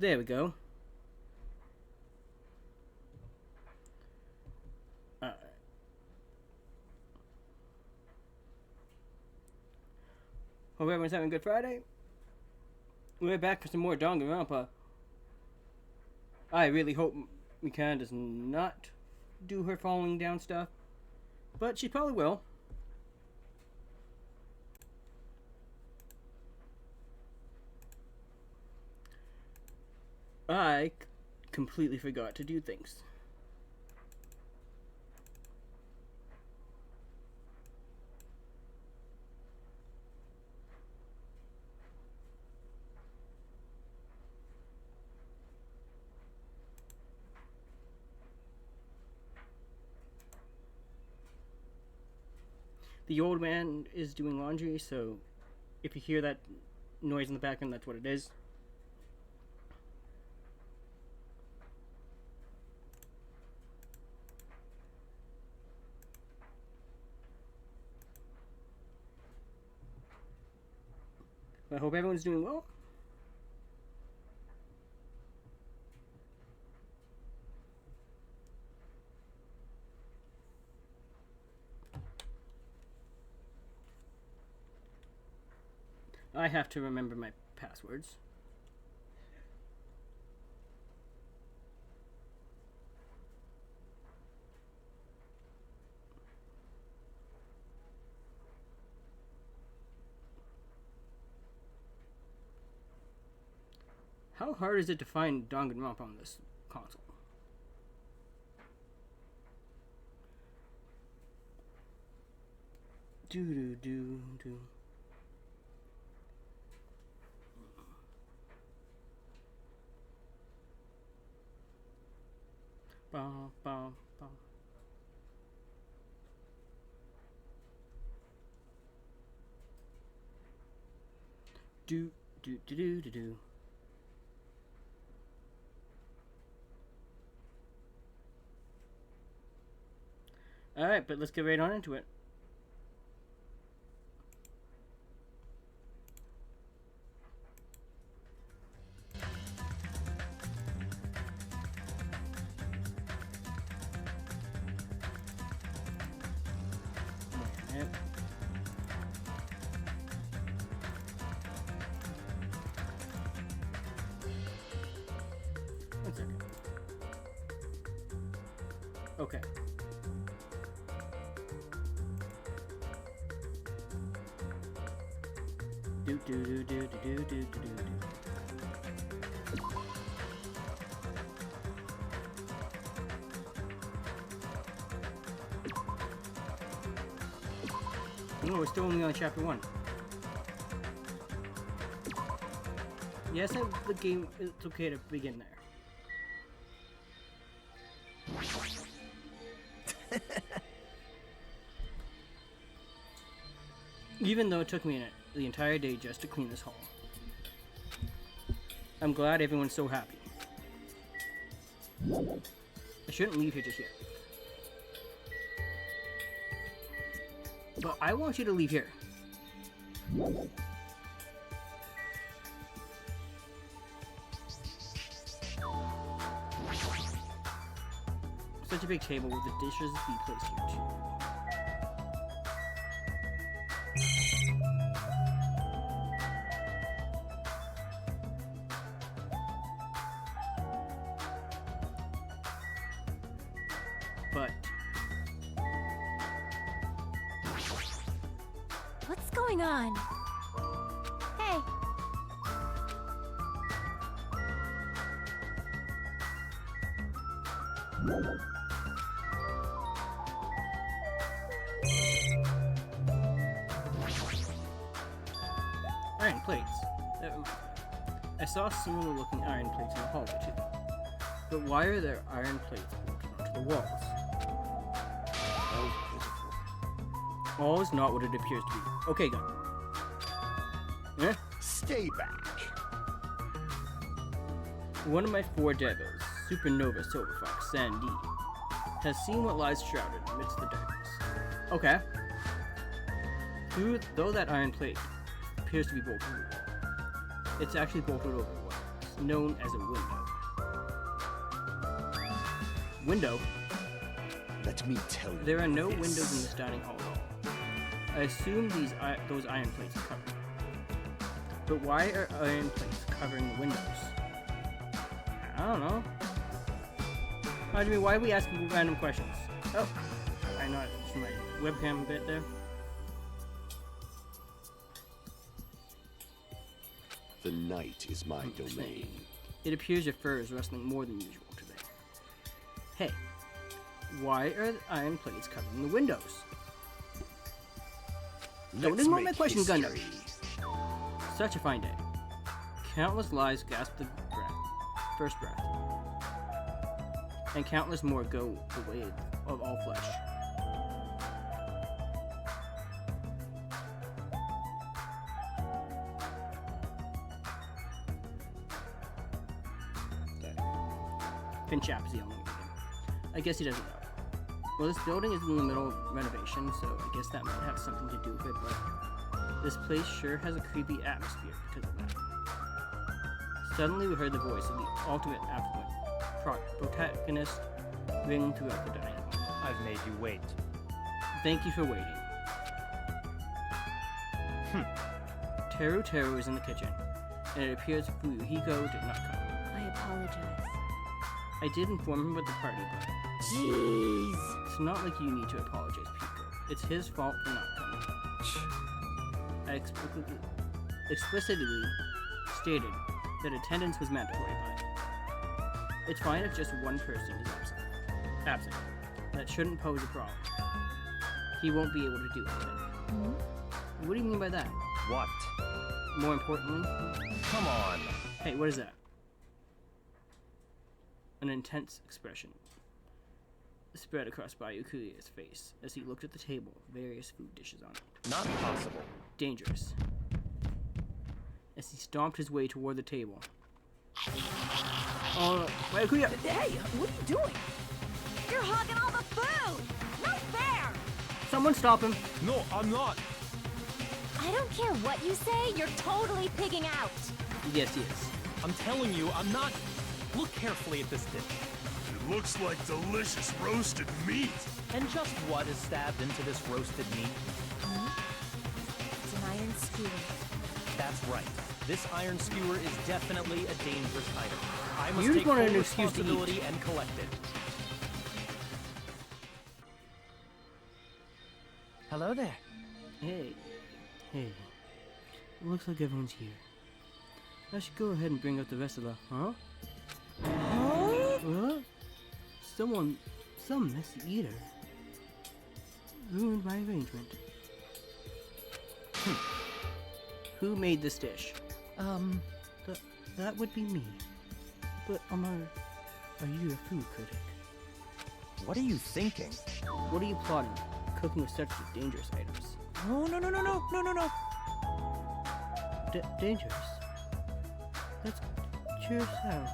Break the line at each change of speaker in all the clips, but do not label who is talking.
There we go. Alright. Hope everyone's having a good Friday. We're back for some more Danganronpa. I really hope Mikana does not do her falling down stuff, but she probably will. I completely forgot to do things. The old man is doing laundry, so if you hear that noise in the background, that's what it is. I hope everyone's doing well. I have to remember my passwords. How hard is it to find Danganronpa on this console? Do. Bum, bum, bum. Do. Alright, but let's get right on into it. One second. Okay. Do. No, we're still only on chapter 1. Yes, the game, it's okay to begin there. Even though it took me the entire day just to clean this hall. I'm glad everyone's so happy. I shouldn't leave here just yet. But I want you to leave here. Such a big table with the dishes be placed here too. But
what's going on? Hey.
iron plates. That reminds me. I saw similar looking iron plates in the hallway too. But why are there iron plates bolted onto the walls? All is not what it appears to be. Okay, gun. Eh?
Stay back.
One of my 4 devils, Supernova Silver Fox Sandy, has seen what lies shrouded amidst the darkness. Okay. Though that iron plate appears to be bolted to the wall, it's actually bolted over the walls. known as a window. Window?
Let me tell you.
There are no windows in this dining hall at all. I assume those iron plates are covered. But why are iron plates covering the windows? I don't know. Hajime, why are we asking random questions? Oh, I know it's my webcam bit there.
The night is my domain.
It appears your fur is rustling more than usual today. Hey, why are the iron plates covering the windows? Don't ignore my question, Gundam. Such a fine day. Countless lives gasp the first breath. And countless more go the way of all flesh. Finchap is the only one. I guess he doesn't know. Well, this building is in the middle of renovation, so I guess that might have something to do with it, but this place sure has a creepy atmosphere because of that. Suddenly we heard the voice of the ultimate affluent protagonist ring throughout the dining hall.
I've made you wait.
Thank you for waiting. Teru is in the kitchen, and it appears Fuyuhiko did not come.
I apologize.
I did inform him about the party, but
Jeez.
it's not like you need to apologize, Pico. It's his fault for not coming. I explicitly stated that attendance was mandatory, but it's fine if just one person is absent. That shouldn't pose a problem. He won't be able to do anything.
Hmm?
What do you mean by that?
What?
More importantly,
Come on.
hey, what is that? An intense expression spread across Bayukuya's face as he looked at the table with various food dishes on it.
Not possible.
Dangerous. As he stomped his way toward the table. Oh, Bayukuya!
Hey, what are you doing?
You're hogging all the food! Not fair!
Someone stop him!
No, I'm not.
I don't care what you say, you're totally pigging out!
Yes, he is.
I'm telling you, I'm not. Look carefully at this dish.
It looks like delicious roasted meat.
And just what is stabbed into this roasted meat?
It's an iron skewer.
That's right. This iron skewer is definitely a dangerous item. I must
You
take
wanted
full
an excuse to eat.
responsibility and collect it.
Hello there.
Hey. Looks like everyone's here. I should go ahead and bring up the rest of the... Huh? What? Some messy eater. Ruined my arrangement. Who made this dish? That would be me. But, Amar, are you a food critic?
What are you thinking?
What are you plotting? Cooking with such dangerous items.
Oh, no.
Dangerous? That's curacao.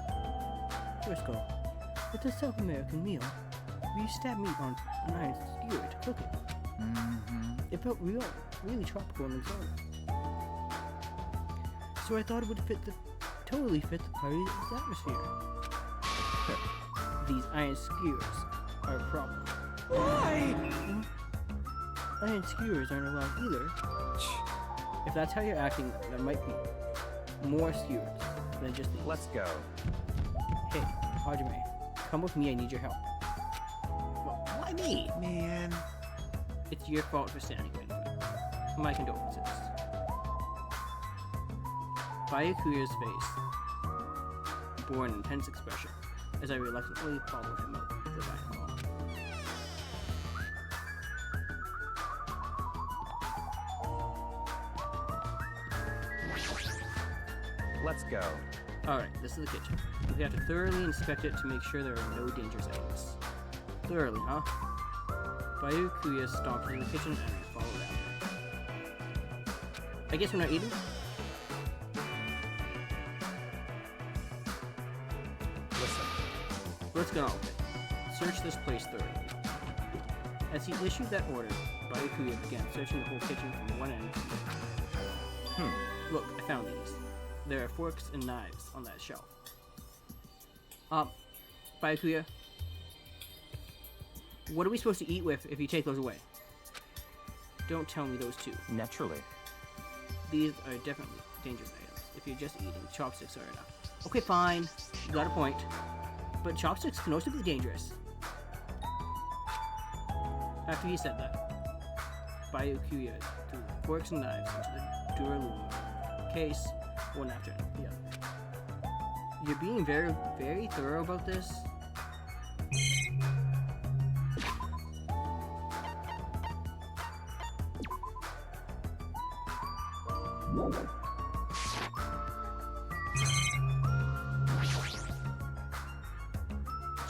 First of all, it's a South American meal. We stab meat on an iron skewer to cook it.
Mm-hmm.
It felt really tropical and exotic. So I thought it would totally fit the party's atmosphere. These iron skewers are a problem.
Why?
Iron skewers aren't allowed either. If that's how you're acting, there might be more skewers than just these.
Let's go.
Hey, Hajime, come with me, I need your help. Well,
Why me? Man.
it's your fault for standing right in front. My condolences. Bayukuya's face bore an intense expression as I reluctantly followed him out the dining hall.
Let's go.
Alright, this is the kitchen. We have to thoroughly inspect it to make sure there are no dangerous items. Thoroughly, huh? Bayukuya stomped into the kitchen and I followed after. I guess we're not eating?
Listen.
Let's get on with it. Search this place thoroughly. As he issued that order, Bayukuya began searching the whole kitchen from one end to the other. Look, I found these. there are forks and knives on that shelf. Byakuya, what are we supposed to eat with if you take those away? Don't tell me those two.
Naturally.
These are definitely dangerous items. If you're just eating, chopsticks are enough. Okay, fine. You got a point. But chopsticks can also be dangerous. After he said that, Byakuya threw forks and knives into the Duraluma case, one after the other. You're being very, very thorough about this.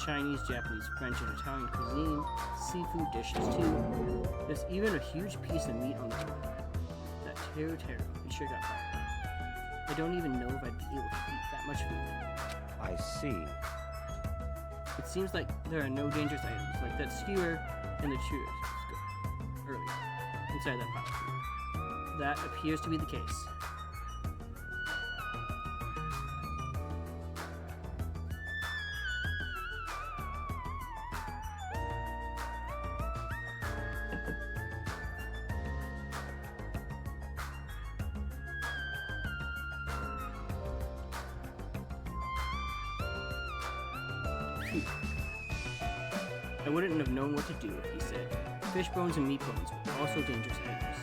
Chinese, Japanese, French, and Italian cuisine, seafood dishes too. There's even a huge piece of meat on the board. That taro, you sure got that. I don't even know if I'd be able to eat that much food.
I see.
It seems like there are no dangerous items, like that skewer and the churros earlier, inside that pile of food. That appears to be the case. I wouldn't have known what to do if he said fish bones and meat bones were also dangerous items.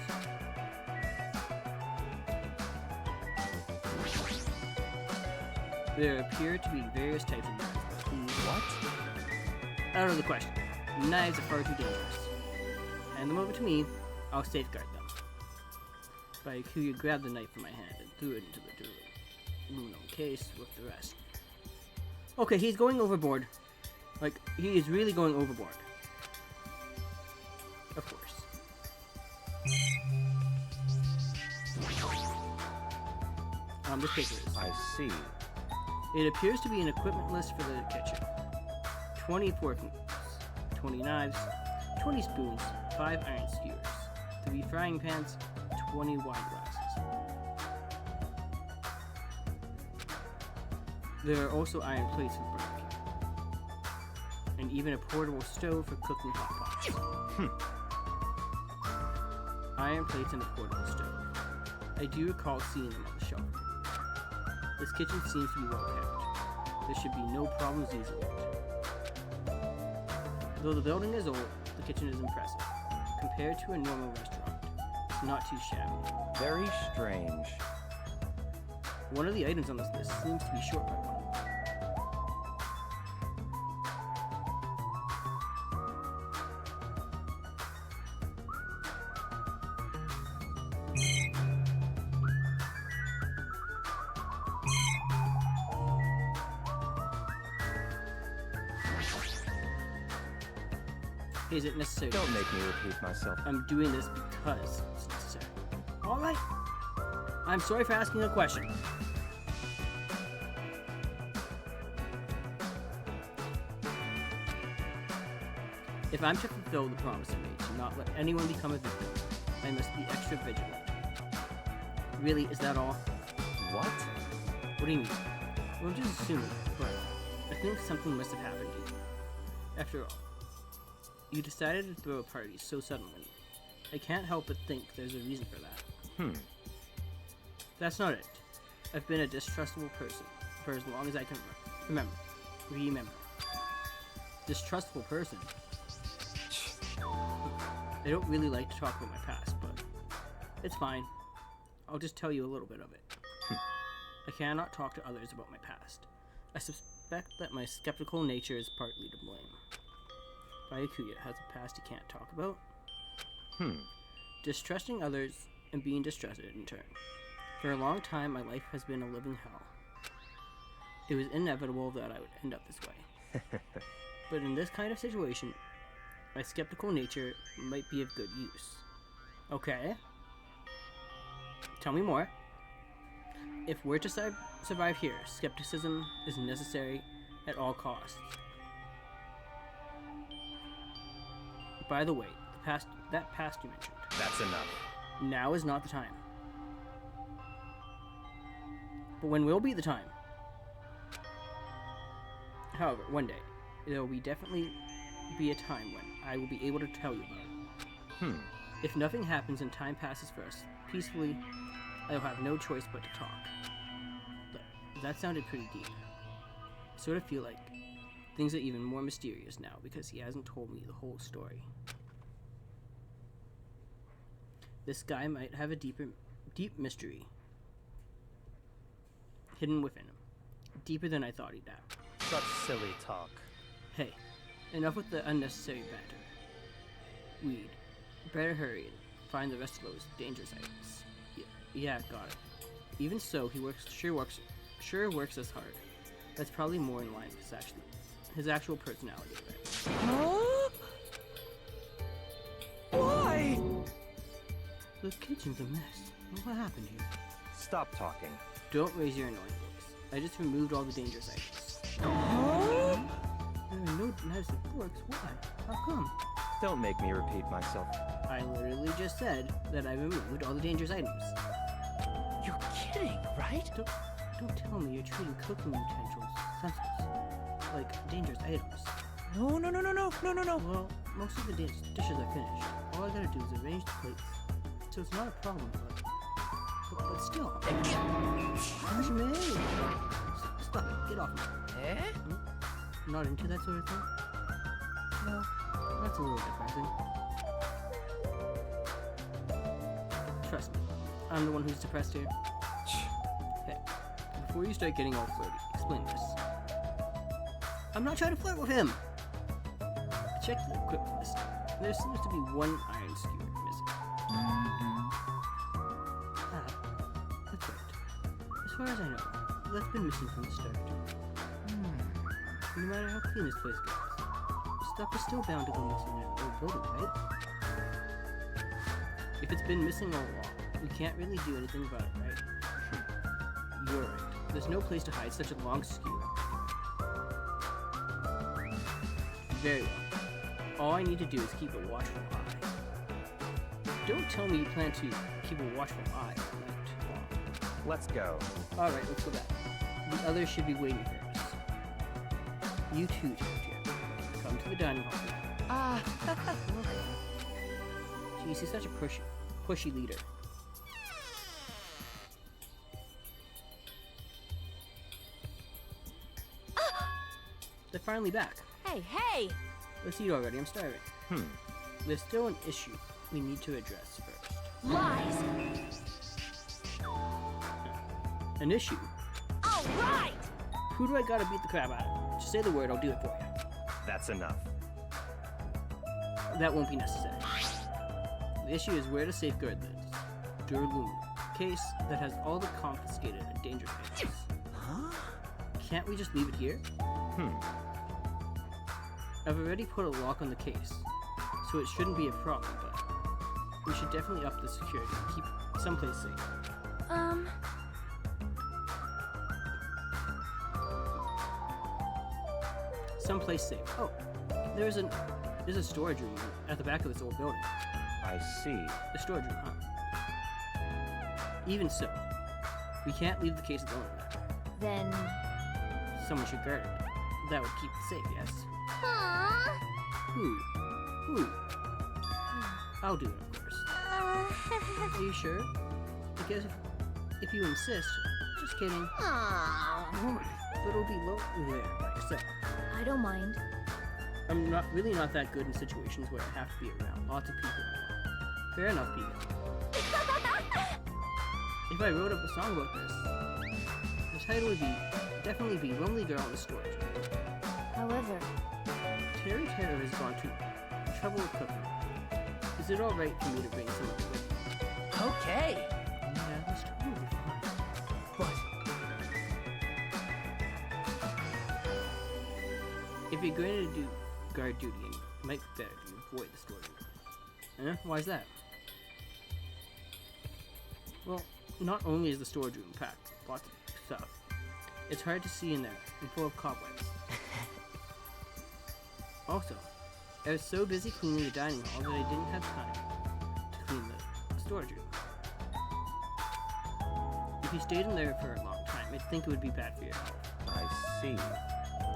There appear to be various types of knives, but
What?
out of the question. Knives are far too dangerous. Hand them over to me, I'll safeguard them. Byakuya grabbed the knife from my hand and threw it into the aluminum case with the rest. Okay, he's going overboard. Like, he is really going overboard. Of course. This paper is.
I see.
It appears to be an equipment list for the kitchen. 20 forks, 20 knives, 20 spoons, 5 iron skewers, 3 frying pans, 20 wine glasses. There are also iron plates for barbecue, and even a portable stove for cooking hot pots. Iron plates and a portable stove. I do recall seeing them on the shelf. This kitchen seems to be well kept. There should be no problems easily. Though the building is old, the kitchen is impressive. Compared to a normal restaurant, it's not too shabby.
Very strange.
One of the items on this list seems to be short by one. Is it necessary?
Don't make me repeat myself.
I'm doing this because it's necessary. Alright. I'm sorry for asking a question. If I'm to fulfill the promise I made to not let anyone become a victim, I must be extra vigilant. Really, is that all?
What?
What do you mean? Well, I'm just assuming, but I think something must have happened to you. After all, you decided to throw a party so suddenly. I can't help but think there's a reason for that. That's not it. I've been a distrustful person for as long as I can remember. Distrustful person? I don't really like to talk about my past, but it's fine. I'll just tell you a little bit of it. I cannot talk to others about my past. I suspect that my skeptical nature is partly to blame. Byakuya has a past he can't talk about. Distrusting others and being distrusted in turn. For a long time, my life has been a living hell. It was inevitable that I would end up this way. But in this kind of situation, my skeptical nature might be of good use. Okay? Tell me more. If we're to survive here, skepticism is necessary at all costs. By the way, that past you mentioned.
That's enough.
Now is not the time. But when will be the time? However, one day, there will definitely be a time when I will be able to tell you about it. If nothing happens and time passes for us peacefully, I will have no choice but to talk. But that sounded pretty deep. I sort of feel like things are even more mysterious now because he hasn't told me the whole story. This guy might have a deep mystery hidden within him. Deeper than I thought he'd have.
Such silly talk.
Hey, enough with the unnecessary banter. Weed, better hurry and find the rest of those dangerous items. Yeah, got it. Even so, he sure works as hard. That's probably more in line with his actual personality, right?
Huh? Why?
The kitchen's a mess. What happened here?
Stop talking.
Don't raise your annoying voice. I just removed all the dangerous items.
Huh?
There are no knives and forks. Why? How come?
Don't make me repeat myself.
I literally just said that I removed all the dangerous items.
You're kidding, right?
Don't tell me you're treating cooking utensils senseless, like dangerous items.
No.
Well, most of the dishes are finished. All I gotta do is arrange the plates, so it's not a problem. But still, gosh, man, stop it! Get off me! Not into that sort of thing? Well, that's a little depressing. Trust me, I'm the one who's depressed here. Hey, before you start getting all flirty, explain this. I'm not trying to flirt with him! Check the equipment list. There seems to be one iron skewer missing. That's right. As far as I know, that's been missing from the start. No matter how clean this place gets, stuff is still bound to go missing in an old building, right? If it's been missing all along, we can't really do anything about it, right? You're right. There's no place to hide such a long skewer. Very well. All I need to do is keep a watchful eye. Don't tell me you plan to keep a watchful eye all night long.
Let's go.
Alright, let's go back. The others should be waiting for us. You too, Jojo. Come to the dining hall. Jeez, he's such a pushy leader. They're finally back.
Hey!
Let's eat already, I'm starving. There's still an issue we need to address first.
Lies!
An issue?
Alright!
Who do I gotta beat the crap out of? Just say the word, I'll do it for you.
That's enough.
That won't be necessary. The issue is where to safeguard this Durloom case that has all the confiscated and dangerous items.
Huh?
Can't we just leave it here? I've already put a lock on the case, so it shouldn't be a problem, but we should definitely up the security and keep it someplace safe. Someplace safe. Oh, there's a storage room at the back of this old building.
I see.
The storage room, huh? Even so, we can't leave the case alone there.
Then...
Someone should guard it. That would keep it safe, yes?
Aww.
Who? I'll do it, of course. Are you sure? Because if you insist, just kidding.
Aww.
But it'll be lonely there by yourself.
I don't mind.
I'm really not that good in situations where I have to be around lots of people. Fair enough, Pika. If I wrote up a song about this, the title would definitely be Lonely Girl in the Storage Room.
However...
Terry has gone to trouble with cooking. Is it alright for me to bring some of it with me?
Okay.
Yeah, that's totally fine.
But
If you're going to do guard duty, it might be better to avoid the storage room. Eh? Why's that? Well, not only is the storage room packed with lots of stuff, it's hard to see in there and full of cobwebs. Also, I was so busy cleaning the dining hall that I didn't have time to clean the storage room. If you stayed in there for a long time, I think it would be bad for your health.
I see.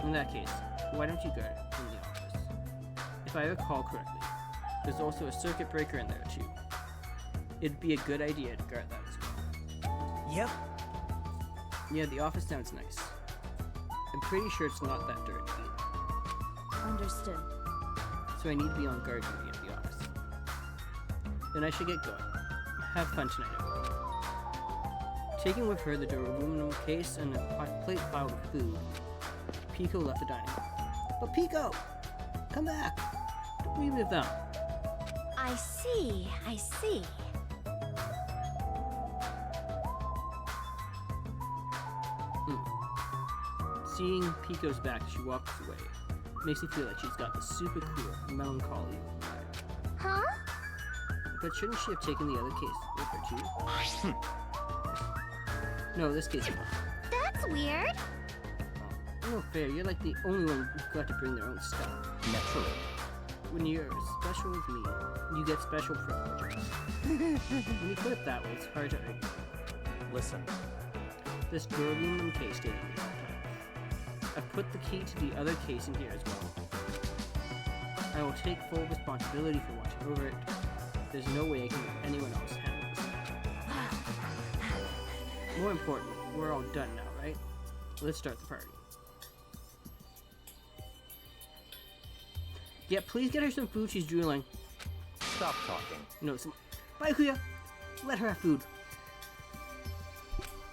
In that case, why don't you guard in the office? If I recall correctly, there's also a circuit breaker in there too. It'd be a good idea to guard that as well.
Yep.
Yeah, the office sounds nice. I'm pretty sure it's not that dirty either.
Understood.
So I need to be on guard duty at the office. Then I should get going. Have fun tonight, everyone. Taking with her the aluminum case and a plate piled with food, Pico left the dining room. But Pico! Come back! Don't leave me with them.
I see. I see.
Seeing Pico's back as she walks away makes me feel like she's got the super cool, melancholy vibe.
Huh?
But shouldn't she have taken the other case with her too? No, this case is mine.
That's weird.
No fair, you're like the only one who got to bring their own stuff.
Naturally.
When you're as special as me, you get special privileges. When you put it that way, it's hard to argue.
Listen,
This aluminum case stayed with me all the time. I've put the key to the other case in here as well. I will take full responsibility for watching over it. There's no way I can let anyone else handle this. More importantly, we're all done now, right? Let's start the party. Yeah, please get her some food. She's drooling.
stop talking.
No, some. Bye, Kuya. Let her have food.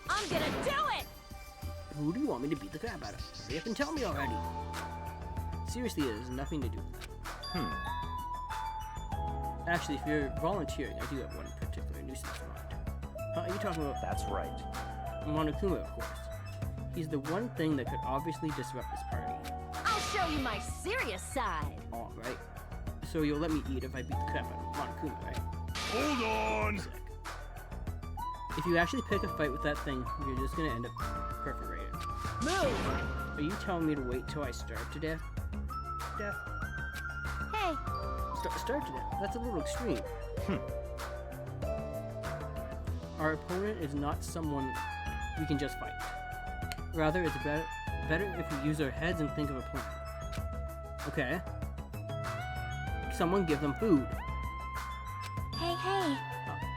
I'm gonna do it!
Who do you want me to beat the crap out of? Hurry up and tell me already. Seriously, it has nothing to do with that. Actually, if you're volunteering, I do have one particular nuisance in mind. Are you talking about
That's right.
Monokuma, of course. He's the one thing that could obviously disrupt this party.
I'll show you my serious side.
Alright. So you'll let me eat if I beat the crap out of Monokuma, right?
Hold on!
Sick. If you actually pick a fight with that thing, you're just gonna end up perforated.
Move!
Are you telling me to wait till I starve to death? Death?
Hey,
Starve to death? That's a little extreme. Our opponent is not someone we can just fight. Rather, it's better if we use our heads and think of a plan. Okay. Someone give them food.
hey, hey.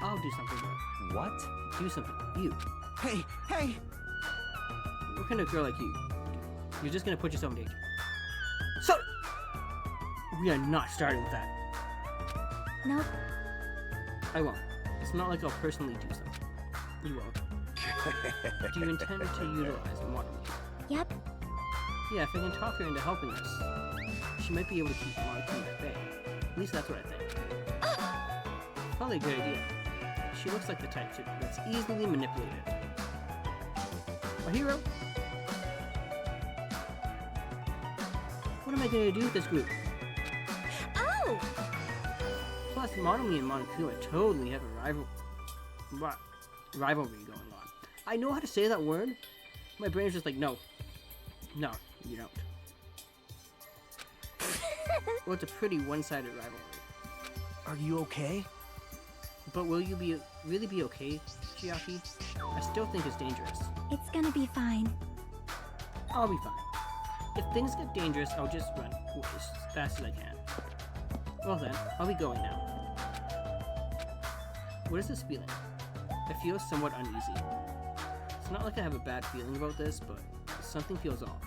I'll do something though.
What?
Do something. You.
Hey, hey!
What kind of girl like you? You're just gonna put yourself in danger. So, we are not starting with that.
Nope.
I won't. It's not like I'll personally do something. You won't. Do you intend to utilize Monokuma?
Yep.
Yeah, if I can talk her into helping us, she might be able to keep Monokuma at bay. At least that's what I think. Probably a good idea. She looks like the type that's easily manipulated. A hero? What am I gonna do with this group?
Oh!
Plus, Monomi and Monokuma totally have a rivalry going on. I know how to say that word. My brain's just like, no. No, you don't. Well, it's a pretty one-sided rivalry.
Are you okay?
But will you really be okay, Chiaki? I still think it's dangerous.
It's gonna be fine.
I'll be fine. If things get dangerous, I'll just run as fast as I can. Well then, I'll be going now. What is this feeling? I feel somewhat uneasy. It's not like I have a bad feeling about this, but something feels off.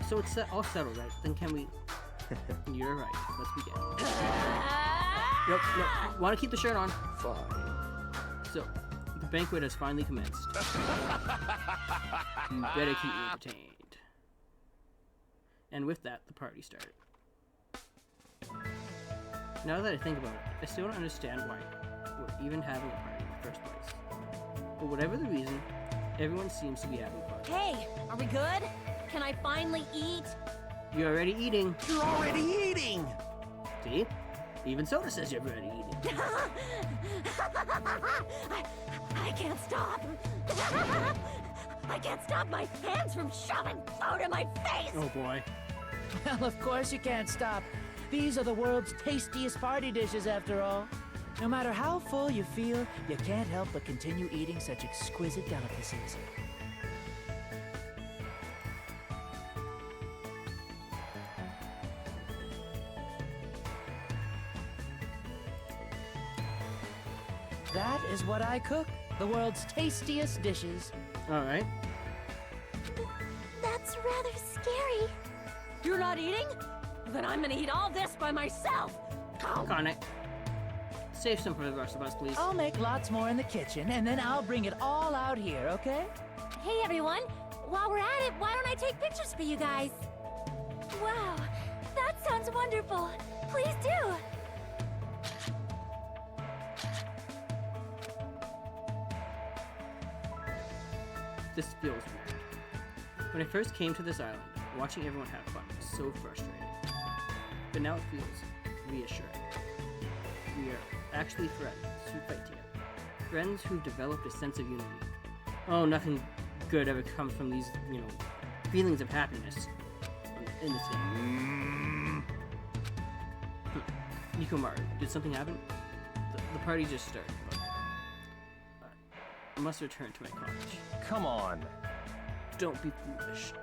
So it's all settled, right? Then can we... You're right. Let's begin. Nope. Want to keep the shirt on.
Fine.
So, the banquet has finally commenced. You better keep me entertained. And with that, the party started. Now that I think about it, I still don't understand why we're even having a party in the first place. But whatever the reason, everyone seems to be having fun.
Hey, are we good? Can I finally eat?
You're already eating.
You're already eating!
See? Even Soda says you're already eating.
I can't stop. I can't stop my hands from shoving food in my face.
Oh boy.
Well, of course you can't stop. These are the world's tastiest party dishes, after all. No matter how full you feel, you can't help but continue eating such exquisite delicacies. That is what I cook. The world's tastiest dishes.
Alright.
That's rather scary. You're not eating? Then I'm gonna eat all this by myself.
Connie. Save some for the rest of us, please.
I'll make lots more in the kitchen, and then I'll bring it all out here, okay?
Hey everyone, while we're at it, why don't I take pictures for you guys? Wow, that sounds wonderful. Please do.
This feels weird. When I first came to this island, watching everyone have fun was so frustrating. But now it feels reassuring. We are actually friends who fight together. Friends who've developed a sense of unity. Oh, nothing good ever comes from these, feelings of happiness in this game. Nikomaru, did something happen? The party just started. I must return to my cottage.
Come on.
Don't be foolish.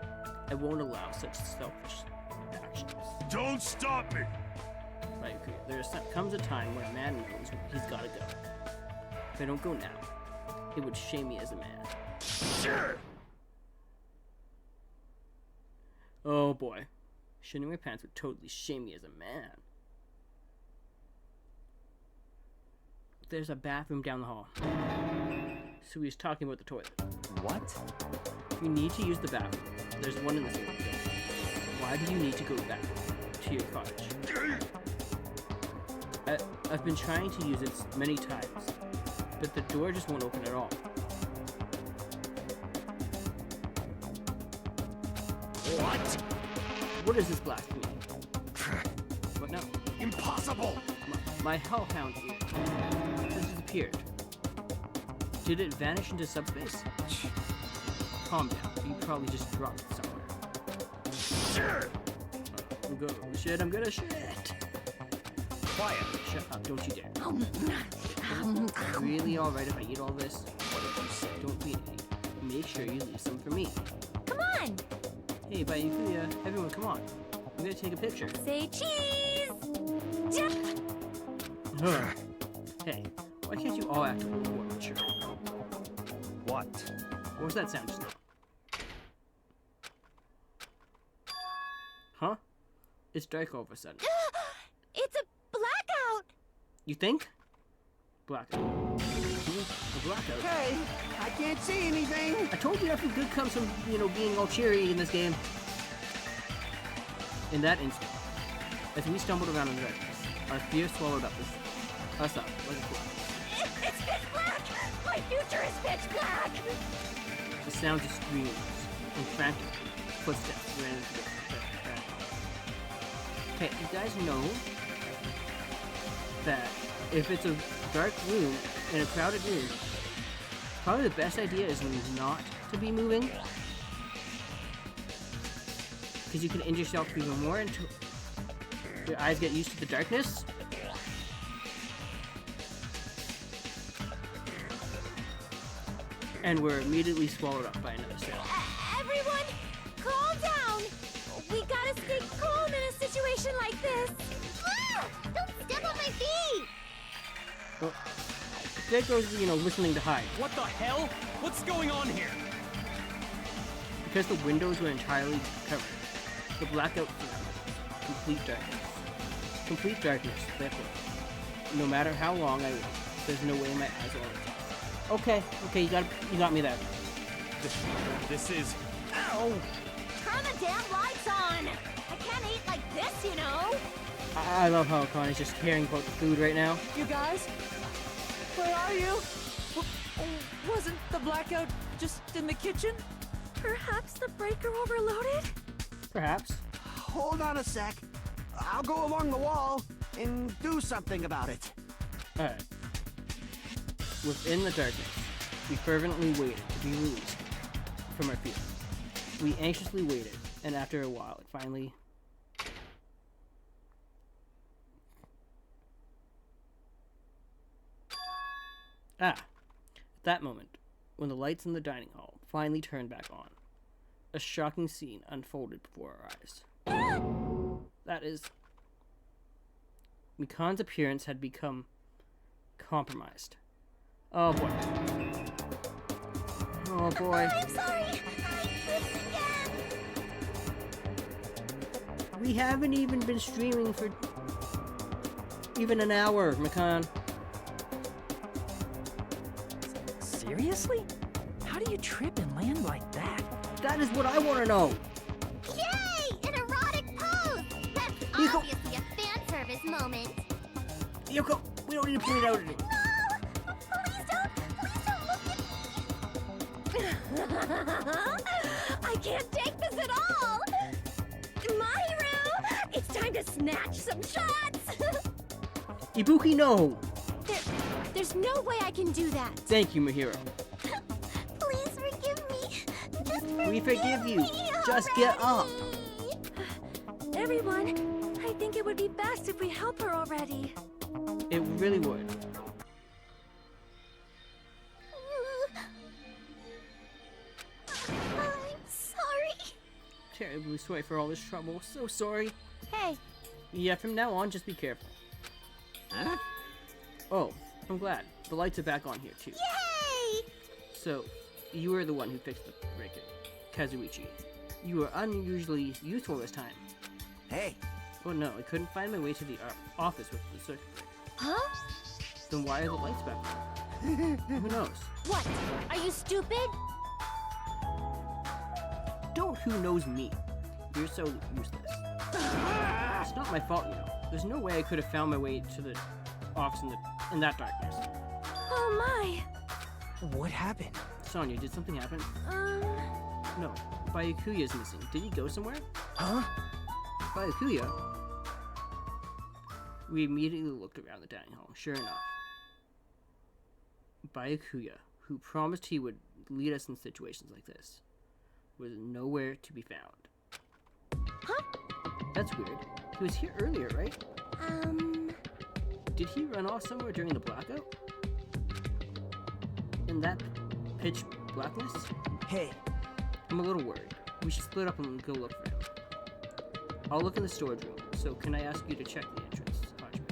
I won't allow such selfish actions.
Don't stop me!
I agree. Comes a time when a man knows he's gotta go. If I don't go now, it would shame me as a man.
Sure.
Oh boy. Shitting my pants would totally shame me as a man. There's a bathroom down the hall. So he's talking about the toilet.
What?
If you need to use the bathroom, there's one in this building. Why do you need to go back to your cottage? I've been trying to use it many times, but the door just won't open at all.
What?
What is this blasphemy? What now?
Impossible!
My hellhound has disappeared. Did it vanish into subspace? Calm down. You probably just dropped it somewhere.
Sure.
I'm gonna shit.
Quiet.
Shut up, don't you dare. Really alright if I eat all this?
What did you say?
Don't be an idiot. Make sure you leave some for me.
Come on,
Hey, by Yukuya, everyone come on. I'm gonna take a picture.
say cheese.
Hey, why can't you all act a little more mature?
What?
What was that sound just now? Huh? It's dark all of a sudden.
It's a blackout.
You think? Blackout. A blackout.
Hey, I can't see anything.
I told you nothing good comes from, being all cheery in this game. In that instant, as we stumbled around in the darkness, our fear swallowed us up like a fly.
It's pitch black. My future is pitch black.
The sounds of screams and frantic footsteps ran into the Hey, you guys know that if it's a dark room in a crowded room, probably the best idea is not to be moving, because you can injure yourself even more until your eyes get used to the darkness. And we're immediately swallowed up by another sound.
Everyone, calm down. We gotta stay calm in a situation like this. Ah! Don't step on my feet.
Well, there goes, listening to hide.
What the hell? What's going on here?
Because the windows were entirely covered, the blackout surrounded complete darkness. Complete darkness, therefore. No matter how long I wait, there's no way my eyes will adjust. Okay, you got me there.
This is... Ow!
Turn the damn lights on. I can't eat like this,
I love how Connie's just caring about the food right now.
You guys? Where are you? Wasn't the blackout just in the kitchen?
Perhaps the breaker overloaded?
Perhaps.
Hold on a sec. I'll go along the wall and do something about it.
Alright. Within the darkness, we fervently waited to be released from our fear. We anxiously waited, and after a while, it finally... Ah, at that moment, when the lights in the dining hall finally turned back on, a shocking scene unfolded before our eyes. That is, Mikan's appearance had become compromised. Oh boy. Oh boy.
I'm sorry. I tripped again.
We haven't even been streaming for even an hour, Mikan.
Seriously? How do you trip and land like that?
That is what I want to know.
Yay! An erotic pose! That's
Yuko.
obviously a fan service moment.
Yoko, we don't need to point it out anymore.
No! Please don't look at me! I can't take this at all! Mahiru! It's time to snatch some shots!
Ibuki, no!
There's no way I can do that.
Thank you, Mahiro.
Please forgive me. Just
We forgive you.
me
Just get up.
already. Everyone, I think it would be best if we help her already.
It really would.
I'm sorry.
Terribly sorry for all this trouble. So sorry.
Hey,
Yeah, from now on, just be careful.
Huh?
Oh, I'm glad. The lights are back on here, too.
yay!
So, you were the one who fixed the break-in. Kazuichi. You were unusually useful this time.
Hey,
Oh no, I couldn't find my way to the office with the circuit breaker.
Huh?
Then why are the lights back on? Who knows?
What? Are you stupid?
Don't who knows me. You're so useless. It's not my fault, you know. There's no way I could have found my way to the office in that darkness.
Oh my.
What happened?
Sonya, did something happen?
Um,
No. Byakuya's missing. Did he go somewhere?
Huh?
Byakuya? We immediately looked around the dining hall. Sure enough. Byakuya, who promised he would lead us in situations like this, was nowhere to be found.
Huh?
That's weird. He was here earlier, right? Did he run off somewhere during the blackout? In that pitch blackness?
hey,
I'm a little worried. We should split up and go look for him. I'll look in the storage room, so can I ask you to check the entrance, Hajime?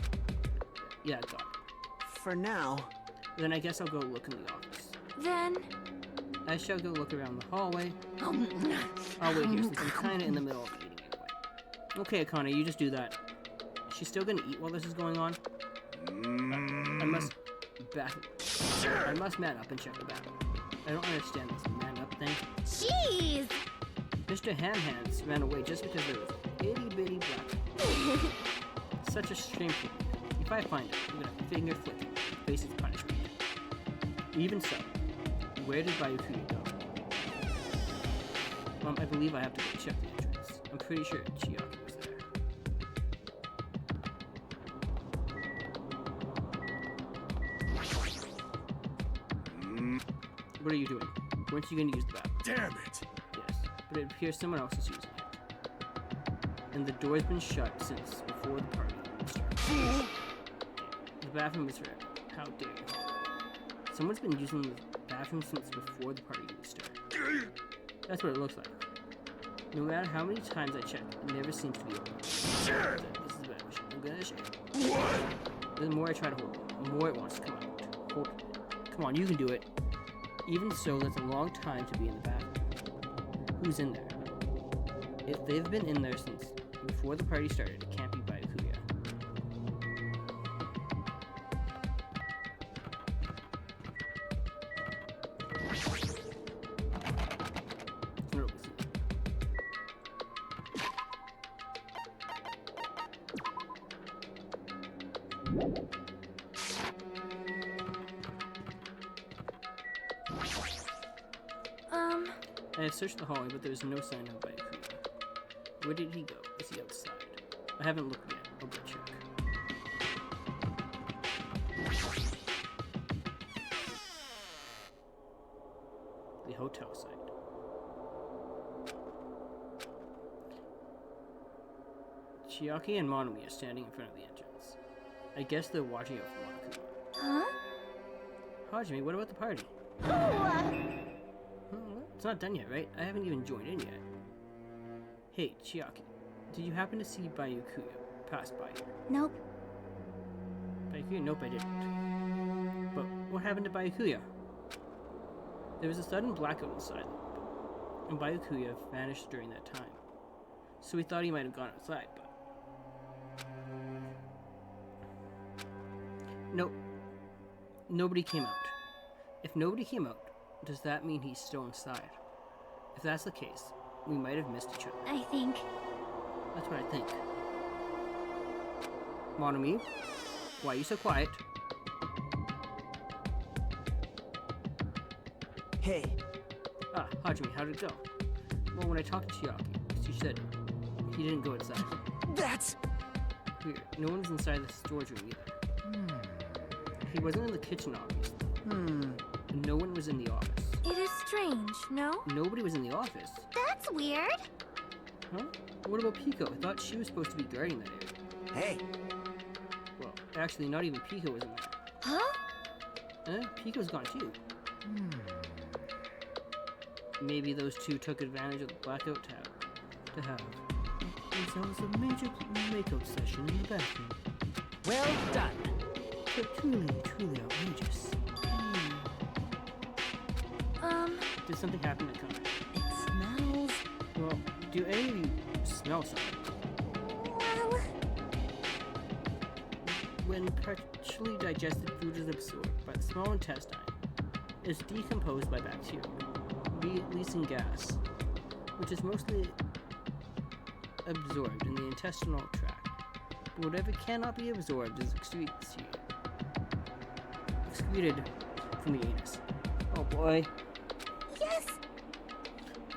Yeah, got it.
for now.
Then I guess I'll go look in the office.
then.
I shall go look around the hallway. I'll wait here since I'm kinda in the middle of eating anyway. Okay, Akane, you just do that. She's still gonna eat while this is going on? I must man up and check the bathroom. I don't understand this man up thing.
Jeez!
Mr. Hand-Hands ran away just because there was an itty-bitty black. Such a shame for me. If I find it, I'm gonna finger flip him and face his punishment. Even so, where did Byakuya go? Mom, I believe I have to go check the entrance. I'm pretty sure Chiaki was there. What are you doing? Weren't you going to use the bathroom?
Damn it!
Yes, but it appears someone else is using it. And the door's been shut since before the party started. The bathroom is forever. How dare you? Someone's been using the bathroom since before the party started. That's what it looks like. No matter how many times I check, it never seems to be open. This is a bad mission. I'm gonna share it.
What?
The more I try to hold it, the more it wants to come out. Hold it. Come on, you can do it. Even so, that's a long time to be in the bathroom. Who's in there? If they've been in there since before the party started, it can't be Byakuya. It's not open. I have searched the hallway, but there's no sign of Byakuya. Where did he go? Is he outside? I haven't looked yet. I'll go check. The hotel site. Chiaki and Monami are standing in front of the entrance. I guess they're watching out for Monokuma.
Huh?
Hajime, what about the party? It's not done yet, right? I haven't even joined in yet. Hey, Chiaki, did you happen to see Bayukuya pass by here?
Nope.
Bayukuya? Nope, I didn't. But what happened to Bayukuya? There was a sudden blackout inside, and Bayukuya vanished during that time. So we thought he might have gone outside, but... Nope. Nobody came out. If nobody came out, does that mean he's still inside? If that's the case, we might have missed each other.
I think.
That's what I think. Mon ami, why are you so quiet?
Hey,
Ah, Hajime, how did it go? Well, when I talked to Chiaki, she said he didn't go outside.
that's...
Weird. No one's inside the storage room either. He wasn't in the kitchen, obviously. And no one was in the office.
It is strange, no?
Nobody was in the office.
That's weird.
Huh? What about Pico? I thought she was supposed to be guarding that area.
Hey,
Well, actually, not even Pico was in there.
Huh?
Pico's gone too. Maybe those two took advantage of the blackout to have themselves a major makeout session in the bathroom.
Well done.
But truly, truly outrageous. Did something happen to Kai?
It smells.
Well, do any of you smell something?
Well,
When partially digested food is absorbed by the small intestine, it is decomposed by bacteria, releasing gas, which is mostly absorbed in the intestinal tract. But whatever cannot be absorbed is excreted from the anus. Oh boy.
yes.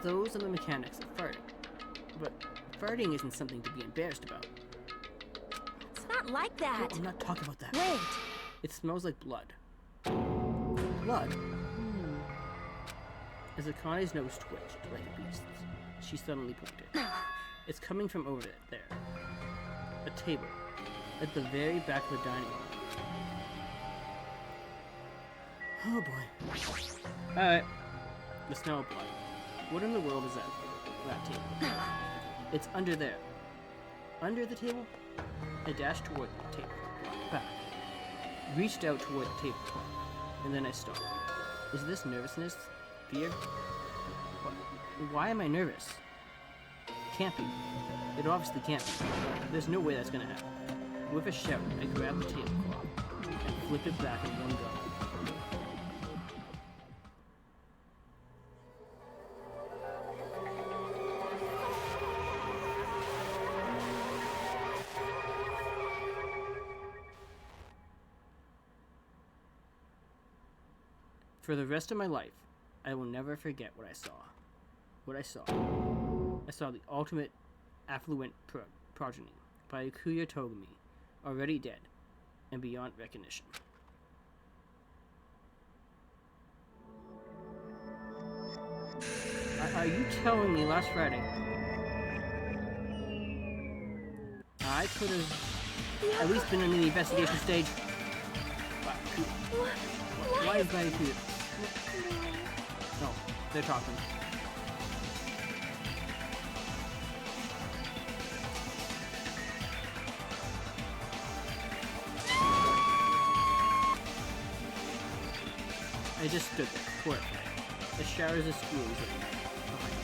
Those are the mechanics of farting. But farting isn't something to be embarrassed about.
It's not like that.
I'm not talking about that.
Wait.
It smells like blood. Blood? As Akane's nose twitched like a beast's, she suddenly pointed. It's coming from over there. A table. At the very back of the dining room. Oh boy. Alright. The smell of blood. What in the world is that table? It's under there. Under the table? I dashed toward the table. Back. Reached out toward the table. And then I stopped. Is this nervousness? Fear? What? Why am I nervous? Can't be. It obviously can't be. There's no way that's gonna happen. With a shout, I grabbed the tablecloth and flipped it back in one go. For the rest of my life, I will never forget what I saw. What I saw. I saw the ultimate affluent progeny by Akuya Togumi, already dead and beyond recognition. Are you telling me last Friday I could have at least been in the investigation stage? Why is Bayukuya? No, they're talking. I just stood there, horrified, as showers of squeals rained behind me,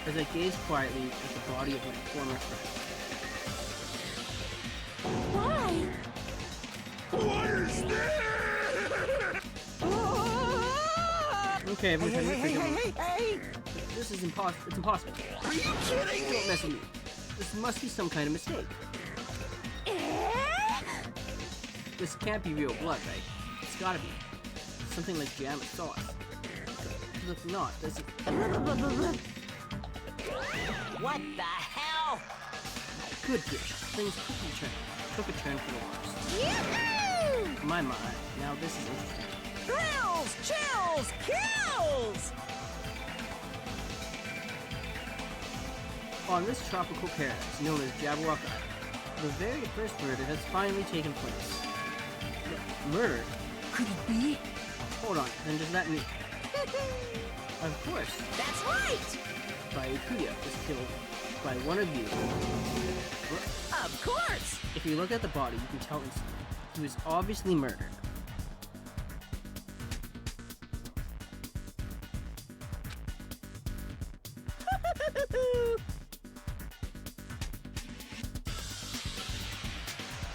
as I gazed quietly at the body of my former friend.
Why?
What is this?
Okay, everyone,
hey!
This is impossible. It's impossible.
Are you kidding
Don't
me?
mess with me. This must be some kind of mistake. This can't be real blood, right? It's gotta be. Something like jam and sauce. Look, not. This is...
What the hell?
Good gracious. Things took a turn for the worse.
Yoo-hoo!
My mind. Now this is interesting.
Thrills, chills, kills!
On this tropical paradise known as Jabberwock Island, the very first murder has finally taken place. Murder?
Could it be?
Hold on, then does that mean... Of course,
That's right!
Byakuya was killed by one of you.
Of course!
If you look at the body, you can tell he was obviously murdered.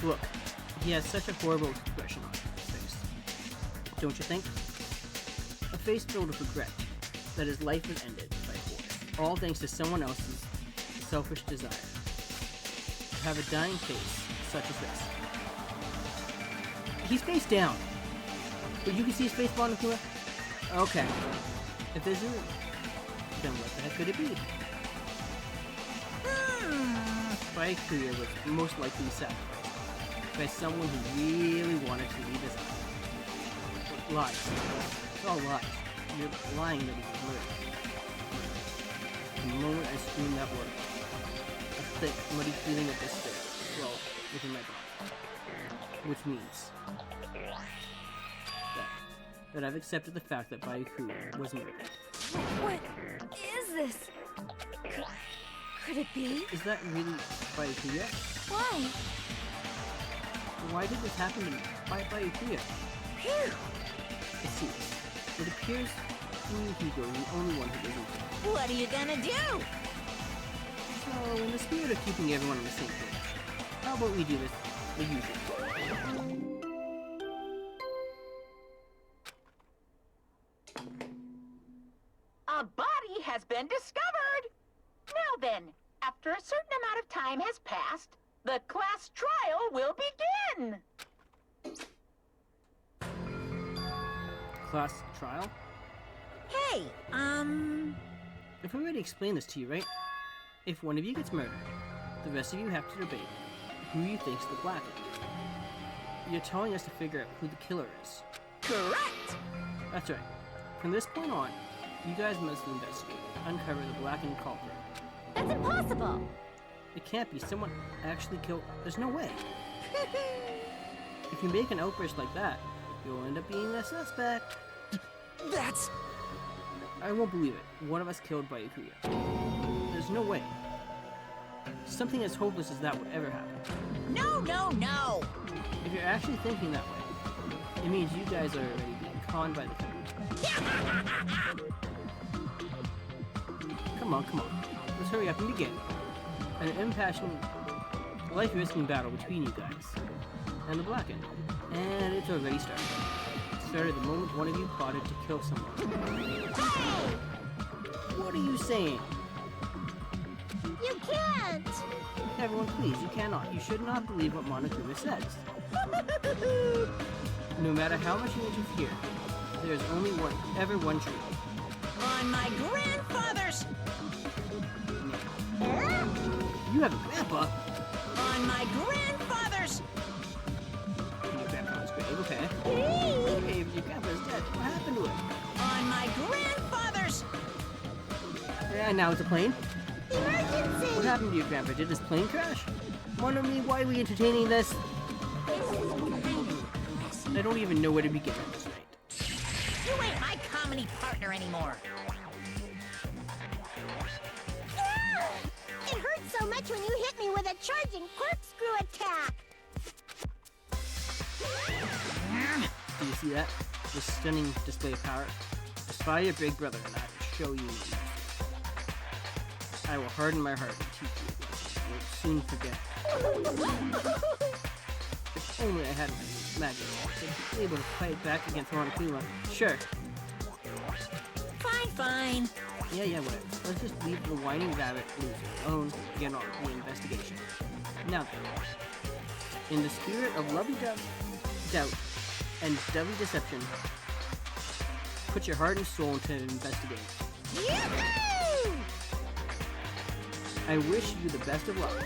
Look, he has such a horrible expression on his face. Don't you think? A face filled with regret that his life was ended by force, all thanks to someone else's selfish desire to have a dying face such as this. He's face down. But you can see his face, Monokuma? Okay. If this isn't, then what the heck could it be? Byakuya was most likely sacrificed by someone who really wanted to leave his life. Lies. It's all lies. You're lying that he was murdered. The moment I screamed that word, a thick, muddy feeling of despair swelled within my body. Which means that I've accepted the fact that Byakuya was murdered.
What is this? Could it be?
Is that really Byakuya?
Why?
Why did this happen to me? Byakuya?
Phew!
It seems. It appears Hugo is the only one who isn't dead.
What are you gonna do?
So, in the spirit of keeping everyone on the same page, how about we do this the usual?
A body has been discovered! Now then, after a certain amount of time has passed, the class trial will begin!
Class trial?
Hey,
I've already explained this to you, right? If one of you gets murdered, the rest of you have to debate who you think's the blackened. You're telling us to figure out who the killer is.
correct!
That's right. From this point on, you guys must investigate, uncover the blackened culprit.
That's impossible!
It can't be someone actually killed. There's no way. If you make an outburst like that, you'll end up being a suspect.
That's...
I won't believe it. One of us killed Byakuya. There's no way. Something as hopeless as that would ever happen.
No, no, no!
If you're actually thinking that way, it means you guys are already being conned by the government. Come on. Let's hurry up and begin. An impassioned, life-risking battle between you guys and the Blackened. And it's already started. It started the moment one of you plotted to kill someone. What are you saying?
You can't!
Everyone, please, you cannot. You should not believe what Monokuma says. No matter how much you interfere, there is only one truth.
On my grandfather's!
You have a grandpa?
On my grandfather's!
In your grandfather's grave, okay. Okay, if your grandpa's dead, what happened to him?
On my grandfather's!
And now it's a plane?
Emergency!
What happened to your grandpa? Did his plane crash? Wonder me, why are we entertaining this? I don't even know where to begin at this rate.
You ain't my comedy partner anymore. It hurt so much when you hit me with a charging corkscrew attack.
Do you see that? This stunning display of power? Defy your big brother and I will show you no mercy. I will harden my heart and teach you a lesson you will soon forget. If only I had my magic to be able to fight back against Monokuma. Sure.
Fine.
Yeah, whatever. Let's just leave the whining rabbit loser alone and get on with the investigation. Now then, in the spirit of doubt and dovey deception, put your heart and soul into investigating.
Yoo-hoo!
I wish you the best of luck.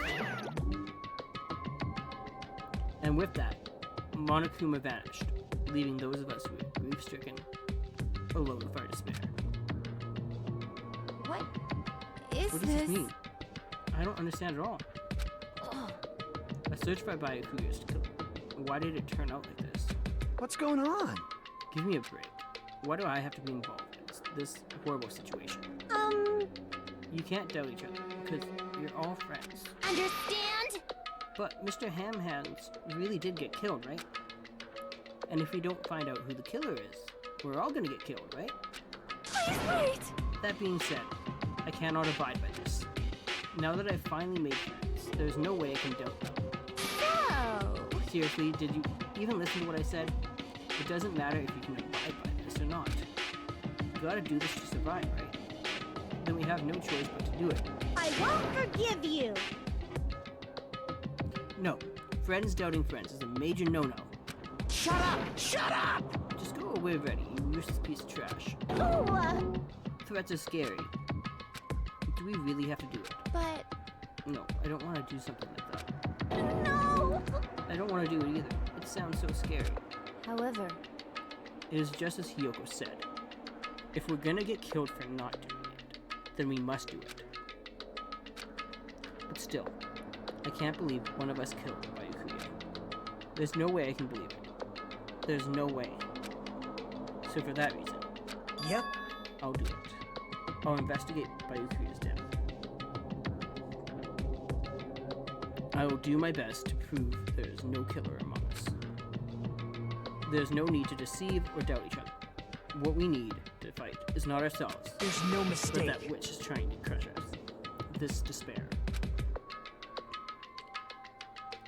And with that, Monokuma vanished, leaving those of us who were grief-stricken alone with our despair.
What is
What does this mean? I don't understand at all. A search for Byakuya's killer. Why did it turn out like this?
What's going on?
Give me a break. Why do I have to be involved in this horrible situation? You can't doubt each other, because you're all friends.
Understand?
But Mr. Hamhands really did get killed, right? And if we don't find out who the killer is, we're all gonna get killed, right?
Please wait!
That being said, I cannot abide by this. Now that I've finally made friends, there's no way I can doubt them.
So...
Seriously, did you even listen to what I said? It doesn't matter if you can abide by this or not. You gotta do this to survive, right? Then we have no choice but to do it.
I won't forgive you!
No, friends doubting friends is a major no-no.
Shut up! Shut up!
Just go away already, you useless piece of trash.
Oh,
Threats are scary. Do we really have to do it?
but...
No, I don't want to do something like that.
No!
I don't want to do it either. It sounds so scary.
However...
It is just as Hiyoko said. If we're gonna get killed for not doing it, then we must do it. But still, I can't believe one of us killed Bayukuya. There's no way I can believe it. There's no way. So for that reason,
Yep.
I'll do it. I'll investigate Bayukuya's death. I will do my best to prove there is no killer among us. There's no need to deceive or doubt each other. What we need to fight is not ourselves,
There's no
but
mistake.
that which is trying to crush us. This despair.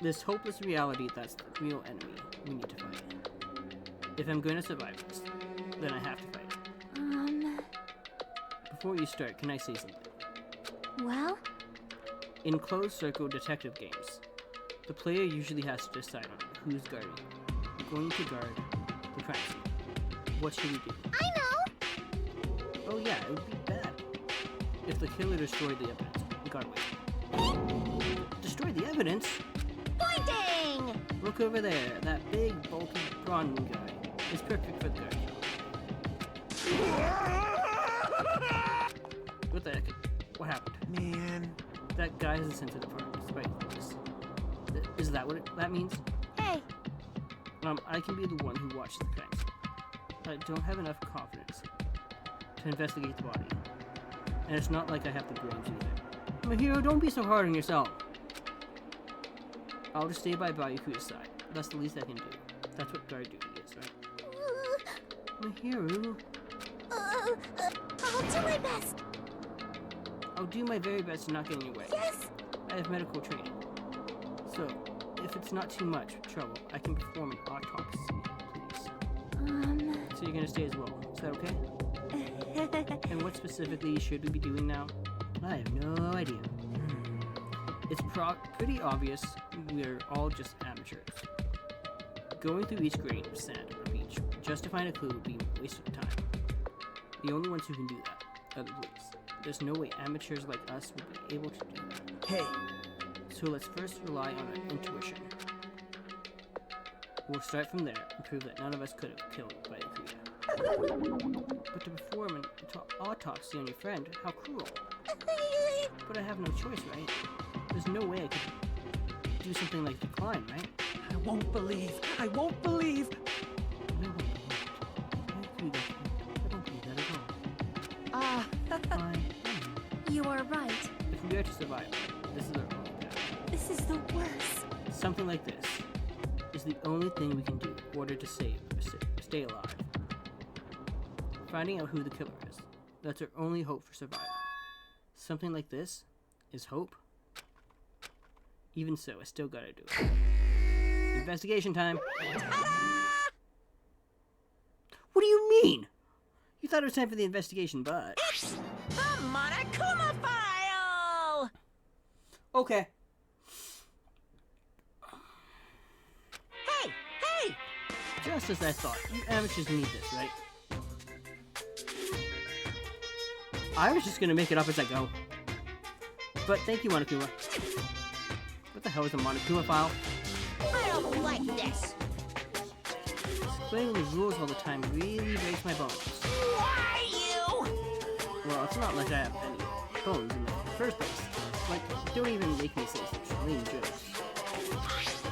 This hopeless reality that's the real enemy we need to fight. If I'm going to survive this, then I have to fight it. Before you start, can I say something?
Well?
In closed circle detective games, the player usually has to decide on who's guarding. Going to guard the crime scene. What should we do?
I know!
Oh yeah, it would be bad if the killer destroyed the evidence and got away. Destroy the evidence?
Pointing!
Look over there. That big, bulky, bronze guy is perfect for the guard job. What the heck? What happened?
Man.
That guy has a sensitive heart, despite this. Is that what that means?
Hey,
I can be the one who watches the crime scene. I don't have enough confidence to investigate the body. And it's not like I have the brains either. Mahiro, don't be so hard on yourself. I'll just stay by Bayukuya's side. That's the least I can do. That's what guard duty is, right? Mahiro,
I'll do my best.
I'll do my very best to not get in your way.
Yes?
I have medical training. So, if it's not too much trouble, I can perform an autopsy, please. So you're gonna stay as well. Is that okay? And what specifically should we be doing now? I have no idea. It's pretty obvious we're all just amateurs. Going through each grain of sand on a beach just to find a clue would be a waste of time. The only ones who can do that are the police. There's no way amateurs like us would be able to do that.
Hey.
So let's first rely on our intuition. We'll start from there and prove that none of us could have killed Bayukuya. But to perform an autopsy on your friend, how cruel. But I have no choice, right? There's no way I could do something like decline, right?
I won't believe. I won't believe.
No one believed. I don't believe that at all. Fine.
You are right.
If we are to survive, this is our only path.
This is the worst.
Something like this is the only thing we can do in order to save or stay alive. Finding out who the killer is. That's our only hope for survival. Something like this is hope. Even so, I still gotta do it. Investigation time. What do you mean? You thought it was time for the investigation, but...
The Monokuma file!
Okay.
Hey, hey!
Just as I thought. You amateurs need this, right? I was just gonna make it up as I go. But thank you, Monokuma. What the hell is a Monokuma file?
I don't like this.
Explaining the rules all the time really breaks my bones.
Why you?
Well, it's not like I have any bones in the first place. Like, don't even make me say such lame jokes.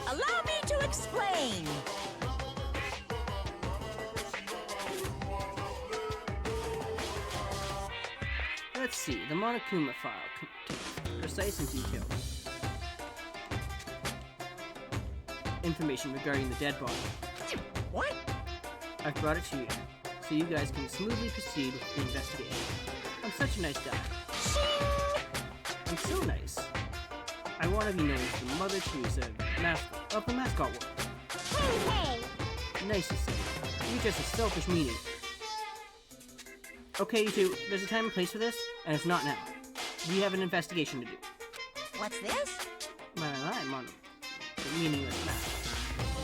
Allow me to explain.
see. The Monokuma file contains precise and detailed information regarding the dead body.
What?
I've brought it to you, so you guys can smoothly proceed with the investigation. I'm such a nice guy. I'm so nice. I want to be known as the Mother Teresa of the mascot world.
Hey!
Nice to say. You're just a selfish meanie. Okay, you two, there's a time and place for this, and it's not now. We have an investigation to do.
What's this?
I'm on the meaningless mask.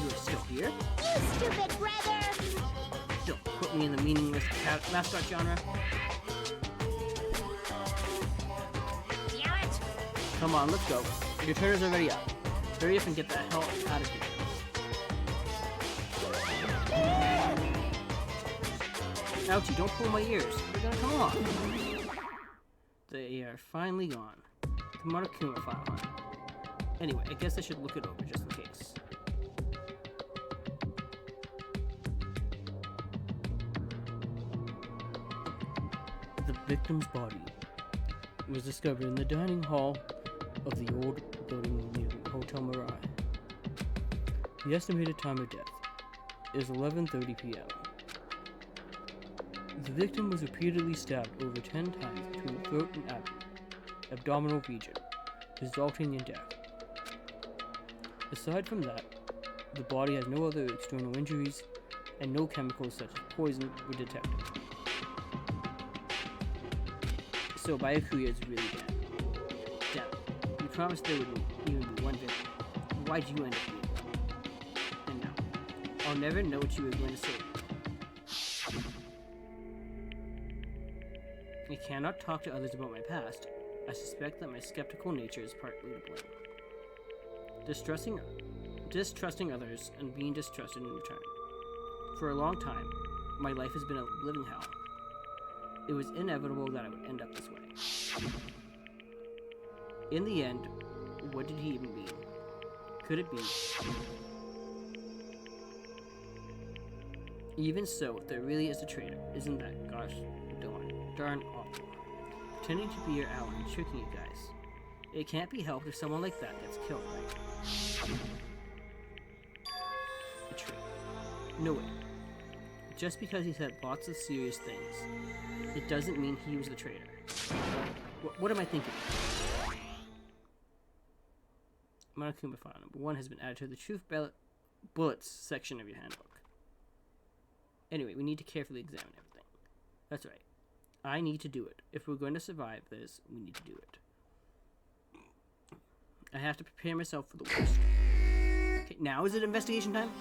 You are still here?
You stupid brother!
Don't put me in the meaningless mascot genre.
Damn it!
Come on, let's go. Your turn is already up. Hurry up and get the hell out of here. Ouchie, don't pull my ears. They're gonna come off. They are finally gone. The Monokuma file, huh? Anyway, I guess I should look it over just in case. The victim's body was discovered in the dining hall of the old building near Hotel Mirai. The estimated time of death is 11:30 p.m. The victim was repeatedly stabbed over 10 times between the throat and abdominal region, resulting in death. Aside from that, the body has no other external injuries, and no chemicals such as poison were detected. So Byakuya is really dead. Damn, you promised there wouldn't even be one victim. Why'd you end up being one? And now, I'll never know what you were going to say. I cannot talk to others about my past. I suspect that my skeptical nature is partly to blame. Distrusting others and being distrusted in return. For a long time, my life has been a living hell. It was inevitable that I would end up this way. In the end, what did he even mean? Could it be? Even so, if there really is a traitor, isn't that gosh darn awful? Pretending to be your ally and tricking you guys. It can't be helped if someone like that gets killed, right? A traitor. No way. Just because he said lots of serious things, it doesn't mean he was the traitor. What am I thinking? Monokuma file number 1 has been added to the Truth Bullets section of your handbook. Anyway, we need to carefully examine everything. That's right. I need to do it. If we're going to survive this, we need to do it. I have to prepare myself for the worst. Okay, now is it investigation time?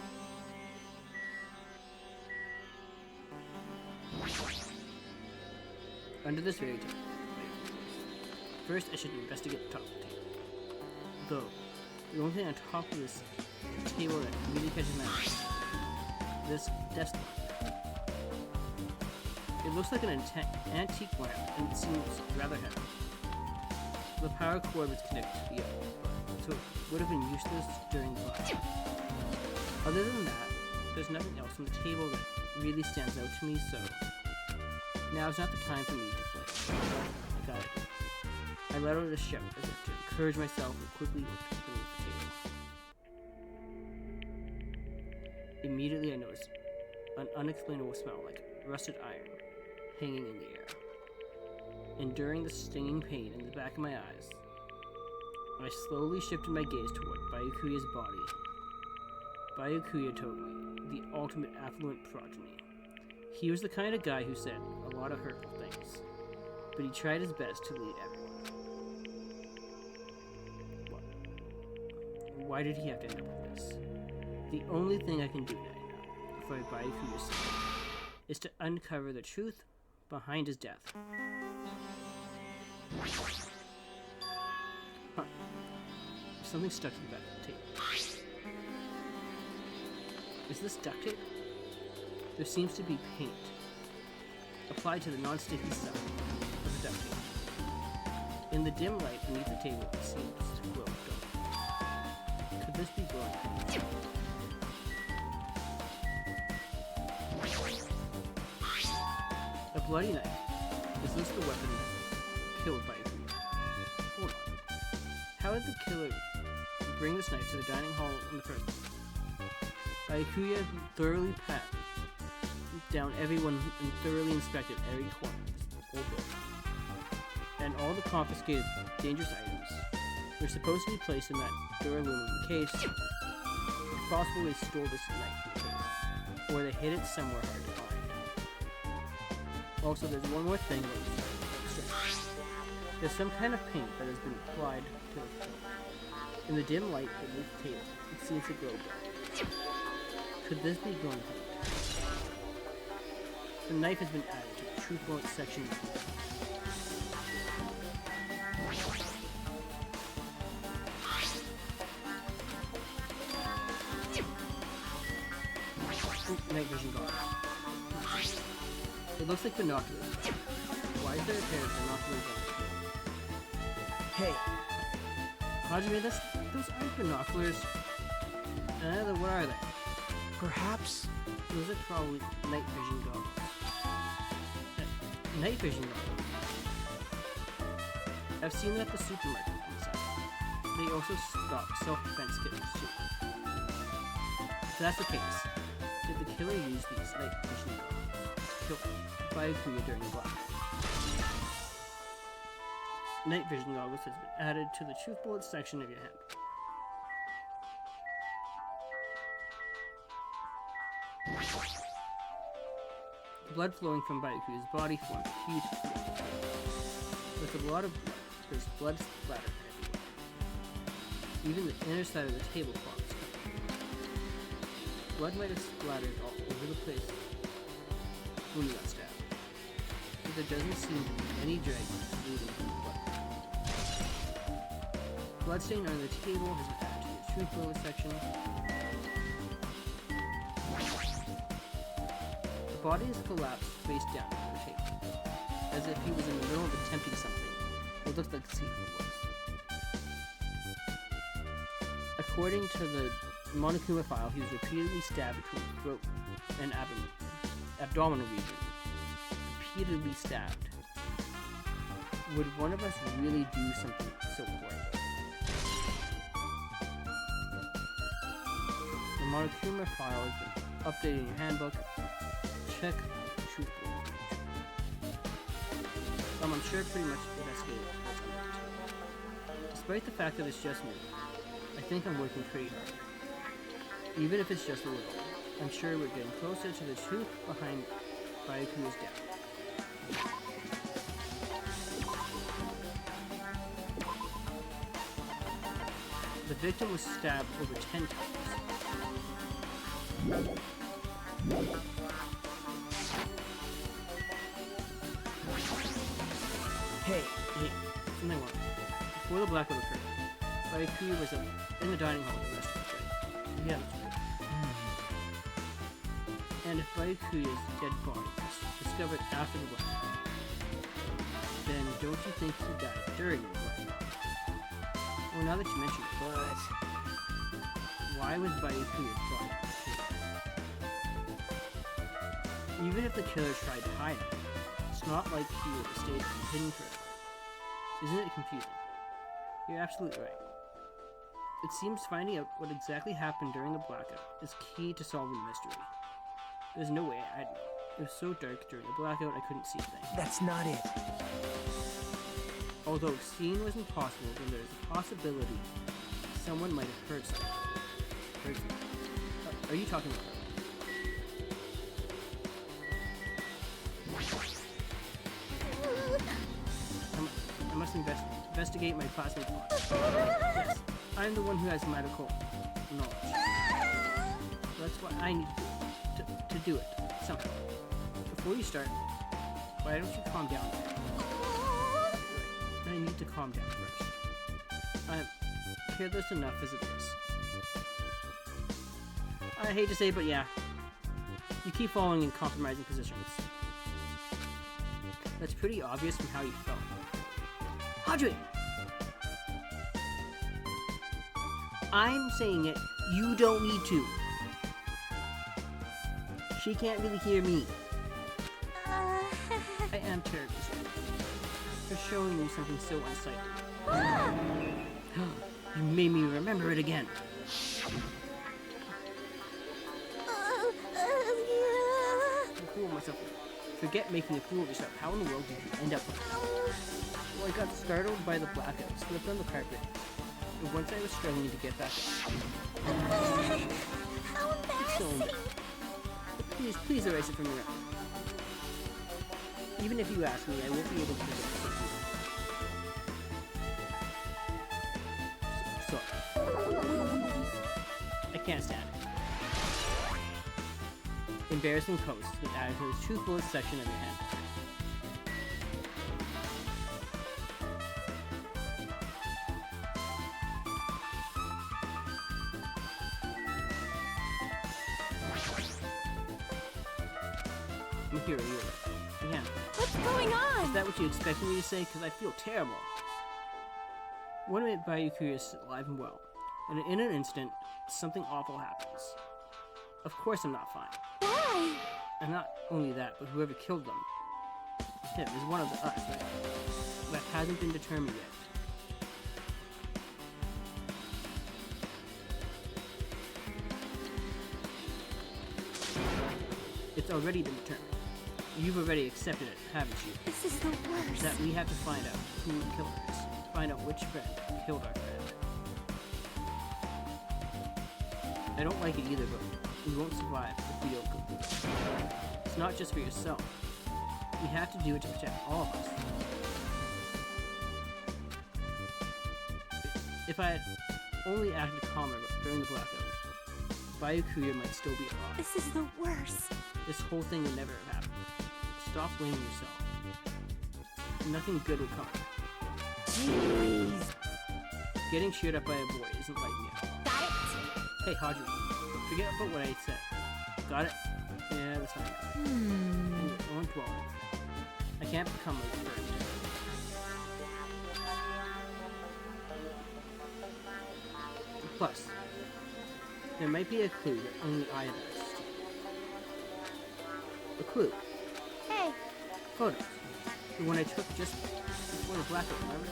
Under this very table. First, I should investigate the top of the table. Though, the only thing on top of this table that really catches my eye, this desk lamp. It looks like an antique lamp, and it seems rather heavy. The power cord was connected to the other, so it would have been useless during the fire. Other than that, there's nothing else on the table that really stands out to me, so now is not the time for me to flinch. I got it. I let out a shout as if to encourage myself and quickly looked beneath the table. Immediately I noticed an unexplainable smell like rusted iron hanging in the air. Enduring the stinging pain in the back of my eyes, I slowly shifted my gaze toward Byakuya's body. Byakuya told me, the ultimate affluent progeny. He was the kind of guy who said a lot of hurtful things, but he tried his best to lead everyone. Why did he have to end up with this? The only thing I can do now, for Byakuya's sake, is to uncover the truth behind his death. Huh. Something stuck to the back of the tape. Is this duct tape? There seems to be paint applied to the non-sticky side of the duct tape. In the dim light beneath the table, it seems to glow dark. Could this be glowing paint? A bloody knife. Is this the weapon killed by Akuya. Hold on. How did the killer bring this knife to the dining hall in the first place? Akuya thoroughly pat down everyone and thoroughly inspected every corner of this old building. And all the confiscated dangerous items were supposed to be placed in that door-aluminum case. If possible, they stole this knife from the case, or they hid it somewhere hard to find. Also, there's one more thing about this strike. There's some kind of paint that has been applied to the film. In the dim light beneath the table, it seems to glow black. Could this be glowing paint? The knife has been added to the truth bullet section of the film. Night vision goggles. It looks like binoculars. Why is there a pair of binoculars on
Hey,
it? How'd you make this? Those aren't binoculars. What are they?
perhaps.
Those are probably night vision goggles. Night vision goggles. I've seen them at the supermarket on the side. They also stock self-defense kits too. If that's the case, did the killer use these night vision goggles to kill Akuya during the blackout? Night vision goggles has been added to the truth bullet section of your handbook. The blood flowing from Akuya's body formed a huge pool. With a lot of blood, there's blood splattered everywhere. Even the inner side of the tablecloth is covered. Blood might have splattered all over the place when you got stabbed, but there doesn't seem to be any dragons bleeding from the blood. Bloodstain on the table has been added to the truth bullet section. The body is collapsed face down on the table, as if he was in the middle of attempting something. It looks like Steve was. According to the Monokuma file, he was repeatedly stabbed between the throat and abdominal region. Repeatedly stabbed. Would one of us really do something so horrible? The Monokuma file has been updated in your handbook. Check truth bullet. I'm sure pretty much investigated what's under it. Despite the fact that it's just me, I think I'm working pretty hard. Even if it's just a little, I'm sure we're getting closer to the truth behind Akuya's death. The victim was stabbed over 10 times.
Hey,
Something wrong. Before the blackout occurred, Akuya was in the dining hall the rest of the day. Yeah, that's good. And if Akuya's dead body was discovered after the blackout, then don't you think he died during the blackout? Well, now that you mention it, but why was Akuya's body on the table? Even if the killer tried to hide it, it's not like he would have stayed hidden forever. Isn't it confusing? You're absolutely right. It seems finding out what exactly happened during the blackout is key to solving the mystery. There's no way I'd know. It was so dark during the blackout I couldn't see a thing.
that's not it.
Although seeing was impossible, then there's a possibility someone might have heard something. Heard something. Are you talking about? I must investigate my classmate's body. Yes, I'm the one who has medical knowledge. So that's what I need to do it somehow. Before you start, why don't you calm down? I need to calm down first. I'm careless enough as it is. I hate to say it, but yeah. You keep falling in compromising positions. That's pretty obvious from how you felt. Audrey! I'm saying it. You don't need to. She can't really hear me. I am terribly sorry. For showing you something so unsightly. You made me remember it again. Fool myself. Forget making a fool of yourself. How in the world did you end up with this? Well, I got startled by the blackout, slipped on the carpet, and once I was struggling to get back up.
How embarrassing!
Please erase it from your memory. Even if you ask me, I won't be able to forget it. Sorry. I can't stand it. Embarrassing posts that added to the truthfulest section of your hand. I'm here, you're yeah.
What's going on?
Is that what you expected me to say? Because I feel terrible. One minute Bayuku is alive and well, and in an instant, something awful happens. Of course I'm not fine.
Why?
And not only that, but whoever killed them. Him is one of the us, right? That hasn't been determined yet. It's already been determined. You've already accepted it, haven't you?
This is the worst.
That we have to find out who killed us. Find out which friend killed our friend. I don't like it either, but we won't survive if we don't complete it. It's not just for yourself. We have to do it to protect all of us. If I had only acted calmer during the blackout, Bayukuya might still be alive.
This is the worst.
This whole thing would never have happened. Stop blaming yourself. Nothing good will come.
Jeez.
Getting cheered up by a boy isn't like me at all.
Got it?
Hey, Haji, forget about what I said. Got it? Yeah, that's fine. Anyway, on 12. I can't become a friend. Plus, there might be a clue that only I have access to. A clue.
Hey,
Photos. The one I took just before the blackout, remember?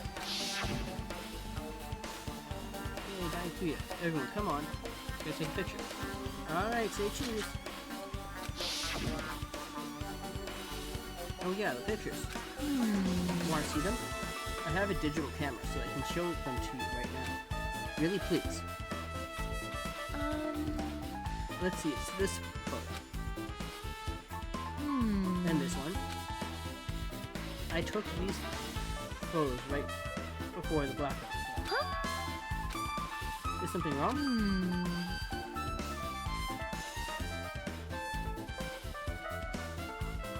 Hey, Bayukuya. Everyone, come on. Gotta take a picture. Alright, say cheese. Oh yeah, the pictures. Want to see them? I have a digital camera, so I can show them to you right now. Really, please. Let's see, it's this photo. And this one. I took these photos right before the blackout.
huh?
Is something wrong?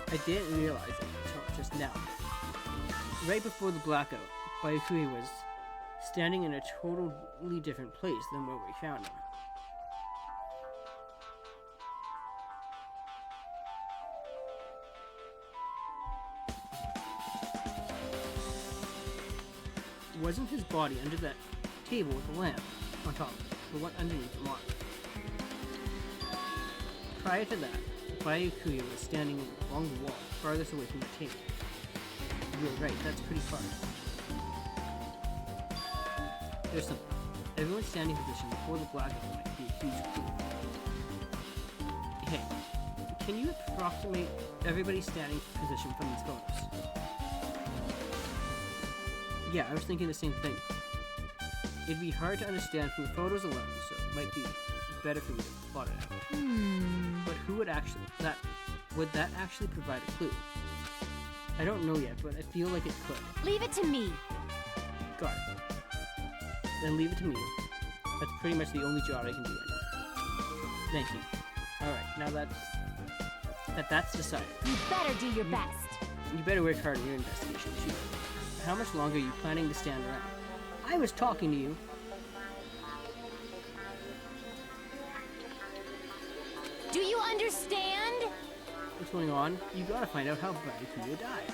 I didn't realize it until just now. Right before the blackout, Bayukuya was standing in a totally different place than where we found him. Wasn't his body under that table with the lamp on top, the one underneath the mark? Prior to that, Bayukuya was standing along the wall, farthest away from the table. You're right, that's pretty far. There's something. Everyone's standing position before the blackout might be a huge clue. Hey, can you approximate everybody's standing position from these photos? Yeah, I was thinking the same thing. It'd be hard to understand from the photos alone, so it might be better for me to plot it out. But who would would that actually provide a clue? I don't know yet, but I feel like it could.
Leave it to me.
Got it. Then leave it to me. That's pretty much the only job I can do anyway. Thank you. Alright, now that's decided.
You better do your best.
You better work hard on your investigation, too. How much longer are you planning to stand around? I was talking to you.
Do you understand?
What's going on? You gotta find out how Bayukuya died.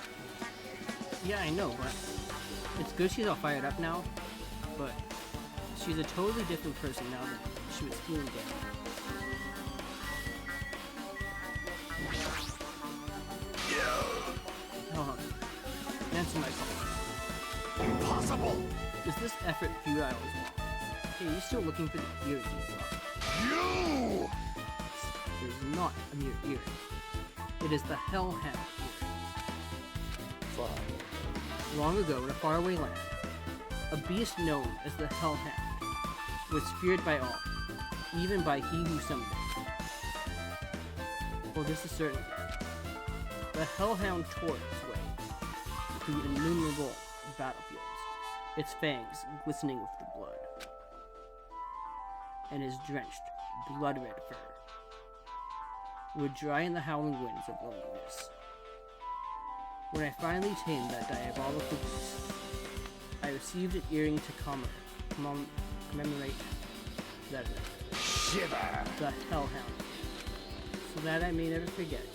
Yeah, I know, but it's good she's all fired up now, but she's a totally different person now than she was feeling dead. Oh, answer my call.
trouble!
Is this effort futile as well? Hey, are you still looking for the earring you dropped?
You!
It is not a mere earring. It is the Hellhound earring.
Fine.
Long ago in a faraway land, a beast known as the Hellhound was feared by all, even by he who summoned it. For this is certain. The Hellhound tore its way through innumerable battlefields, its fangs glistening with the blood, and his drenched, blood-red fur would dry in the howling winds of loneliness. When I finally tamed that diabolical beast, I received an earring to commemorate that event.
Shiver!
The Hellhound, so that I may never forget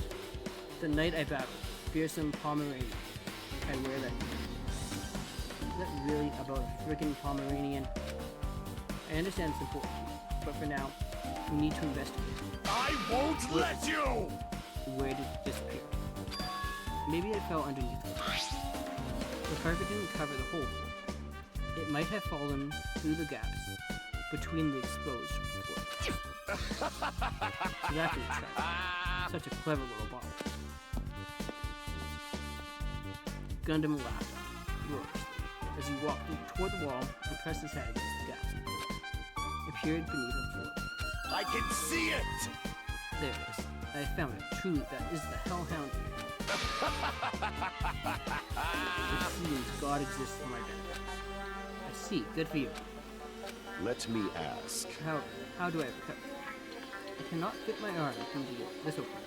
the night I battled fearsome Pomeranian. I wear that earring. Is that really about a freaking Pomeranian? I understand it's important, but for now, we need to investigate.
I won't let you!
Where did it disappear? Maybe it fell underneath it. The carpet didn't cover the whole floor. It might have fallen through the gaps between the exposed floors. So that didn't track. Such a clever little bomb. Gundam laughed roariously as he walked toward the wall and pressed his head against the gaps. It peered beneath the floor.
I can see it!
There it is. I found it. Truly, that is the Hellhound ear. It seems God exists for my benefit. I see. Good for you.
Let me ask.
How do I recover? I cannot fit my arm through this opening.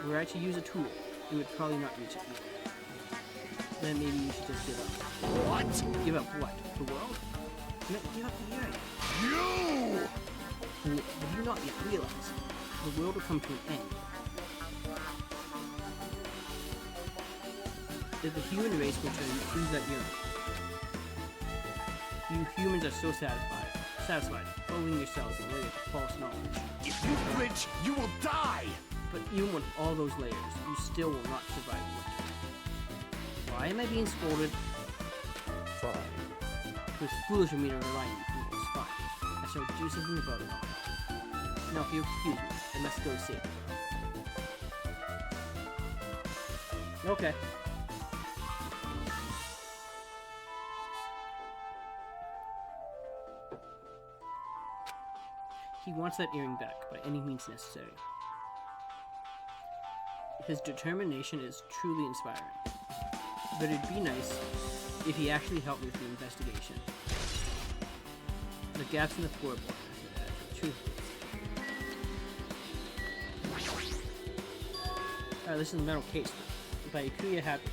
Were I to use a tool, it would probably not reach it either. Then maybe you should just give up.
What?
Give up what? The world? No, give up the earring.
You!
Have you not yet realized? The world will come to an end. If the human race were to lose that earring, you humans are so satisfied following yourselves in layers of false knowledge.
If you flinch, you will die!
But even with all those layers, you still will not survive the winter. Why am I being scolded?
Fine.
It was foolish of me to rely on you people. It's fine. I shall do something about it all. Now, if you excuse me, I must go see it. Okay. He wants that earring back by any means necessary. His determination is truly inspiring. But it'd be nice if he actually helped me with the investigation. The gaps in the floorboard. This is a metal case by Ikuya Happy.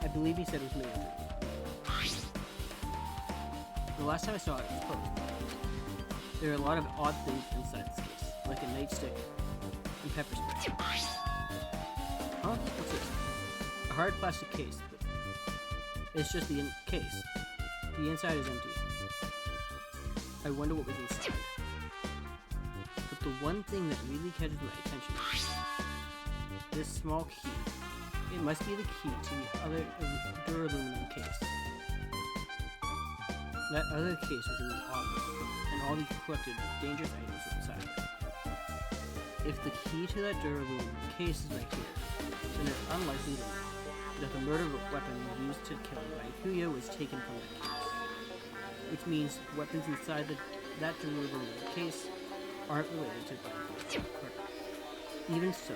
I believe he said it was made of it. The last time I saw it, it was closed. There are a lot of odd things inside this case, like a nightstick and pepper spray. Huh? What's this? A hard plastic case, but it's just the case. The inside is empty. I wonder what was inside. But the one thing that really catches my attention is this small key. It must be the key to the other duraluminum case. That other case was in the office, and all the collected dangerous items were inside. If the key to that duraluminum case is right here, then it's unlikely that the murder weapon used to kill Ikuya was taken from that case. Which means weapons inside that duraluminum case aren't related to Ikuya's murder. Even so,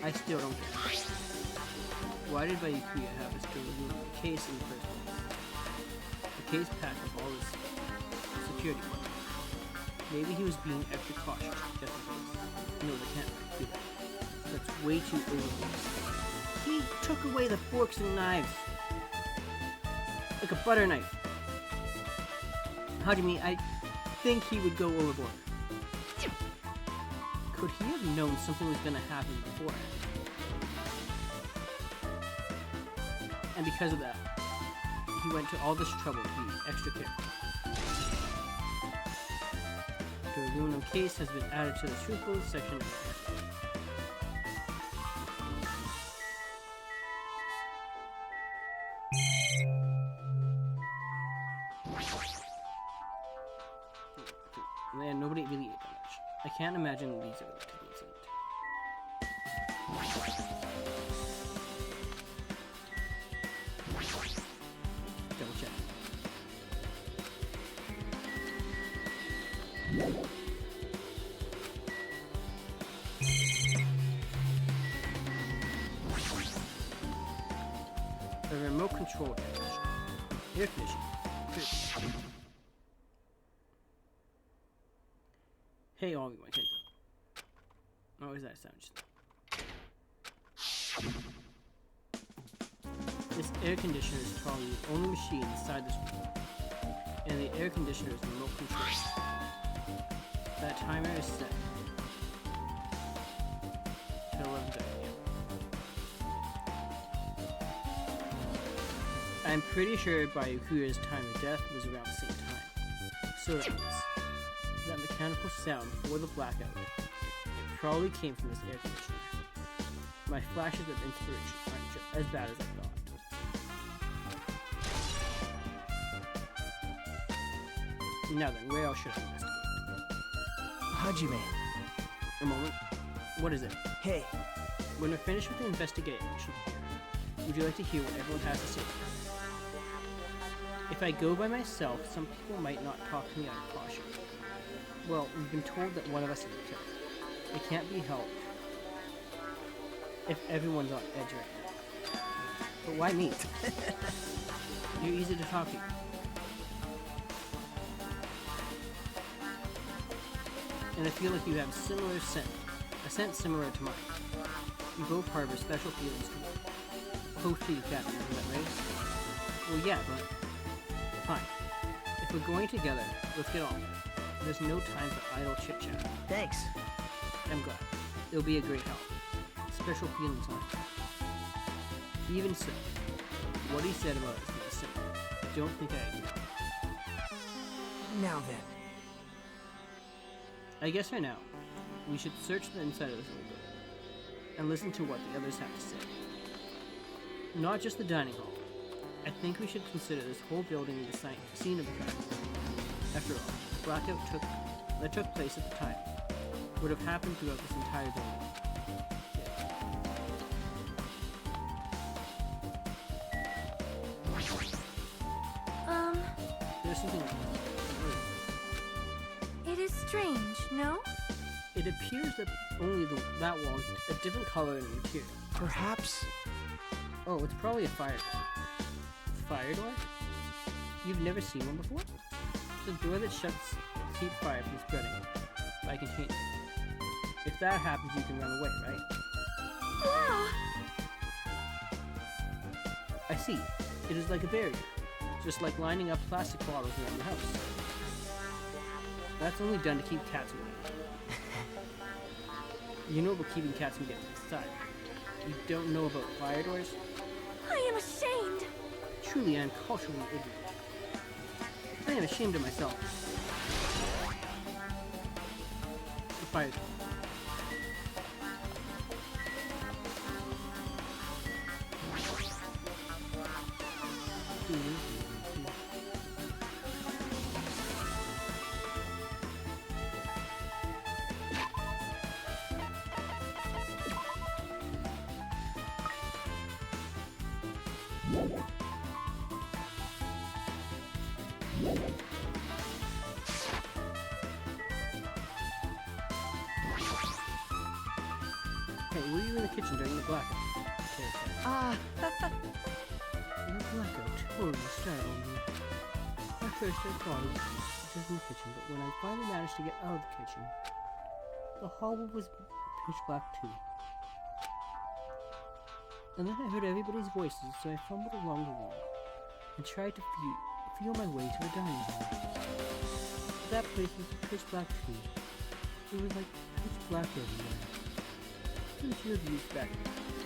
I still don't get it. Why did Ikuya have this duraluminum case in the first place? The case packed with all his security equipment. Maybe he was being extra cautious, just in case. No, they can't do that. That's way too overboard. He took away the forks and knives. Like a butter knife. How do you mean? I think he would go overboard. Could he have known something was gonna happen beforehand? And because of that, he went to all this trouble to be extra careful. The aluminum case has been added to the truthful section of the Man, nobody really ate that much. I can't imagine these are related to the incident. Double check. A remote control air conditioning. Hey, Obi-Wan Kenobi. Oh, is that sound? This air conditioner is probably the only machine inside this room, and the air conditioner is remote controlled. That timer is set to 11:30 a.m. I'm pretty sure Bayukura's time of death was around the same time. So that means that mechanical sound before the blackout, it probably came from this air conditioner. My flashes of inspiration aren't as bad as I thought. Now then, where else should I investigate?
Hajime.
A moment. What is it?
Hey,
When we're finished with the investigation, would you like to hear what everyone has to say? If I go by myself, some people might not talk to me out of caution. Well, we've been told that one of us is killed. It can't be helped if everyone's on edge right now. But why me? You're easy to talk to. And I feel like you have a scent similar to mine. You both harbor special feelings toward. Both to you, Captain, isn't that right? Well, yeah, but fine. If we're going together, let's get on. There's no time for idle chit-chat.
thanks.
I'm glad. It'll be a great help. Special feelings on it. Even so, what he said about us is simple. Don't think I ignore.
Now then.
I guess for now, we should search the inside of this old building and listen to what the others have to say. Not just the dining hall. I think we should consider this whole building the scene of the crime. After all, the blackout that took place at the time would have happened throughout this entire building. There's something like that.
It is strange, no?
It appears that only that wall is a different color and material.
Perhaps.
Oh, it's probably a fire door. Fire door? You've never seen one before? It's a door that shuts to keep fire from spreading by containment. If that happens, you can run away, right?
Wow!
I see. It is like a barrier. Just like lining up plastic bottles around your house. That's only done to keep cats away. You know about keeping cats from getting inside. You don't know about fire doors?
I am ashamed!
Truly, I am culturally ignorant. I am ashamed of myself. The fire door. Hey, were you in the kitchen during the blackout? The blackout totally startled me. At first I thought it was just in the kitchen, but when I finally managed to get out of the kitchen, the hall was pitch black too. And then I heard everybody's voices, so I fumbled along the wall and tried to feel my way to the dining hall. But that place was pitch black too. It was like pitch black everywhere. Two of you back.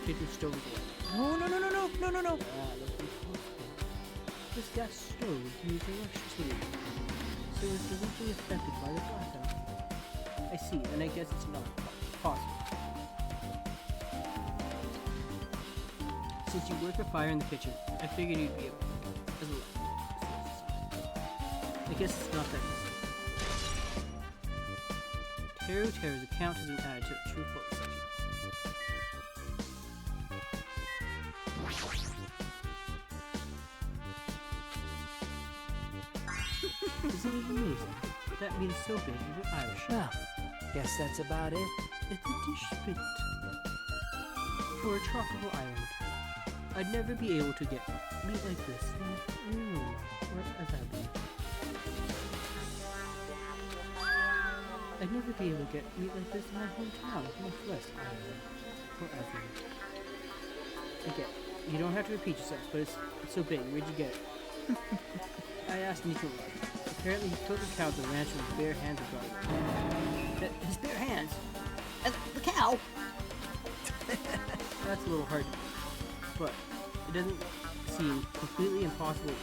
Kitchen stove is away.
No.
Ah, that's impossible. This gas stove used electricity, so it's directly affected by the blackout. I see, and I guess it's not possible. Since you work for fire in the kitchen, I figured you'd be able to as a I guess it's not that easy. Teru's account has been added to the true photo section. Isn't it amazing? That means so big you were Irish.
Well, guess that's about it.
It's a dish fit for a tropical island. I'd never be able to get meat like this. What has happened? I'd never be able to get meat like this in my hometown, Northwest Ireland. Forever. Okay, you don't have to repeat yourself, but it's so big. Where'd you get it? I asked Nico. Apparently he killed the cow at the ranch with his bare hands and his bare hands? The cow? That's a little hard to believe, but it doesn't seem completely impossible either.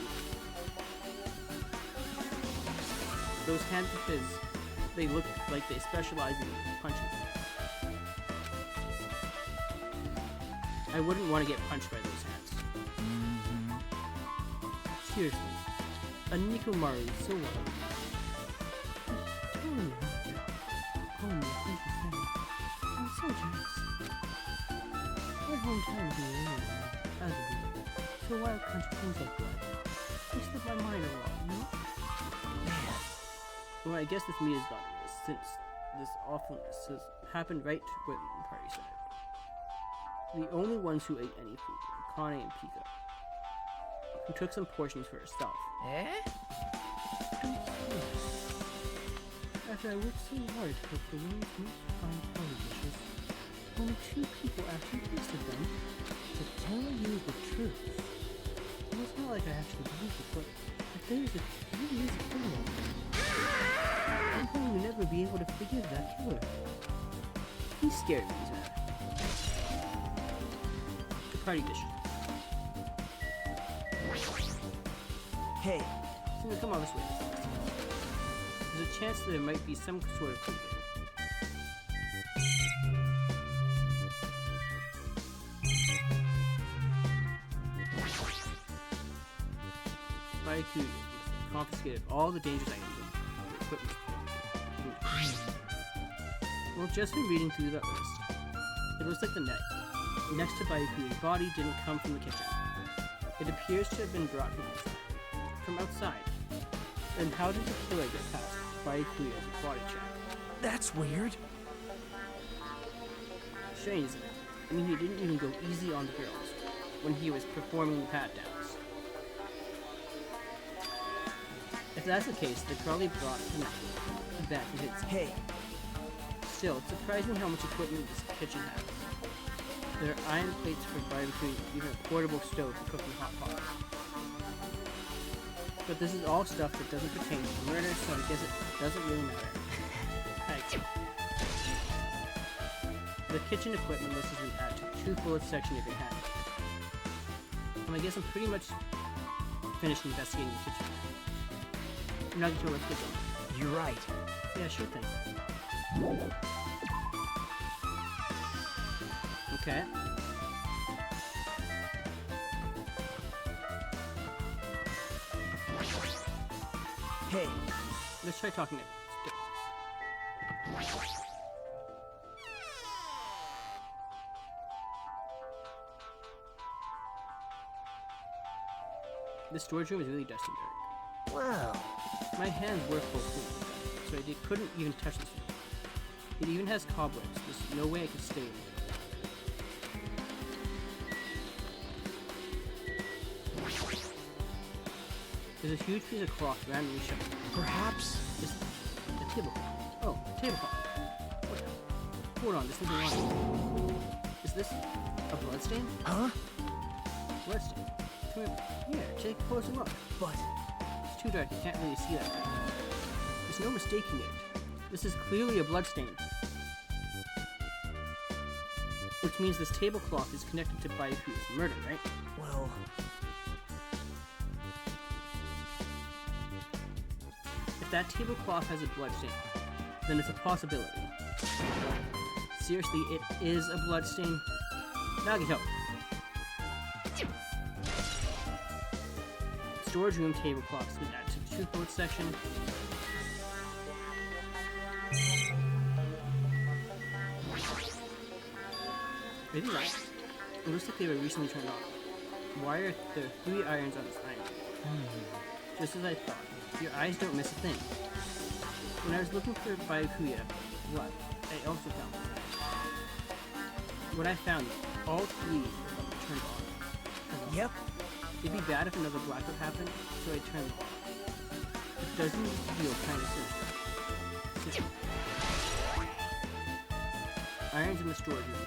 Those hands of his, they look like they specialize in punching. I wouldn't want to get punched by those hands. Seriously, a Nikomaru is so well. Totally I'm so jealous. My hometown is in the area, as a people, so a wild country things like that. They slip my mind a lot, you know? Man. Well, I guess this meat is gone, since this awfulness has happened right when the party started. The only ones who ate any food were Kane and Pika, who took some portions for herself.
Eh?
After I worked so hard to cook the world's most fine party dishes, only 2 people actually tasted them. To tell you the truth, well, it's not like I actually believe it, but if there really is a killer out there, I'm going to never be able to forgive that killer. He scared me, Zach. The party dishes.
Hey,
So come on this way. There's a chance that there might be some sort of clue here. Baiku confiscated all the dangerous items and the equipment. Well, just from reading through that list, it looks like the net next to Baiku's body didn't come from the kitchen. It appears to have been brought from outside. Then how did the killer get past Baiku's body check?
that's weird.
Strange, isn't it? I mean, he didn't even go easy on the girls when he was performing pat-downs. If that's the case, they probably brought him back to his.
Hey,
Still, it's surprising how much equipment this kitchen has. There are iron plates for barbecue, even a portable stove for cooking hot pots. But this is all stuff that doesn't pertain to murder, so I guess it doesn't really matter. The kitchen equipment list has been added to the 2 bullets section of your hand. And I guess I'm pretty much finished investigating the kitchen. I'm not sure what's good on.
you're right.
Yeah, sure thing. Okay.
Hey,
Let's try talking to him. This storage room is really dusty and dark.
well,
My hands were full clean, so I couldn't even touch this room. It even has cobwebs. There's no way I could stay in it. There's a huge piece of cloth randomly shoved.
perhaps.
This a tablecloth. Oh, a tablecloth. What? Hold on, there's something wrong. Is this a bloodstain?
Huh?
Bloodstain? Come here, take a closer look.
But
It's too dark, you can't really see that. There's no mistaking it. This is clearly a bloodstain. Which means this tablecloth is connected to Baiku's murder, right?
well,
If that tablecloth has a bloodstain, then it's a possibility. Seriously, it is a bloodstain? Nagito! Storage room tablecloth has been added to truth vote section. Maybe not. It looks like they were recently turned on. Why are there 3 irons on this iron? Just as I thought. Your eyes don't miss a thing. When I was looking for Byakuya, what? I also found one. What I found, all 3 of them turned on.
Yep.
It'd be bad if another blackout happened, so I turned them on. It doesn't feel kind of sinister. Irons in the storage room.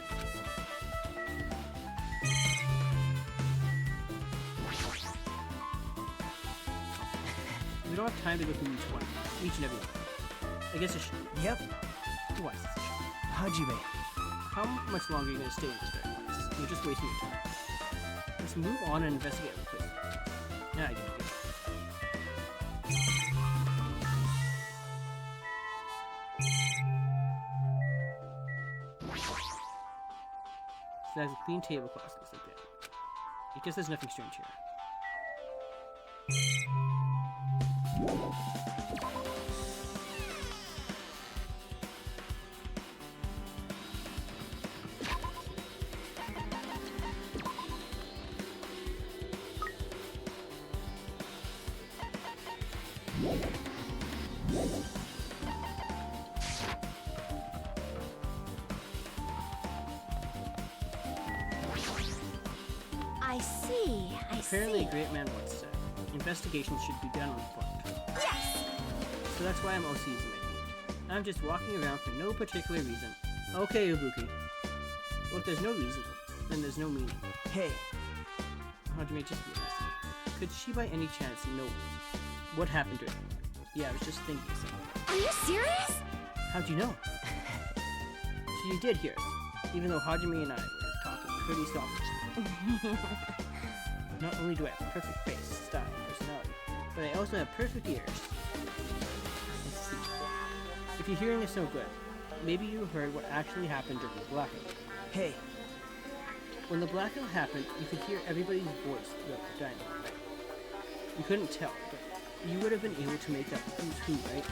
We don't have time to go through each and every one. I guess I should.
Yep.
What?
Hajime.
How much longer are you going to stay in this very place? You're just wasting your time. Let's move on and investigate the place. Nah, I get it. So that's a clean tablecloth, looks like that. I guess there's nothing strange here. Apparently, a great man once said, investigations should be done on foot.
Yes!
So that's why I'm OC's in my feet. I'm just walking around for no particular reason. Okay, Ibuki. Well, if there's no reason, then there's no meaning.
Hey.
Hajime, just be honest. Could she by any chance know what happened to her? Yeah, I was just thinking something.
Are you serious?
How'd you know? So you did hear us, even though Hajime and I were talking pretty softly. Not only do I have perfect face, style, and personality, but I also have perfect ears. Let's see. If your hearing is so good, maybe you heard what actually happened during the blackout.
Hey.
When the blackout happened, you could hear everybody's voice throughout the dining room, right? You couldn't tell, but you would have been able to make up who's who, right?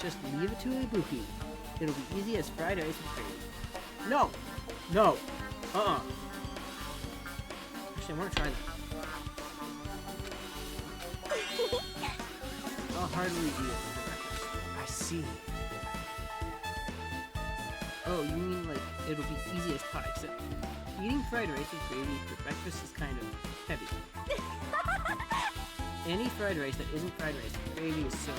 Just leave it to Ibuki. It'll be easy as fried rice with gravy. No! No! Actually, I want to try that. I'll hardly eat it for breakfast.
I see.
Oh, you mean like it'll be easy as pie, except eating fried rice with gravy for breakfast is kind of heavy. Any fried rice that isn't fried rice with gravy is so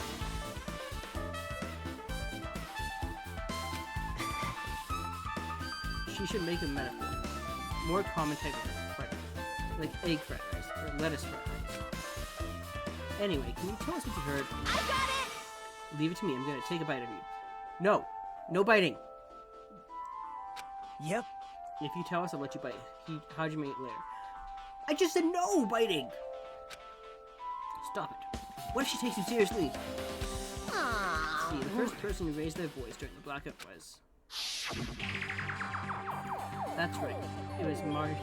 She should make a metaphor. More common type of fried rice. Like egg fried rice or lettuce fried rice. Anyway, can you tell us what you heard?
I got it!
Leave it to me, I'm gonna take a bite of you. No! No biting!
Yep.
If you tell us, I'll let you bite. Hajime it later. I just said no biting! Stop it. What if she takes you seriously?
Aww.
See, the first person who raised their voice during the blackout was... That's right. It was Marty.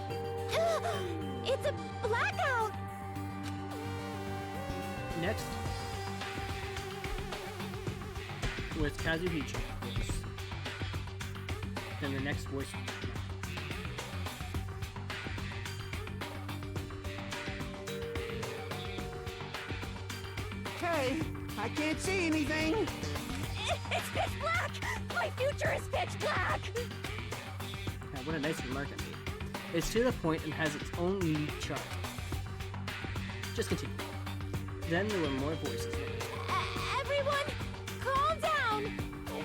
It's a blackout!
Next was Kazuhichi. Then the next voice.
Hey, I can't see anything.
It's pitch black! My future is pitch black!
Now, what a nice remark I made. It's to the point and has its own unique charm. Just continue. Then there were more voices.
Everyone, calm down!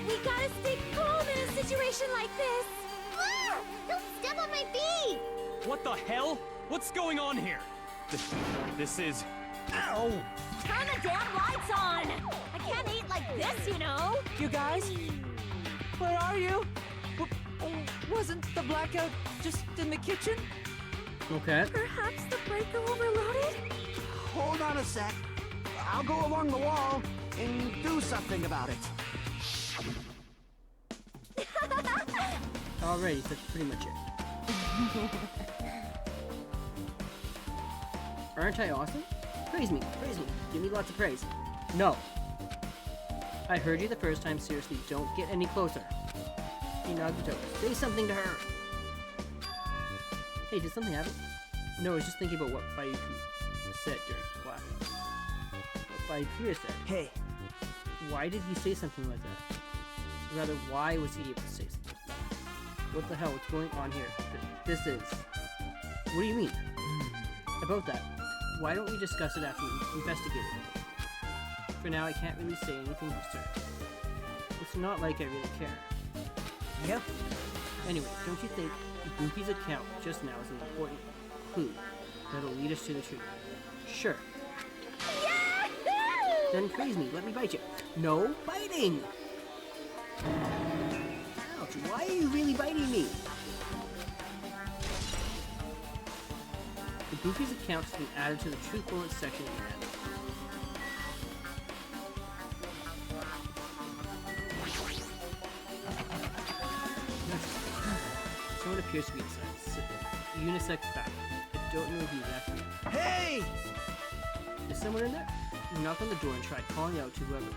We gotta stay calm in a situation like this! Ah! Don't step on my feet!
What the hell? What's going on here? This is... Ow!
Turn the damn lights on! I can't eat like this, you know!
You guys? Where are you? Wasn't the blackout just in the kitchen?
Okay.
Perhaps the breaker overloaded?
Hold on a sec. I'll go along the wall and do something about it.
Alrighty, that's pretty much it. Aren't I awesome? Praise me, give me lots of praise. No. I heard you the first time, seriously, don't get any closer. Hey, Nagito, say something to her. Hey, did something happen? No, I was just thinking about what Bayuku said during class. What Bayuku said.
Hey,
Why did he say something like that? Rather, why was he able to say something like that? What the hell, what's going on here? This is... What do you mean? About that, why don't we discuss it after we investigate it? For now, I can't really say anything for certain. It's not like I really care.
yep.
Anyway, don't you think Buki's account just now is an important clue that'll lead us to the truth? Sure.
Yahoo!
Then praise me, let me bite you. No biting! Ouch, why are you really biting me? The Buki's account has been added to the truth bullet section of the manual. Someone appears to be inside. Unisex bathroom. I don't know who that is.
Hey!
Is someone in there? Knock on the door and try calling out to whoever it was.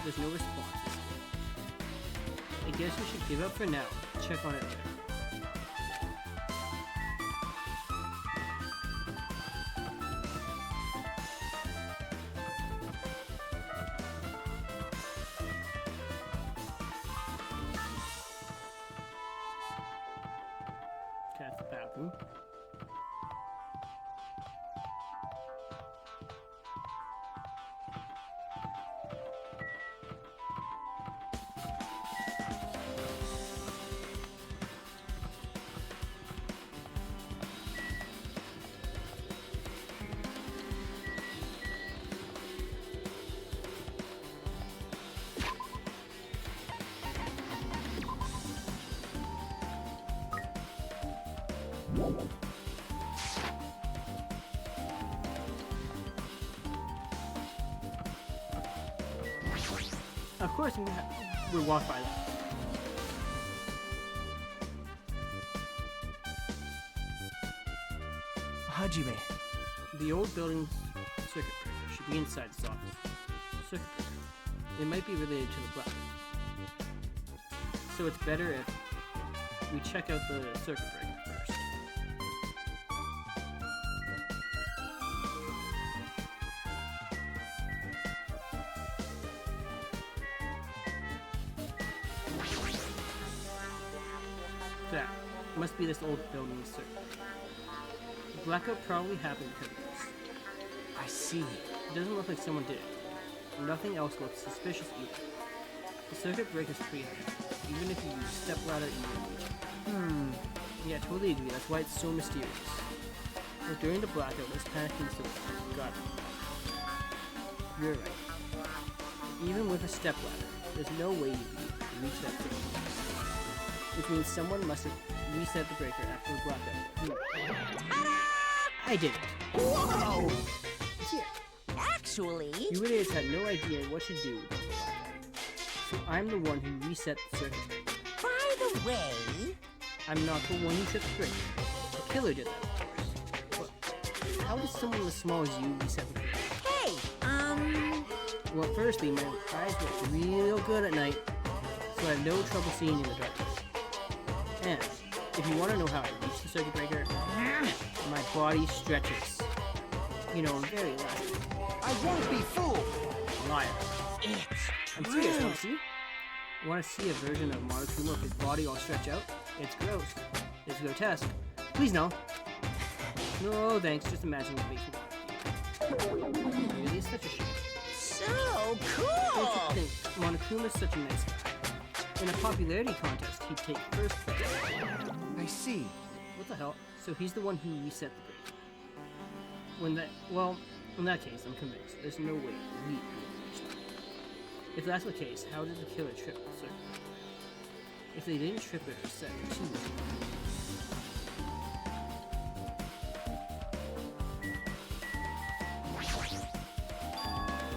There's no response. I guess we should give up for now. Check on it later. Okay, that's the bathroom. Of course, we walk by that.
Hajime.
The old building's circuit breaker should be inside this office. Circuit breaker. It might be related to the blackout. So it's better if we check out the circuit breaker first. That must be this old building's circuit. The blackout probably happened because of this.
I see.
It doesn't look like someone did it. Nothing else looks suspicious either. The circuit breaker's pretty high. Even if you use stepladder, you won't reach it. Yeah, totally agree. That's why it's so mysterious. But during the blackout, this panicking so got it. You're right. Even with a stepladder, there's no way you'd be able to reach that circuit breaker. Which means someone must have reset the breaker after the blackout. I did it.
Whoa!
It's here.
Actually,
You idiots had no idea what to do with the blackout. So I'm the one who reset the circuit breaker.
by the way,
I'm not the one who shut the breaker. The killer did that, of course. But how does someone as small as you reset the breaker?
hey,
Well, firstly, my eyes look real good at night, so I have no trouble seeing in the darkness. And if you want to know how I reach the circuit breaker, my body stretches. You know, very elastic.
I won't be fooled!
Liar.
it's
I'm serious, want to see? Want to see a version of Monokuma with his body all stretched out? It's gross. It's grotesque. Please no. No, thanks. Just imagine what makes me want to. Really, it's such a shame.
so
Don't
cool.
you think Monokuma's such a nice guy? In a popularity contest, he'd take first place.
I see.
What the hell? So he's the one who reset the breaker. Well, in that case, I'm convinced. There's no way we could have reached it. If that's the case, how did the killer trip the circuit breaker? If they didn't trip it or set it too,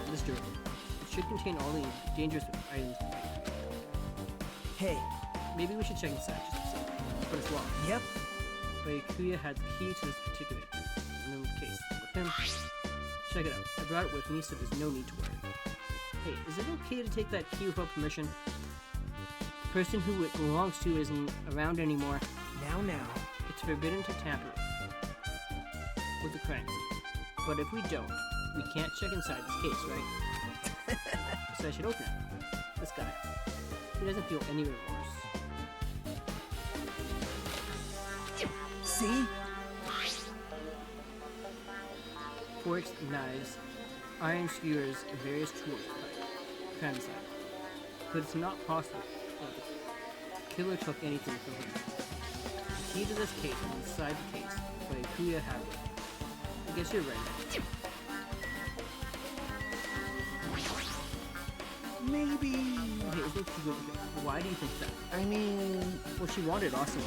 this door. It should contain all the dangerous items.
Hey,
Maybe we should check inside just to see. But it's locked.
yep.
But Ikuya had the key to this particular door. aluminum case with him. Check it out. I brought it with me, so there's no need to worry. Hey, is it okay to take that key without permission? The person who it belongs to isn't around anymore.
Now.
It's forbidden to tamper with the crime scene. But if we don't, we can't check inside this case, right? So I should open it. This guy. He doesn't feel any remorse.
See?
Forks, knives, iron skewers, and various tools crammed inside. But it's not possible that the killer took anything from him. The key to this case is inside the case, but Akuya had it. I guess you're right.
Maybe.
Okay, isn't she good with it? Why do you think that?
I mean,
Well, she wanted Austin,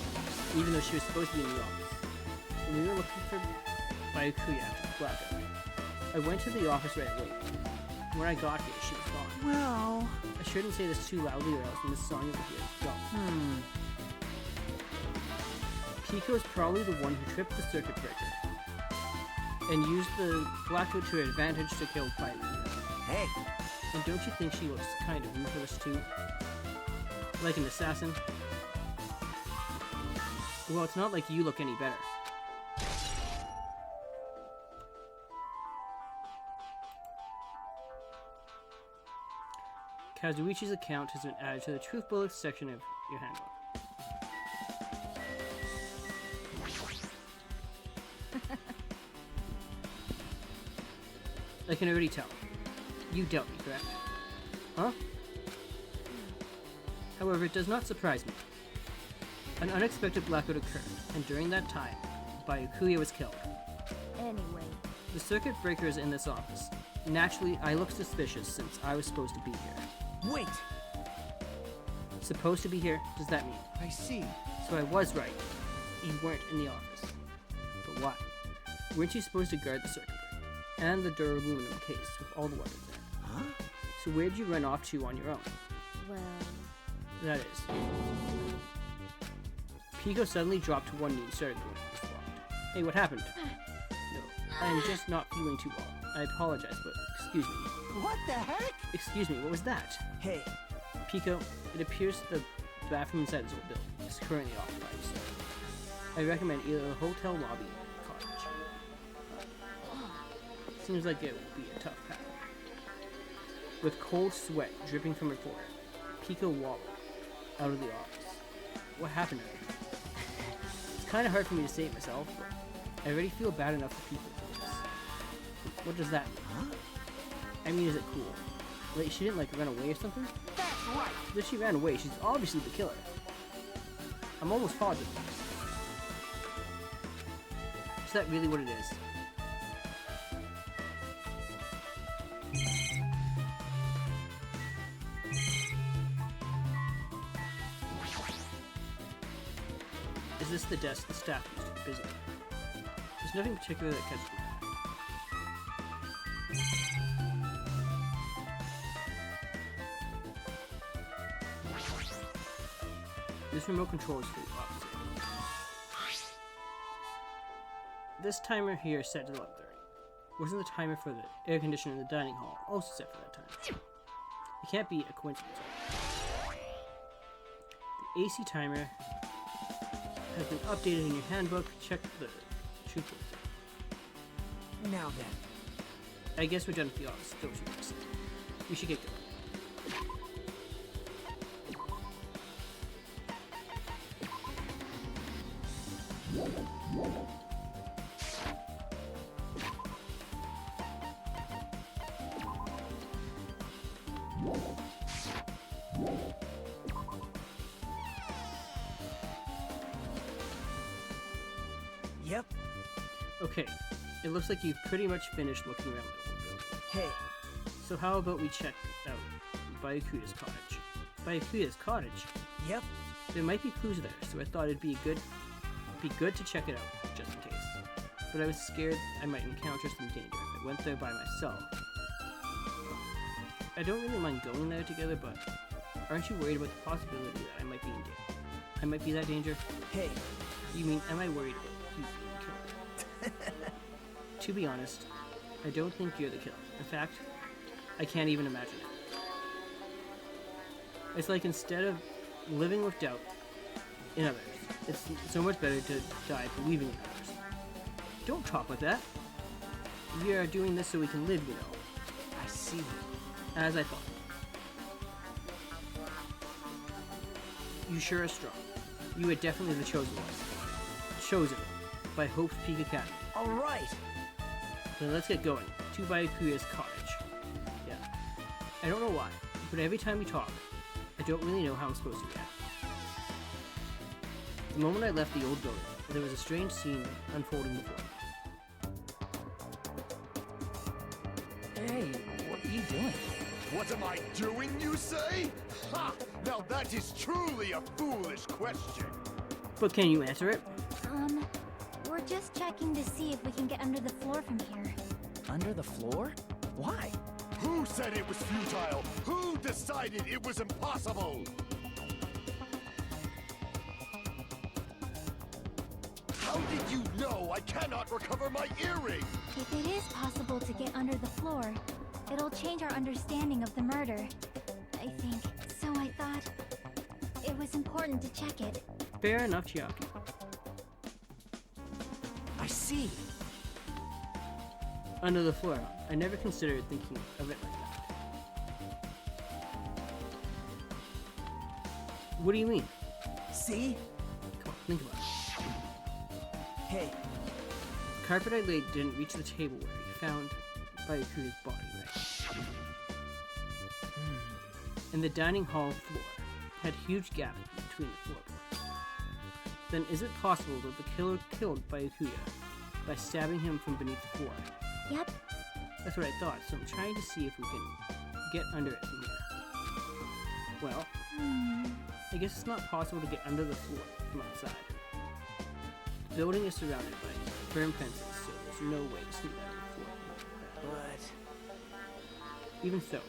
even though she was supposed to be in the office. When we were looking for Akuya after the blackout, I went to the office right away. When I got here, she was gone.
well.
I shouldn't say this too loudly or else Miss Sonya will hear it. Go. Pico's probably the one who tripped the circuit breaker and used the blackout to her advantage to kill Akuya.
Hey,
And don't you think she looks kind of ruthless too? Like an assassin? Well, it's not like you look any better. Kazuichi's account has been added to the Truth Bullets section of your handbook. I can already tell. You dealt me, correct? Huh? However, it does not surprise me. An unexpected blackout occurred, and during that time, Akuya was killed.
Anyway,
The circuit breaker is in this office. Naturally, I look suspicious since I was supposed to be here.
wait.
Supposed to be here? Does that mean?
I see.
So I was right. You weren't in the office. But why? Weren't you supposed to guard the circuit breaker? And the duraluminum case with all the weapons there?
Huh?
So where'd you run off to on your own?
well,
That is. Pico suddenly dropped to one knee and started going to the spot. Hey, what happened? No, I am just not feeling too well. I apologize, but excuse me.
What the heck?
Excuse me, what was that?
Hey,
Pico, it appears the bathroom inside this old building is currently occupied, so I recommend either the hotel lobby or the cottage. Seems like it will be a tough path. With cold sweat dripping from her forehead, Pico wobbled out of the office. What happened to her? It's kind of hard for me to say it myself, but I already feel bad enough for people for this. What does that mean?
huh?
I mean, is it cool? Like, she didn't, like, run away or something?
That's right.
If she ran away, she's obviously the killer. I'm almost positive. Is that really what it is? Is this the desk the staff used to be busy? There's nothing particular that catches me. This remote control is for the opposite. This timer here is set to 11:30. Wasn't the timer for the air conditioner in the dining hall also set for that time? It can't be a coincidence. The AC timer has been updated in your handbook. Check the truth book.
Now then.
I guess we're done with the office, don't you think? We should get going.
Yep.
Okay, it looks like you've pretty much finished looking around the whole building.
Hey,
So how about we check out Byakuya's cottage? Byakuya's cottage?
yep.
There might be clues there, so I thought it'd be good to check it out, just in case. But I was scared I might encounter some danger if I went there by myself. I don't really mind going there together, but aren't you worried about the possibility that I might be in danger? I might be that danger?
Hey,
You mean, am I worried about you being killed? to be honest, I don't think you're the killer. In fact, I can't even imagine it. It's like instead of living with doubt in others, it's so much better to die believing in others. Don't talk like that. We are doing this so we can live, you know.
I see.
As I thought. You sure are strong. You are definitely the chosen one. Chosen by Hope's Peak Academy.
All right.
So let's get going. To Byakuya's cottage. Yeah. I don't know why, but every time we talk, I don't really know how I'm supposed to react. The moment I left the old building, there was a strange scene unfolding before me.
Hey, what are you doing?
What am I doing, you say? Ha! Now that is truly a foolish question.
But can you answer it?
We're just checking to see if we can get under the floor from here.
Under the floor? Why?
Who said it was futile? Who decided it was impossible? How did you know I cannot recover my earring?
If it is possible to get under the floor, it'll change our understanding of the murder, I think. So I thought it was important to check it.
Fair enough, Chiaki.
I see.
Under the floor. I never considered thinking of it like that. What do you mean?
See?
Come on, think about it.
Hey,
The carpet I laid didn't reach the table where he found Byakuya's body, right? And the dining hall floor had huge gaps between the floorboards. Then is it possible that the killer killed Byakuya by stabbing him from beneath the floor?
Yep.
That's what I thought, so I'm trying to see if we can get under it from here. Well, I guess it's not possible to get under the floor from outside. The building is surrounded by firm fences, so there's no way to sneak under the floor.
but
Even so,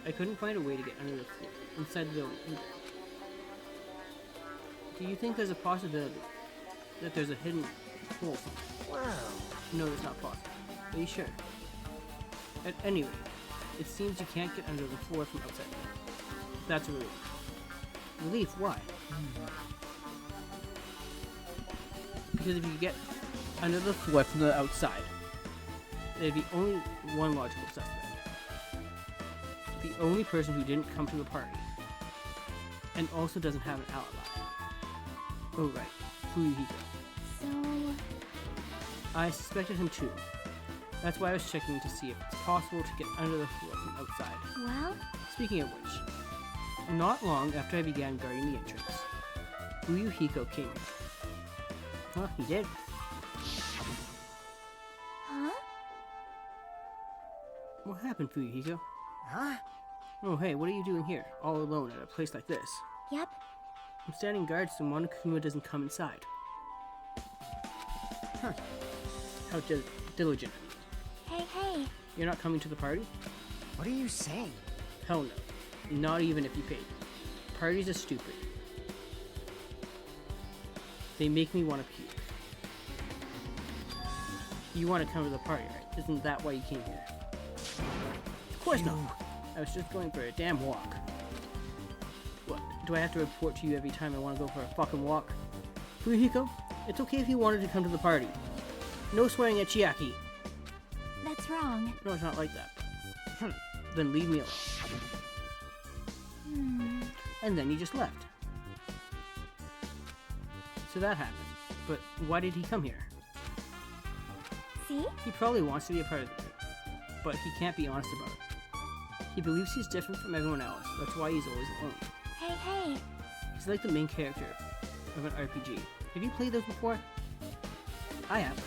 I couldn't find a way to get under the floor inside the building either. Do you think there's a possibility that there's a hidden hole somewhere?
well,
No, it's not possible. Are you sure? At any rate, it seems you can't get under the floor from outside. That's a relief. Relief? Why? Because if you get under the floor from the outside, there'd be only one logical suspect. The only person who didn't come to the party, and also doesn't have an alibi. Oh right, Fuyuhiko.
So,
I suspected him too. That's why I was checking to see if it's possible to get under the floor from outside.
well,
Speaking of which, not long after I began guarding the entrance, Fuyuhiko came. Well, he did.
huh?
What happened, Fuyuhiko?
huh?
Oh hey, what are you doing here, all alone at a place like this?
Yep.
I'm standing guard so Monokuma doesn't come inside. Huh. How diligent.
Hey.
You're not coming to the party?
What are you saying?
Hell no. Not even if you paid. Parties are stupid. They make me want to puke. You want to come to the party, right? Isn't that why you came here? Of course not. I was just going for a damn walk. What? Do I have to report to you every time I want to go for a fucking walk? Fuyuhiko, it's okay if you wanted to come to the party. No swearing at Chiaki.
That's wrong.
No, it's not like that. Then leave me alone. And then you just left. So that happened. But why did he come here?
See?
He probably wants to be a part of the group, but he can't be honest about it. He believes he's different from everyone else. That's why he's always alone.
Hey.
He's like the main character of an RPG. Have you played those before? I have.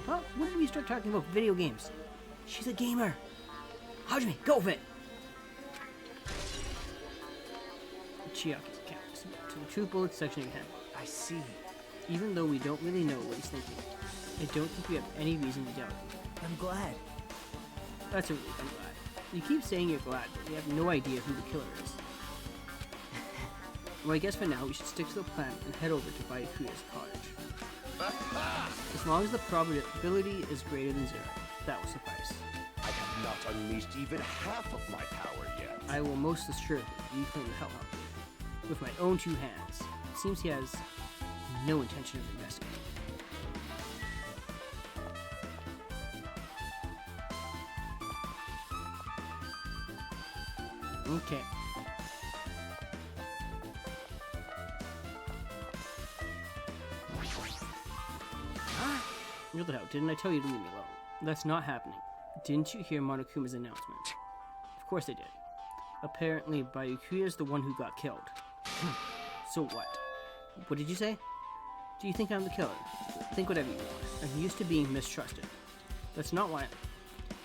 Well, when did we start talking about video games? She's a gamer. Hajime, go with it! Chiaki's account. To the True Bullets section again.
I see.
Even though we don't really know what he's thinking, I don't think we have any reason to doubt him.
I'm glad.
That's a relief, I'm glad. You keep saying you're glad, but you have no idea who the killer is. Well, I guess for now we should stick to the plan and head over to Byakuya's cottage. As long as the probability is greater than 0, that will suffice.
I have not unleashed even half of my power yet.
I will most assuredly reclaim the Hellhound with my own 2 hands. It seems he has no intention of investigating. Okay. What the hell? Didn't I tell you to leave me alone? That's not happening. Didn't you hear Monokuma's announcement? Of course I did. Apparently, Bayukuya's the one who got killed. So what? What did you say? Do you think I'm the killer? Think whatever you want. I'm used to being mistrusted. That's not why.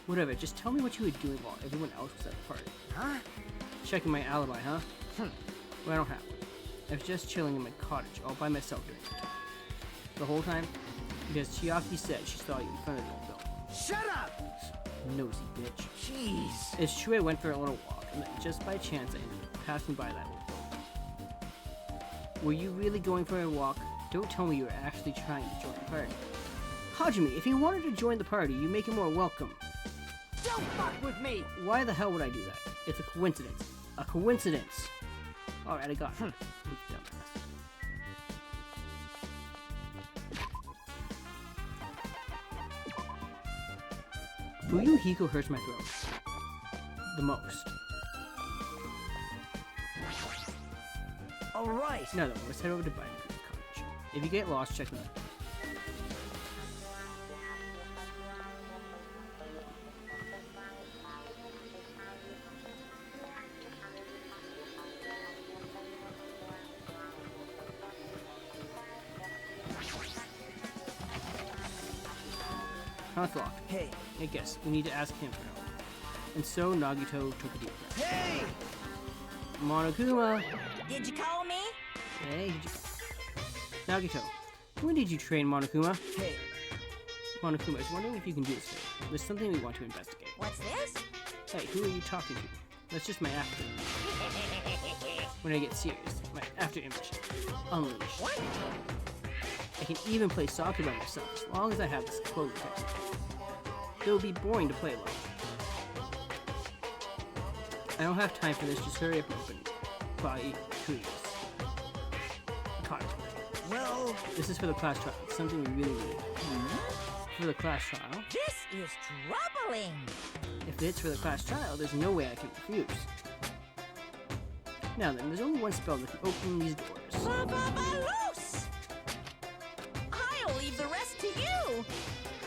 Whatever, just tell me what you were doing while everyone else was at the party.
Huh?
Checking my alibi, huh? Well, I don't have one. I was just chilling in my cottage all by myself during the time. The whole time? Because Chiaki said she saw you in front of the old building.
Shut up!
Nosy bitch.
Jeez.
It's true I went for a little walk, and then just by chance I ended up passing by that old building. Were you really going for a walk? Don't tell me you were actually trying to join the party. Hajime, if you wanted to join the party, you make it more welcome.
Don't fuck with me!
Why the hell would I do that? It's a coincidence. A coincidence! Alright, I got it. Dumbass. Fuyuhiko hurts my throat. The most.
Alright.
Now then, let's head over to Bayukuya's cottage. If you get lost, check me out. It's locked.
Hey.
I guess we need to ask him for help. And so Nagito took a deep breath.
Hey!
Monokuma!
Did you call me?
Hey, Nagito, when did you train Monokuma?
Hey.
Monokuma, I was wondering if you can do this for me. There's something we want to investigate.
What's this?
Hey, who are you talking to? That's just my after. When I get serious, my after image. Unleashed.
What?
I can even play soccer by myself as long as I have this clothes texture. It would be boring to play alone. I don't have time for this, just hurry up and open Bayukuya's cottage.
Well,
This is for the class trial. It's something we really need. For the class trial?
This is troubling.
If it's for the class trial, there's no way I can refuse. Now then, there's only one spell that can open these doors.
Loose! I'll leave the rest to you.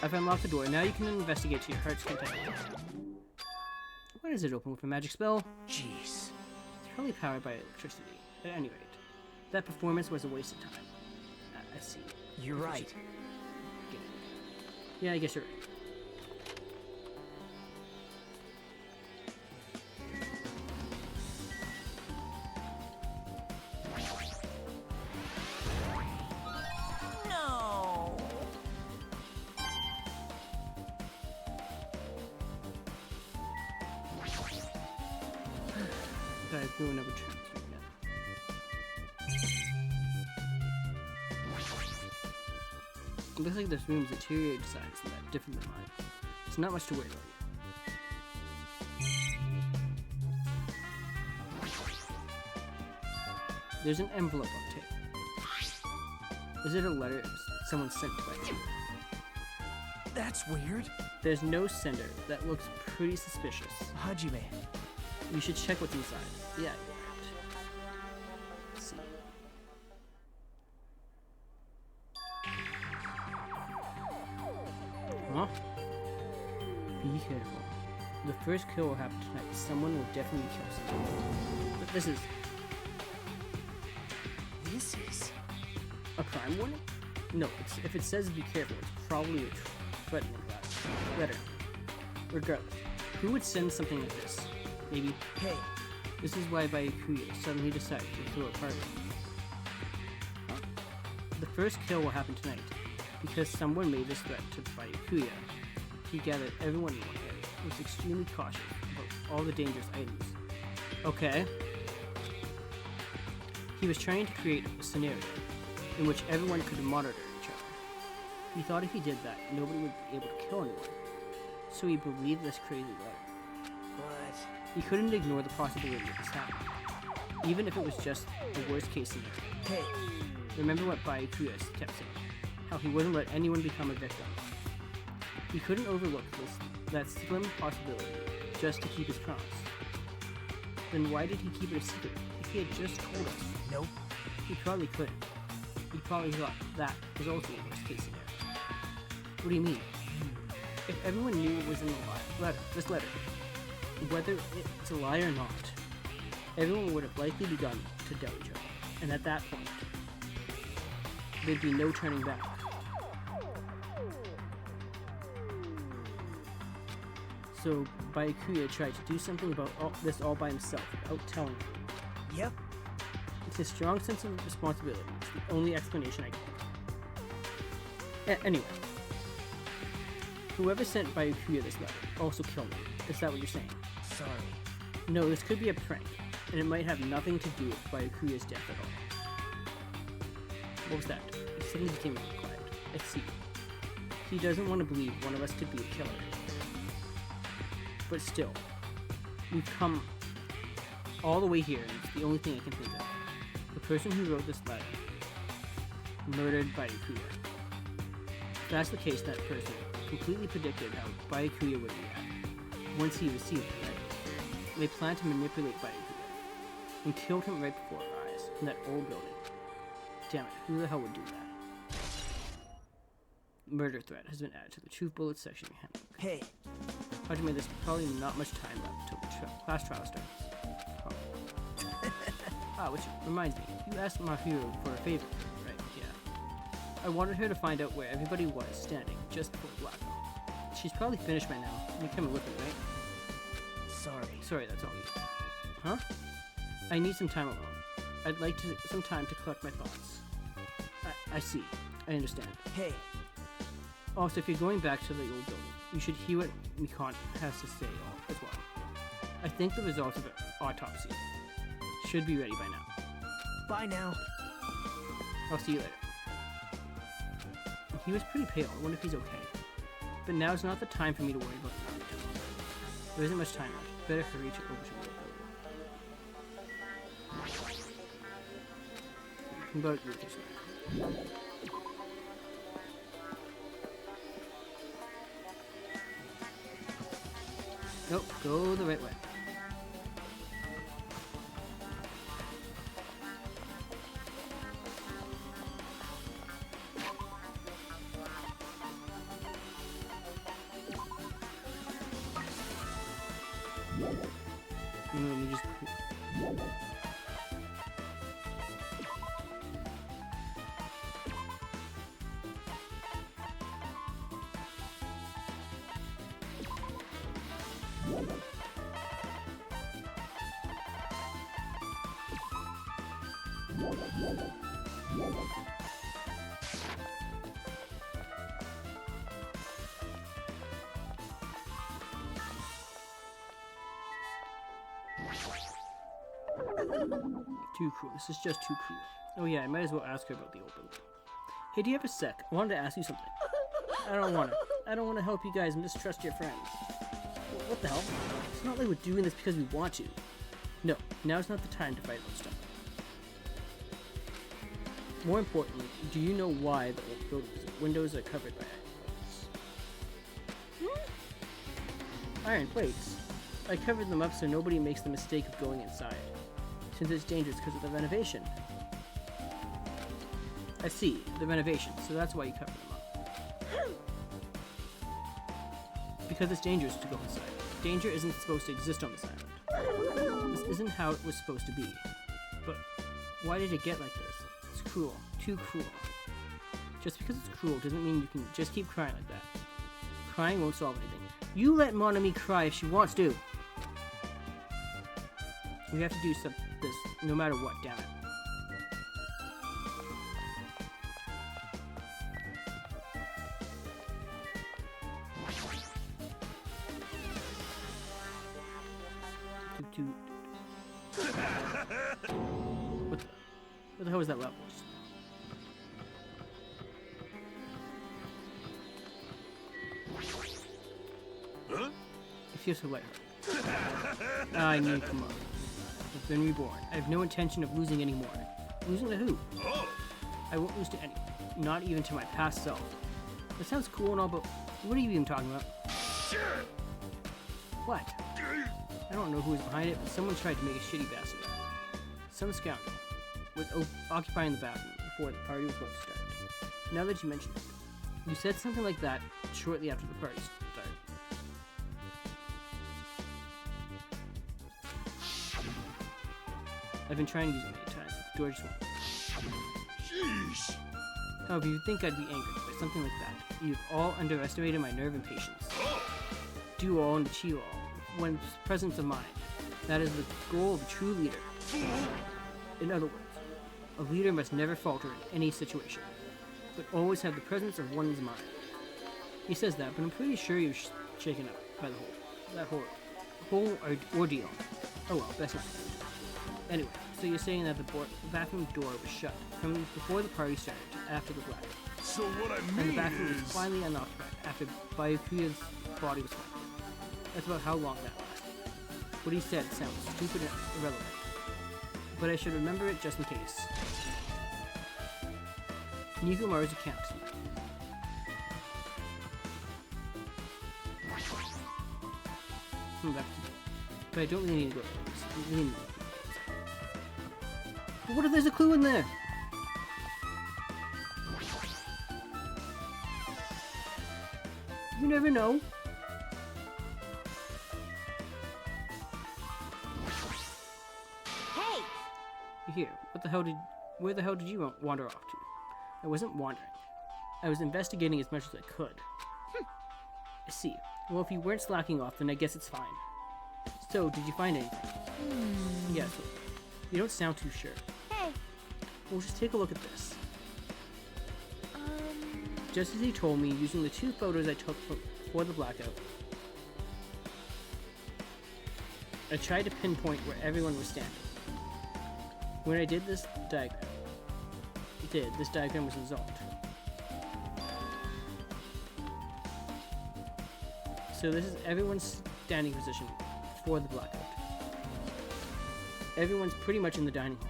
I've unlocked the door. Now you can investigate to your heart's content. Why does it open with a magic spell?
jeez.
It's probably powered by electricity. At any rate, that performance was a waste of time. I see.
You're right.
Yeah, I guess you're right.
No.
Gotta do another turn. It looks like this room's deteriorated size and that different than mine. It's not much to worry about. There's an envelope on tape. Is it a letter someone sent by you?
That's weird.
There's no sender. That looks pretty suspicious.
Hajime.
You should check what's inside. Yeah, you're right. Let's see. Huh? Be careful. The first kill will happen tonight. Someone will definitely kill someone. But this is a crime warning? No, if it says be careful, it's probably a threatening letter. Regardless, who would send something like this? Maybe.
Hey.
This is why Bayukuya suddenly decided to throw a party. The first kill will happen tonight, because someone made this threat to Bayukuya. He gathered everyone in one area, was extremely cautious about all the dangerous items. Okay. He was trying to create a scenario in which everyone could monitor each other. He thought if he did that, nobody would be able to kill anyone. So he believed this crazy letter.
But
He couldn't ignore the possibility of this happening, even if it was just the worst case scenario.
hey,
Remember what Byakuya kept saying, how he wouldn't let anyone become a victim. He couldn't overlook that slim possibility just to keep his promise. Then why did he keep it a secret? If he had just told us,
nope.
he probably couldn't. He probably thought that was also the worst case scenario. What do you mean? If everyone knew it was in the this letter, whether it's a lie or not, everyone would have likely begun to doubt each other. And at that point, there'd be no turning back. So Byakuya tried to do something about this all by himself without telling anyone.
Yep.
It's his strong sense of responsibility. It's the only explanation I can think of. Anyway, whoever sent Byakuya this letter also killed him. Is that what you're saying?
Sorry.
No, this could be a prank, and it might have nothing to do with Byakuya's death at all. What was that? He suddenly became really quiet. I see. He doesn't want to believe one of us could be a killer. But still, we've come all the way here, and it's the only thing I can think of. The person who wrote this letter murdered Byakuya. If that's the case, that person completely predicted how Byakuya would react once he received it, right? They planned to manipulate Byakuya and killed him right before our eyes in that old building. Damn it, who the hell would do that? Murder threat has been added to the Truth Bullets section of your handbook.
Hey,
Hajime, there's probably not much time left until the class trial starts. Oh. Which reminds me, you asked Mahiro for a favor, right? Yeah. I wanted her to find out where everybody was standing just before blackout. She's probably finished by now. You come and look at it, right?
sorry.
That's all you. Huh? I need some time alone. I'd like some time to collect my thoughts. I see. I understand.
Hey,
Also, if you're going back to the old building, you should hear what Mikon has to say as well. I think the results of the autopsy should be ready by now.
bye now.
I'll see you later. He was pretty pale. I wonder if he's okay. But now's not the time for me to worry about him. There isn't much time left. Better hurry to over to the building. You can go to your kitchen. Nope, go the right way. Let me just... Too cruel. This is just too cruel. Oh yeah, I might as well ask her about the old building. Hey, do you have a sec? I wanted to ask you something. I don't want to help you guys mistrust your friends. What the hell? It's not like we're doing this because we want to. No, now's not the time to fight about stuff. More importantly, do you know why the old building's windows are covered by iron plates? Iron plates? I covered them up so nobody makes the mistake of going inside, since it's dangerous because of the renovation. I see, the renovation, so that's why you covered them up. Because it's dangerous to go inside. Danger isn't supposed to exist on this island. This isn't how it was supposed to be. But why did it get like this? It's cruel. Too cruel. Just because it's cruel doesn't mean you can just keep crying like that. Crying won't solve anything. You let Monami cry if she wants to. We have to do this no matter what, damn it. What the hell was that level? feels so lighthearted. I need to come up. I've been reborn. I have no intention of losing anymore. Losing to who? I won't lose to anyone. Not even to my past self. That sounds cool and all, but what are you even talking about? What? I don't know who was behind it, but someone tried to make a shitty bastard. Some scoundrel was occupying the bathroom before the party was about to start. Now that you mention it, you said something like that shortly after the party started. I've been trying to use it many times, but the door just won't.
Jeez.
However, you'd think I'd be angered by something like that. You've all underestimated my nerve and patience. Do all and achieve all, one's presence of mind. That is the goal of a true leader. In other words, a leader must never falter in any situation, but always have the presence of one's mind. He says that, but I'm pretty sure he was shaken up by that whole ordeal. Oh well, that's not good. Anyway, so you're saying that the bathroom door was shut from before the party started to after the blackout.
So what I
And
mean
the bathroom
is...
was finally unoccupied after Byakuya's body was found. That's about how long that lasted. What he said sounds stupid and irrelevant, but I should remember it just in case. Nikumaru's account. But I don't really need to go to this. I really need to go. But what if there's a clue in there? You never know.
Hey!
Here, where the hell did you wander off to? I wasn't wandering. I was investigating as much as I could. I see. Well, if you weren't slacking off, then I guess it's fine. So, did you find anything? Yes. You don't sound too sure.
Hey!
Well, just take a look at this. Just as he told me, using the 2 photos I took before the blackout, I tried to pinpoint where everyone was standing. When I did this diagram, this diagram was resolved. So this is everyone's standing position before the blackout. Everyone's pretty much in the dining hall.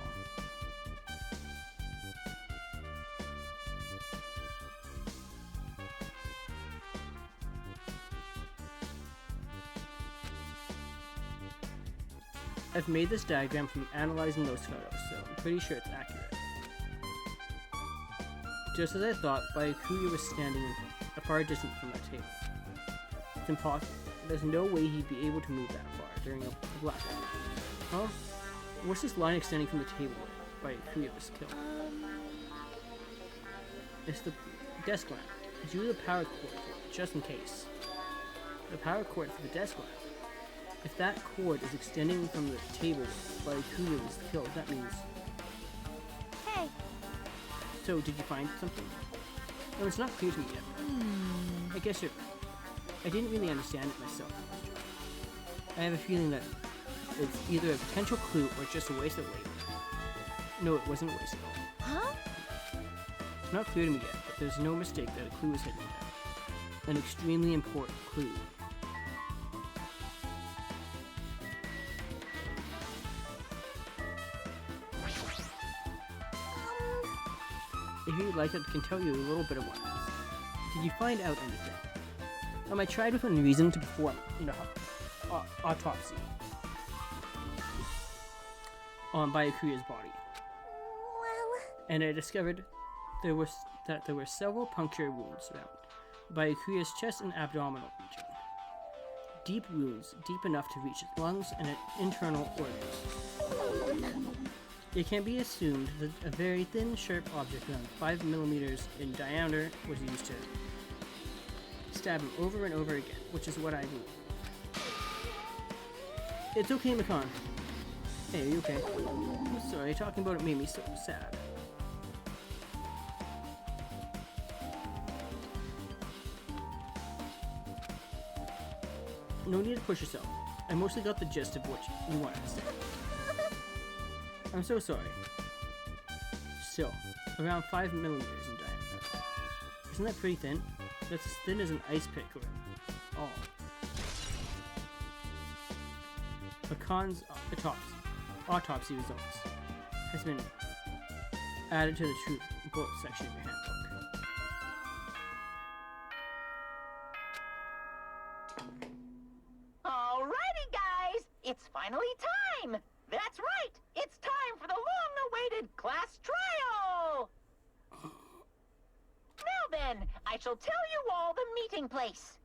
I've made this diagram from analyzing those photos, so I'm pretty sure it's accurate. Just as I thought, Byakuya was standing a far distance from that table. It's impossible. There's no way he'd be able to move that far during a blackout. Huh? What's this line extending from the table where Byakuya was killed? It's the desk lamp. I drew the power cord for it, just in case. The power cord for the desk lamp. If that cord is extending from the table where Byakuya was killed, that means...
Hey!
So, did you find something? No, it's not clear to me yet. I guess you're... I didn't really understand it myself. I have a feeling that it's either a potential clue or just a waste of labor. No, it wasn't a waste at all.
Huh?
It's not clear to me yet, but there's no mistake that a clue is hidden there. An extremely important clue. If you'd like, I can tell you a little bit of what it is. Did you find out anything? I tried within reason to perform an autopsy on Byakuya's body.
Well...
And I discovered there were several puncture wounds around Byakuya's chest and abdominal region. Deep wounds, deep enough to reach his lungs and internal organs. It can be assumed that a very thin, sharp object around 5 millimeters in diameter was used to stab him over and over again, which is what I do. It's okay, Makan. Hey, are you okay? Sorry, talking about it made me so sad. No need to push yourself. I mostly got the gist of what you wanted to say. I'm so sorry. Still, around 5 millimeters in diameter. Isn't that pretty thin? That's as thin as an ice pick or all. Hakan's autopsy results has been added to the truth report section of your handbook.
Alrighty, guys! It's finally time! That's right! It's time for the long-awaited class trial! Now then, I shall tell you all the meeting place.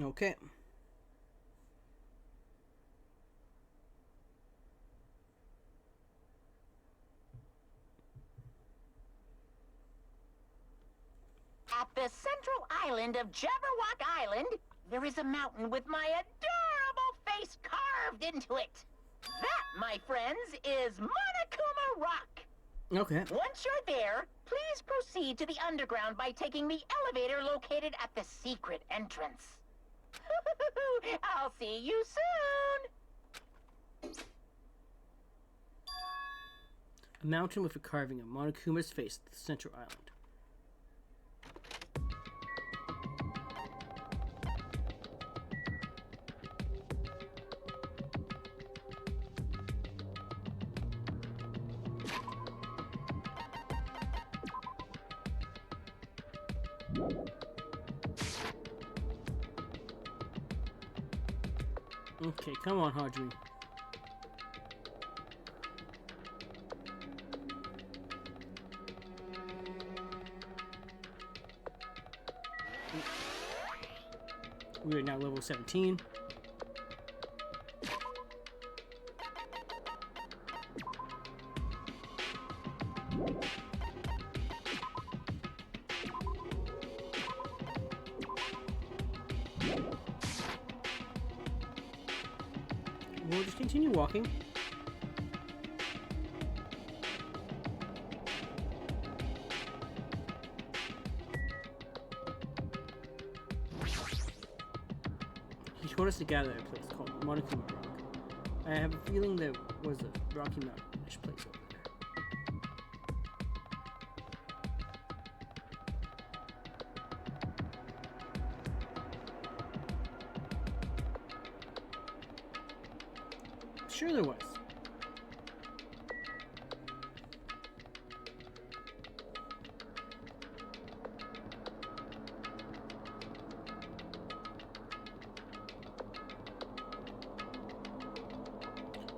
Okay.
At the central island of Jabberwock Island, there is a mountain with my adorable face carved into it. That, my friends, is Monokuma Rock.
Okay.
Once you're there, please proceed to the underground by taking the elevator located at the secret entrance. I'll see you soon!
A mountain with a carving of Monokuma's face at the central island. Okay, come on, Hadri. We are now level 17. We'll just continue walking. He told us to gather at a place called Monokuma Rock. I have a feeling there was a Rocky Mountain-ish place over there. Sure there was.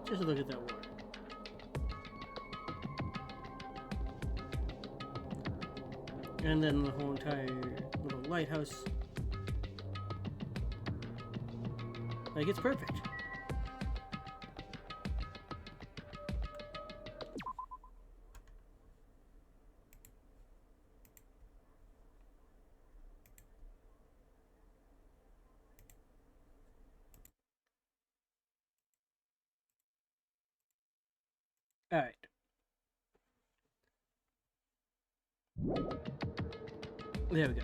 Just look at that water. And then the whole entire little lighthouse. Like, it's perfect. Alright. There we go.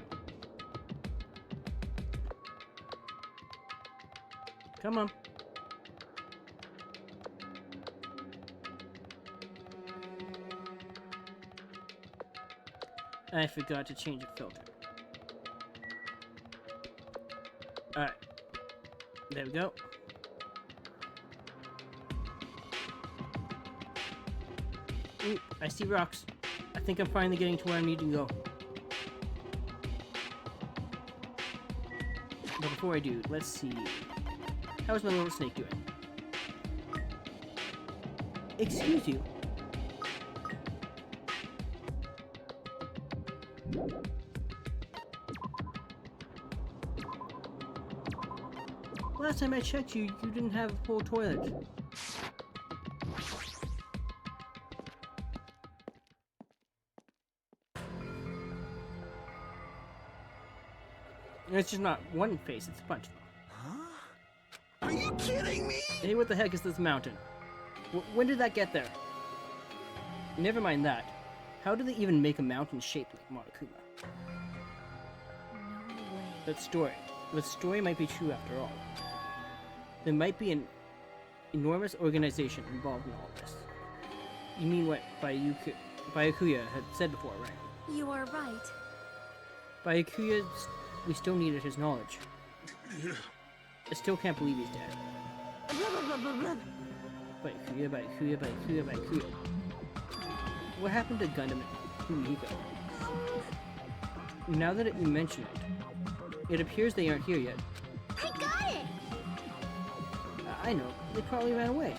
Come on. I forgot to change the filter. Alright. There we go. Ooh, I see rocks. I think I'm finally getting to where I need to go. But before I do, let's see. How's my little snake doing? Excuse you. Last time I checked you, you didn't have a full toilet. It's just not one face, it's a bunch of them.
Huh? Are you kidding me?
Hey, what the heck is this mountain? When did that get there? Never mind that. How do they even make a mountain shaped like Monokuma?
No way.
The story might be true after all. There might be an enormous organization involved in all this. You mean what Byakuya had said before, right?
You are right.
By Akuya, we still needed his knowledge. I still can't believe he's dead. By Akuya. What happened to Gundam and Kumihiko? Now that you mention it, it appears they aren't here yet.
I got it!
I know, they probably ran away.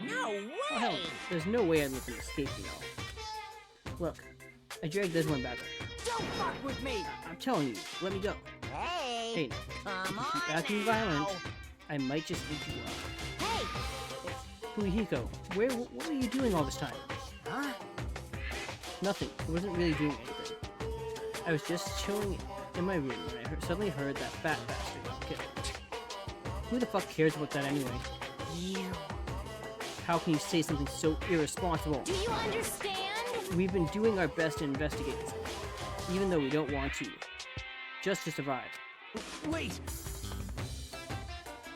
No way!
Oh, hell, there's no way I'd let them escape, you know. Look, I dragged this one back.
Don't fuck with me!
I'm telling you, let me go.
Hey!
Hey,
Come
if you keep
on
acting
now.
violent, I might just eat you up.
Hey!
Kumihiko, what are you doing all this time?
Huh?
Nothing. I wasn't really doing anything. I was just chilling in my room when I suddenly heard that fat bastard got killed. Who the fuck cares about that anyway?
You.
How can you say something so irresponsible?
Do you understand?
We've been doing our best to investigate this, even though we don't want to. Just to survive.
Wait!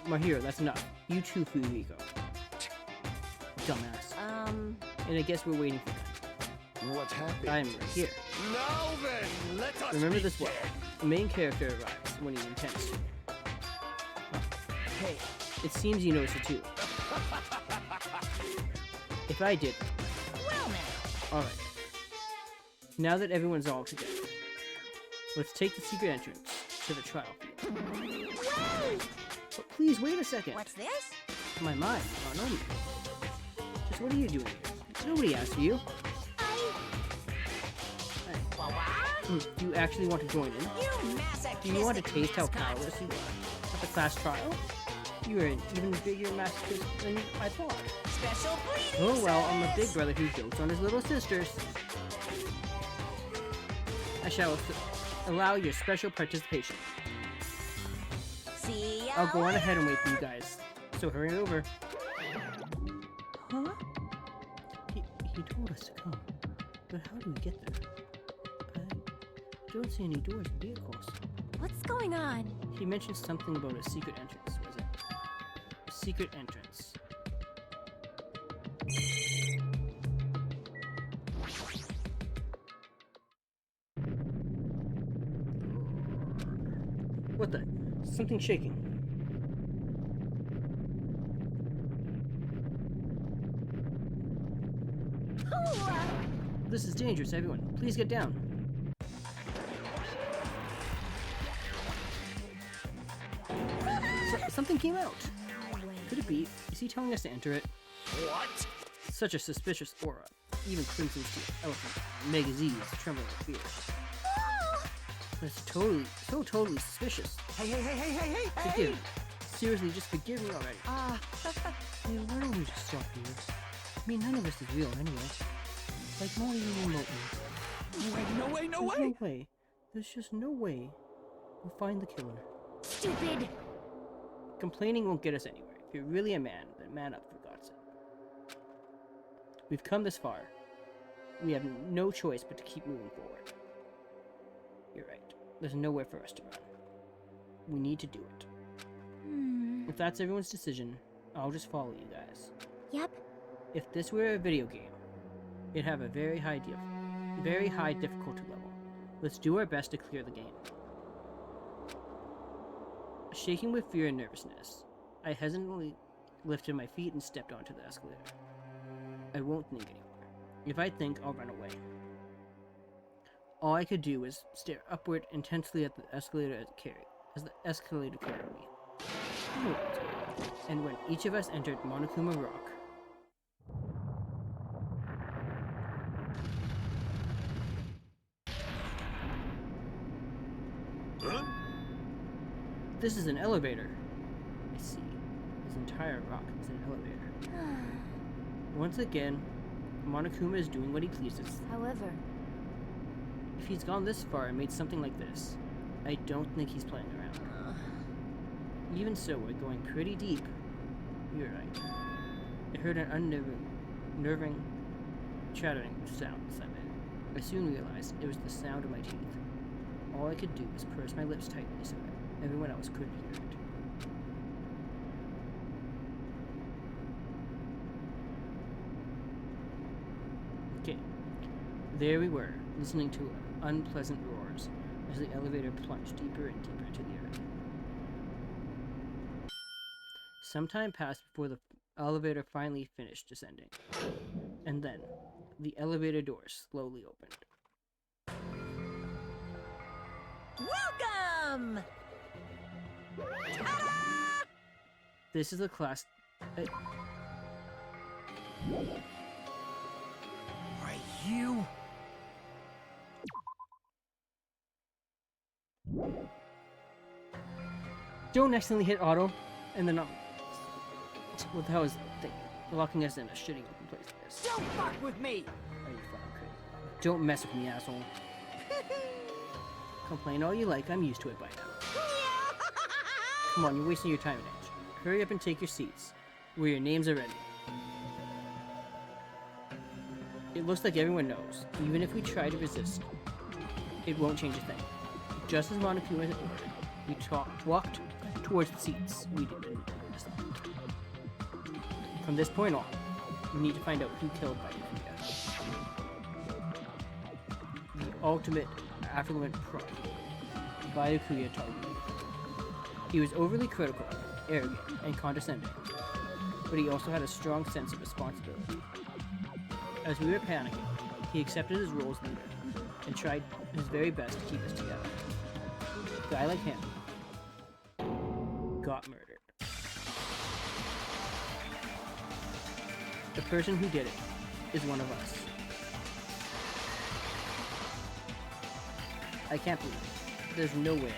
Mahiro, that's enough. You too, Fuyuhiko. Dumbass. And I guess we're waiting for them.
What happened?
I'm right here.
Now then, let us
Remember this
begin.
well. The main character arrives when he intends to. Oh, hey, it seems you noticed it too. If I did,
Well now.
alright. Now that everyone's all together, let's take the secret entrance to the trial field.
Wait!
But please wait a second.
What's this?
My mind, you don't know me. Just what are you doing here? Nobody asked you. Do you actually want to join in?
You masochistic
Do you want to taste how
mascot.
powerless you are at the class trial? You're an even bigger masochist than I thought.
Special bleeding
Oh well, I'm a big
service.
brother who dotes on his little sisters. I shall allow your special participation.
See ya
I'll go on
later.
ahead and wait for you guys. So hurry over.
Huh?
He told us to come, but how do we get there? I don't see any doors or vehicles.
What's going on?
He mentioned something about a secret entrance, was it? A secret entrance. What the? Something's shaking. This is dangerous, everyone. Please get down. Something came out. Could it be? Is he telling us to enter it?
What?
Such a suspicious aura. Even Crimson Steel, Elephant, Mega Z is trembling with fear. That's totally suspicious.
Hey!
Forgive me. Seriously, just forgive me already. Hey, why don't we just stop here? I mean, none of this is real anyway. Like, not even remotely.
No way!
There's no way. There's just no way we'll find the killer.
Stupid!
Complaining won't get us anywhere. If you're really a man, then man up, for God's sake. We've come this far. We have no choice but to keep moving forward. You're right. There's nowhere for us to run. We need to do it. If that's everyone's decision, I'll just follow you guys.
Yep.
If this were a video game, it'd have a very high difficulty level. Let's do our best to clear the game. Shaking with fear and nervousness, I hesitantly lifted my feet and stepped onto the escalator. I won't think anymore. If I think, I'll run away. All I could do was stare upward intensely at the escalator as the escalator carried me. And when each of us entered Monokuma Rock,
Huh?
this is an elevator. I see. This entire rock is an elevator. Once again, Monokuma is doing what he pleases.
However,
If he's gone this far and made something like this, I don't think he's playing around. Even so, we're going pretty deep. You're right. I heard an unnerving, chattering sound inside me. I soon realized it was the sound of my teeth. All I could do was purse my lips tightly so that everyone else couldn't hear it. Okay. There we were, listening to unpleasant roars as the elevator plunged deeper and deeper to the earth. Some time passed before the elevator finally finished descending, and then the elevator doors slowly opened.
Welcome! Ta-da!
This is the class.
Are you?
Don't accidentally hit auto, and then what the hell is that thing? Locking us in a shitty open place like this.
Don't fuck with me!
Are you fucking crazy? Don't mess with me, asshole. Complain all you like, I'm used to it by now. Come on, you're wasting your time, Edge. Hurry up and take your seats, where your names are ready. It looks like everyone knows, even if we try to resist, it won't change a thing. Just as Monoku was ordered, we walked towards the seats we didn't miss them. From this point on, we need to find out who killed Byakuya. The ultimate affluent pro, Byakuya Togumi. He was overly critical, arrogant, and condescending, but he also had a strong sense of responsibility. As we were panicking, he accepted his role as leader and tried his very best to keep us together. A guy like him got murdered. The person who did it is one of us. I can't believe it. There's no way.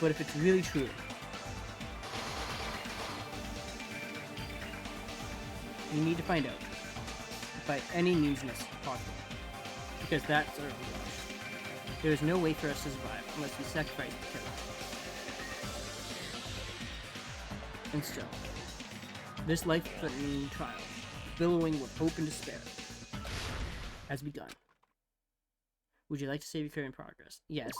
But if it's really true, we need to find out by any means possible, because that's our revenge. There is no way for us to survive unless we sacrifice the killer. And still, this life-threatening trial, billowing with hope and despair, has begun. Would you like to save your career in progress? Yes.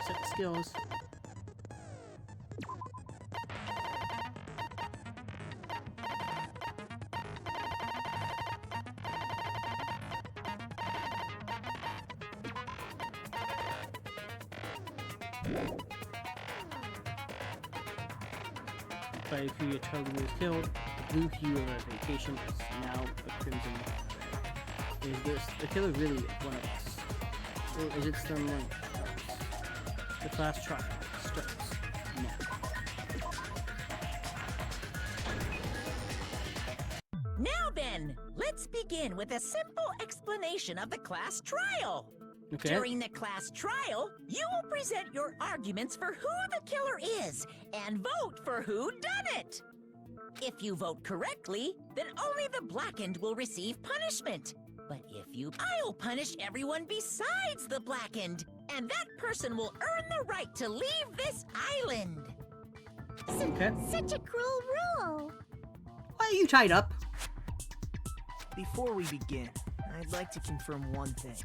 Set the skills. Byakuya Togumi was killed. The blue hue of our vacation is now a crimson red. Is this the killer really one of us? Or is it someone else? The class trial starts now.
Now then, let's begin with a simple explanation of the class trial.
Okay.
During the class trial, you will present your arguments for who the killer is and vote for who done it. If you vote correctly, then only the blackened will receive punishment. But if you, I'll punish everyone besides the blackened, and that person will earn the right to leave this island.
Okay.
Such a cruel rule.
Why are you tied up?
Before we begin, I'd like to confirm one thing.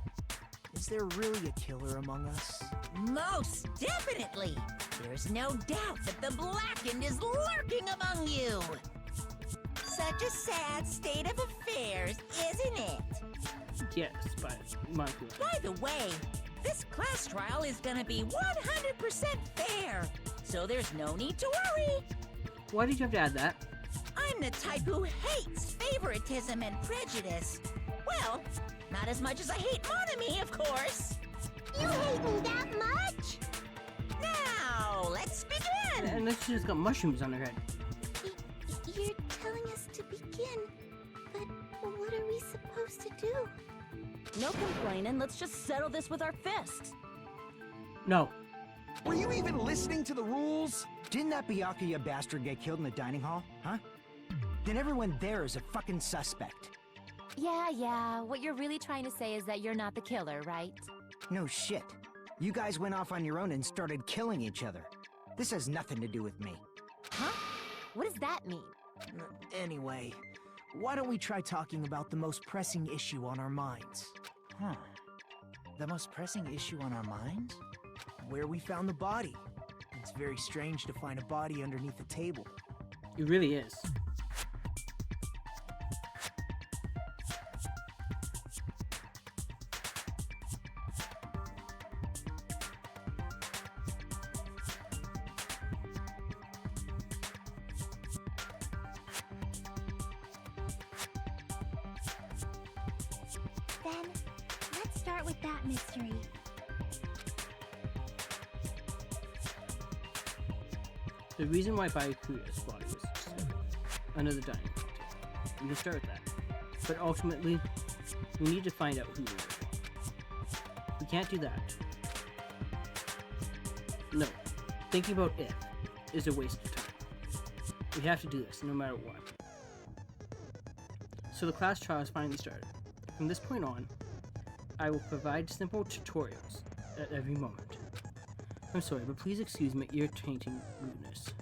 Is there really a killer among us?
Most definitely. There's no doubt that the blackened is lurking among you. Such a sad state of affairs, isn't it?
Yes, but Monoku.
By the way, this class trial is gonna be 100% fair, so there's no need to worry.
Why did you have to add that?
I'm the type who hates favoritism and prejudice. Well, not as much as I hate Monami, of course.
You hate me that much?
Now, let's begin!
And then she just got mushrooms on her head.
You're telling us to begin, but what are we supposed to do?
No complaining, let's just settle this with our fists.
No.
Were you even listening to the rules? Didn't that Byakuya bastard get killed in the dining hall, huh? Then everyone there is a fucking suspect.
Yeah, what you're really trying to say is that you're not the killer, right?
No shit. You guys went off on your own and started killing each other. This has nothing to do with me.
Huh? What does that mean?
Anyway, why don't we try talking about the most pressing issue on our minds?
Huh.
The most pressing issue on our minds? Where we found the body. It's very strange to find a body underneath a table.
It really is.
Then, let's start with that mystery.
The reason why Byakuya's body was discovered under the dining room table. We can start with that. But ultimately, we need to find out who murdered her. We can't do that. No. Thinking about if is a waste of time. We have to do this, no matter what. So the class trial has finally started. From this point on, I will provide simple tutorials at every moment. I'm sorry, but please excuse my irritating rudeness.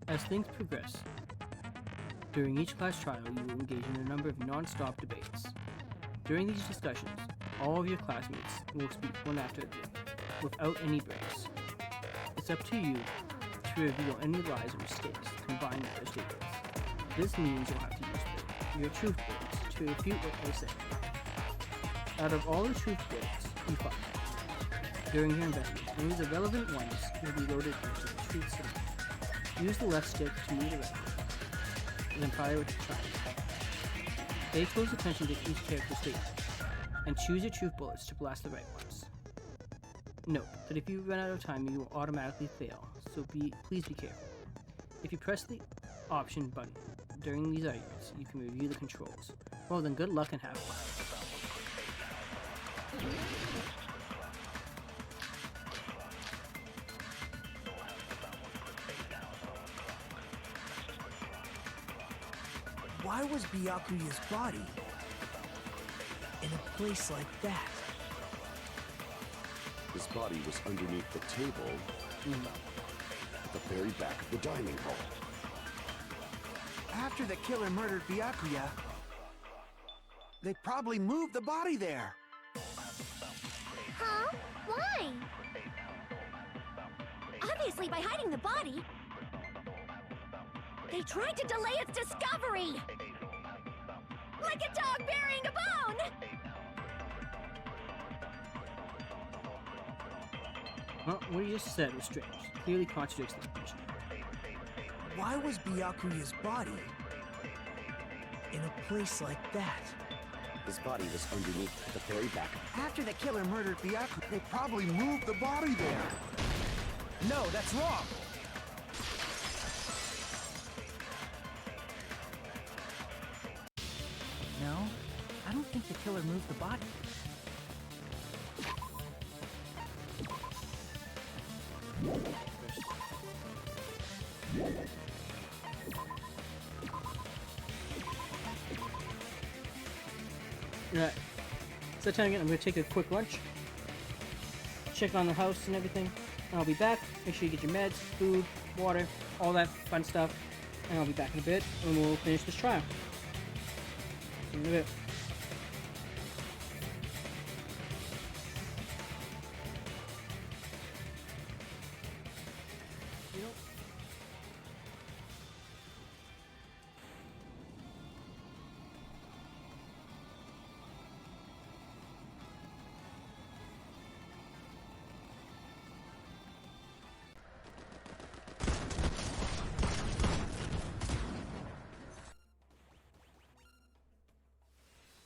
As things progress, during each class trial, you will engage in a number of non-stop debates. During these discussions, all of your classmates will speak one after the other, without any breaks. It's up to you to reveal any lies or mistakes combined with their statements. This means you'll have to use your truth words to refute what they say. Out of all the truth words you find during your investigation, only the relevant ones will be loaded into the truth statement. Use the left stick to move the right, and then fire with the trial. Pay close attention to each character's statement, and choose your truth bullets to blast the right ones. Note that if you run out of time, you will automatically fail, so please be careful. If you press the option button during these arguments, you can review the controls. Well then, good luck and have fun.
Why was Byakuya's body in a place like that?
His body was underneath the table at the very back of the dining hall.
After the killer murdered Byakuya, they probably moved the body there.
Huh? Why? Obviously by hiding the body. They tried to delay its discovery! Like a dog burying a bone!
Well, what you just said was strange. Clearly contradicts this position.
Why was Byakuya's body in a place like that?
His body was underneath at the very back.
After the killer murdered Byakuya, they probably moved the body there.
No, that's wrong! No, I don't think the killer moved the body.
Alright. It's that time again. I'm going to take a quick lunch. Check on the house and everything. And I'll be back. Make sure you get your meds, food, water, all that fun stuff. And I'll be back in a bit and we'll finish this trial. See you in a bit.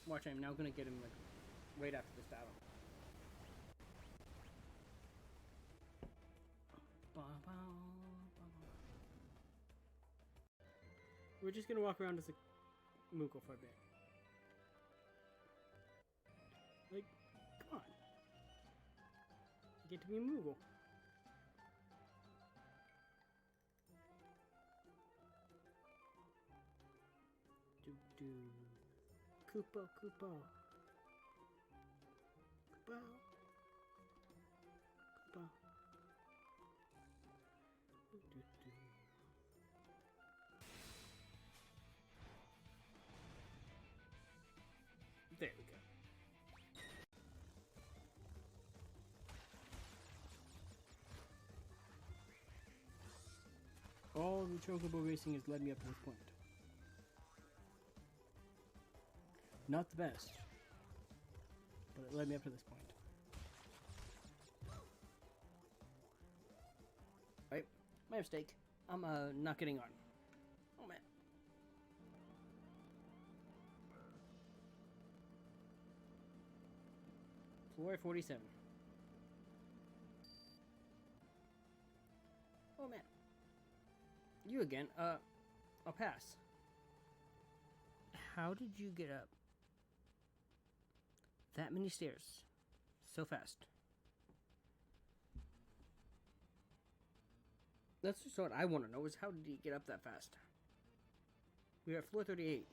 Watch, I'm now gonna get him like right after this battle. We're just gonna walk around as a Moogle for a bit. Like, come on. You get to be a Moogle. Do. Koopa, Koopa. Koopa. Koopa. There we go. chocobo racing has led me up to this point. Not the best, but it led me up to this point. Right, my mistake. I'm not getting on. Oh man. Floor 47. Oh man. You again. I'll pass. How did you get up that many stairs so fast? That's just what I want to know, is how did he get up that fast? We're at floor 38.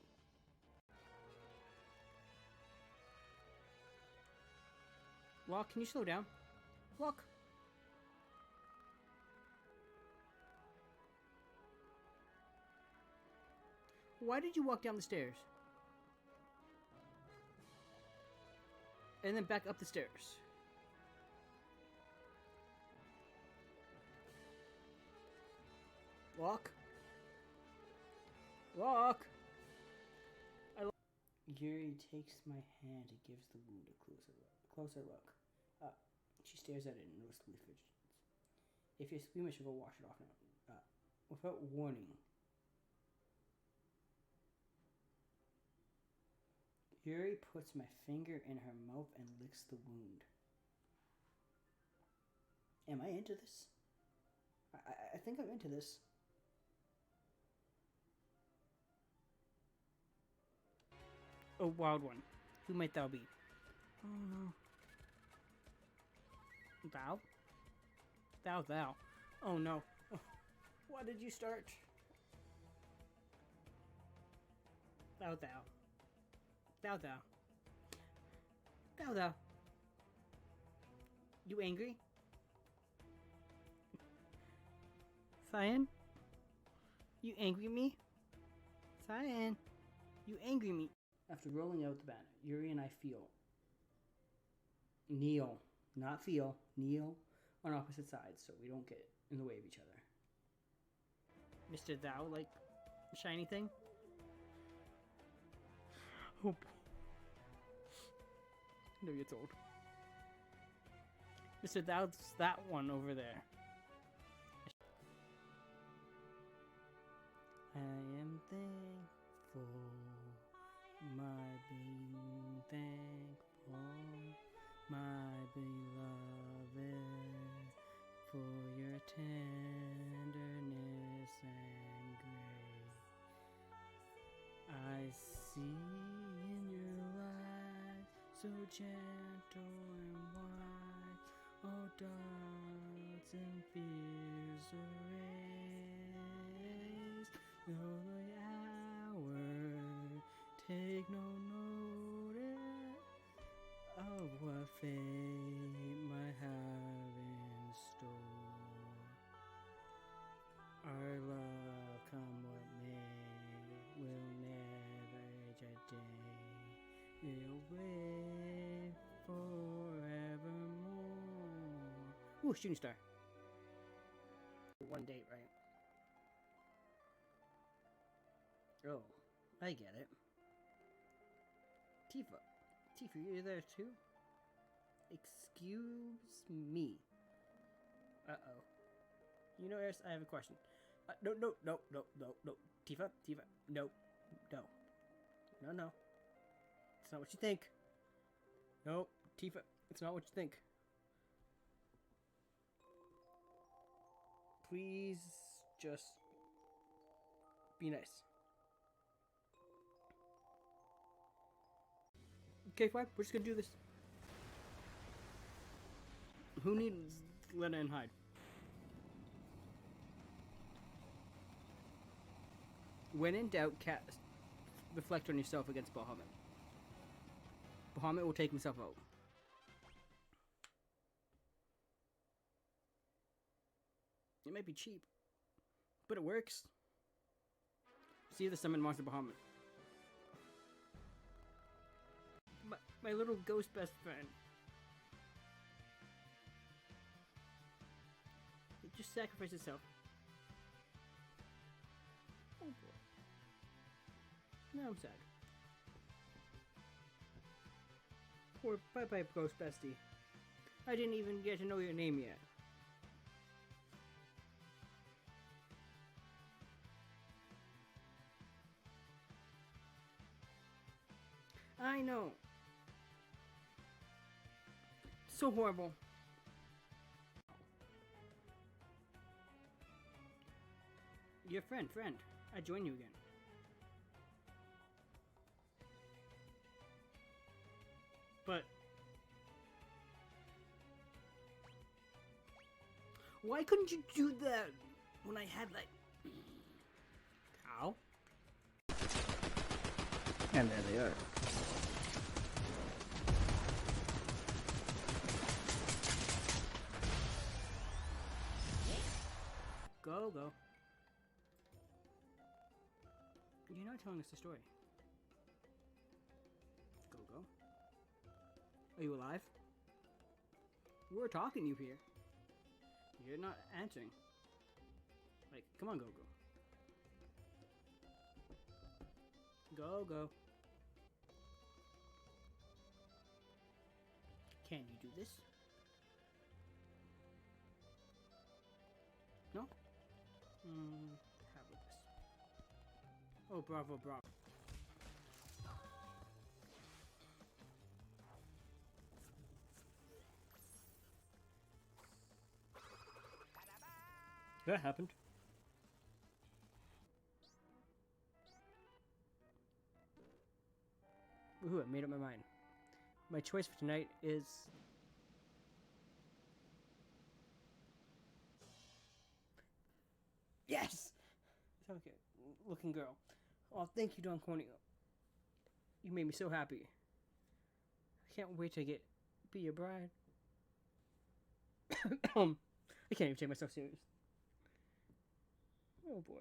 Locke, can you slow down? Locke! Why did you walk down the stairs? And then back up the stairs? Locke? Locke! Yuri takes my hand and gives the wound a closer look. She stares at it and noticeably fidgets. If you're squeamish, go wash it off now. Without warning. Yuri puts my finger in her mouth and licks the wound. Am I into this? I think I'm into this. Oh, wild one. Who might thou be? Oh no. Thou? Thou. Oh no. Oh, why did you start? Thou. You angry? Cyan? You angry me? Cyan? You angry me? After rolling out the banner, Yuri and I kneel, not feel, kneel on opposite sides so we don't get in the way of each other. Mr. Thou, like, shiny thing? Oh, no, it's old. Mr. Thou's that one over there. I am thankful, my being thankful, my beloved, for your tenderness and grace. I see in your eyes, so gentle and wise, all doubts and fears erased. Though the hour take no notice of what fate might have in store. Our love, come what may, will never age a day. We'll wait forevermore. Ooh, shooting star. One date, right? Oh, I get it. Tifa, you're there too? Excuse me. Uh-oh. You know, Eris, I have a question. No. Tifa, no. It's not what you think. No, Tifa, it's not what you think. Please, just be nice. Okay, fine. We're just gonna do this. Who needs Lena and hide? When in doubt, cast reflect on yourself against Bahamut. Bahamut will take himself out. It might be cheap, but it works. See the summon monster Bahamut. My little ghost best friend. It just sacrificed itself. Now I'm sad. Poor bye-bye ghost bestie. I didn't even get to know your name yet. I know. So horrible. Your friend. I join you again. But why couldn't you do that when I had like cow? And there they are. Go. You're not telling us the story. Go. Are you alive? We're talking to you here. You're not answering. Like, come on, Go. Go. Can you do this? No? How about this? Oh, bravo. That happened. Woohoo, I made up my mind. My choice for tonight is... Yes! Okay, looking girl. Oh, thank you, Don Corneo. You made me so happy. I can't wait to be your bride. I can't even take myself serious. Oh boy.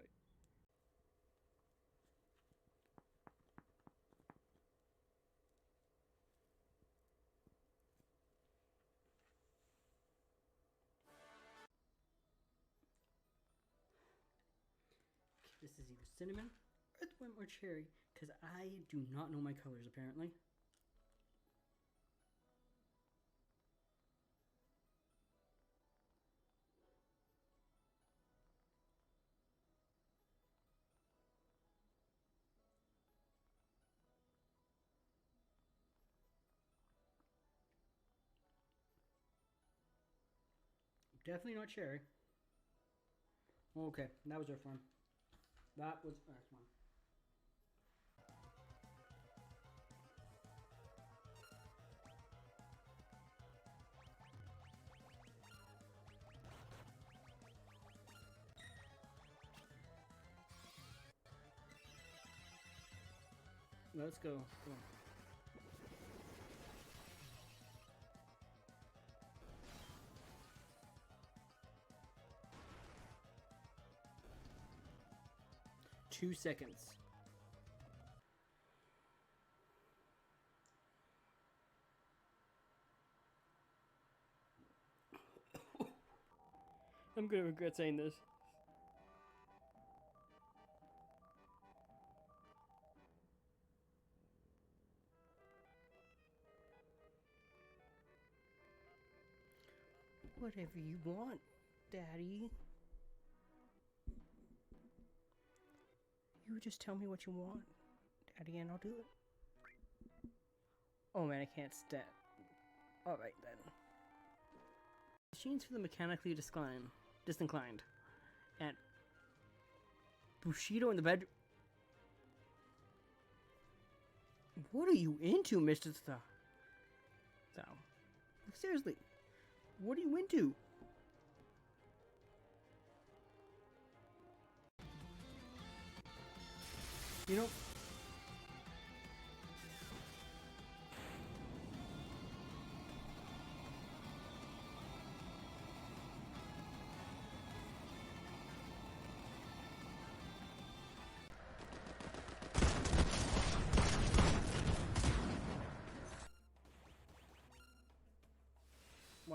This is either cinnamon, earthworm, or cherry, because I do not know my colors apparently. Definitely not cherry. Okay, that was earthworm. That was earthworm. Let's go. Come on. Two seconds. I'm gonna regret saying this. Whatever you want, Daddy. You just tell me what you want, Daddy, and I'll do it. Oh man, I can't stand. Alright then. Machines for the mechanically disinclined. And Bushido in the bedroom. What are you into, Mr. Thao? Seriously, what are you into? You know,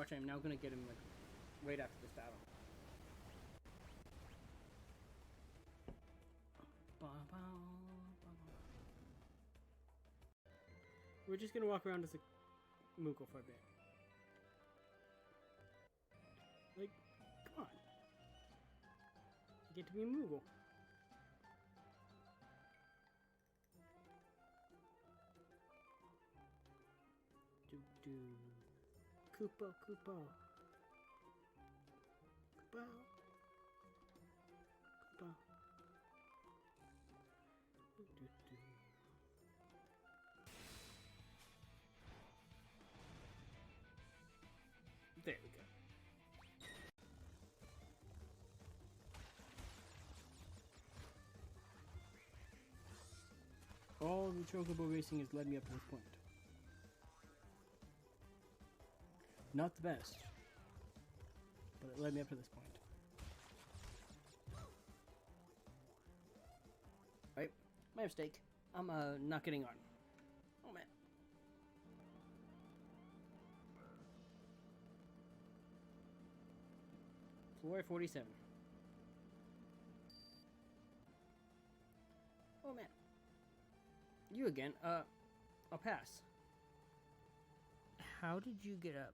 watch, I'm now gonna get him like right after this battle. We're just gonna walk around as a Moogle for a bit. Like, come on. You get to be a Moogle. Do. Koopa, Koopa. Koopa. Koopa. Do. There we go. All the chocobo racing has led me up to this point. Not the best, but it led me up to this point. Right, my mistake. I'm not getting on. Oh man. Floor 47. Oh man. You again. I'll pass. How did you get up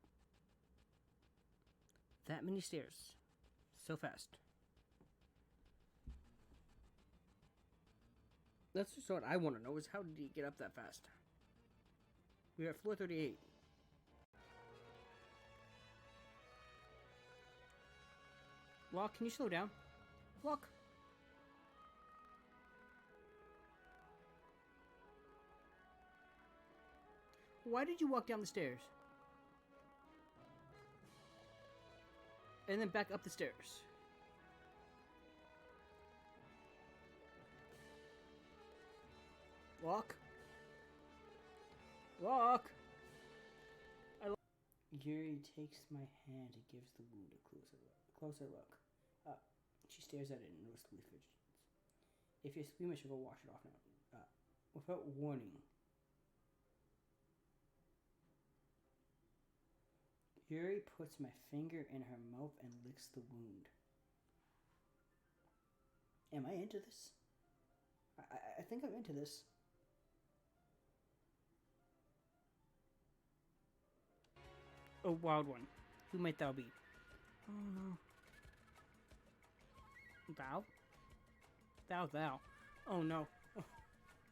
that many stairs so fast? That's just what I want to know, is how did he get up that fast? We're at floor 38. Walk, can you slow down? Walk. Why did you walk down the stairs? And then back up the stairs. Walk. Walk. Yuri takes my hand and gives the wound a closer look. She stares at it and noticeably fidgets. If you're squeamish, I'll go wash it off now. Without warning, Yuri puts my finger in her mouth and licks the wound. Am I into this? I think I'm into this. Oh, wild one. Who might thou be? Oh no. Thou? Thou. Oh no.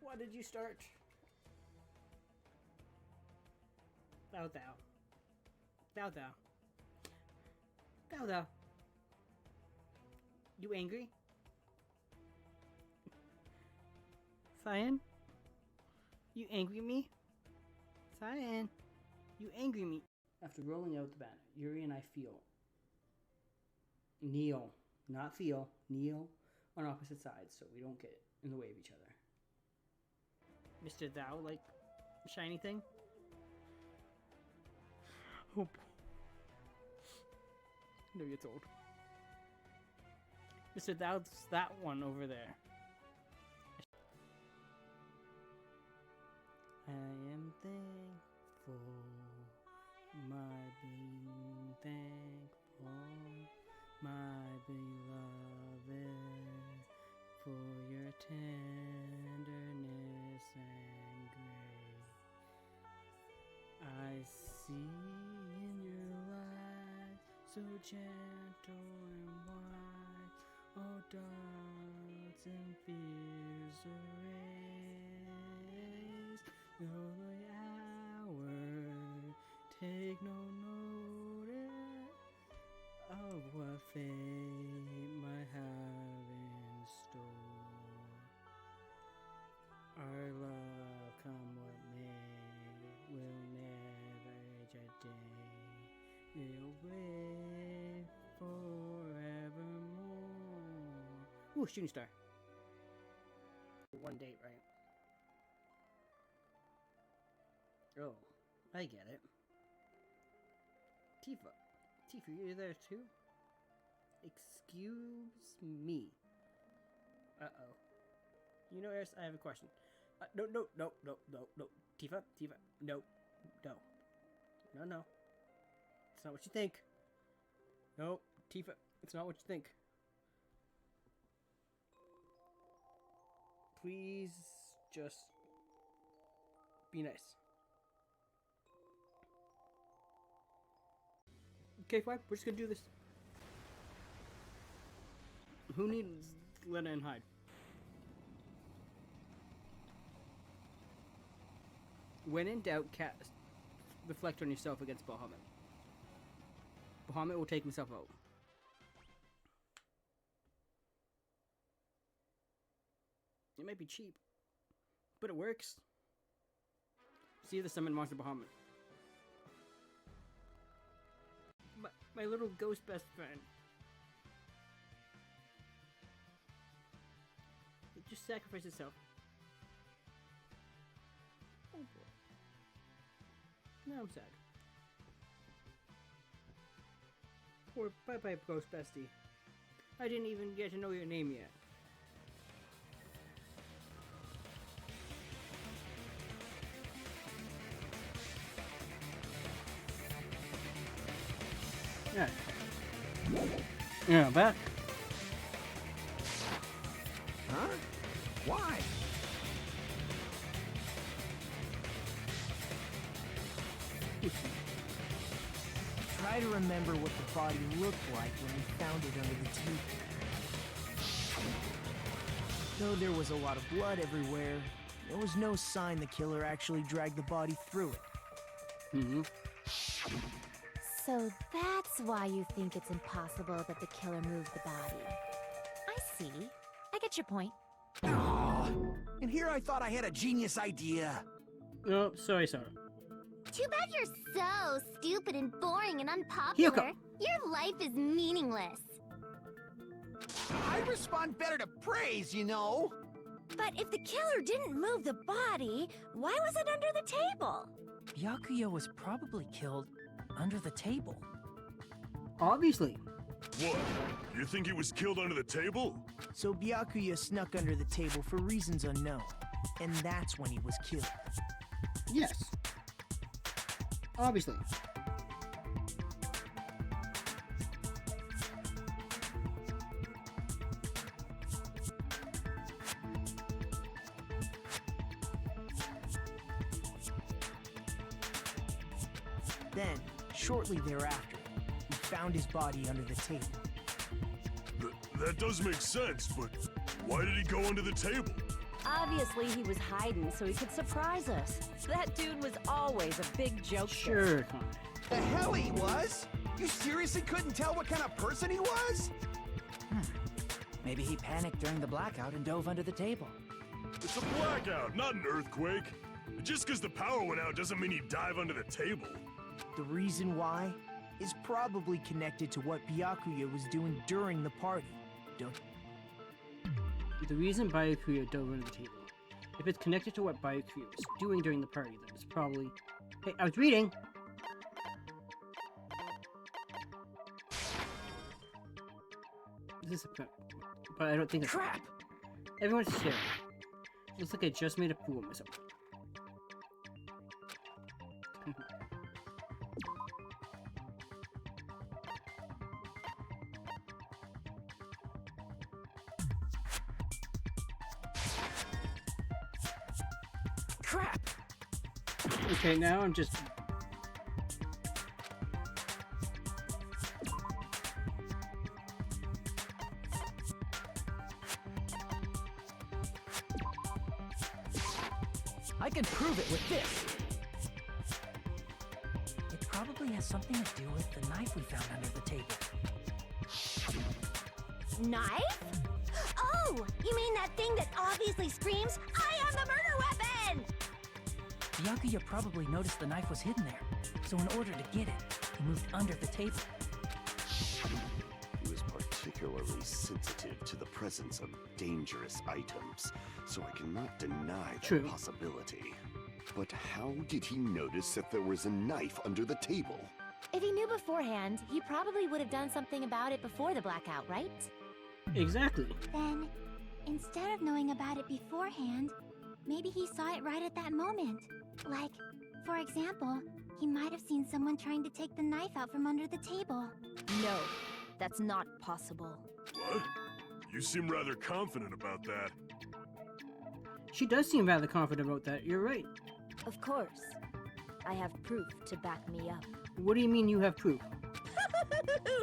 Why did you start? Thou. You angry? Cyan? You angry me? Cyan? You angry me? After rolling out the banner, Yuri and I kneel, not feel, kneel on opposite sides so we don't get in the way of each other. Mr. Thou, like, shiny thing? Oh. No, you're told. Mr. Thou's that one over there. I am thankful, my being thankful, my beloved, for your tenderness and grace. I see in your eyes, so gentle and wise, all doubts and fears erased. Though the hour take no notice of what fate might have in store. Our love, come what may, will never age a day. We'll live forevermore. Ooh, shooting star. One date, right? Oh, I get it. Tifa, you there too? Excuse me. Uh-oh. You know, Eris, I have a question. No. Tifa, no. It's not what you think. No, Tifa, it's not what you think. Please, just be nice. Okay, fine. We're just gonna do this. Who needs Lena and hide? When in doubt, cast reflect on yourself against Bahamut. Bahamut will take himself out. It might be cheap, but it works. See the summon monster Bahamut. My little ghost best friend. It just sacrificed itself. Oh boy. Now I'm sad. Poor bye-bye ghost bestie. I didn't even get to know your name yet. Yeah. Yeah, back.
Huh? Why? Try to remember what the body looked like when we found it under the table. Though there was a lot of blood everywhere, there was no sign the killer actually dragged the body through it.
Mm-hmm.
So that's why you think it's impossible that the killer moved the body. I see. I get your point.
Aw, and here I thought I had a genius idea.
Oh, sorry, Sarah.
Too bad you're so stupid and boring and unpopular.
Hyuko.
Your life is meaningless.
I respond better to praise, you know.
But if the killer didn't move the body, why was it under the table?
Byakuya was probably killed under the table.
Obviously.
What? You think he was killed under the table?
So Byakuya snuck under the table for reasons unknown, and that's when he was killed.
Yes. Obviously.
Then, shortly thereafter, we found his body under the table.
That does make sense, but why did he go under the table?
Obviously, he was hiding so he could surprise us. That dude was always a big joke.
Sure, Connor.
The hell he was? You seriously couldn't tell what kind of person he was?
Maybe he panicked during the blackout and dove under the table.
It's a blackout, not an earthquake. Just because the power went out doesn't mean he'd dive under the table.
The reason why is probably connected to what Byakuya was doing during the party. Don't...
The reason Byakuya dove under the table. If it's connected to what Byakuya was doing during the party, then it's probably... Hey, I was reading! This is a... But I don't think it's...
Crap!
Everyone's staring. Looks like I just made a fool of myself.
Crap!
Okay, now I'm just...
I can prove it with this. It probably has something to do with the knife we found under the table.
Knife? Oh, you mean that thing that obviously screams, "I am the murder weapon!"
Byakuya probably noticed the knife was hidden there, so in order to get it, he moved under the table.
He was particularly sensitive to the presence of dangerous items, so I cannot deny that
True.
possibility. But how did he notice that there was a knife under the table?
If he knew beforehand, he probably would have done something about it before the blackout, right?
Exactly.
Then, instead of knowing about it beforehand, maybe he saw it right at that moment. Like, for example, he might have seen someone trying to take the knife out from under the table.
No, that's not possible.
What? You seem rather confident about that.
She does seem rather confident about that, you're right.
Of course. I have proof to back me up.
What do you mean you have proof?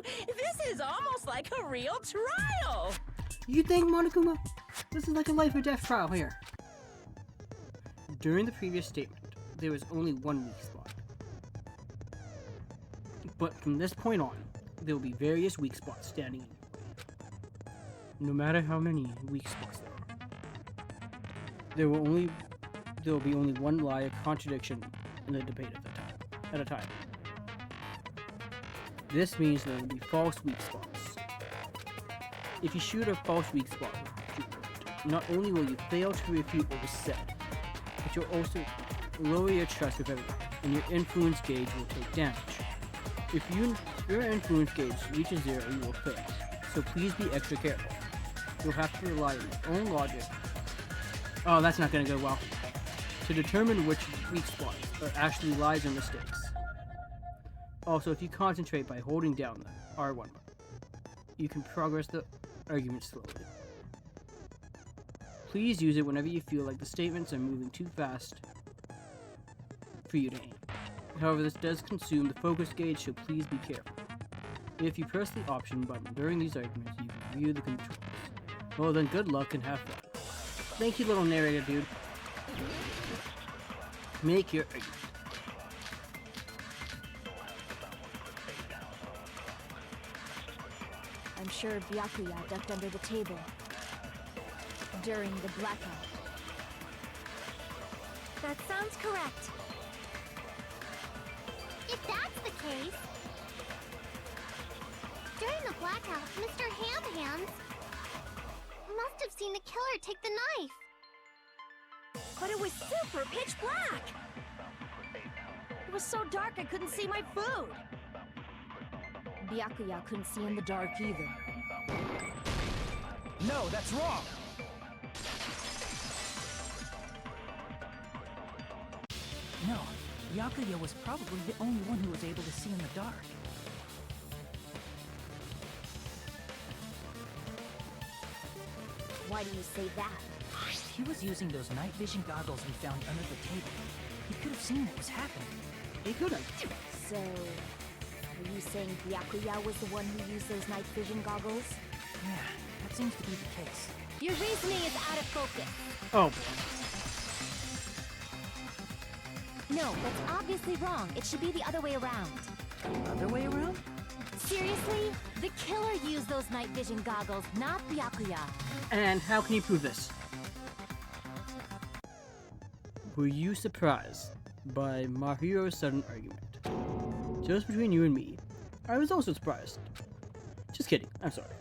This is almost like a real trial!
You think, Monokuma? This is like a life or death trial here. During the previous statement, there was only one weak spot. But from this point on, there will be various weak spots standing in your way. No matter how many weak spots there are. There will be only one lie or contradiction in the debate at a time. This means there will be false weak spots. If you shoot a false weak spot, not only will you fail to refute what was said, but you'll also lower your trust with everyone, and your influence gauge will take damage. If your influence gauge reaches 0, you will fail, so please be extra careful. You'll have to rely on your own logic. Oh, that's not going to go well. To determine which weak spots are actually lies or mistakes. Also, if you concentrate by holding down the R1 button, you can progress the argument slowly. Please use it whenever you feel like the statements are moving too fast for you to aim. However, this does consume the focus gauge, so please be careful. If you press the option button during these arguments, you can view the controls. Well then, good luck and have fun. Thank you, little narrator dude. Make your argument.
I'm sure Byakuya ducked under the table during the blackout.
That sounds correct. If that's the case... During the blackout, Mr. Ham-Hands must have seen the killer take the knife.
But it was super pitch black! It was so dark I couldn't see my food! Byakuya couldn't see in the dark either.
No, that's wrong!
No, Byakuya was probably the only one who was able to see in the dark.
Why do you say that?
He was using those night vision goggles we found under the table. He could have seen what was happening.
He could have.
So, are you saying Byakuya was the one who used those night vision goggles?
Yeah, that seems to be the case.
Your reasoning is out of focus.
Oh boy.
No, that's obviously wrong. It should be the other way around.
Other way around?
Seriously? The killer used those night vision goggles, not Byakuya.
And how can you prove this? Were you surprised by Mahiro's sudden argument? Just between you and me, I was also surprised. Just kidding, I'm sorry.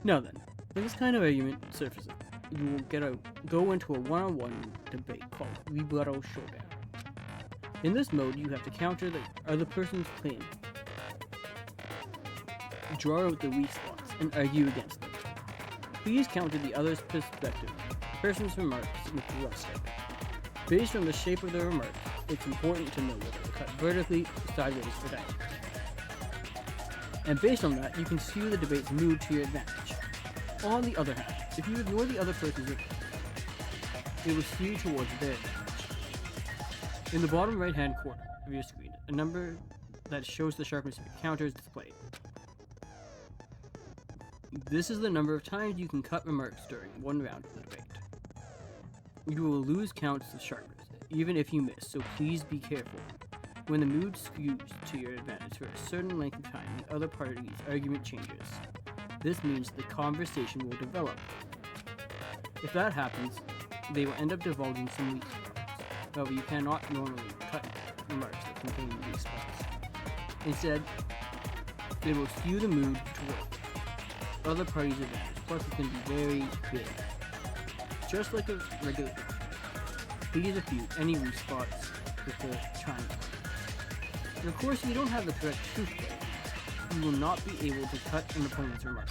Now then, when this kind of argument surfaces, you will go into a one-on-one debate called Rebuttal Showdown. In this mode, you have to counter the other person's claim, draw out the weak spots, and argue against them. Please counter the other's person's remarks with the left stick. Based on the shape of the remarks, it's important to know whether to cut vertically, sideways, or diagonally. And based on that, you can skew the debate's mood to your advantage. On the other hand, if you ignore the other person's remarks, it will skew towards their advantage. In the bottom right-hand corner of your screen, a number that shows the sharpness of your counter is displayed. This is the number of times you can cut remarks during one round of the debate. You will lose counts of sharpness, even if you miss, so please be careful. When the mood skews to your advantage for a certain length of time, the other party's argument changes. This means the conversation will develop. If that happens, they will end up divulging some weak spots. However, you cannot normally cut remarks that contain weak spots. Instead, it will skew the mood toward other party's advantage, plus it can be very big. Just like a regular debate, please refute any weak spots before trying to. And of course, if you don't have the correct truth plate, you will not be able to cut an opponent's remark.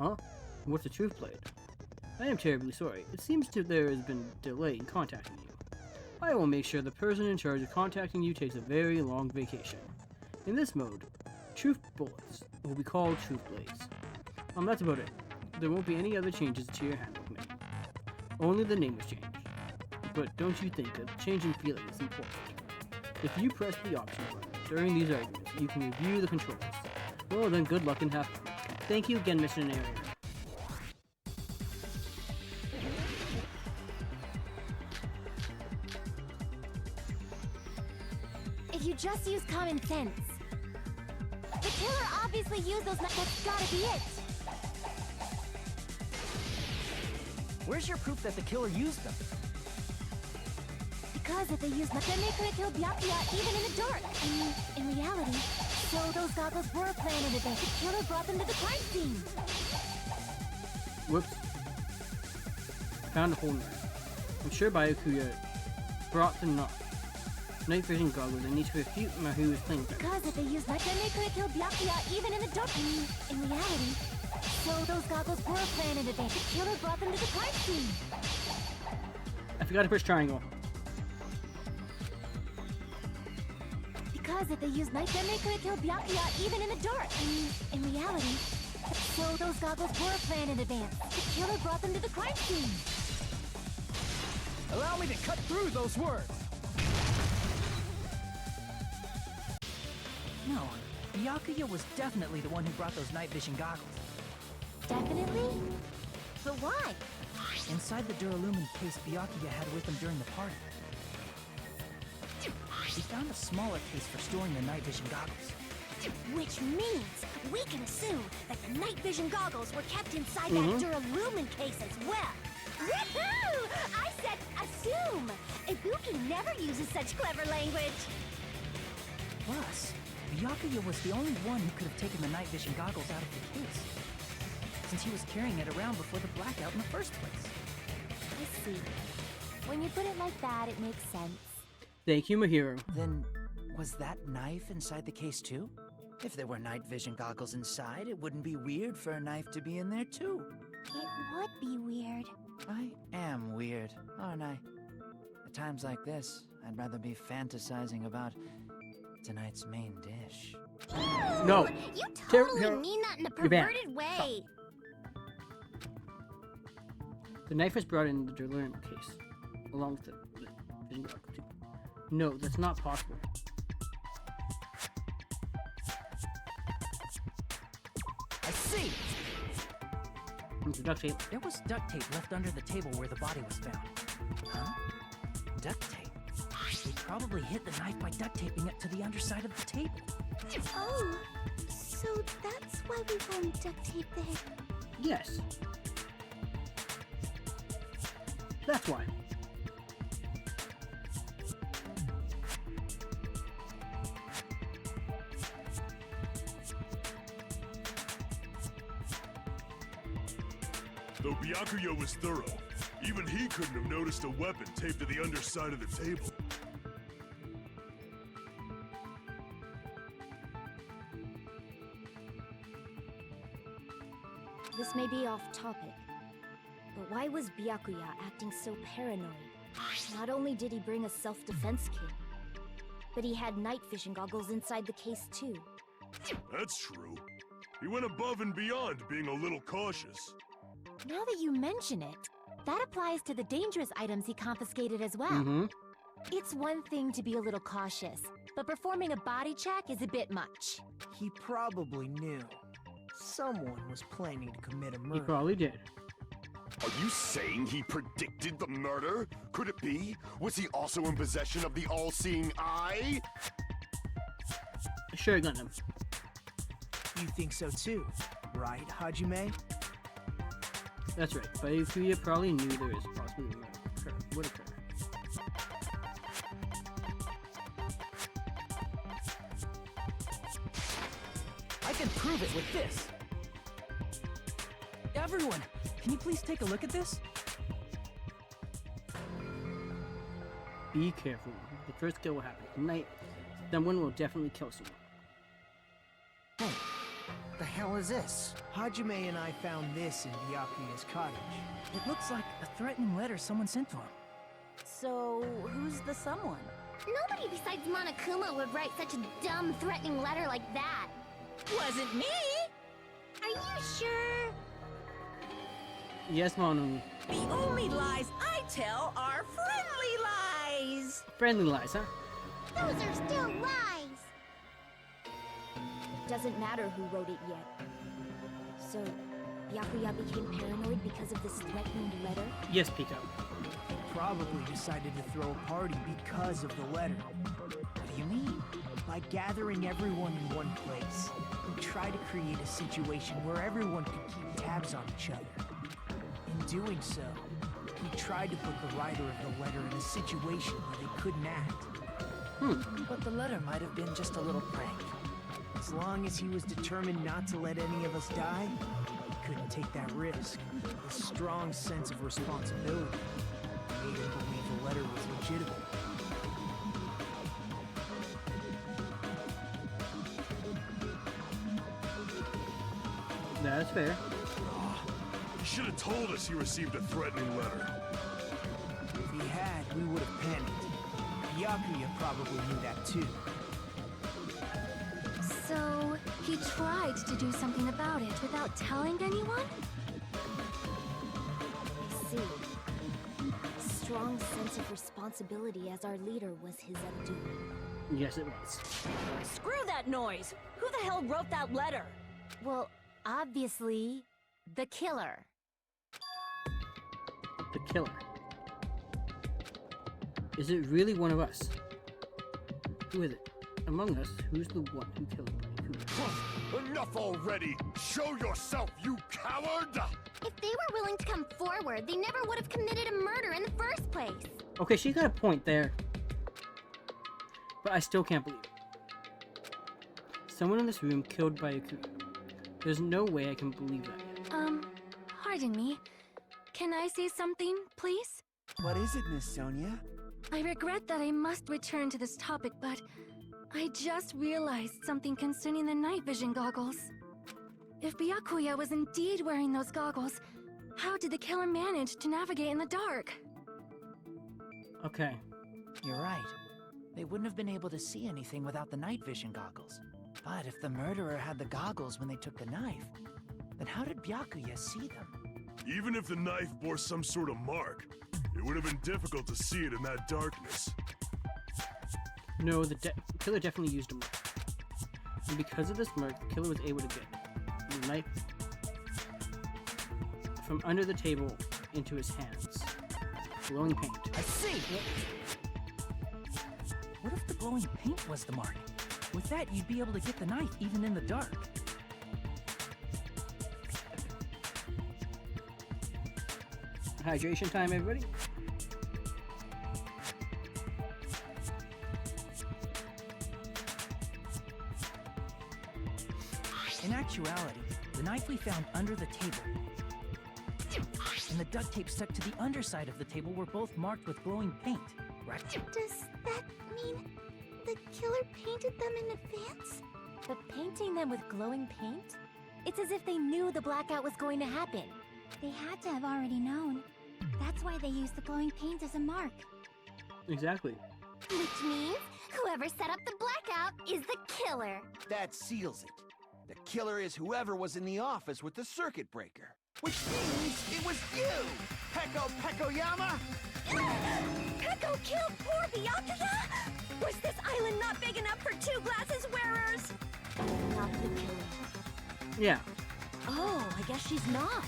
Huh? What's a truth plate? I am terribly sorry. It seems there has been a delay in contacting you. I will make sure the person in charge of contacting you takes a very long vacation. In this mode, truth bullets will be called truth blades. That's about it. There won't be any other changes to your handbook menu. Only the name was changed. But don't you think that changing feeling is important? If you press the option button during these arguments, you can review the controls. Well, then good luck and have fun. Thank you again, Mr. Narrator.
If you just use common sense. The killer obviously used those knives. That's gotta be it.
Where's your proof that the killer used them?
Because if they used knives, then they could have killed Byakuya even in the dark. I mean, in reality, so those goggles were planned in advance. The killer brought them to the crime scene.
Whoops. Found a whole knife. I'm sure Byakuya brought the night vision goggles and need to refute Mahu's claim.
Because if they used knives, then they could have killed Byakuya even in the dark. I mean, in reality, so those goggles were planned in advance. The killer brought them to the crime scene.
I forgot to push triangle.
Because if they used knives, then they could have killed Byakuya even in the dark. I mean, in reality, so those goggles were planned in advance. The killer brought them to the crime scene.
Allow me to cut through those words.
No, Byakuya was definitely the one who brought those night vision goggles.
Definitely? But why?
Inside the Duralumin case Byakuya had with him during the party, he found a smaller case for storing the night vision goggles.
Which means we can assume that the night vision goggles were kept inside that Duralumin case as well. Woohoo! I said assume! Ibuki never uses such clever language.
Plus, Byakuya was the only one who could have taken the night vision goggles out of the case, since he was carrying it around before the blackout in the first place.
I see. When you put it like that, it makes sense.
Thank you, Mahiro.
Then, was that knife inside the case too? If there were night vision goggles inside, it wouldn't be weird for a knife to be in there too.
It would be weird.
I am weird, aren't I? At times like this, I'd rather be fantasizing about tonight's main dish.
No.
You
Ter-
totally
Ter-
mean that in a
You're banned.
perverted way.
The knife was brought in the Duralumin case, along with the vision goggles. No, that's not possible.
I see!
Into duct tape.
There was duct tape left under the table where the body was found.
Huh? Duct tape?
They probably hid the knife by duct taping it to the underside of the table.
Oh, so that's why we found duct tape there.
Yes. That's why.
Though Byakuya was thorough, even he couldn't have noticed a weapon taped to the underside of the table.
This may be off topic, but why was Byakuya acting so paranoid? Not only did he bring a self-defense kit, but he had night vision goggles inside the case too.
That's true. He went above and beyond being a little cautious.
Now that you mention it, that applies to the dangerous items he confiscated as well. It's one thing to be a little cautious, but performing a body check is a bit much.
He probably knew. Someone was planning to commit a
He
murder.
probably did.
Are you saying he predicted the murder? Could it be? Was he also in possession of the all-seeing eye?
Sure, Gundam.
You think so too, right, Hajime?
That's right. Byakuya probably knew there was a possibility would occur.
I can prove it with this. Everyone, can you please take a look at this?
Be careful. The first kill will happen tonight. Someone will definitely kill someone.
Hey, the hell is this?
Hajime and I found this in Byakuya's cottage.
It looks like a threatening letter someone sent to him.
So, who's the someone?
Nobody besides Monokuma would write such a dumb, threatening letter like that.
Wasn't me!
Are you sure?
Yes, Monu.
The only lies I tell are friendly lies!
Friendly lies, huh?
Those are still lies!
Doesn't matter who wrote it yet. So, Byakuya became paranoid because of this threatening letter?
Yes, Pico.
Probably decided to throw a party because of the letter. What do you mean? By gathering everyone in one place, we try to create a situation where everyone could keep tabs on each other. In doing so, he tried to put the writer of the letter in a situation where they couldn't act.
But the letter might have been just a little prank.
As long as he was determined not to let any of us die, he couldn't take that risk. A strong sense of responsibility made him believe the letter was legitimate.
That's fair.
He should have told us he received a threatening letter.
If he had, we would have panicked. Byakuya probably knew that too.
So, he tried to do something about it without telling anyone?
I see. Strong sense of responsibility as our leader was his undoing.
Yes, it was.
Screw that noise! Who the hell wrote that letter?
Well, obviously, the killer.
The killer. Is it really one of us? Who is it? Among us, who's the one who killed Kuya?
Enough already! Show yourself, you coward!
If they were willing to come forward, they never would have committed a murder in the first place.
Okay, she got a point there. But I still can't believe it. Someone in this room killed by a Kuya. There's no way I can believe that yet.
Pardon me. Can I say something, please?
What is it, Miss Sonia?
I regret that I must return to this topic, but I just realized something concerning the night vision goggles. If Byakuya was indeed wearing those goggles, how did the killer manage to navigate in the dark?
Okay.
You're right. They wouldn't have been able to see anything without the night vision goggles. But if the murderer had the goggles when they took the knife, then how did Byakuya see them?
Even if the knife bore some sort of mark, it would have been difficult to see it in that darkness.
No, the killer definitely used a mark. And because of this mark, the killer was able to get the knife from under the table into his hands. Glowing paint.
I see! What if the glowing paint was the mark? With that, you'd be able to get the knife even in the dark.
Hydration time, everybody.
In actuality, the knife we found under the table and the duct tape stuck to the underside of the table were both marked with glowing paint, right?
Does that mean the killer painted them in advance?
But painting them with glowing paint? It's as if they knew the blackout was going to happen.
They had to have already known. That's why they used the glowing paint as a mark.
Exactly.
Which means whoever set up the blackout is the killer.
That seals it. The killer is whoever was in the office with the circuit breaker. Which means it was you, Peko Pekoyama!
Peko killed poor Byakuya? Was this island not big enough for two glasses wearers?
Not the killer.
Yeah.
Oh, I guess she's not.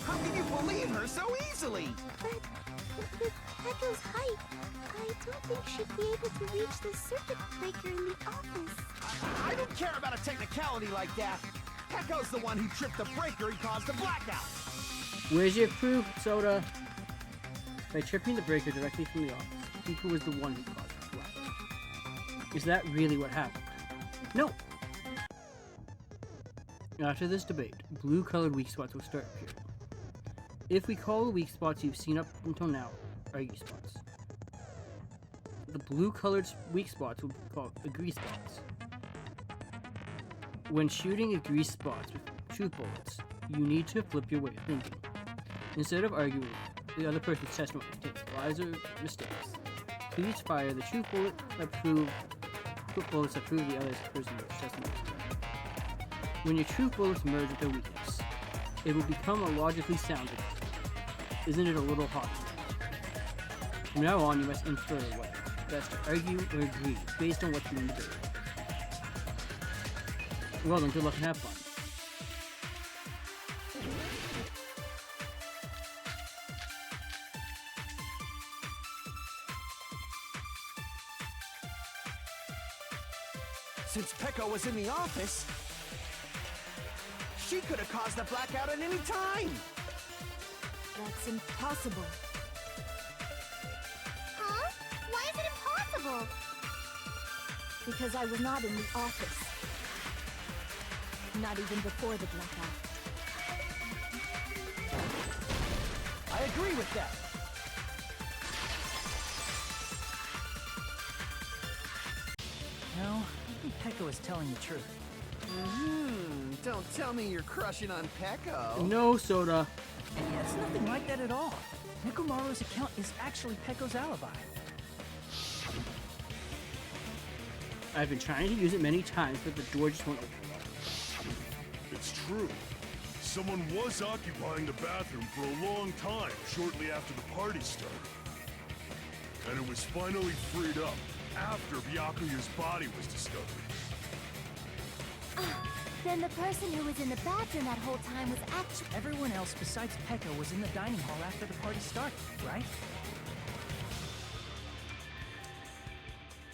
How can you believe her so easily?
But with Peko's height, I don't think she'd be able to reach the circuit breaker in the office.
I don't care about a technicality like that. Peko's the one who tripped the breaker and caused the blackout.
Where's your proof, Soda? By tripping the breaker directly from the office, Pico was the one who caused the blackout. Is that really what happened? No! After this debate, blue-colored weak spots will start appearing. If we call the weak spots you've seen up until now argue spots, the blue-colored weak spots will be called agree spots. When shooting agree spots with truth bullets, you need to flip your way of thinking. Instead of arguing the other person's testimony takes lies or mistakes, please fire the truth bullet bullets that prove the other person's testimony is correct. When your truth bullets merge with their weakness, it will become a logically sound debate. Isn't it a little hot? From now on, you must infer what best to argue or agree based on what's being debated. Well then, good luck and have fun.
Since Peko was in the office, she could have caused the blackout at any time.
That's impossible.
Huh? Why is it impossible?
Because I was not in the office. Not even before the blackout.
I agree with that.
No, I think Peko is telling the truth.
Don't tell me you're crushing on Peko.
No, Soda.
Yeah, it's nothing like that at all. Nekomaru's account is actually Peko's alibi.
I've been trying to use it many times, but the door just won't open.
It's true. Someone was occupying the bathroom for a long time shortly after the party started. And it was finally freed up after Byakuya's body was discovered.
Then the person who was in the bathroom that whole time was actually...
Everyone else besides Peko was in the dining hall after the party started, right?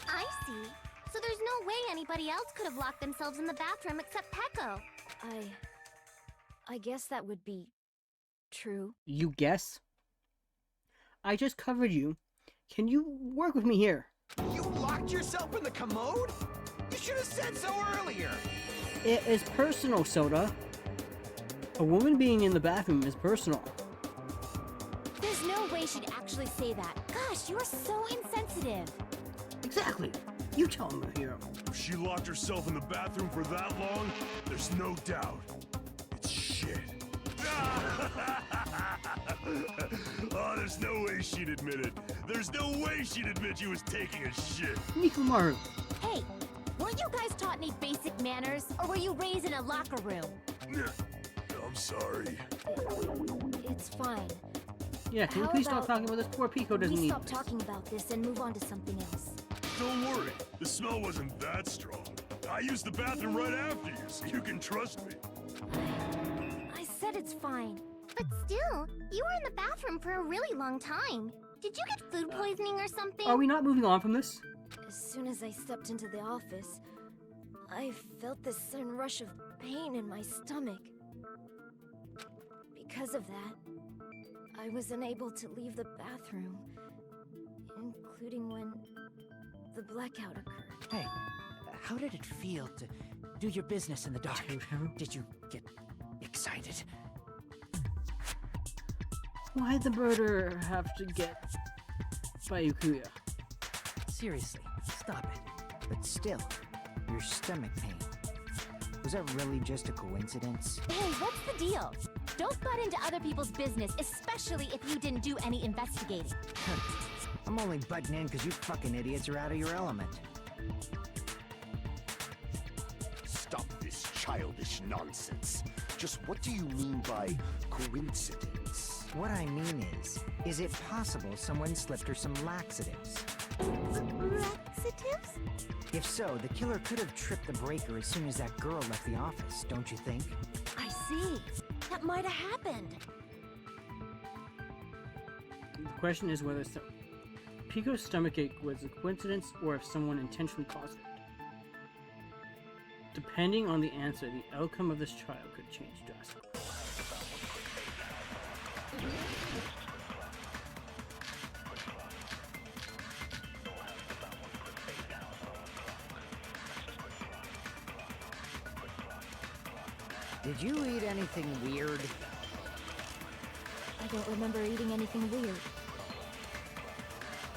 I see. So there's no way anybody else could have locked themselves in the bathroom except Peko.
I guess that would be true.
You guess? I just covered you. Can you work with me here?
You locked yourself in the commode? You should have said so earlier.
It is personal, Soda. A woman being in the bathroom is personal.
There's no way she'd actually say that. Gosh, you're so insensitive.
Exactly. You tell me, hero.
If she locked herself in the bathroom for that long, there's no doubt. It's shit. Oh, there's no way she'd admit it. There's no way she'd admit she was taking a shit.
Nekomaru.
Hey, weren't you guys taught any basic manners? Or were you raised in a locker room?
I'm sorry.
It's fine.
Yeah, can you please stop talking about this? Poor Pico doesn't
We
need
stop
this.
talking about this and move on to something else.
Don't worry, the smell wasn't that strong. I used the bathroom right after you, so you can trust me.
I said it's fine.
But still, you were in the bathroom for a really long time. Did you get food poisoning or something?
Are we not moving on from this?
As soon as I stepped into the office, I felt this sudden rush of pain in my stomach. Because of that, I was unable to leave the bathroom, including when the blackout occurred.
Hey, how did it feel to do your business in the dark? Did you get excited?
Why'd the murderer have to get Byakuya?
Seriously, stop it.
But still, your stomach pain. Was that really just a coincidence?
Hey, what's the deal? Don't butt into other people's business, especially if you didn't do any investigating.
I'm only butting in because you fucking idiots are out of your element.
Stop this childish nonsense. Just what do you mean by coincidence?
What I mean is it possible someone slipped her some laxatives?
Laxatives?
If so, the killer could have tripped the breaker as soon as that girl left the office, don't you think?
I see. That might have happened.
The question is whether Pico's stomachache was a coincidence or if someone intentionally caused it. Depending on the answer, the outcome of this trial could change drastically.
Did you eat anything weird?
I don't remember eating anything weird.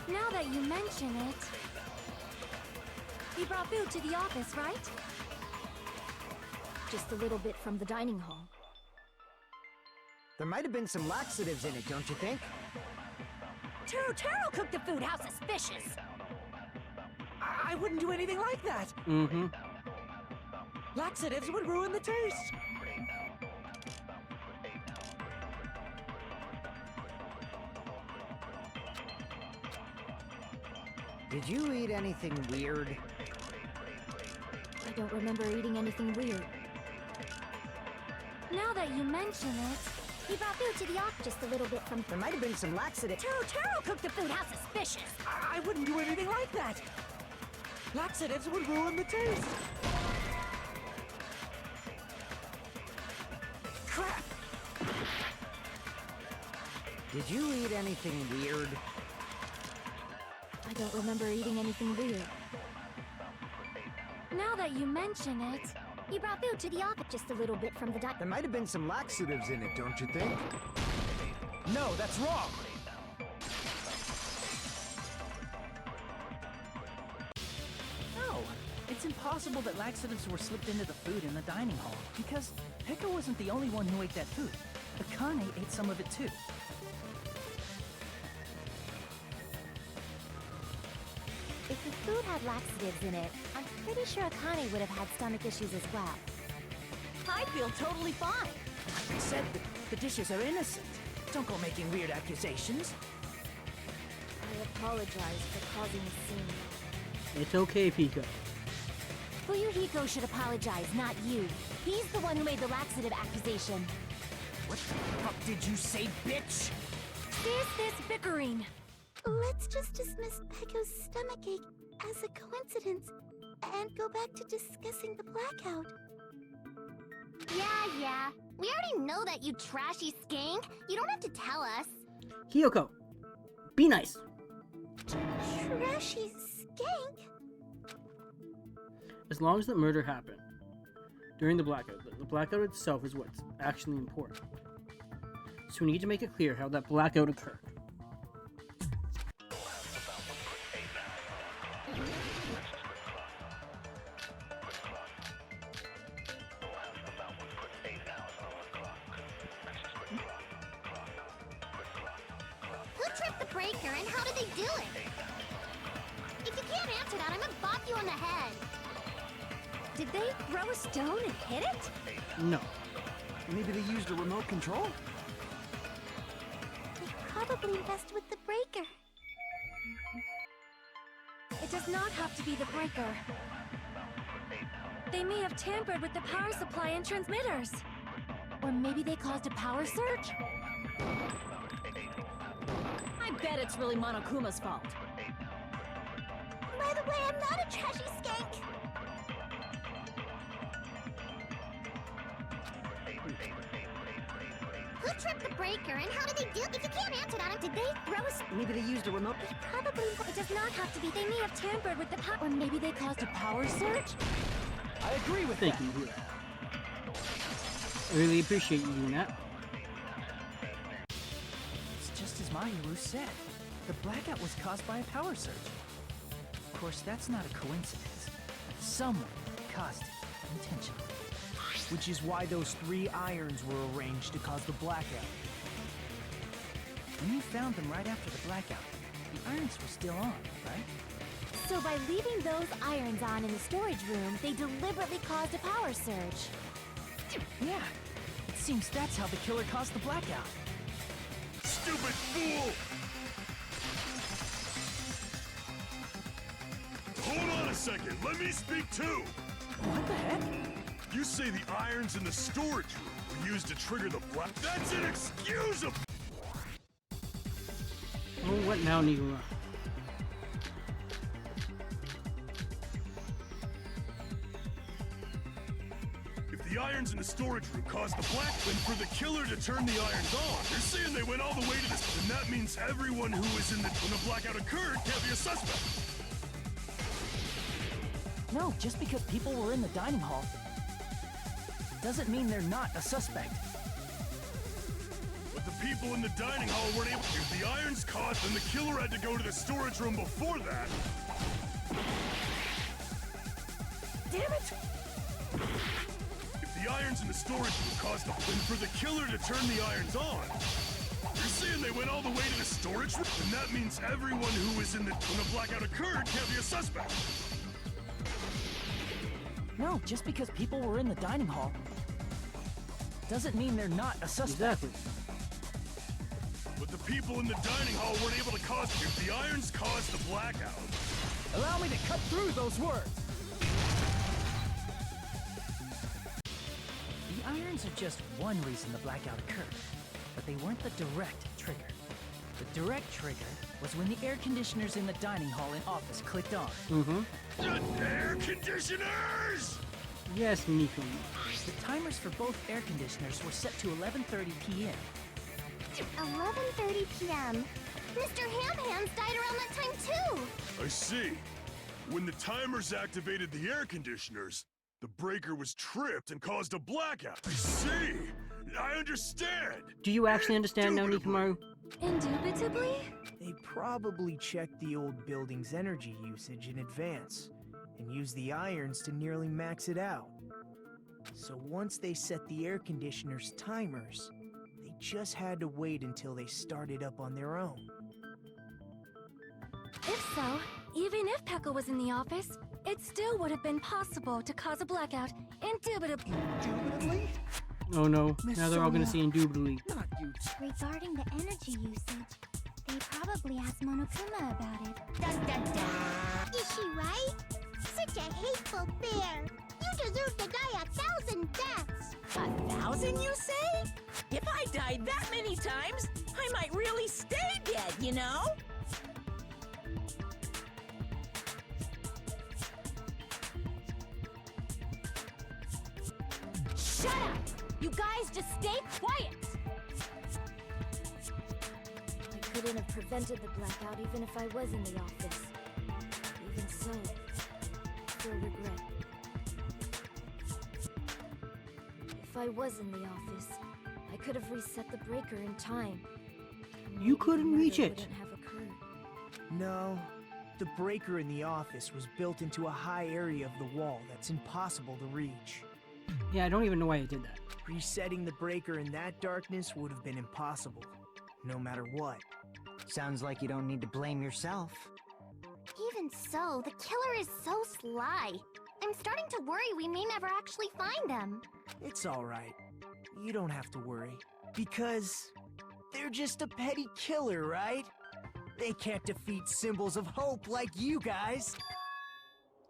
Now that you mention it... You brought food to the office, right?
Just a little bit from the dining hall.
There might have been some laxatives in it, don't you think?
Taro cooked the food. How suspicious!
I wouldn't do anything like that.
Mm-hmm.
Laxatives would ruin the taste.
Did you eat anything weird?
I don't remember eating anything weird.
Now that you mention it, he brought food to the office just a little bit from...
There might have been some laxative.
Taro cooked the food. How suspicious!
I wouldn't do anything like that. Laxatives would ruin the taste. Crap!
Did you eat anything weird?
I don't remember eating anything weird.
Now that you mention it, he brought food to the office just a little bit from the
There might have been some laxatives in it, don't you think?
No, that's wrong.
No, it's impossible that laxatives were slipped into the food in the dining hall, because Pekka wasn't the only one who ate that food. Akane ate some of it too.
If the food had laxatives in it, I'm pretty sure Akane would have had stomach issues as well.
I feel totally fine.
I said that the dishes are innocent. Don't go making weird accusations.
I apologize for causing a scene.
It's okay, Pika.
Fuyuhiko should apologize, not you. He's the one who made the laxative accusation.
What the fuck did you say, bitch?
Is this bickering? Let's just dismiss Pecco's stomachache as a coincidence and go back to discussing the blackout. Yeah. We already know that, you trashy skank. You don't have to tell us.
Hiyoko, be nice.
Trashy skank?
As long as the murder happened during the blackout itself is what's actually important. So we need to make it clear how that blackout occurred.
Who tripped the breaker and how did they do it? If you can't answer that, I'm gonna bop you on the head. Did they throw a stone and hit it?
No.
Maybe they used a remote control?
They probably messed with the breaker. It does not have to be the breaker. They may have tampered with the power supply and transmitters. Or maybe they caused a power surge?
I bet it's really Monokuma's fault.
By the way, I'm not a trashy skank. Who tripped the breaker and how did they do it? If you can't answer that, did they throw a...
Maybe they used a remote.
They probably... It does not have to be. They may have tampered with the power... Or maybe they caused a power surge?
I agree with
Thank
that.
you, Hiro. I really appreciate you doing that.
It's just as Mahiru said. The blackout was caused by a power surge. Of course, that's not a coincidence. Someone caused it intentionally.
Which is why those 3 irons were arranged to cause the blackout.
When you found them right after the blackout, the irons were still on, right?
So by leaving those irons on in the storage room, they deliberately caused a power surge.
Yeah. It seems that's how the killer caused the blackout.
Stupid fool! Hold on a second, let me speak too!
What the heck?
You say the irons in the storage room were used to trigger the black... That's inexcusable!
Oh, what now, Nigura?
If the irons in the storage room caused the black, then for the killer to turn the irons on, you're saying they went all the way to this, then that means everyone who was in the... When the blackout occurred can't be a suspect.
No, just because people were in the dining hall doesn't mean they're not a suspect.
But the people in the dining hall weren't able... If the irons caused, then the killer had to go to the storage room before that.
Damn it!
If the irons in the storage room caused the... Then for the killer to turn the irons on, you're saying they went all the way to the storage room? Then that means everyone who was in the... When the blackout occurred can't be a suspect.
No, just because people were in the dining hall doesn't mean they're not a suspect.
Exactly.
But the people in the dining hall weren't able to cause... If the irons caused the blackout,
Allow me to cut through those words!
The irons are just one reason the blackout occurred, but they weren't the direct trigger. The direct trigger was when the air conditioners in the dining hall and office clicked on.
The air conditioners!
Yes, Nico.
The timers for both air conditioners were set to 11:30 p.m.
11:30 p.m. Mr. Ham-Hams died around that time too!
I see. When the timers activated the air conditioners, the breaker was tripped and caused a blackout. I see! I understand!
Do you actually understand now, Nikomaru?
Indubitably?
They probably checked the old building's energy usage in advance and used the irons to nearly max it out. So once they set the air conditioner's timers, they just had to wait until they started up on their own.
If so, even if Pekka was in the office, it still would have been possible to cause a blackout. Indubitably.
Indubitably?
Oh no,
Miss
now they're all gonna
Sonia.
see indubitably.
Not you.
Regarding the energy usage, they probably asked Monokuma about it. Dun dun dun! Is she right? Such a hateful bear! You deserve to die 1,000 deaths!
1,000, you say? If I died that many times, I might really stay dead, you know?
Shut up! You guys just stay quiet!
I couldn't have prevented the blackout even if I was in the office. Even so, I still regret. If I was in the office, I could have reset the breaker in time.
You couldn't
Maybe the
reach
murder
it.
wouldn't have occurred.
No, the breaker in the office was built into a high area of the wall that's impossible to reach.
Yeah, I don't even know why I did that.
Resetting the breaker in that darkness would have been impossible, no matter what.
Sounds like you don't need to blame yourself.
Even so, the killer is so sly. I'm starting to worry we may never actually find them.
It's alright. You don't have to worry. Because they're just a petty killer, right? They can't defeat symbols of hope like you guys.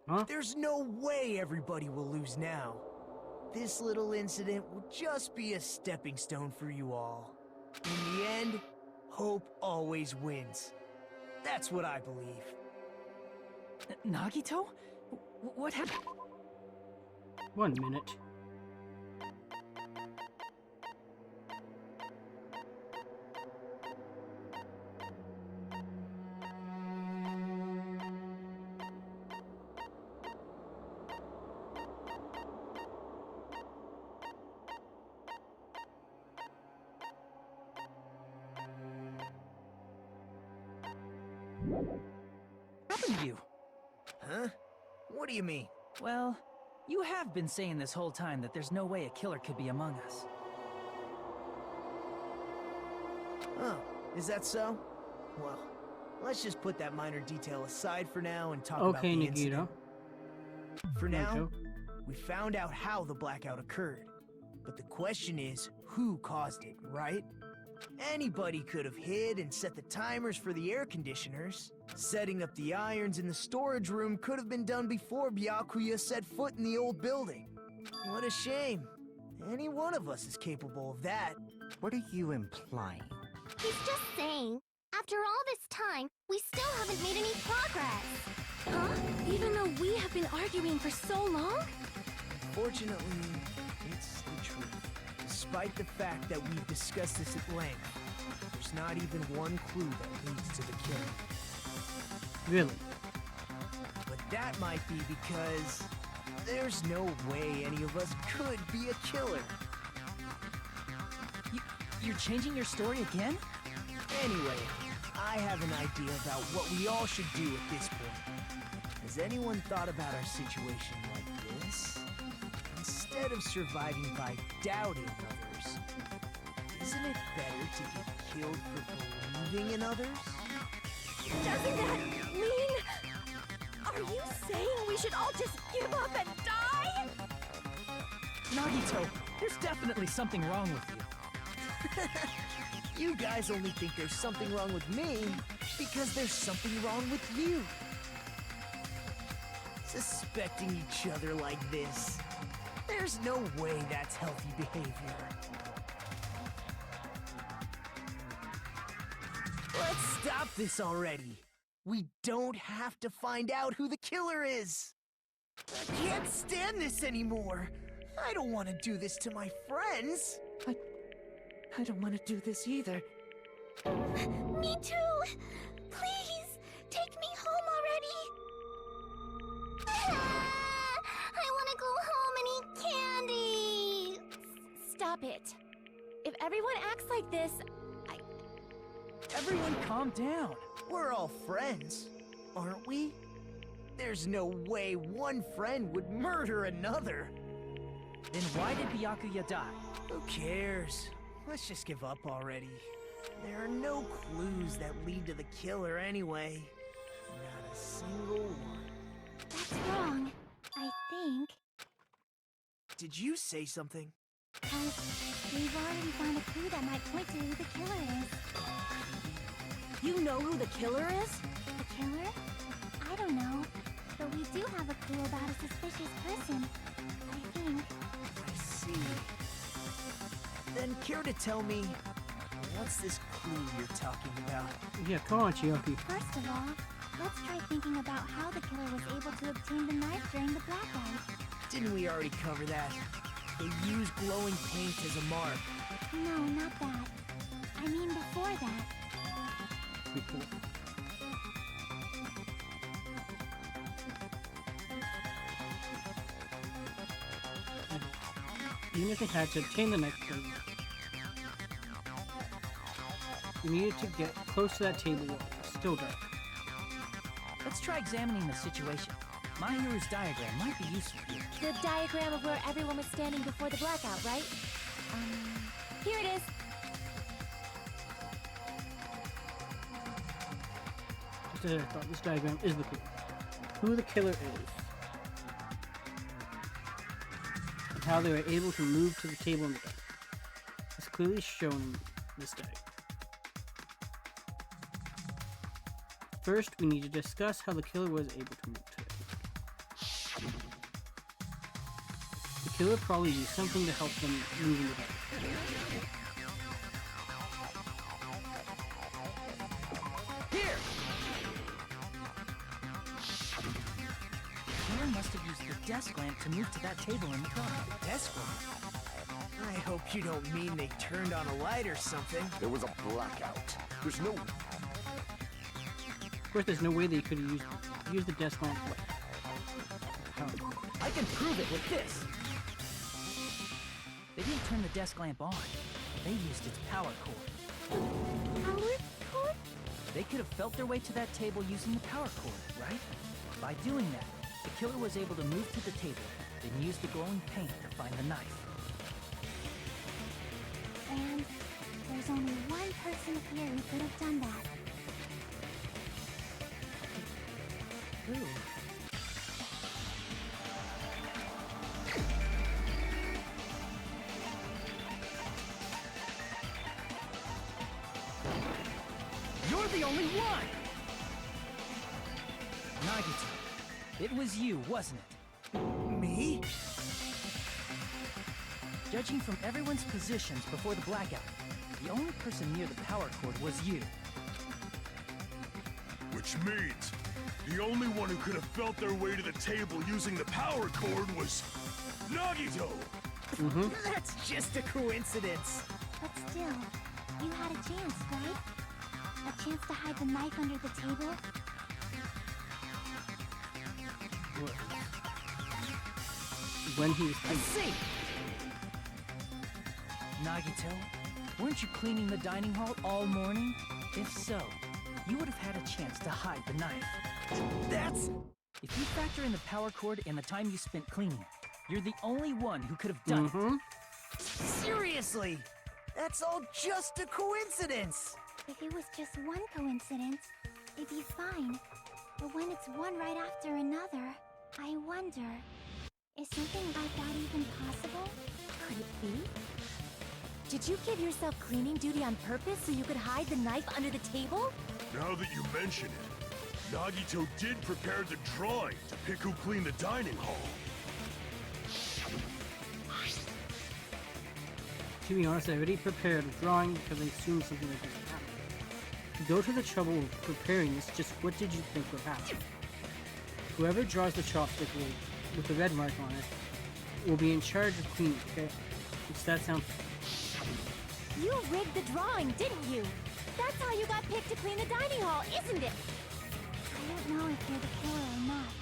Huh?
There's no way everybody will lose now. This little incident will just be a stepping stone for you all. In the end, hope always wins. That's what I believe.
Nagito? What happened?
1 minute.
What happened to you?
Huh? What do you mean?
Well, you have been saying this whole time that there's no way a killer could be among us.
Oh, is that so? Well, let's just put that minor detail aside for now and talk about
Okay,
the
Nagito.
incident. For now,
Naruto.
we found out how the blackout occurred. But the question is, who caused it, right? Anybody could have hid and set the timers for the air conditioners. Setting up the irons in the storage room could have been done before Byakuya set foot in the old building. What a shame. Any one of us is capable of that.
What are you implying?
He's just saying, after all this time, we still haven't made any progress. Huh? Even though we have been arguing for so long?
Fortunately, it's the truth. Despite the fact that we've discussed this at length, there's not even one clue that leads to the killing.
Really?
But that might be because there's no way any of us could be a killer.
You're changing your story again?
Anyway, I have an idea about what we all should do at this point. Has anyone thought about our situation like this? Instead of surviving by doubting others, isn't it better to get killed for believing in others?
Doesn't that mean... Are you saying we should all just give up and die?
Nagito, there's definitely something wrong with you.
You guys only think there's something wrong with me because there's something wrong with you. Suspecting each other like this. There's no way that's healthy behavior. Let's stop this already. We don't have to find out who the killer is. I can't stand this anymore. I don't want to do this to my friends.
I don't want to do this either.
Me too! Please, take me home already! I want to go home and eat candy!
Stop it. If everyone acts like this,
Everyone calm down. We're all friends, aren't we? There's no way one friend would murder another.
Then why did Byakuya die?
Who cares? Let's just give up already. There are no clues that lead to the killer anyway. Not a single one.
That's wrong, I think.
Did you say something?
We've already found a clue that might point to who the killer is.
you know who the killer is?
The killer? I don't know. But we do have a clue about a suspicious person. I think.
I see. Then care to tell me, what's this clue you're talking about?
Yeah, come on, Chiaki.
First of all, let's try thinking about how the killer was able to obtain the knife during the blackout.
Didn't we already cover that? They used glowing paint as a mark.
No, not that. I mean before that.
Even if they had to obtain the knife, you needed to get close to that table wall. It's still dark.
Let's try examining the situation. My hero's diagram might be useful here.
The diagram of where everyone was standing before the blackout, right? Here it is.
Just as I thought, this diagram is the clue. Who the killer is. And how they were able to move to the table in the dark. It's clearly shown in this diagram. First, we need to discuss how the killer was able to move to it. The killer probably used something to help them move in the dark.
Here!
The killer must have used the desk lamp to move to that table in the car.
Desk lamp? I hope you don't mean they turned on a light or something.
There was a blackout. There's no...
Of course, there's no way they could have used the desk lamp.
I can prove it with this. They didn't turn the desk lamp on. They used its power cord.
Power cord?
They could have felt their way to that table using the power cord, right? By doing that, the killer was able to move to the table, then use the glowing paint to find the knife.
And there's only one person here who could have done that.
Who? You're the only one! Nagito, it was you, wasn't it?
Me?
Judging from everyone's positions before the blackout, the only person near the power cord was you.
Which means the only one who could have felt their way to the table using the power cord was Nagito!
That's just a coincidence.
But still, you had a chance, right? A chance to hide the knife under the table?
When he was
I see! Nagito, weren't you cleaning the dining hall all morning? If so, you would have had a chance to hide the knife.
That's...
If you factor in the power cord and the time you spent cleaning, you're the only one who could have done it.
Seriously! That's all just a coincidence!
If it was just one coincidence, it'd be fine. But when it's one right after another, I wonder, is something like that even possible?
Could it be? Did you give yourself cleaning duty on purpose so you could hide the knife under the table?
Now that you mention it, Nagito did prepare the drawing to pick who cleaned the dining hall.
To be honest, I already prepared a drawing because I assumed something like this would happen. To go to the trouble of preparing this, just what did you think would happen? Whoever draws the chopstick with the red mark on it will be in charge of cleaning, okay? It's that simple.
You rigged the drawing, didn't you? That's how you got picked to clean the dining hall, isn't it? I don't know if you're the killer or not,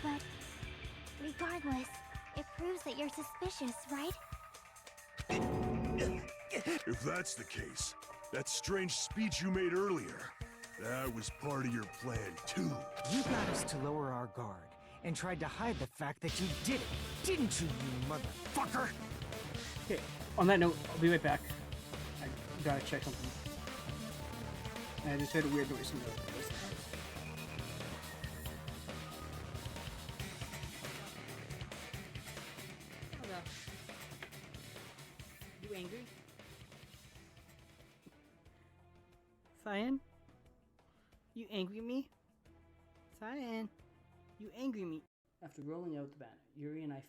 but regardless, it proves that you're suspicious, right?
If that's the case, that strange speech you made earlier, that was part of your plan too.
You got us to lower our guard and tried to hide the fact that you did it, didn't you, you motherfucker?
Okay, on that note, I'll be right back. I gotta check something. I just heard a weird noise in the house. You angry? Cyan? You angry at me? Cyan? You angry at me? After rolling out the banner, Yuri and I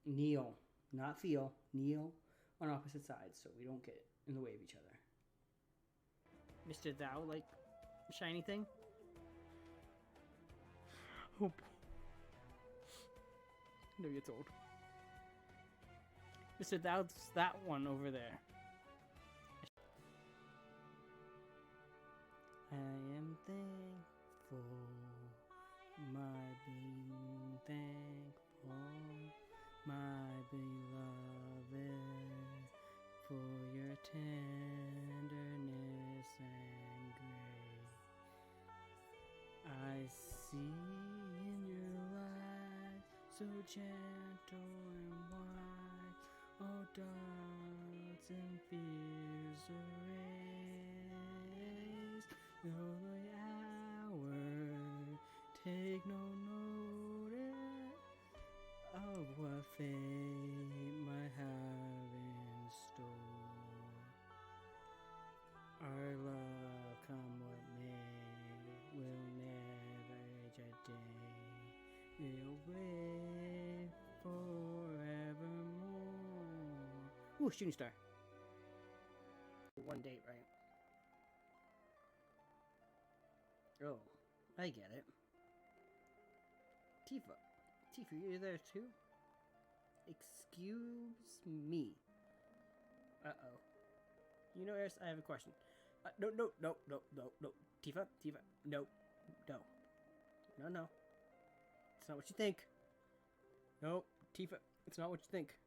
kneel, not feel, kneel on opposite sides so we don't get in the way of each other. Mr. Thou, like, shiny thing? Oh. No, it's old. Mr. Thou's that one over there. I am thankful, my being thankful, my beloved, for your tenderness and grace. I see in your eyes, so gentle and wise, all doubts and fears erased. Though the hour take no notice of what fate might have in store. Our love, come what may, will never age a day. We'll wait forevermore. Ooh, shooting star. One date, right? Oh, I get it. Tifa, you there too? Excuse me. Uh-oh. You know, Eris, I have a question. No. Tifa, no. It's not what you think. No, Tifa, it's not what you think.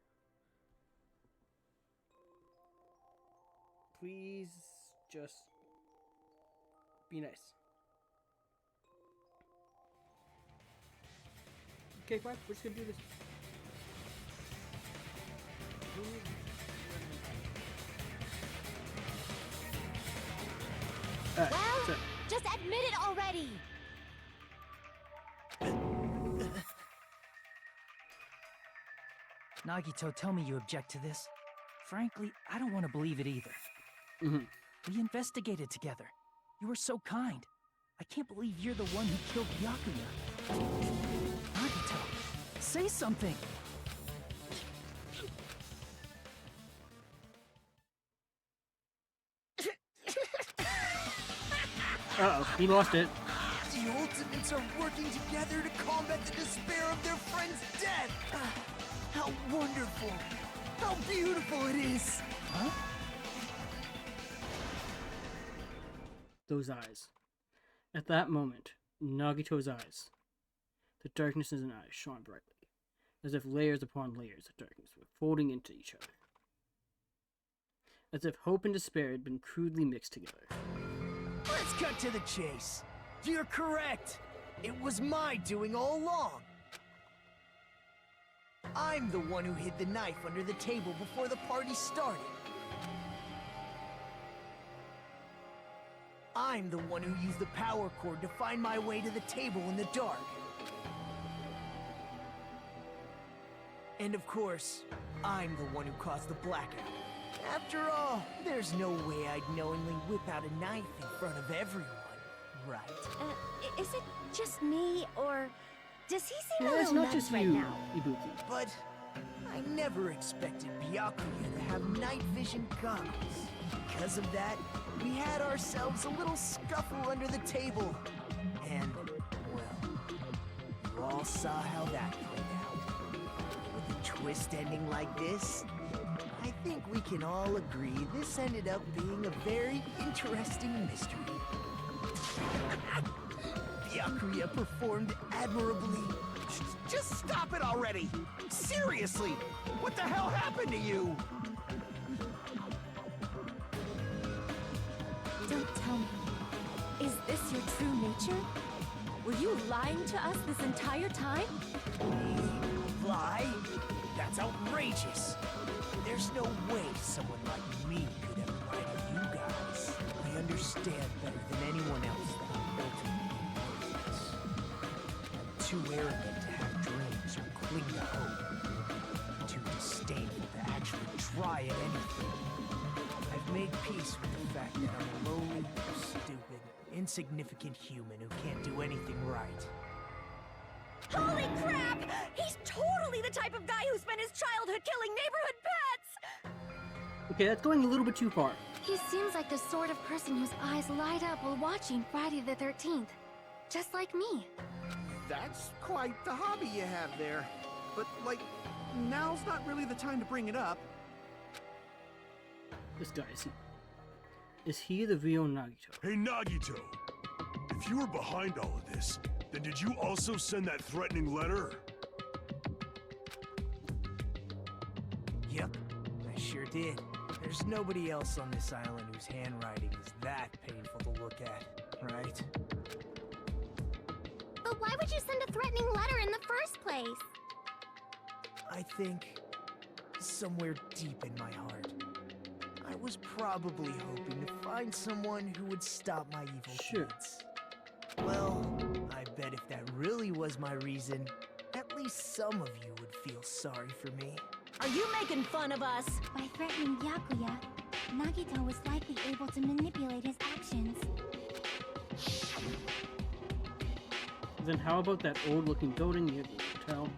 Please, just be nice. Okay, fine. We're just gonna do this.
Well, just admit it already!
Nagito, tell me you object to this. Frankly, I don't want to believe it either. We investigated together. You were so kind. I can't believe you're the one who killed Byakuya. Nagito, say something!
Uh-oh, he lost it.
The Ultimates are working together to combat the despair of their friend's death! How wonderful! How beautiful it is!
Huh?
Those eyes. At that moment, Nagito's eyes, the darkness in his eyes shone brightly, as if layers upon layers of darkness were folding into each other. As if hope and despair had been crudely mixed together.
Let's cut to the chase. You're correct. It was my doing all along. I'm the one who hid the knife under the table before the party started. I'm the one who used the power cord to find my way to the table in the dark. And of course, I'm the one who caused the blackout. After all, there's no way I'd knowingly whip out a knife in front of everyone.
right.
Is it just me, or does he seem a
Yeah, it's
little
not
nuts
just
right
you,
now?
Ibuki.
But I never expected Byakuya to have night vision goggles. Because of that, we had ourselves a little scuffle under the table. And, well, you all saw how that played out. With a twist ending like this, I think we can all agree this ended up being a very interesting mystery. Byakuya performed admirably.
Just stop it already! Seriously! What the hell happened to you?
Don't tell me. Is this your true nature? Were you lying to us this entire time?
Lie? That's outrageous. There's no way someone like me could have lied to you guys. I understand better than anyone else that I'm ultimately worthless. I'm too arrogant to have dreams or cling to hope. Too disdainful to actually try at anything. I've made peace with the fact that I'm a lowly, stupid, insignificant human who can't do anything right.
Holy crap! He's totally the type of guy who spent his childhood killing neighborhood pets!
Okay, that's going a little bit too far.
He seems like the sort of person whose eyes light up while watching Friday the 13th. Just like me.
That's quite the hobby you have there. But, like, now's not really the time to bring it up.
This guy, is he the real Nagito?
Hey, Nagito! If you were behind all of this, then did you also send that threatening letter?
Yep, I sure did. There's nobody else on this island whose handwriting is that painful to look at, right?
But why would you send a threatening letter in the first place?
I think somewhere deep in my heart, I was probably hoping to find someone who would stop my evil deeds. Well, I bet if that really was my reason, at least some of you would feel sorry for me.
Are you making fun of us?
By threatening Byakuya, Nagito was likely able to manipulate his actions.
Then how about that old-looking building near the hotel?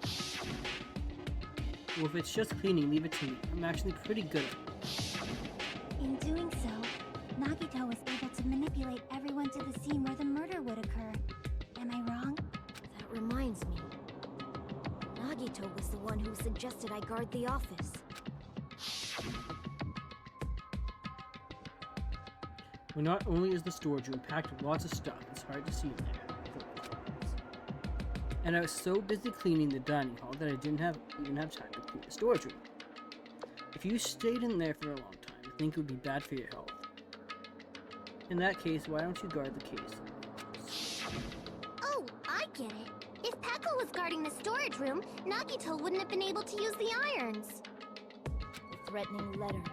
Well, if it's just cleaning, leave it to me. I'm actually pretty good at it.
In doing so, Nagito was able to manipulate everyone to the scene where the murder would occur. Am I wrong?
That reminds me. Nagito was the one who suggested I guard the office.
Well, not only is the storage room packed with lots of stuff, it's hard to see in there. And I was so busy cleaning the dining hall that I didn't even have time to clean the storage room. If you stayed in there for a long time, I think it would be bad for your health. In that case, why don't you guard the case?
Oh, I get it. If Pekka was guarding the storage room, Nagito wouldn't have been able to use the irons.
The threatening letter,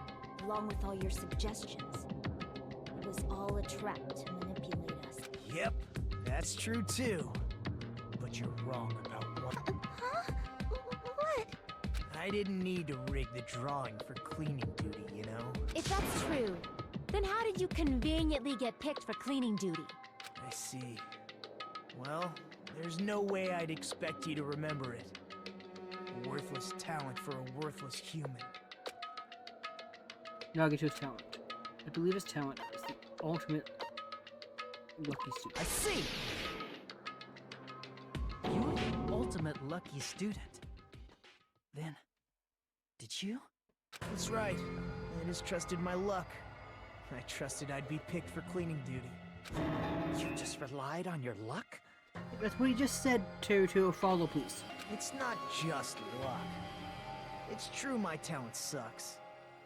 along with all your suggestions. It was all a trap to manipulate us.
Yep, that's true too. But you're wrong about one.
Huh? What?
I didn't need to rig the drawing for cleaning duty, you know?
If that's true, then how did you conveniently get picked for cleaning duty?
I see. Well, there's no way I'd expect you to remember it. A worthless talent for a worthless human.
Nagito's talent. I believe his talent is the ultimate lucky student.
I see!
You're the ultimate lucky student. Then, did you?
That's right. I just trusted my luck. I trusted I'd be picked for cleaning duty.
You just relied on your luck?
That's what he just said, Teruto. Follow, please.
It's not just luck. It's true my talent sucks.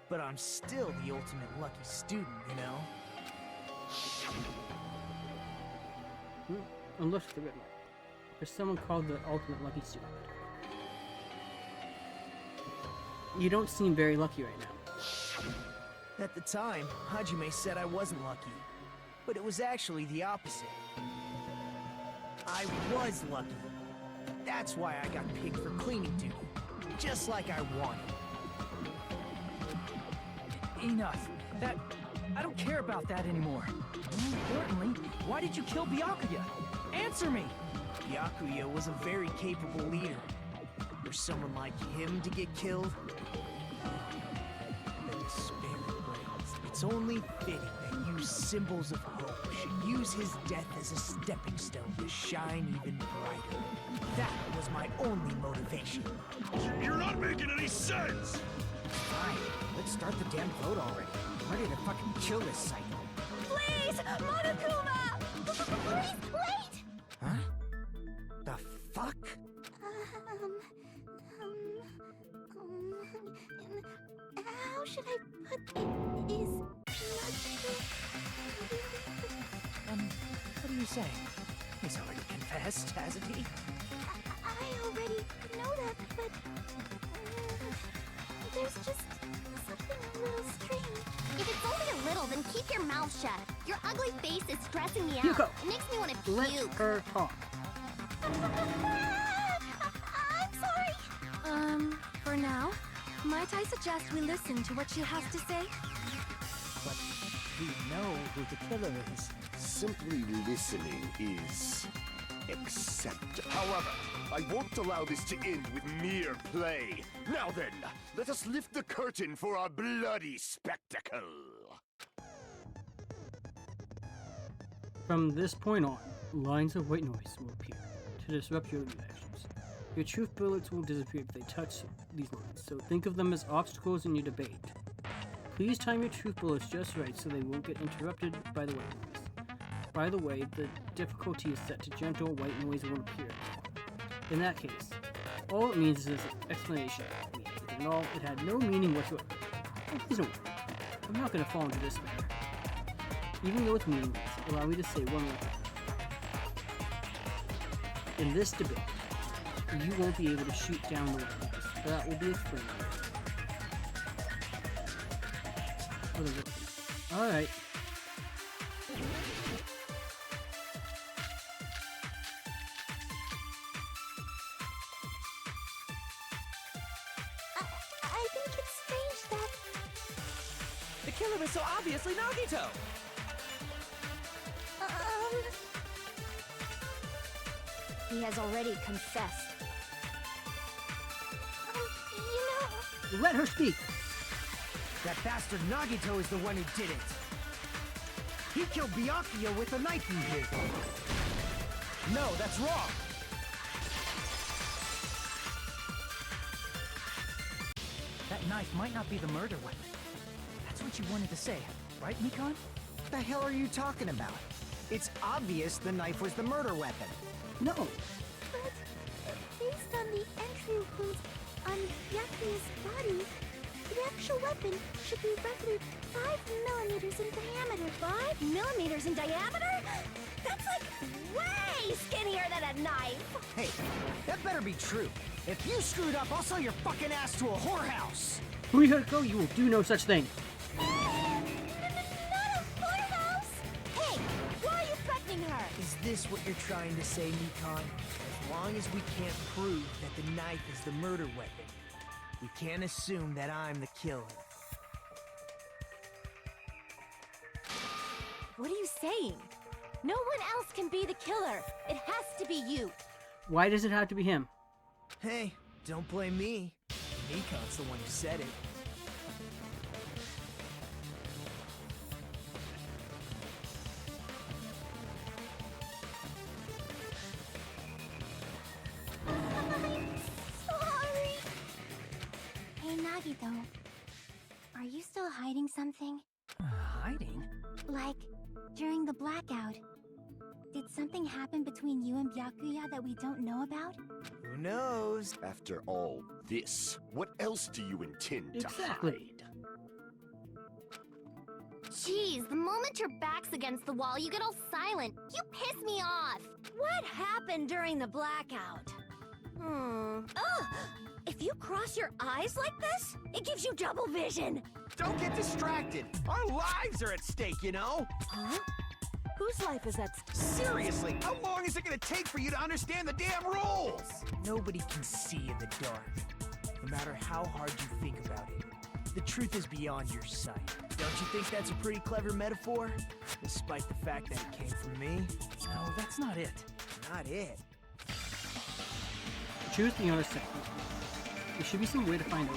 But I'm still the ultimate lucky student, you know?
Unless the red light. There's someone called the ultimate lucky student. You don't seem very lucky right now.
At the time, Hajime said I wasn't lucky. But it was actually the opposite. I was lucky. That's why I got picked for cleaning duty. Just like I wanted.
Enough. I don't care about that anymore. More importantly, why did you kill Byakuya? Answer me!
Byakuya was a very capable leader. For someone like him to get killed, the despair it brings. It's only fitting that you symbols of hope should use his death as a stepping stone to shine even brighter. That was my only motivation.
You're not making any sense!
Fine, let's start the damn vote already. I'm ready to fucking kill this cycle.
Please, Monokuma! Please, wait!
Huh? The fuck?
How should I put it? Is
What are you saying? He's already confessed, hasn't he?
I already know that, but there's just something a little strange. If it's only a little, then keep your mouth shut. Your ugly face is stressing me out.
Yuko,
It makes me want to
let
puke.
her talk.
I'm sorry. For now, might I suggest we listen to what she has to say?
But we know who the killer is.
Simply listening is acceptable. However, I won't allow this to end with mere play. Now then, let us lift the curtain for our bloody spectacle.
From this point on, lines of white noise will appear to disrupt your reactions. Your truth bullets will disappear if they touch these lines, so think of them as obstacles in your debate. Please time your truth bullets just right so they won't get interrupted by the white noise. By the way, the difficulty is set to gentle, white noise won't appear. In that case, all it means is an explanation. And all, it had no meaning whatsoever. Oh, please don't worry. I'm not going to fall into despair. Even though it's meaningless, allow me to say one more thing. In this debate, you won't be able to shoot down the white noise. That will be explained later. Alright.
I think it's strange that...
The killer is so obviously Nagito!
He has already confessed.
You know...
Let her speak!
That bastard Nagito is the one who did it. He killed Byakuya with a knife he hid.
No, that's wrong! That knife might not be the murder weapon. That's what you wanted to say, right, Mikon?
What the hell are you talking about? It's obvious the knife was the murder weapon.
No!
But based on the entry wounds on Byakuya's body, the actual weapon should be roughly 5 millimeters in diameter. 5 millimeters in diameter? That's like way skinnier than a knife!
Hey, that better be true. If you screwed up, I'll sell your fucking ass to a whorehouse!
Rihiko, you will do no such thing!
Not a whorehouse! Hey, why are you threatening her?
Is this what you're trying to say, Mikon? As long as we can't prove that the knife is the murder weapon, we can't assume that I'm the killer.
What are you saying? No one else can be the killer. It has to be you.
Why does it have to be him?
Hey, don't blame me. Mikon's the one who said it.
Sorry. Hey, Nagito. Are you still hiding something?
Hiding?
Like, during the blackout, did something happen between you and Byakuya that we don't know about?
Who knows?
After all this, what else do you intend to
Exactly.
hide?
Jeez, the moment your back's against the wall, you get all silent. You piss me off. What happened during the blackout? Ugh! If you cross your eyes like this, it gives you double vision.
Don't get distracted. Our lives are at stake, you know?
Huh? Whose life is at stake?
Seriously, how long is it gonna take for you to understand the damn rules?
Nobody can see in the dark, no matter how hard you think about it. the truth is beyond your sight. Don't you think that's a pretty clever metaphor? Despite the fact that it came from me?
No, that's not it.
Not it.
The truth beyond our sight. There should be some way to find out.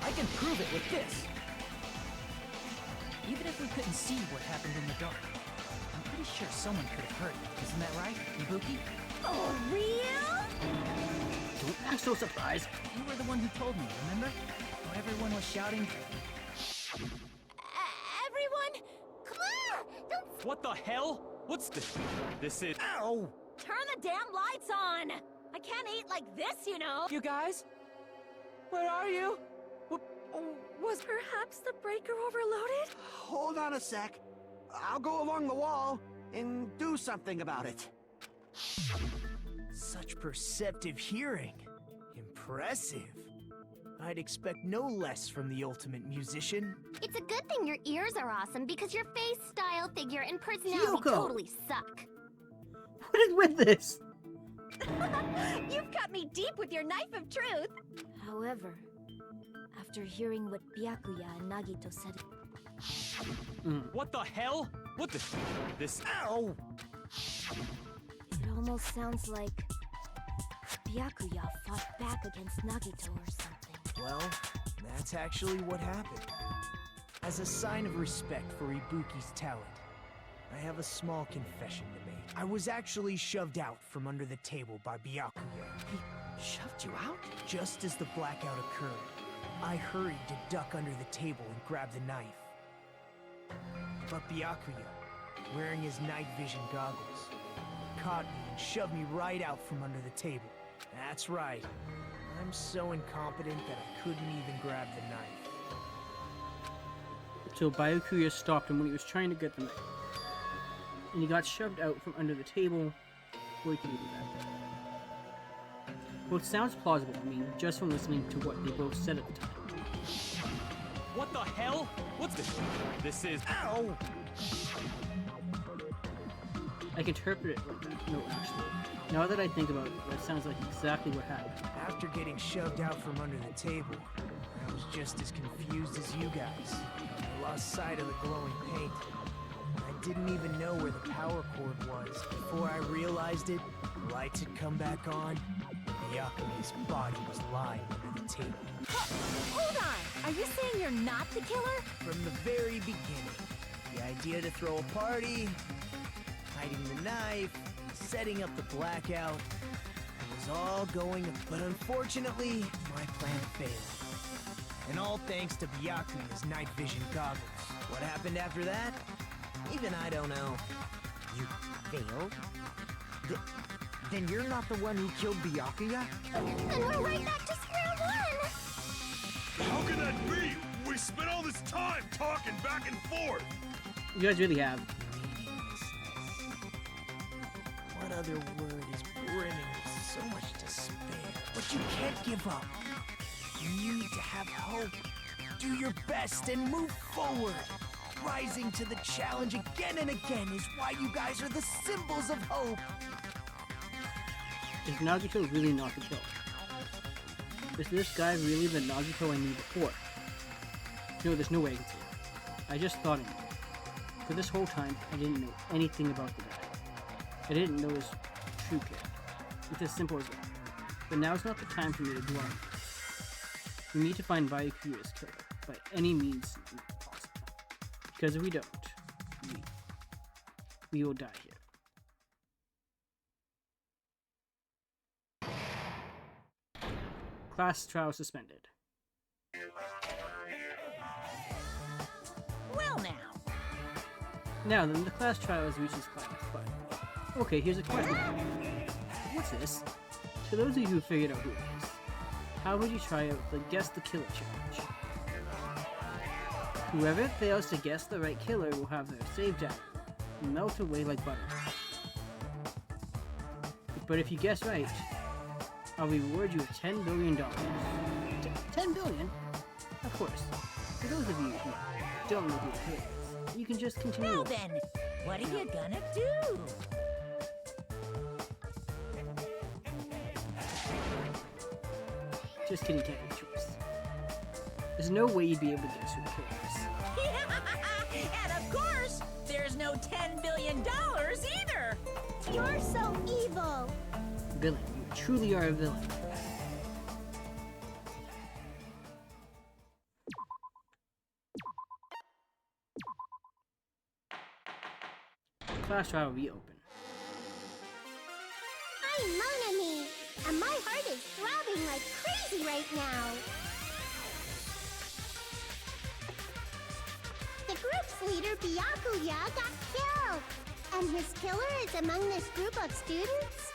I can prove it with this. Even if we couldn't see what happened in the dark, I'm pretty sure someone could have heard it. Isn't that right, Ibuki?
For real?
Don't act so surprised.
You were the one who told me, remember? How everyone was shouting.
Everyone, come on! Don't
What the hell? What's this? This is...
Ow!
Turn the damn lights on! I can't eat like this, you know!
You guys? Where are you?
Was perhaps the breaker overloaded?
Hold on a sec. I'll go along the wall and do something about it.
Such perceptive hearing. Impressive. I'd expect no less from the ultimate musician.
It's a good thing your ears are awesome because your face, style, figure, and personality
Yoko.
totally suck.
What is with this?
You've cut me deep with your knife of truth! However, after hearing what Byakuya and Nagito said...
What the hell? What the... This...
Ow!
It almost sounds like Byakuya fought back against Nagito or something.
Well, that's actually what happened. As a sign of respect for Ibuki's talent, I have a small confession to make. I was actually shoved out from under the table by Byakuya.
He shoved you out?
Just as the blackout occurred, I hurried to duck under the table and grab the knife. But Byakuya, wearing his night vision goggles, caught me and shoved me right out from under the table. That's right. I'm so incompetent that I couldn't even grab the knife.
So Byakuya stopped him when he was trying to get the knife. And he got shoved out from under the table before he could even grab it. Well, it sounds plausible to me, just from listening to what they both said at the time.
What the hell? What's this? This is...
Ow!
I can interpret it like that. No, actually. Now that I think about it, that sounds like exactly what happened.
After getting shoved out from under the table, I was just as confused as you guys. I lost sight of the glowing paint. I didn't even know where the power cord was. Before I realized it, the lights had come back on, and Byakuya's body was lying under the table.
Hold on! Are you saying you're not the killer?
From the very beginning, the idea to throw a party, hiding the knife, setting up the blackout, it was all going, but unfortunately, my plan failed. And all thanks to Byakuya's night vision goggles. What happened after that? Even I don't know.
You failed? Then you're not the one who killed Byakuya?
And we're right back to square one!
How can that be? We spent all this time talking back and forth.
You guys really have.
What other word is brimming with so much despair? But you can't give up. You need to have hope. Do your best and move forward. Rising to the challenge again and again is why you guys are the symbols of hope.
Is Nagito really not the killer? Is this guy really the Nagito I knew before? No, there's no way I can say that. I just thought I knew. For this whole time, I didn't know anything about the guy. I didn't know his true character. It's as simple as that. But now's not the time for me to dwell on it. We need to find Byakuya's killer, by any means possible. Because if we don't, we will die here. Class trial suspended.
Well now.
Now then, the class trial has reached its climax, but... Okay, here's a question. What's this? To those of you who figured out who it is, how would you try out the Guess the Killer challenge? Whoever fails to guess the right killer will have their saved data melt away like butter. But if you guess right, I'll reward you with $10 billion. $10 billion? Of course. For those of you who don't know who the killer is, you can just continue.
Now then, what are you gonna do?
Just kidding, Candy Tricks. There's no way you'd be able to guess who the killer is.
And of course, there's no $10 billion either.
You're so evil.
Villain, you truly are a villain. Class trial will be open.
I'm Monami, and my heart is throbbing like crazy right now. The group's leader, Byakuya, got killed. And his killer is among this group of students?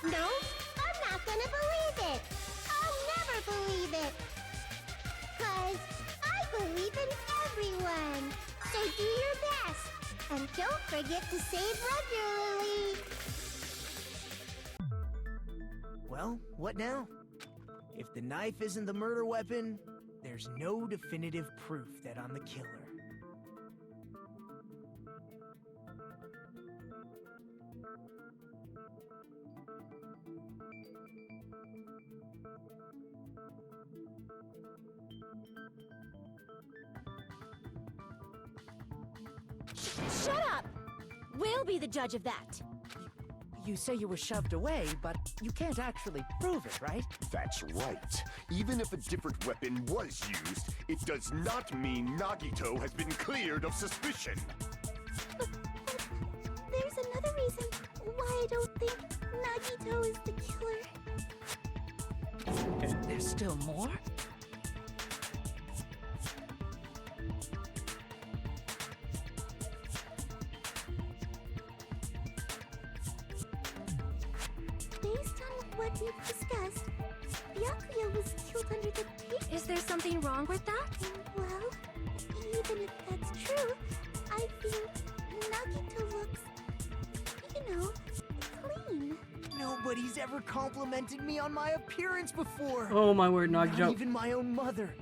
No, I'm not gonna believe it. I'll never believe it. 'Cause I believe in everyone. So do your best. And don't forget to save regularly.
Well, what now? If the knife isn't the murder weapon, there's no definitive proof that I'm the killer.
Shut up! We'll be the judge of that.
You say you were shoved away, but you can't actually prove it, right?
That's right. Even if a different weapon was used, it does not mean Nagito has been cleared of suspicion.
But there's another reason why I don't think Nagito is the killer.
Okay.
There's still more?
Based on what we've discussed, Byakuya was killed under the table.
Is there something wrong with that?
Well, even if that's true, I feel Nagito looks, clean.
Nobody's ever complimented me on my appearance before.
Oh my word, Nagito.
Not even my own mother.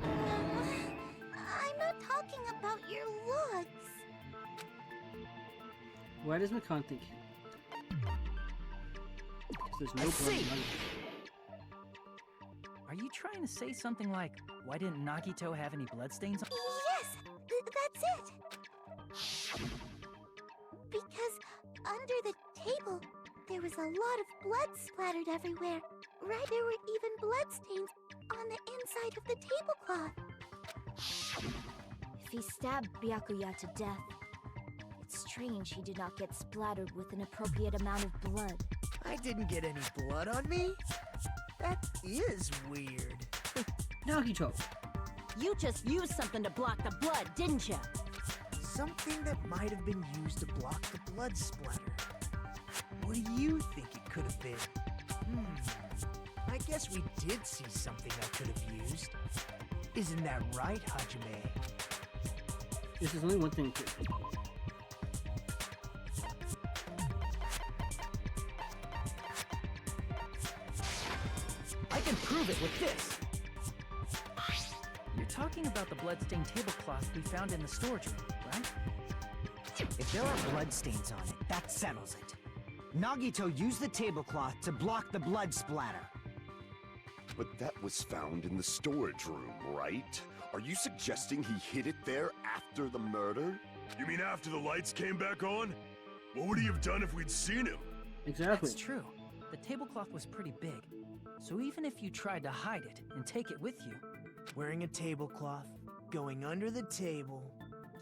I'm not talking about your looks.
Why does Makan think? There's no blood in Nagito.
Are you trying to say something like, why didn't Nagito have any bloodstains on?
Yes, that's it. Because under the table, there was a lot of blood splattered everywhere. Right, there were even bloodstains on the inside of the tablecloth.
If he stabbed Byakuya to death, it's strange he did not get splattered with an appropriate amount of blood.
I didn't get any blood on me? That is weird.
Nagito.
You just used something to block the blood, didn't you?
Something that might have been used to block the blood splatter. What do you think it could have been? I guess we did see something I could have used. Isn't that right, Hajime?
This is only one thing to
I can prove it with this! You're talking about the bloodstained tablecloth we found in the storage room, right?
If there are bloodstains on it, that settles it. Nagito used the tablecloth to block the blood splatter.
But that was found in the storage room, right? Are you suggesting he hid it there after the murder?
You mean after the lights came back on? What would he have done if we'd seen him?
Exactly.
That's true. The tablecloth was pretty big. So even if you tried to hide it and take it with you...
Wearing a tablecloth, going under the table,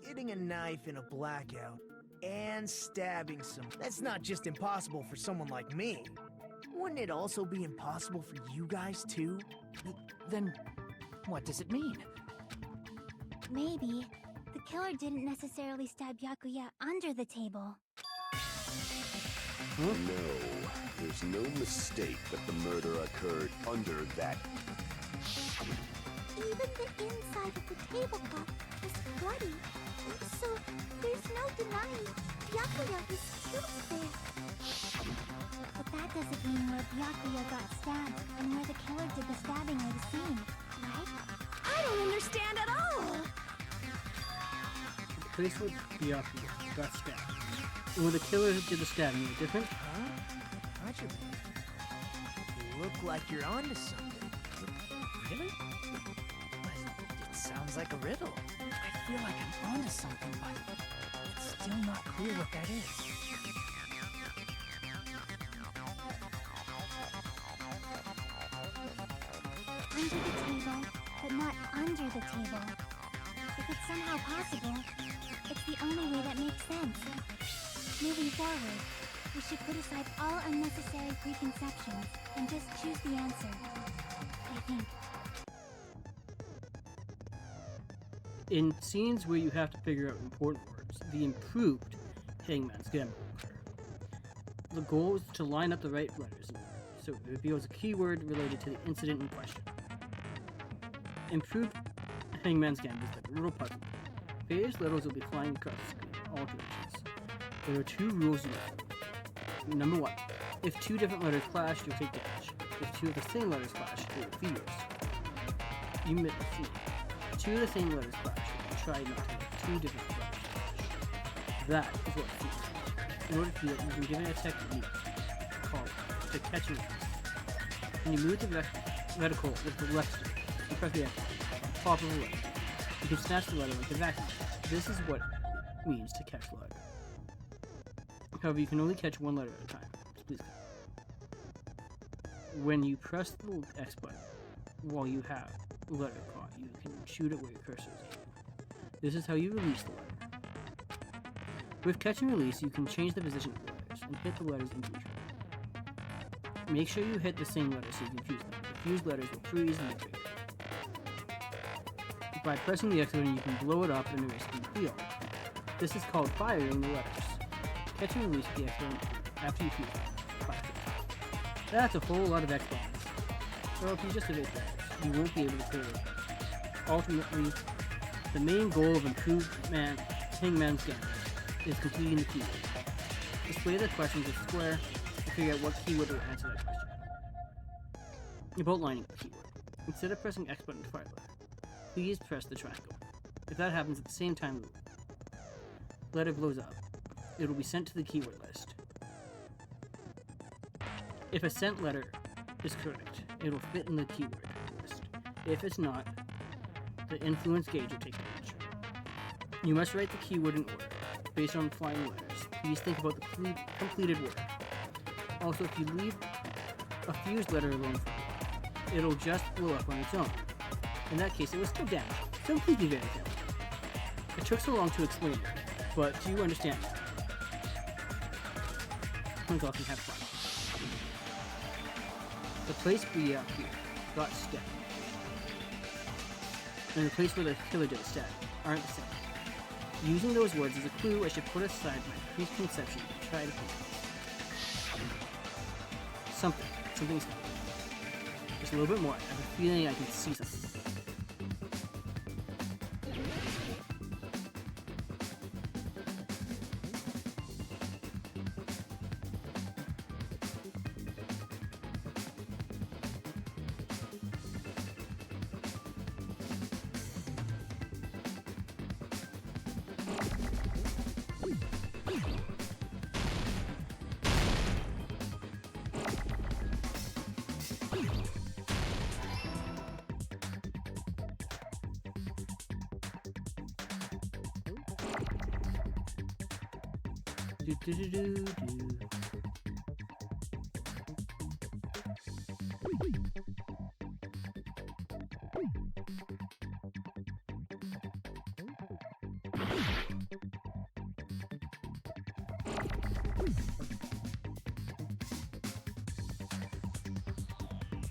getting a knife in a blackout, and stabbing someone. That's not just impossible for someone like me. Wouldn't it also be impossible for you guys too?
Then, what does it mean?
Maybe the killer didn't necessarily stab Byakuya under the table.
No, there's there's no mistake that the murder occurred under that.
Even the inside of the tablecloth is bloody. So there's no denying Byakuya was killed there. But that doesn't mean where Byakuya got stabbed and where the killer did the stabbing or the scene, right? I don't understand at all!
The place where Byakuya got stabbed and where the killer did the stabbing are different?
Huh? Roger, man. You look like you're onto something.
Really? It sounds like a riddle. I feel like I'm onto something, but it's still not clear what that is.
Under the table, but not under the table. If it's somehow possible, it's the only way that makes sense. Moving forward, we should put aside all unnecessary preconceptions and just choose the answer. I think.
In scenes where you have to figure out important words, the improved Hangman's Gambit will occur. The goal is to line up the right letters in order, so it reveals a keyword related to the incident in question. Improved Hangman's Gambit is like a little puzzle. Various letters will be flying across the screen in all directions. There are 2 rules you must follow. Number 1, if 2 different letters clash, you'll take damage. If 2 of the same letters clash, it will be yours. You miss 2 of the same letters clash, and try not to make 2 different letters clash. That is what it is. In order to do it, you've been given a technique called the catching release. When you move the reticle with the left stick, you press the X on top of the letter. You can snatch the letter like a vacuum. This is what it means to catch the letter. However, you can only catch 1 letter at a time, so please go. When you press the X button while you have the letter caught, you can shoot it where your cursor is aiming. This is how you release the letter. With catch and release, you can change the position of the letters and hit the letters individually. Make sure you hit the same letters so you can fuse them. The fused letters will freeze and get bigger. By pressing the X button, you can blow it up and erase it completely. This is called firing the letters. Catch and release the X button after you fuse them. Fire it. That's a whole lot of X buttons. So if you just erase letters, you won't be able to clear it. Ultimately, the main goal of improved Hangman's Gambit is completing the keyword. Display the questions as square to figure out what keyword will answer that question. About lining the keyword. Instead of pressing X button to fire the letter, please press the triangle. If that happens at the same time the letter blows up, it will be sent to the keyword list. If a sent letter is correct, it will fit in the keyword list. If it's not, the influence gauge will take damage. You must write the keyword in order, based on flying letters. Please think about the completed word. Also, if you leave a fused letter alone for a while, it'll just blow up on its own. In that case, it was still damaged, so please be very careful. It took so long to explain it, but do you understand now? Let's all have fun. The place Byakuya got stabbed and the place where the killer did stab aren't the same. Using those words as a clue, I should put aside my preconception and try to think of something's happening. Just a little bit more. I have a feeling I can see something.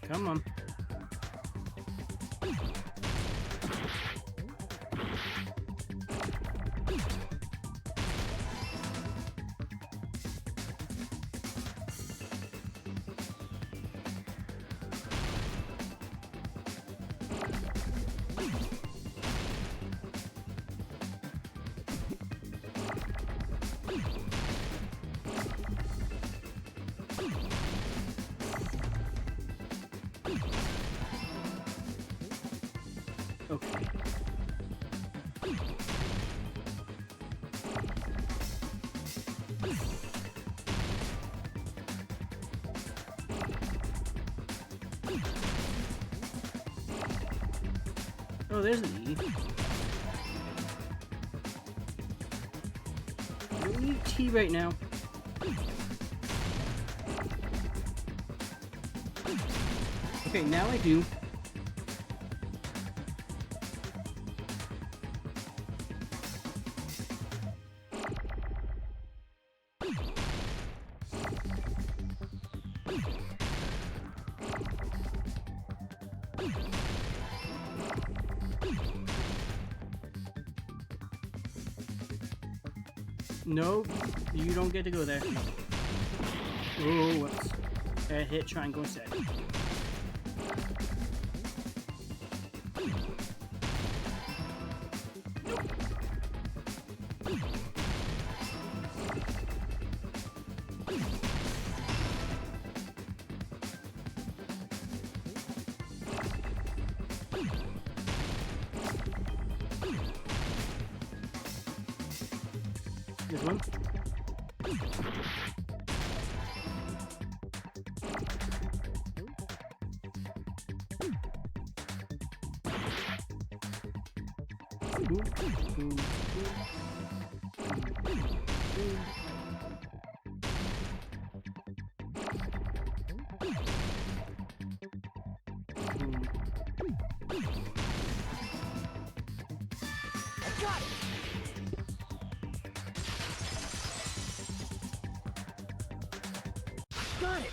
Come on. Oh, there's an E. I don't need T right now. Okay, now I do. No, you don't get to go there. No. Oh, whoops. I hit triangle instead. This one. Boom, boom, boom.
I got it!
Got it!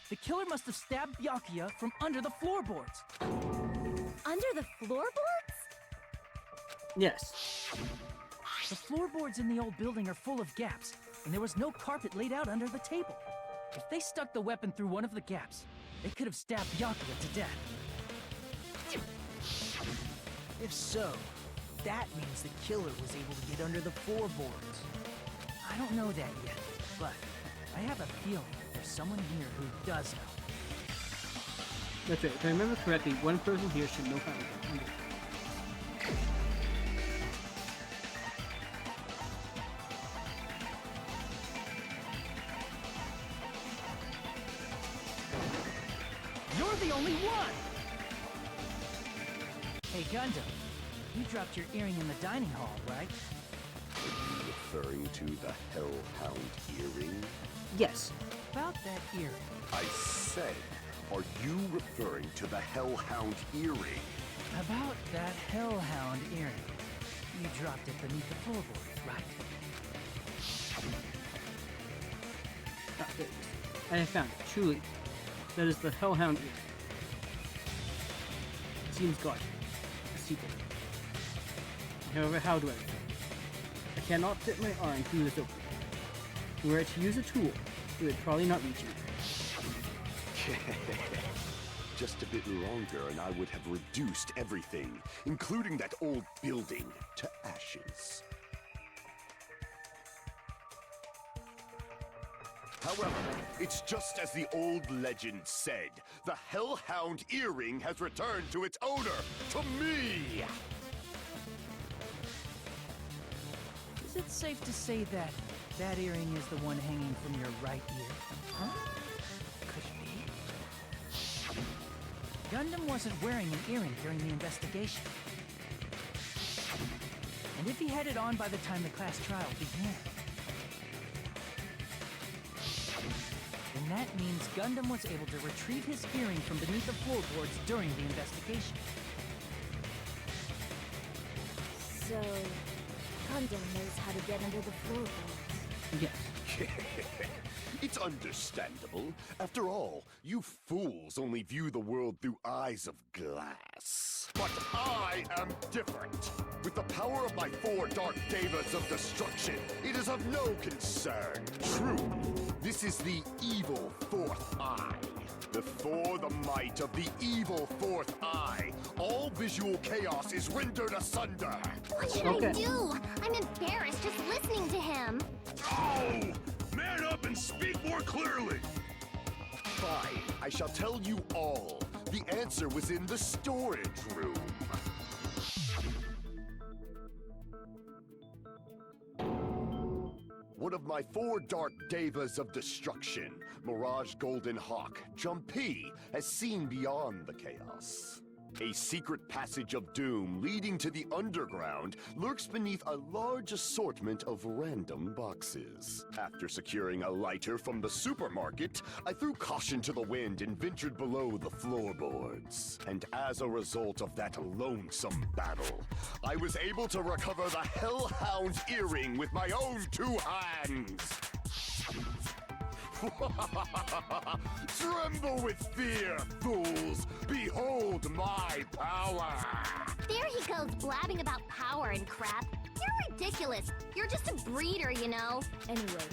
The killer must have stabbed Byakuya from under the floorboards.
Under the floorboards?
Yes.
The floorboards in the old building are full of gaps, and there was no carpet laid out under the table. If they stuck the weapon through one of the gaps, they could have stabbed Byakuya to death.
If so, that means the killer was able to get under the floorboards.
I don't know that yet, but I have a feeling there's someone here who does know.
That's right. If I remember correctly, one person here should know how to get under.
You're the only one! Hey, Gundam, you dropped your earring in the dining hall, right?
Referring to the Hellhound earring?
Yes.
About that earring.
I said, are you referring to the Hellhound earring?
About that Hellhound earring. You dropped it beneath the floorboard, right?
Ah, there it is. I have found it. Truly, that is the Hellhound earring. It seems godly. A secret. However, how do I return? I cannot fit my arm through this opening. Were I to use a tool, it would probably not reach you.
Just a bit longer and I would have reduced everything, including that old building, to ashes. However, it's just as the old legend said. The Hellhound earring has returned to its owner, to me!
Is it safe to say that that earring is the one hanging from your right ear? Huh? Could it be? Gundam wasn't wearing an earring during the investigation. And if he had it on by the time the class trial began, then that means Gundam was able to retrieve his earring from beneath the floorboards during the investigation.
So, Gundam knows how to get under the floorboards.
Yes.
It's understandable. After all, you fools only view the world through eyes of glass. But I am different. With the power of my 4 dark devas of destruction, it is of no concern. True, this is the evil 4th eye. Before the might of the evil 4th eye, all visual chaos is rendered asunder.
What should I do? I'm embarrassed just listening to him.
Oh! Man up and speak more clearly!
Fine, I shall tell you all. The answer was in the storage room. One of my 4 dark devas of destruction, Mirage Golden Hawk, Jumpy, has seen beyond the chaos. A secret passage of doom leading to the underground lurks beneath a large assortment of random boxes. After securing a lighter from the supermarket, I threw caution to the wind and ventured below the floorboards. And as a result of that lonesome battle, I was able to recover the Hellhound's earring with my own 2 hands. Tremble with fear, fools! Behold my power!
There he goes blabbing about power and crap. You're ridiculous. You're just a breeder, you know.
Anyway,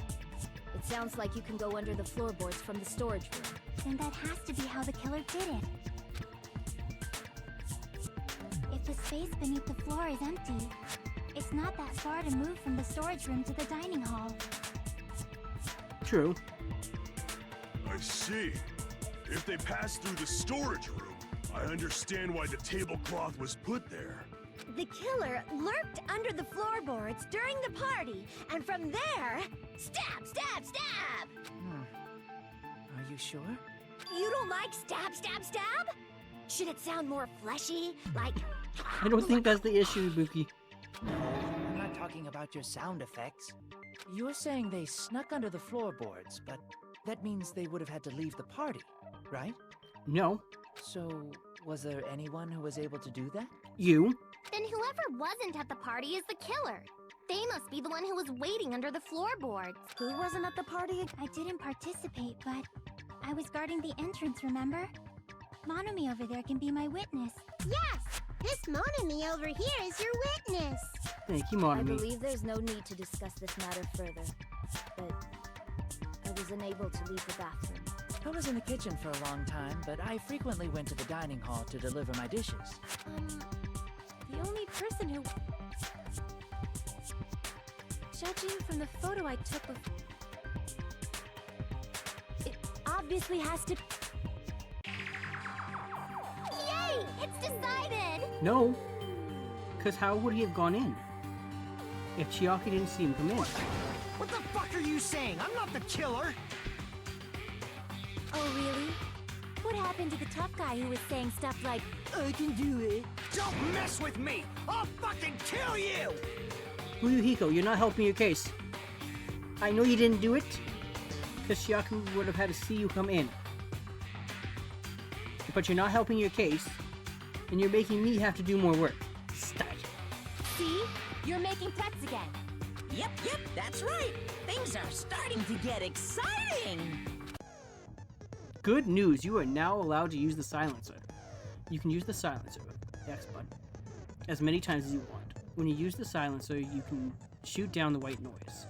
it sounds like you can go under the floorboards from the storage room.
Then that has to be how the killer did it. If the space beneath the floor is empty, it's not that far to move from the storage room to the dining hall.
True.
I see. If they passed through the storage room, I understand why the tablecloth was put there.
The killer lurked under the floorboards during the party, and from there, stab, stab, stab!
Are you sure?
You don't like stab, stab, stab? Should it sound more fleshy? Like...
I don't think that's the issue, Buki.
No, I'm not talking about your sound effects. You're saying they snuck under the floorboards, but that means they would have had to leave the party, right?
No.
So, was there anyone who was able to do that?
You.
Then whoever wasn't at the party is the killer. They must be the one who was waiting under the floorboards.
Who wasn't at the party?
I didn't participate, but I was guarding the entrance, remember? Monomi over there can be my witness.
Yes! This Monomi over here is your witness!
Thank you,
I
Monomi.
believe there's no need to discuss this matter further, but I was unable to leave the bathroom.
I was in the kitchen for a long time, but I frequently went to the dining hall to deliver my dishes.
The only person who... Judging from the photo I took of...
It obviously has to...
Yay! It's decided!
No. Because how would he have gone in? If Chiaki didn't see him come in.
What the fuck are you saying? I'm not the killer!
Oh, really? What happened to the tough guy who was saying stuff like,
I can do it. Don't mess with me! I'll fucking kill you!
Fuyuhiko, you're not helping your case. I know you didn't do it, because Chiaki would have had to see you come in. But you're not helping your case, and you're making me have to do more work. Stop it.
see? You're making threats again.
Yep, that's right. Things are starting to get exciting.
Good news, you are now allowed to use the silencer. You can use the silencer, X button, as many times as you want. When you use the silencer, you can shoot down the white noise.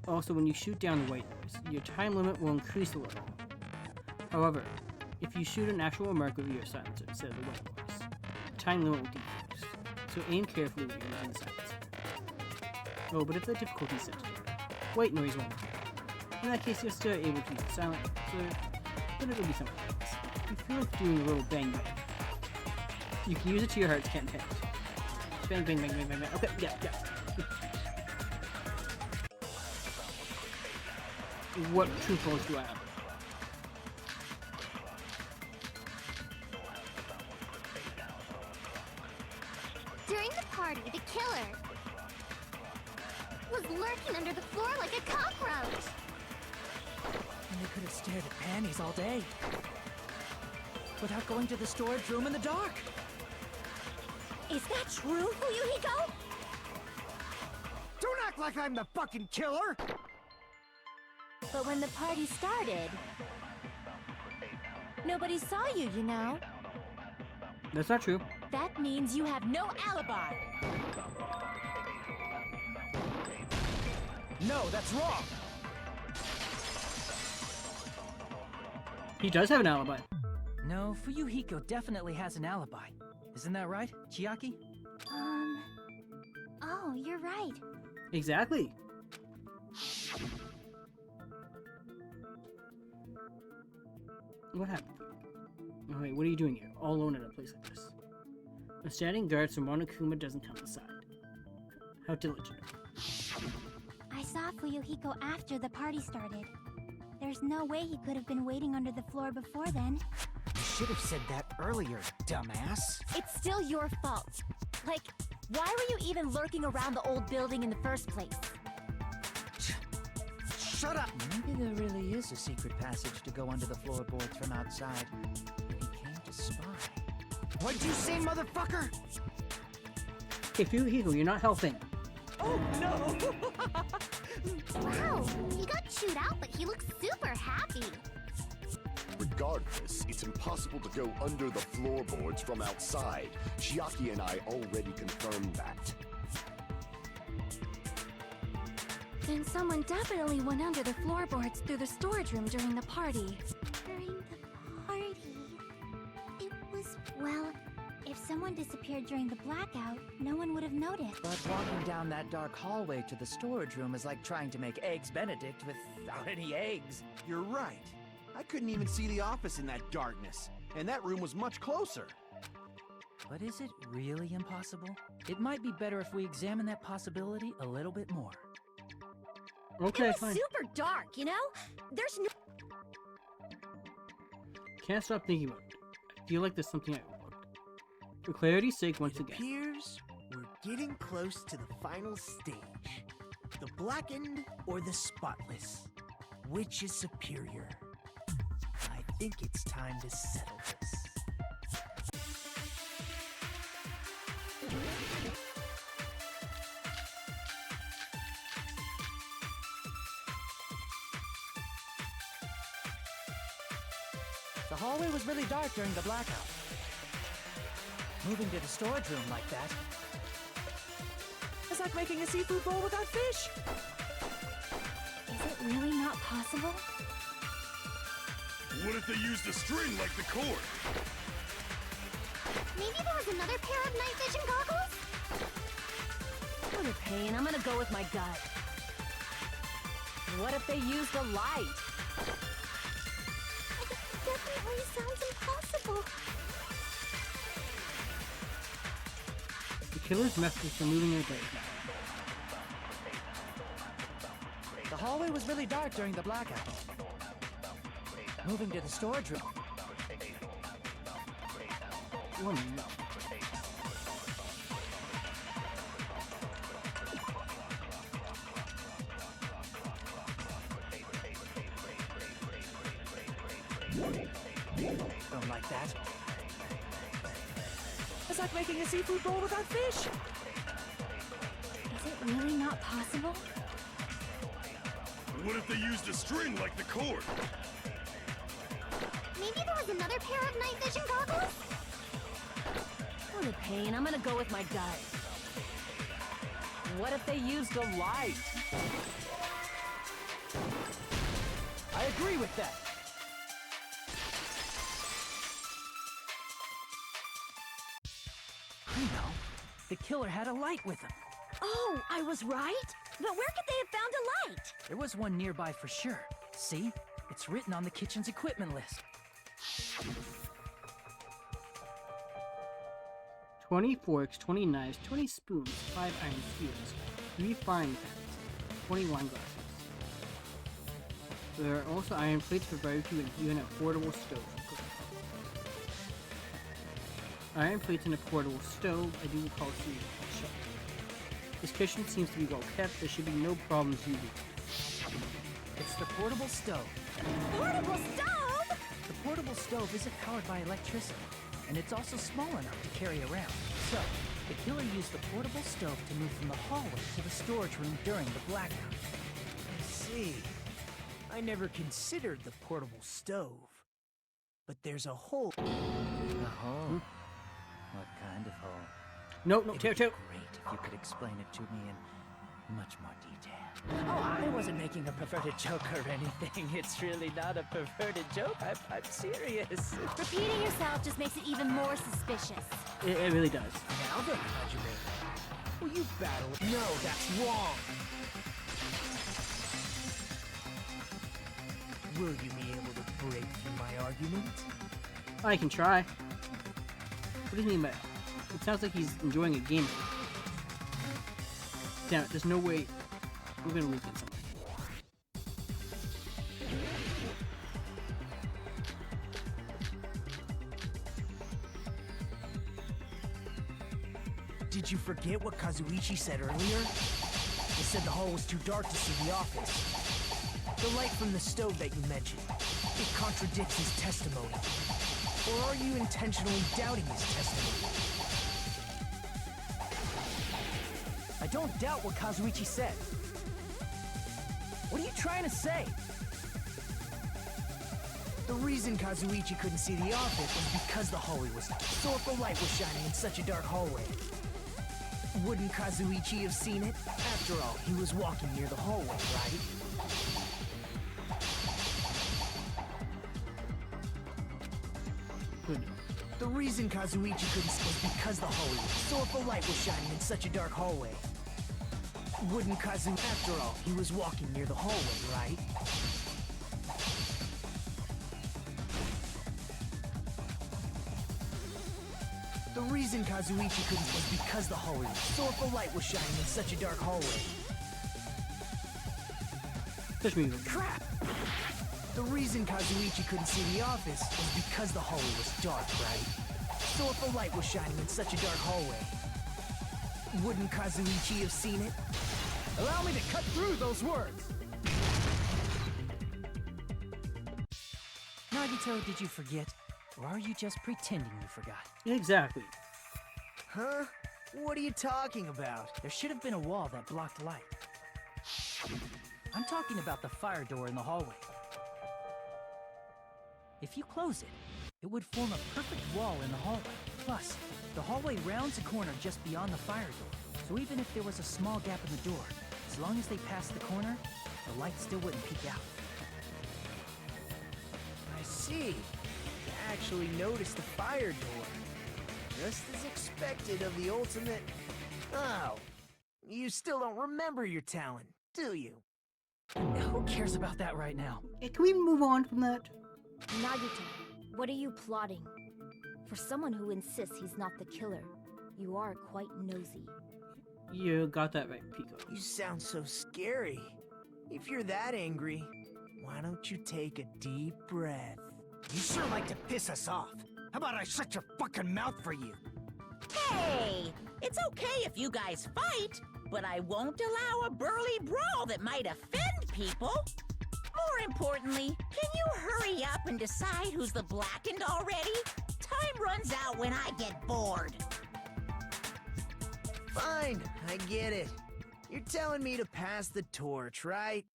Also, when you shoot down the white noise, your time limit will increase a little. However, if you shoot an actual mark with your silencer instead of the white noise, the time limit will decrease. So aim carefully when you're using the silencer. Oh, but if the difficulty is set to white noise won't appear. In that case, you're still able to use the silencer, but it'll be something else. You feel like doing a little bang bang. You can use it to your heart's content. Bang bang bang bang bang bang. Okay, yeah. What true pose do I have?
During the party, the killer was lurking under the floor like a cockroach.
And they could have stared at panties all day. Without going to the storage room in the dark.
Is that true, Fuyuhiko?
Don't act like I'm the fucking killer!
But when the party started, nobody saw you, you know?
That's not true.
That means you have no alibi.
No, that's wrong.
He does have an alibi.
No, Fuyuhiko definitely has an alibi. Isn't that right, Chiaki?
Oh, you're right.
Exactly. What happened? Oh, wait, what are you doing here? All alone at a place like this. A standing guard so Monokuma doesn't come inside. How diligent.
I saw Fuyuhiko after the party started. There's no way he could have been waiting under the floor before then.
You should have said that earlier, dumbass.
It's still your fault. Like, why were you even lurking around the old building in the first place?
Shut up!
Maybe there really is a secret passage to go under the floorboards from outside. And he came to spy.
What'd you say, motherfucker?
Hey, Fuyuhiko, you're not helping.
Oh no!
Wow, he got chewed out, but he looks super happy.
Regardless, it's impossible to go under the floorboards from outside. Chiaki and I already confirmed that.
Then someone definitely went under the floorboards through the storage room during the party. During the party? It was, well, if someone disappeared during the blackout, no one would have noticed.
But walking down that dark hallway to the storage room is like trying to make Eggs Benedict without any eggs.
You're right. I couldn't even see the office in that darkness, and that room was much closer.
But is it really impossible? It might be better if we examine that possibility a little bit more.
Okay,
It was
fine.
super dark, you know? There's no...
Can't stop thinking about it. I feel like there's something I overlooked. For clarity's sake, once
It
again.
appears we're getting close to the final stage. The blackened or the spotless? Which is superior? I think it's time to settle this.
The hallway was really dark during the blackout. Moving to the storage room like that. It's like making a seafood bowl without fish.
Is it really not possible?
What if they used a string like the cord?
Maybe there was another pair of night vision goggles?
What a pain. I'm gonna go with my gut. What if they used a light?
It definitely sounds impossible.
The killer's method for moving their grave.
The hallway was really dark during the blackout. Moving to the storage room.
One minute.
Room like that. It's like making a seafood bowl without fish.
Is it really not possible?
What if they used a string like the cord?
Maybe there was another pair of night vision goggles?
What a pain. I'm gonna go with my gut. What if they used a light?
I agree with that. I know. The killer had a light with him.
Oh, I was right? But where could they have found a light?
There was one nearby for sure. See? It's written on the kitchen's equipment list.
20 forks, 20 knives, 20 spoons, 5 iron skewers, 3 frying pans, 20 wine glasses. There are also iron plates for barbecue and even a portable stove. Iron plates and a portable stove, I do recall seeing a shop. This kitchen seems to be well kept, there should be no problems using it.
It's the portable stove.
Portable stove?
The portable stove isn't powered by electricity, and it's also small enough to carry around. So, the killer used the portable stove to move from the hallway to the storage room during the blackout.
I see. I never considered the portable stove. But there's a hole.
A hole? What kind of hole?
No, no,
It
Teo,
would
Teo.
be great if you could explain it to me in much more detail. Oh, I wasn't making a perverted joke or anything. It's really not a perverted joke. I'm serious.
Repeating yourself just makes it even more suspicious.
It really does.
Now then, Hajime. Will you battle? No, that's wrong. Will you be able to break through my argument?
I can try. What do you mean by that? It sounds like he's enjoying a game. Damn it, there's no way we're gonna lose it somewhere.
Did you forget what Kazuichi said earlier? He said the hall was too dark to see the office. The light from the stove that you mentioned, it contradicts his testimony. Or are you intentionally doubting his testimony?
I don't doubt what Kazuichi said. What are you trying to say?
The reason Kazuichi couldn't see the office was because the hallway was dark. So if the light was shining in such a dark hallway, wouldn't Kazuichi have seen it? After all, he was walking near the hallway, right? The reason Kazuichi couldn't see was because the hallway was. So if the light was shining in such a dark hallway, wouldn't After all, he was walking near the hallway, right? The reason Kazuichi couldn't was because the hallway was. So if the light was shining in such a dark hallway.
Push me.
Crap! The reason Kazuichi couldn't see the office was because the hallway was dark, right? So if the light was shining in such a dark hallway, wouldn't Kazuichi have seen it?
Allow me to cut through those words! Nagito, did you forget? Or are you just pretending you forgot?
Exactly.
Huh? What are you talking about?
There should have been a wall that blocked light. I'm talking about the fire door in the hallway. If you close it, it would form a perfect wall in the hallway. Plus, the hallway rounds a corner just beyond the fire door. So even if there was a small gap in the door, as long as they passed the corner, the light still wouldn't peek out.
I see. You actually noticed the fire door. Just as expected of the ultimate... Oh, you still don't remember your talent, do you?
Who cares about that right now?
Can we move on from that?
Nagito, what are you plotting? For someone who insists he's not the killer, you are quite nosy.
You got that right, Pico.
You sound so scary. If you're that angry, why don't you take a deep breath?
You sure like to piss us off. How about I shut your fucking mouth for you?
Hey, it's okay if you guys fight, but I won't allow a burly brawl that might offend people. More importantly, can you hurry up and decide who's the blackened already? Time runs out when I get bored.
Fine, I get it. You're telling me to pass the torch, right?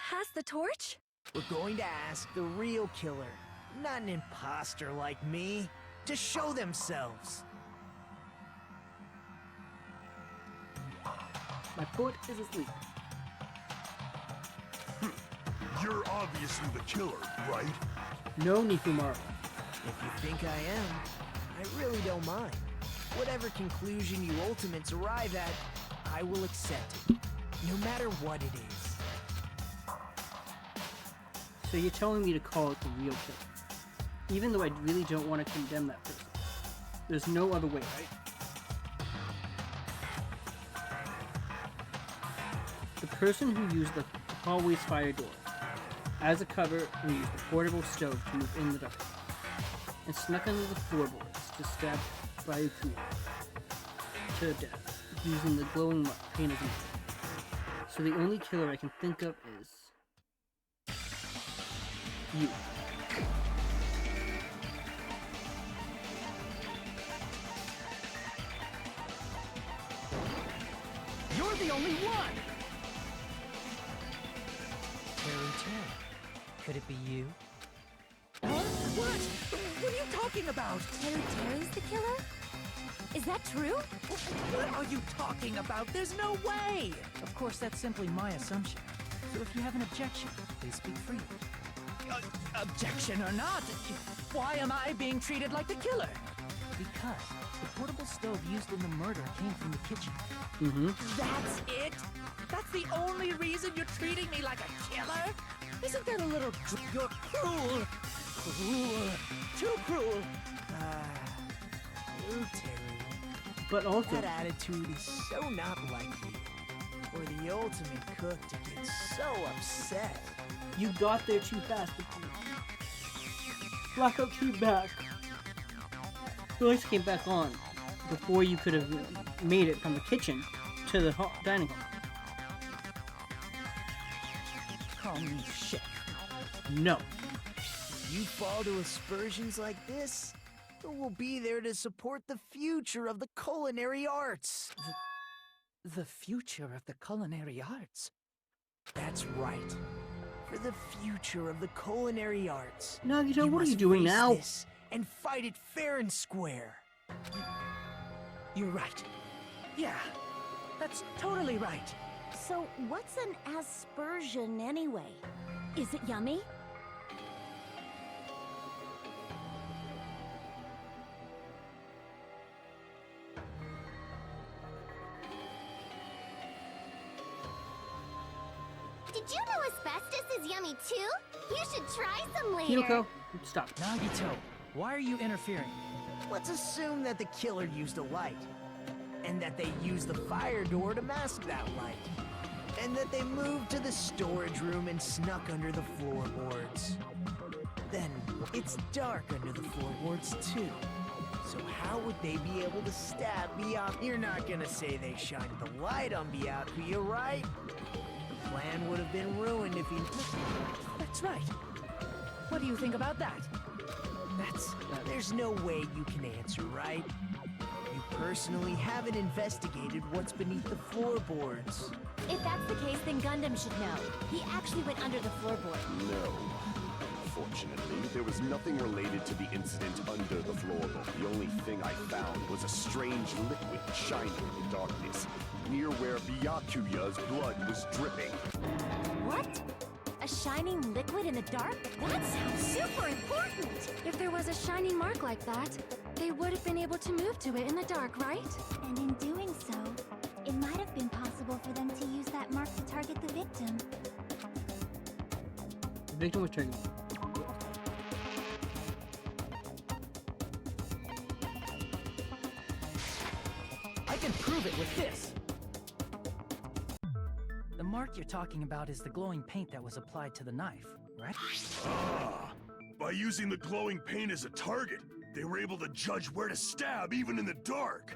Pass the torch?
We're going to ask the real killer, not an imposter like me, to show themselves.
My foot is asleep.
You're obviously the killer, right?
No, Nikumaru.
If you think I am, I really don't mind. Whatever conclusion you ultimates arrive at, I will accept it, no matter what it is.
So you're telling me to call it the real killer, even though I really don't want to condemn that person. There's no other way, right? The person who used the hallway's fire door as a cover and used the portable stove to move in the dark, and snuck under the floorboards to stab Ryukyu to death using the glowing paint as a weapon. So the only killer I can think of is you.
You're the only one!
Terry.
Could it be you?
What? What are you talking about?
Terry's the killer? Is that true?
What are you talking about? There's no way! Of course, that's simply my assumption. So if you have an objection, please speak freely. Objection or not, why am I being treated like the killer? Because the portable stove used in the murder came from the kitchen.
That's it? That's the only reason you're treating me like a killer? Isn't that a little... You're cruel. Cruel. Too cruel.
You, Terry.
But also...
That attitude is so not like you. For the ultimate cook to get so upset.
You got there too fast. Blackout came back. The lights came back on. before you could have made it from the kitchen to the dining hall.
Call me chef.
No.
You fall to aspersions like this, who will be there to support the future of the culinary arts?
The future of the culinary arts?
That's right. For the future of the culinary arts.
Nagito, what are you
must
doing
face
now?
this and fight it fair and square.
You're right. Yeah, that's totally right.
So, what's an aspersion anyway? Is it yummy?
Did you know asbestos is yummy too? You should try some later.
Hideko, stop.
Nagito, why are you interfering?
Let's assume that the killer used a light, and that they used the fire door to mask that light, and that they moved to the storage room and snuck under the floorboards. Then, it's dark under the floorboards too. So how would they be able to stab Byakuya? You're not gonna say they shined the light on Byakuya, right? The plan would have been ruined if he...
That's right. What do you think about that?
There's no way you can answer, right? You personally haven't investigated what's beneath the floorboards.
If that's the case, then Gundam should know. He actually went under the floorboard.
No. Unfortunately, there was nothing related to the incident under the floorboard. The only thing I found was a strange liquid shining in the darkness, near where Byakuya's blood was dripping.
What? A shining liquid in the dark? That sounds super important!
If there was a shining mark like that, they would have been able to move to it in the dark, right?
And in doing so, it might have been possible for them to use that mark to target the victim.
The victim was triggered.
I can prove it with this! The mark you're talking about is the glowing paint that was applied to the knife, right?
Ah, by using the glowing paint as a target, they were able to judge where to stab even in the dark.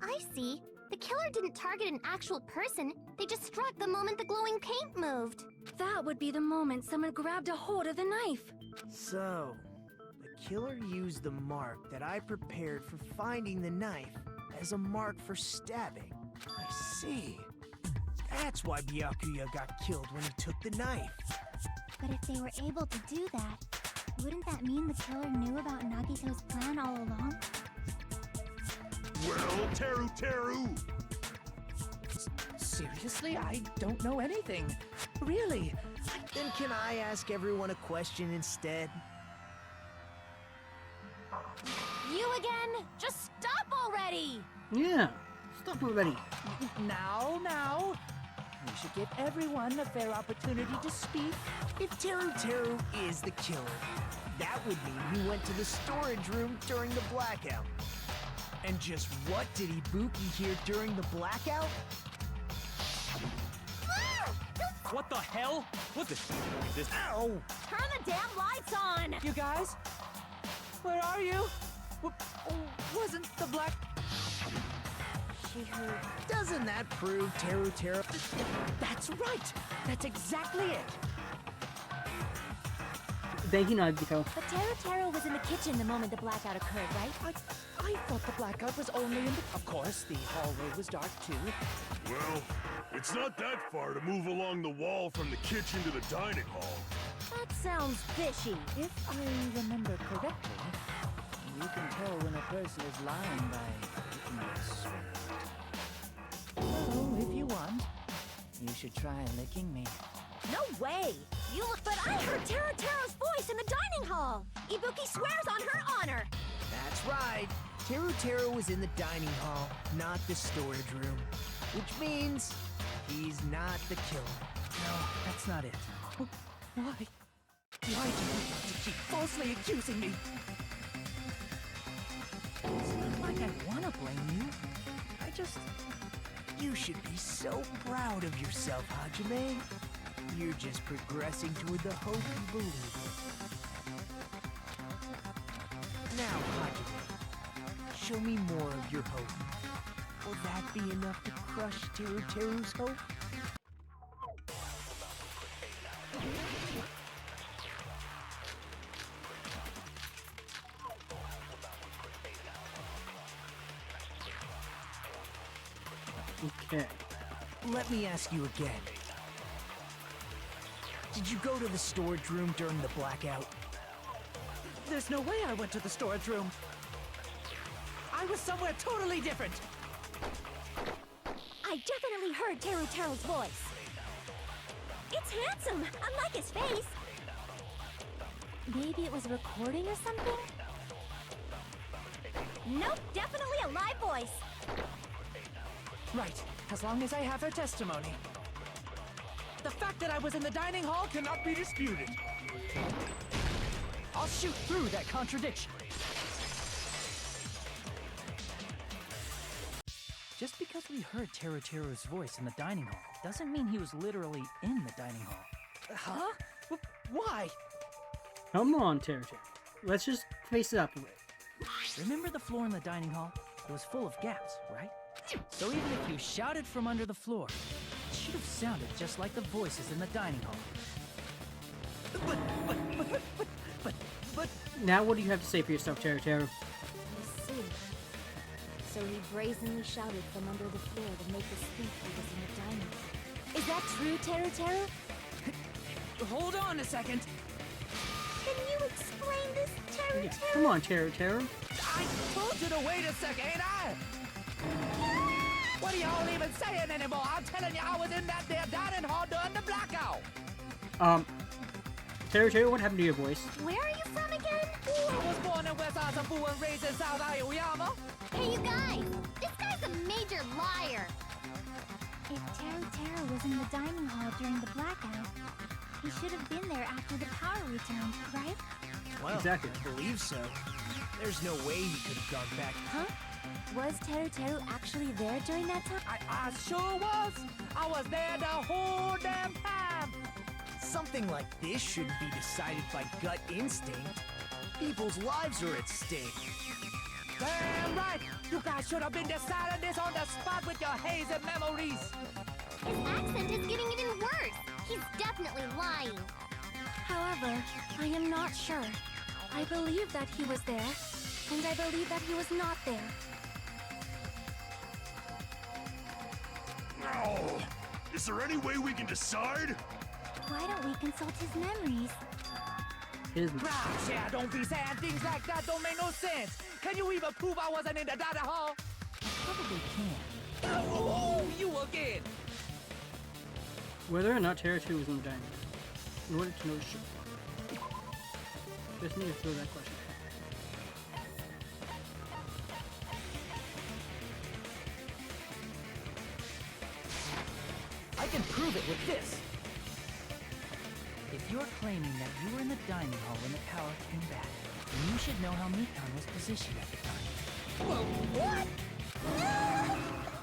I see. The killer didn't target an actual person. They just struck the moment the glowing paint moved.
That would be the moment someone grabbed a hold of the knife.
So, the killer used the mark that I prepared for finding the knife as a mark for stabbing. I see. That's why Byakuya got killed when he took the knife.
But if they were able to do that, wouldn't that mean the killer knew about Nagito's plan all along?
Well, Teru!
Seriously? I don't know anything. Really?
Then can I ask everyone a question instead?
You again? Just stop already!
Yeah, stop already.
Now. We should give everyone a fair opportunity to speak.
If Teru is the killer, that would mean he went to the storage room during the blackout. And just what did Ibuki hear during the blackout?
What the hell? What the? This.
Ow!
Turn the damn lights on!
You guys? Where are you? Wasn't the black...
She heard... Doesn't that prove Teru?
That's right! That's exactly it!
Thank you, Nagito.
But Teru was in the kitchen the moment the blackout occurred, right?
I thought the blackout was only in the... Of course, the hallway was dark too.
Well, it's not that far to move along the wall from the kitchen to the dining hall.
That sounds fishy.
If I remember correctly, you can tell when a person is lying by looking at a sweat. So, if you want, you should try licking me.
No way! You look, but I heard Teru's voice in the dining hall! Ibuki swears on her honor!
That's right. Teru was in the dining hall, not the storage room. Which means he's not the killer.
No, that's not it. Why? Why do you want to keep falsely accusing me? It's not like I want to blame you. I just...
You should be so proud of yourself, Hajime. You're just progressing toward the hope you believe in. Now, Hajime, show me more of your hope. Will that be enough to crush Teru's hope?
Okay.
Let me ask you again. Did you go to the storage room during the blackout?
There's no way I went to the storage room. I was somewhere totally different.
I definitely heard Teru's voice. It's handsome, unlike his face. Maybe it was a recording or something? Nope, definitely a live voice.
Right, as long as I have her testimony. The fact that I was in the dining hall cannot be disputed. I'll shoot through that contradiction. Just because we heard Teru's voice in the dining hall doesn't mean he was literally in the dining hall. Huh? Why?
Come on, Teru. Let's just face it up a bit.
Remember the floor in the dining hall? It was full of gaps, right? So even if you shouted from under the floor, it should have sounded just like the voices in the dining hall. But...
Now what do you have to say for yourself, Teru?
I see. So he brazenly shouted from under the floor to make us think he was in the dining hall. Is that true, Teru?
Hold on a second.
Can you explain this, Teru?
Yeah, come on, Teru.
I told you to wait a second, ain't I? What are y'all even saying anymore? I'm telling you, I was in that there dining hall during the blackout.
Teru, what happened to your voice?
Where are you from again?
I was born in West Asafu and raised in South Aoyama.
Hey, you guys! This guy's a major liar! If Teru was in the dining hall during the blackout, he should have been there after the power returned, right?
Well,
exactly.
I believe so. There's no way he could have gone back.
Huh? Was Teru actually there during that time?
I sure was. I was there the whole damn time.
Something like this shouldn't be decided by gut instinct. People's lives are at stake.
Damn right. You guys should have been deciding this on the spot with your hazy memories.
His accent is getting even worse. He's definitely lying.
However, I am not sure. I believe that he was there, and I believe that he was not there.
Oh, is there any way we can decide?
Why don't we consult his memories?
Gosh, yeah, don't be saying things like that. Don't make no sense. Can you even prove I wasn't in the dining hall? I probably can. Oh, you again.
Whether or not Teru was in the dining room, in order to know sure. Just need to throw that question.
I can prove it with this. If you're claiming that you were in the dining hall when the power came back, then you should know how Mikan was positioned at the time.
Whoa, what? No!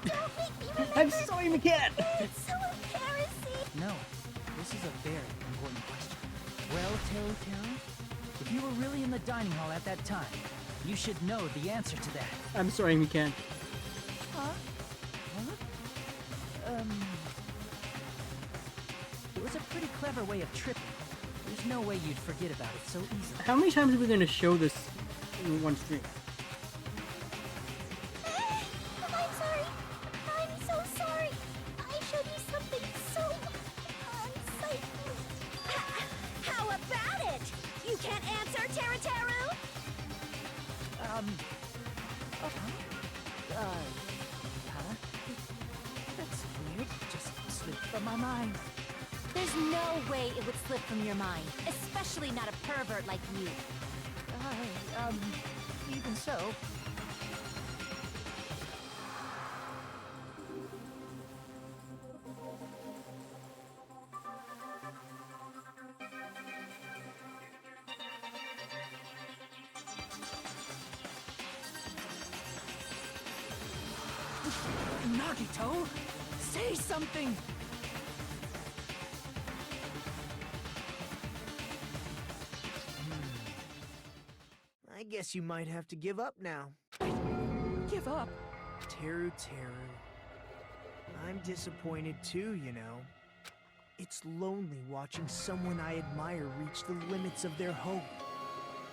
Don't make me remember.
I'm sorry, Mikan!
It's so embarrassing.
No, this is a very important question. Well, Teru, if you were really in the dining hall at that time, you should know the answer to that.
I'm sorry, Mikan.
Huh? It was a pretty clever way of tripping. There's no way you'd forget about it so easily.
How many times are we going to show this in one stream?
I'm sorry. I'm so sorry. I showed you something so unsightly. How about it? You can't answer, Teru?
Huh? That's weird. Just slipped from my mind.
There's no way it would slip from your mind, especially not a pervert like you.
Even so. Nagito, say something!
I guess you might have to give up now.
give up.
Teru. I'm disappointed too, you know. It's lonely watching someone I admire reach the limits of their hope.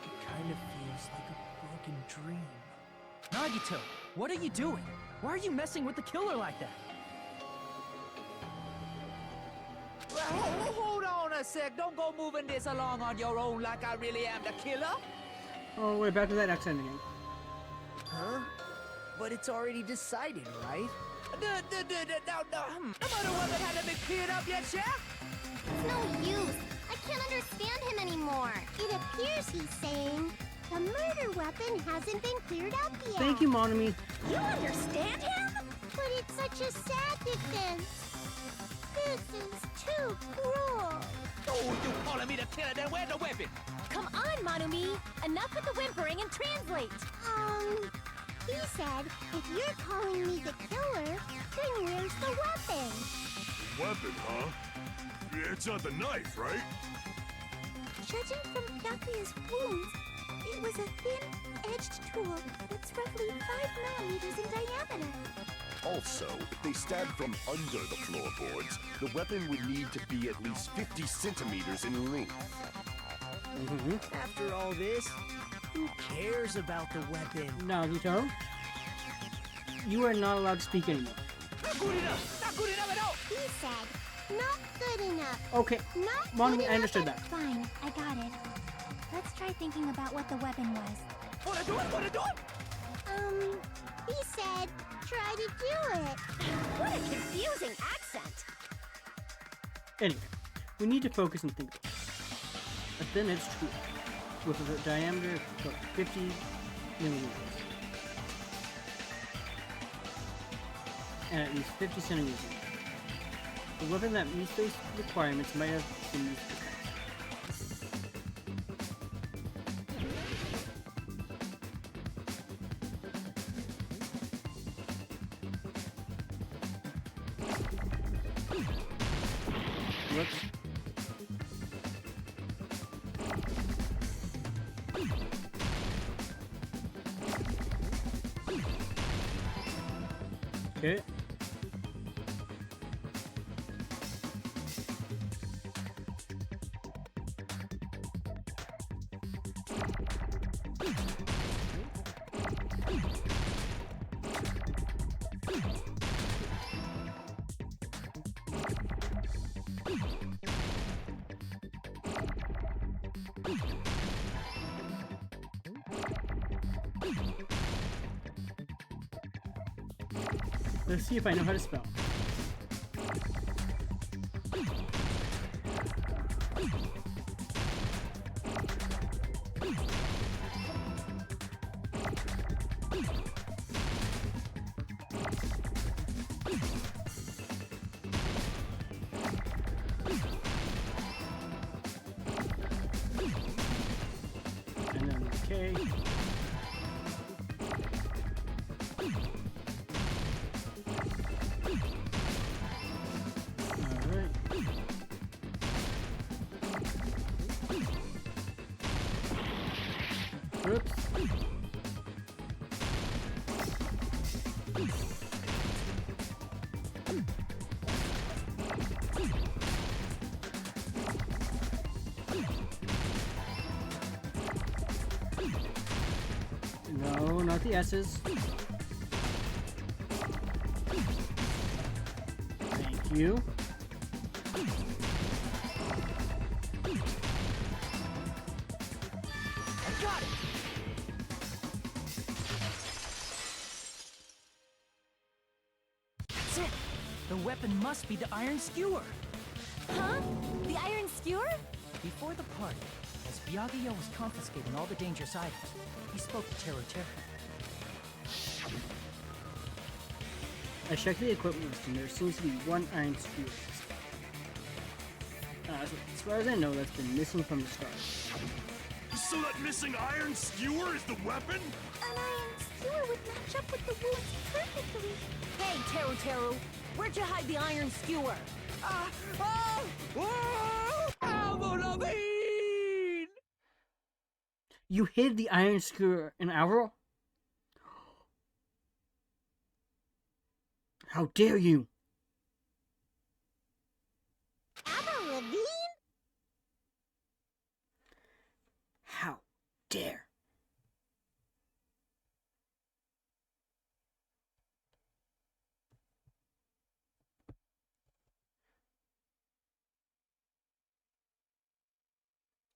It kind of feels like a broken dream.
Nagito, what are you doing? Why are you messing with the killer like that?
Well, hold on a sec. Don't go moving this along on your own like I really am the killer.
Oh, we're back to that accent again.
Huh? But it's already decided, right?
No matter what that hadn't been cleared up yet, yeah?
It's no use. I can't understand him anymore. It appears he's saying the murder weapon hasn't been cleared up yet.
Thank you, Monami.
You understand him? But it's such a sad defense. This is too cruel.
Oh, you calling me the killer? Then where's the weapon?
Come on, Monami! Enough with the whimpering and translate!
He said, if you're calling me the killer, then where's the weapon?
Weapon, huh? It's not the knife, right?
Judging from Byakuya's wounds, it was a thin-edged tool that's roughly 5 millimeters in diameter.
Also, if they stabbed from under the floorboards, the weapon would need to be at least 50 centimeters in length.
After all this, who cares about the weapon?
Nagito, you are not allowed to speak anymore.
Not good enough! Not good enough at all!
He said, not good enough.
Okay,
Not
Monami,
good
I understood
enough.
that.
Fine, I got it. Let's try thinking about what the weapon was.
Wanna do it?
He said, try to do it.
What a confusing accent!
Anyway, we need to focus and think. A thin-edged tool with a diameter of 50 millimeters and at least 50 centimeters. The weapon that meets those requirements might have been used for Whoops. Okay. Let's see if I know how to spell. And then K. Oops. No, not the S's. Thank you.
I got it!
That's it! The weapon must be the iron skewer!
Huh? The iron skewer?
Before the party, as Byakuya was confiscating all the dangerous items, he spoke to Teru.
I checked the equipment list and there seems to be one iron skewer. As far as I know, that's been missing from the start.
So that missing iron skewer is the weapon?
An iron skewer would match up with the wounds perfectly.
Hey, Teru, where'd you hide the iron skewer?
You hid the iron skewer in Avril? How dare you?
Avril Lavigne?
How dare?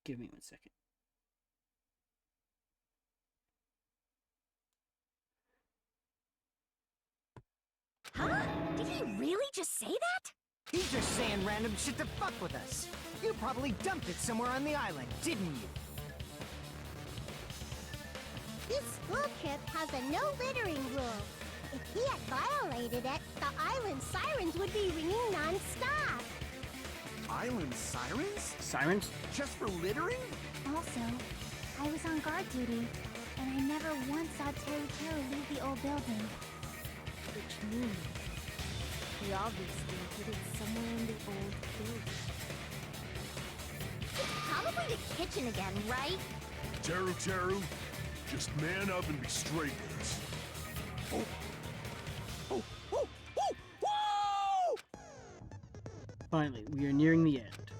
Give me 1 second.
Huh? Did he really just say that?
He's just saying random shit to fuck with us. You probably dumped it somewhere on the island, didn't you?
This school trip has a no littering rule. If he had violated it, the island sirens would be ringing non-stop.
Island sirens?
Sirens?
Just for littering?
Also, I was on guard duty, and I never once saw Teru leave the old building.
Which means he obviously hid it somewhere in the old building.
It's probably the kitchen again, right?
Teru, just man up and be straight with us.
Oh! Oh! Oh! Oh! Whoa!
Finally, we are nearing the end.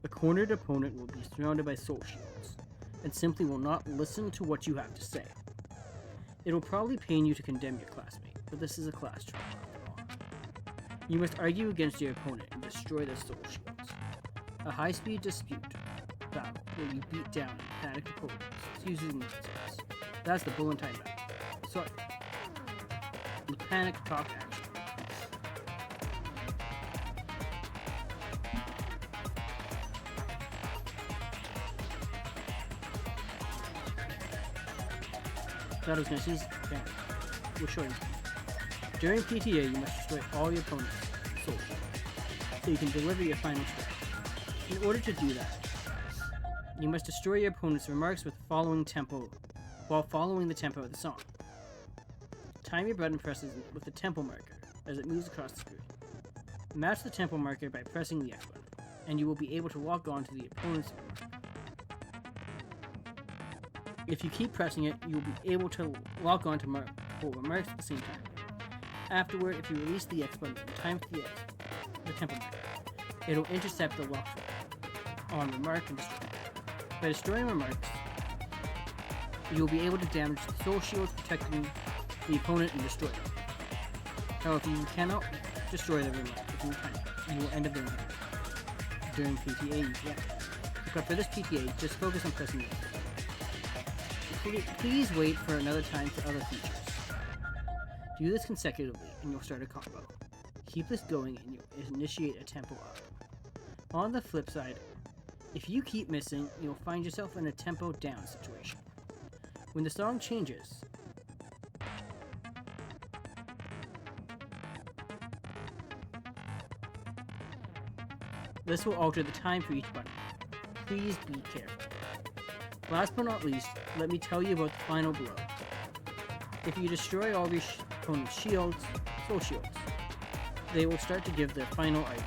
A cornered opponent will be surrounded by soul shields, and simply will not listen to what you have to say. It'll probably pain you to condemn your classmate, but this is a class trial after all. You must argue against your opponent and destroy their soul shields. A high-speed dispute battle where you beat down and panic opponents using themselves. That's the bull and time battle. Sorry. The panic talk action. Thought I was gonna see. Okay. We'll show you. During PTA, you must destroy all your opponent's soul shields, so you can deliver your final strike. In order to do that, you must destroy your opponent's remarks with following tempo, while following the tempo of the song. Time your button presses with the tempo marker as it moves across the screen. Match the tempo marker by pressing the X button, and you will be able to lock on to the opponent's remark. If you keep pressing it, you will be able to lock on to multiple remarks at the same time. Afterward, if you release the X button in time for the tempo marker, it will intercept the lock on remark and destroy it. By destroying remarks, you will be able to damage the soul shields protecting the opponent and destroy them. However, you cannot destroy the remark within time. You will end up doing it. During PTA, you can. But for this PTA, just focus on pressing the X button. Please wait for another time for other features. Do this consecutively and you'll start a combo. Keep this going and you'll initiate a tempo up. On the flip side, if you keep missing, you'll find yourself in a tempo down situation. When the song changes, this will alter the time for each button. Please be careful. Last but not least, let me tell you about the final blow. If you destroy all your opponent's shields, soul shields, they will start to give their final item.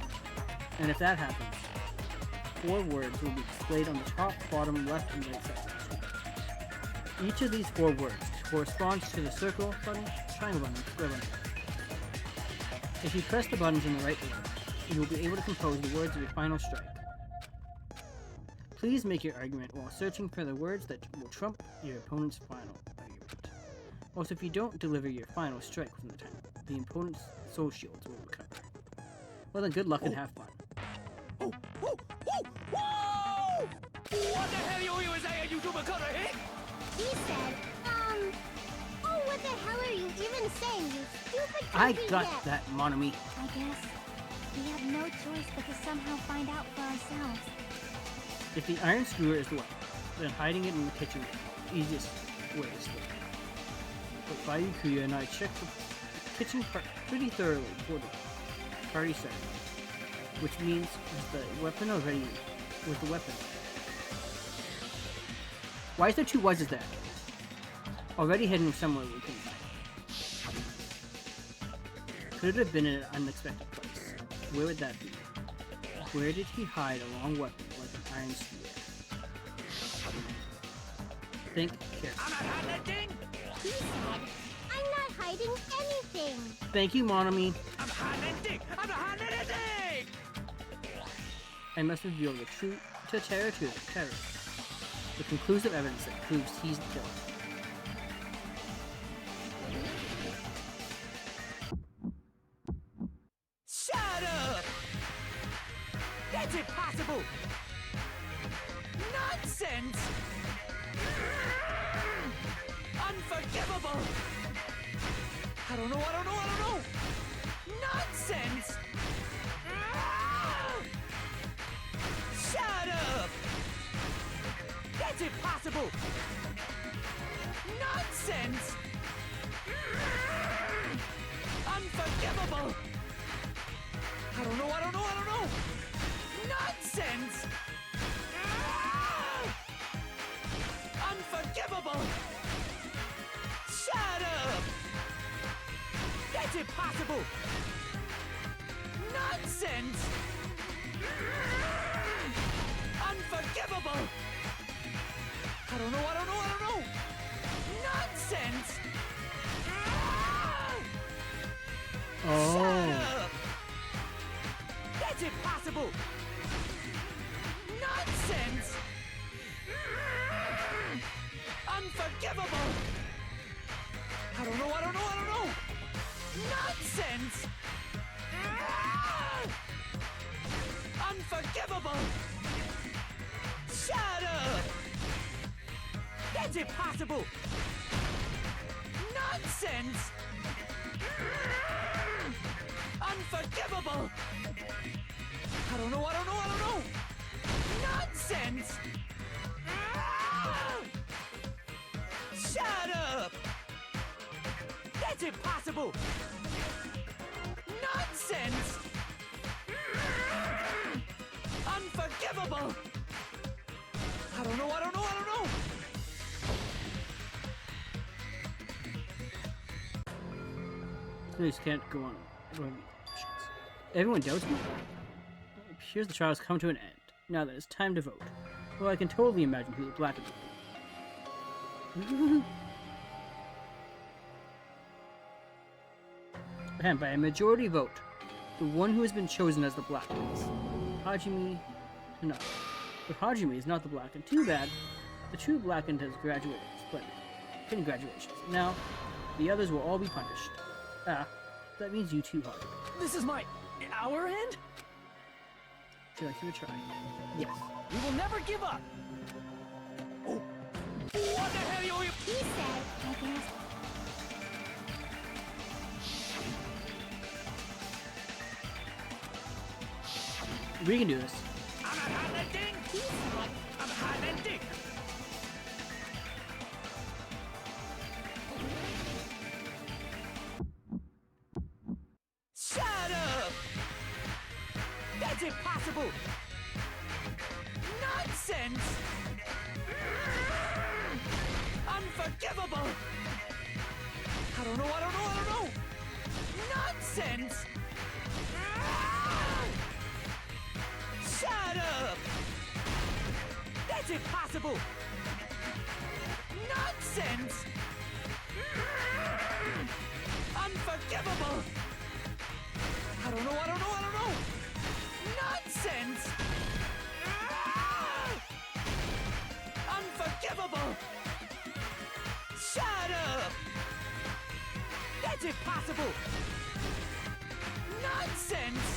And if that happens, 4 words will be displayed on the top, bottom, left, and right sides of the screen. Each of these 4 words corresponds to the circle button, triangle button, square button. If you press the buttons in the right order, you will be able to compose the words of your final strike. Please make your argument while searching for the words that will trump your opponent's final argument. Also, if you don't deliver your final strike within the time, the opponent's soul shields will recover. Well then, good luck and have fun.
Oh, oh, oh, whoa! What the hell you saying, you double-cutter hick?
He said, oh, what the hell are you even saying, you stupid
I
goofy
got
dip?
that, Monami.
I guess we have no choice but to somehow find out for ourselves.
If the iron skewer is the weapon, then hiding it in the kitchen is the easiest way to steal it. But Bayukuya and I checked the kitchen pretty thoroughly before the party started, which means the weapon already was the weapon. Why is there 2 Y's there? Already hidden somewhere we can find. Could it have been in an unexpected place? Where would that be? Where did he hide a long weapon like an iron skewer? Think carefully.
He said, I'm not hiding anything.
Thank you, Monami.
I'm hiding anything! I'm not hiding anything!
I must reveal the truth to Terror to the terrorist. The conclusive evidence that proves he's the killer.
Shut up! That's impossible! Nonsense! Unforgivable! I don't know! Nonsense! Shut up! That's impossible! Nonsense! Unforgivable! I don't know! Nonsense! Unforgivable! Shut up! That's impossible! Nonsense! Unforgivable! I don't know! Nonsense!
Oh.
Shut up! That's impossible! Nonsense! Unforgivable! I don't know! Nonsense! Unforgivable! Shut up! That's impossible! Nonsense! Unforgivable! I don't know! Nonsense! Shut up! That's impossible! Nonsense! Unforgivable! I don't know!
This can't go on. Everyone doubts me? It appears the trial has come to an end. Now that it's time to vote. Well, I can totally imagine who the Blackened will be. And by a majority vote, the one who has been chosen as the Blackened is Hajime Tanaka. But Hajime is not the Blackened. Too bad. The true Blackened has graduated. Splendid. Congratulations. Now, the others will all be punished. Ah, that means you too, Hajime.
This is our end?
Would you like to try? Yes.
We will never give up!
Oh. What the hell are you?
He said, I think.
We can do this.
I'm not hiding anything!
He said,
I'm hiding anything! Shut up! That's impossible! Nonsense! Unforgivable! I don't know! Nonsense! Shut up! That's impossible! Nonsense! Unforgivable! I don't know! Nonsense! Unforgivable! Shut up! That's impossible! Nonsense!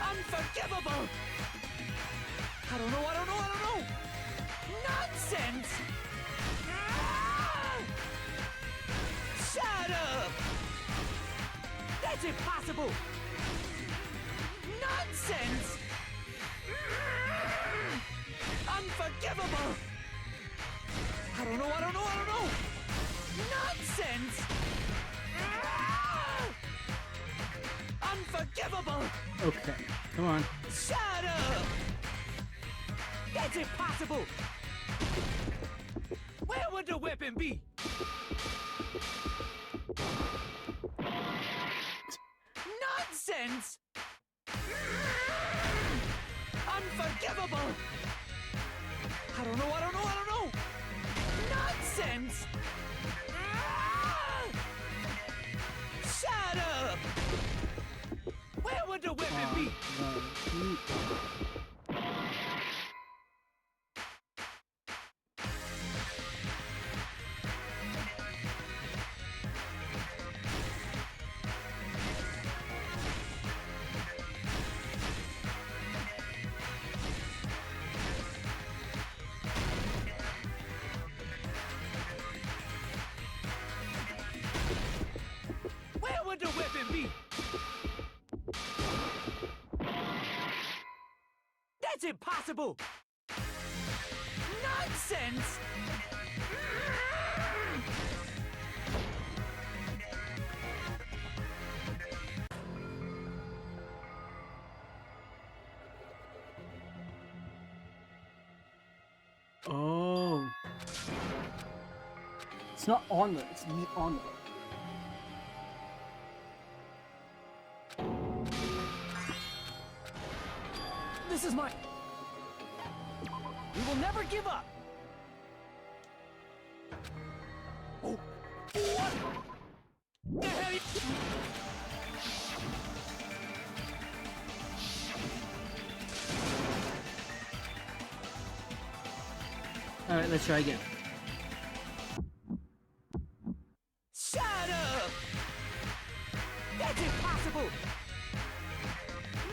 Unforgivable! I don't know! Nonsense! Shut up! That's impossible! Nonsense! Unforgivable! I don't know! Nonsense! Unforgivable!
Okay, come on.
Shut up! That's impossible! Where would the weapon be? Nonsense! Unforgivable! I don't know! Nonsense!
impossible! Nonsense!
Oh. It's not on the, it's meat on the.
This is my... We will never give up!
Oh, what? The hell you...
Alright, let's try again.
Shut up! That's impossible!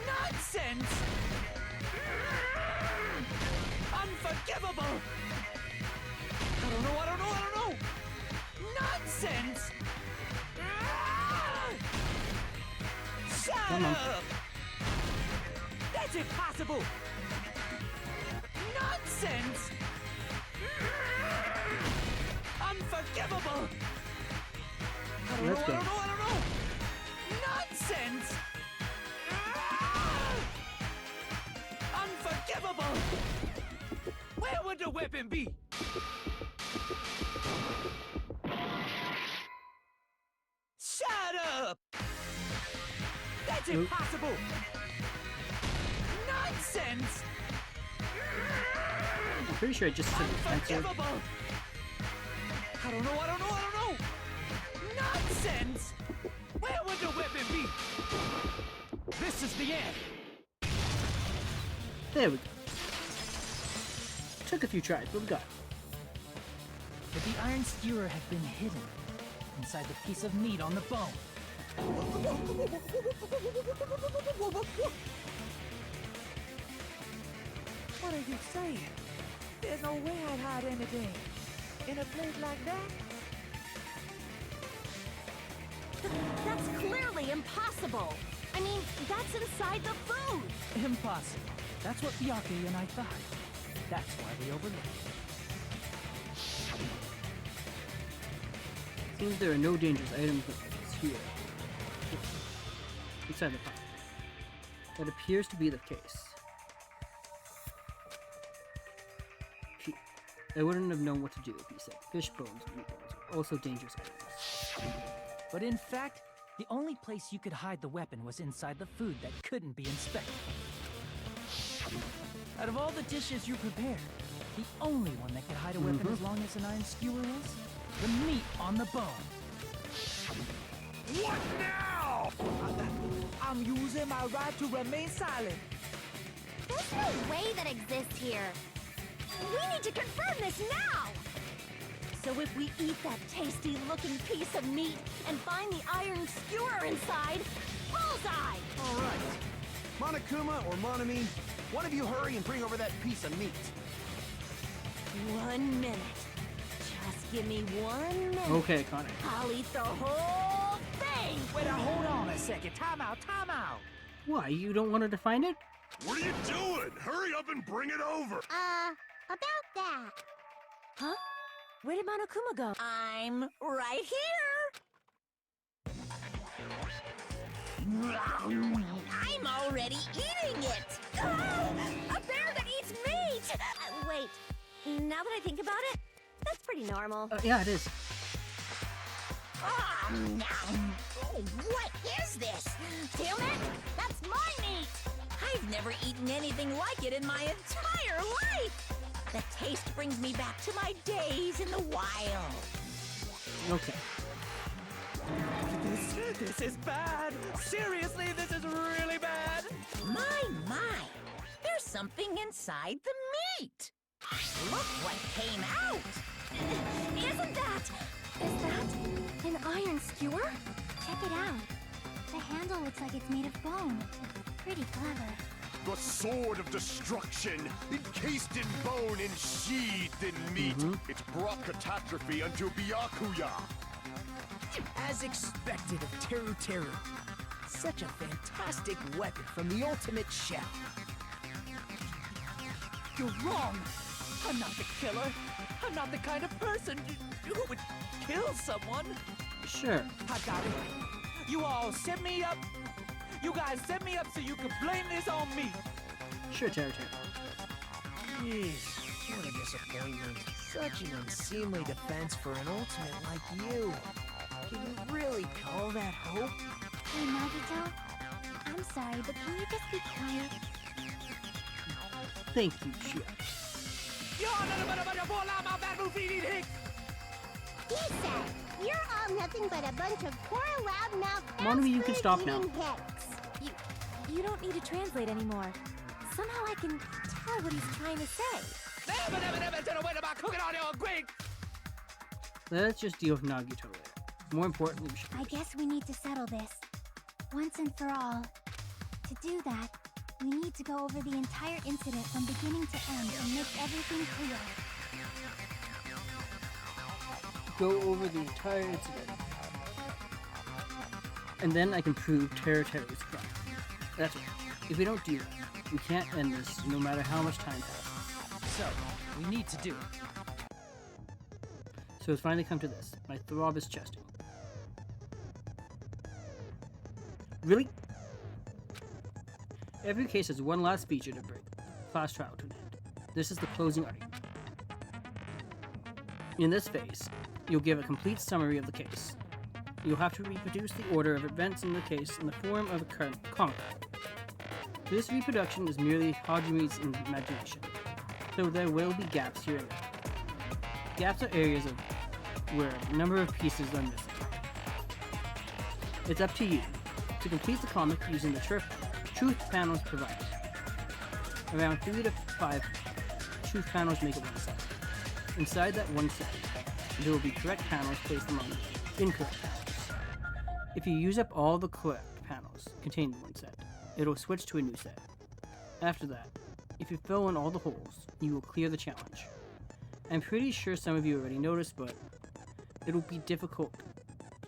Nonsense! Unforgivable! I don't know! Nonsense! Shut
Come on.
up! That's impossible! Nonsense! Unforgivable! I don't
Let's go.
know! Nonsense! Unforgivable! Where would the weapon be? Shut up! That's impossible! Nonsense!
I'm pretty sure I just said the answer.
Unforgivable! I don't know! Nonsense! Where would the weapon be?
This is the end!
There we go. Took a few tries, but we got it.
If the iron skewer had been hidden inside the piece of meat on the bone.
What are you saying? There's no way I'd hide anything in a place like that.
That's clearly impossible. I mean, that's inside the food.
Impossible. That's what Byakuya and I thought. That's why we overlooked it.
Seems there are no dangerous items here. Inside the pot. That appears to be the case. I wouldn't have known what to do, he said. Fish bones, meat bones are also dangerous items.
But in fact, the only place you could hide the weapon was inside the food that couldn't be inspected. Out of all the dishes you prepared, the only one that could hide a weapon as long as an iron skewer is the meat on the bone.
What now? I'm using my right to remain silent.
There's no way that exists here. We need to confirm this now!
So if we eat that tasty-looking piece of meat and find the iron skewer inside, bullseye!
All right. Monokuma or Monami, one of you hurry and bring over that piece of meat.
1 minute. Just give me 1 minute.
Okay, Connor.
I'll eat the whole thing!
Wait, hold on a second. Time out.
Why, you don't want her to find it?
What are you doing? Hurry up and bring it over!
About that.
Huh? Where did Monokuma go?
I'm right here. I'm already eating it.
A bear that eats meat! Wait, now that I think about it, that's pretty normal.
Yeah, it is.
What is this?
Damn it! That's my meat!
I've never eaten anything like it in my entire life. The taste brings me back to my days in the wild.
Okay.
This is bad. Seriously, this is really bad.
My. There's something inside the meat. Look what came out.
Is that an iron skewer?
Check it out. The handle looks like it's made of bone. Pretty clever.
The sword of destruction, encased in bone and sheathed in meat. It's brought catastrophe unto Byakuya.
As expected of Teru. Such a fantastic weapon from the ultimate chef.
You're wrong. I'm not the killer. I'm not the kind of person who would kill someone.
Sure.
I got it. You all set me up. You guys set me up so you could blame this on me.
Sure, Terra-Terra.
Jeez, what a disappointment. Such an unseemly defense for an ultimate like you. Can you really call that hope?
Hey, Nagito. I'm sorry, but can you just be quiet?
Thank you, Chip.
He said, "You're all nothing but a bunch of poor, loud-mouthed,
Monomi, you can stop now.
hicks."
You don't need to translate anymore. Somehow I can tell what he's trying to say.
Let's just deal with Nagito later. More importantly, we should...
I guess we need to settle this. Once and for all. To do that, we need to go over the entire incident from beginning to end and make everything clear.
Go over the entire incident. And then I can prove Terra-Terra's crime. That's right. If we don't do that, we can't end this no matter how much time passes.
So, we need to do it.
So it's finally come to this. My throb is chesting. Really? Every case has one last feature to bring class trial to an end. This is the closing argument. In this phase, you'll give a complete summary of the case. You'll have to reproduce the order of events in the case in the form of a comic. This reproduction is merely Hajime's imagination, so there will be gaps here and there. Gaps are areas of where a number of pieces are missing. It's up to you to complete the comic using the truth panels provided. Around 3 to 5 truth panels make up one set. Inside that one set, there will be correct panels placed among incorrect panels. If you use up all the correct panels contained in one set, it'll switch to a new set. After that, if you fill in all the holes, you will clear the challenge. I'm pretty sure some of you already noticed, but it'll be difficult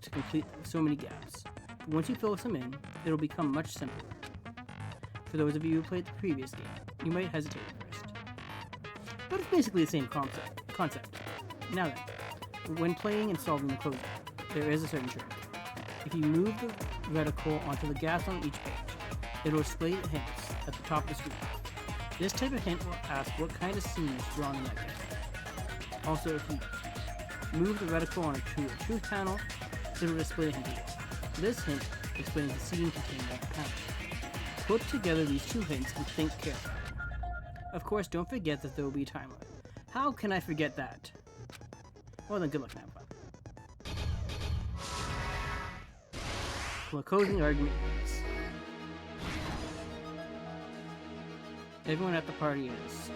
to complete so many gaps. But once you fill some in, it'll become much simpler. For those of you who played the previous game, you might hesitate at first. But it's basically the same concept. Now then, when playing and solving the closing, there is a certain trick. If you move the reticle onto the gaps on each page, it will display the hints at the top of the screen. This type of hint will ask what kind of scene is drawn in that game. Also, if you move the reticle onto a truth panel, it will display a hint again. This hint explains the scene contained in that panel. Put together these two hints and think carefully. Of course, don't forget that there will be a time limit. How can I forget that? Well then, good luck now. The closing argument is... everyone at the party is...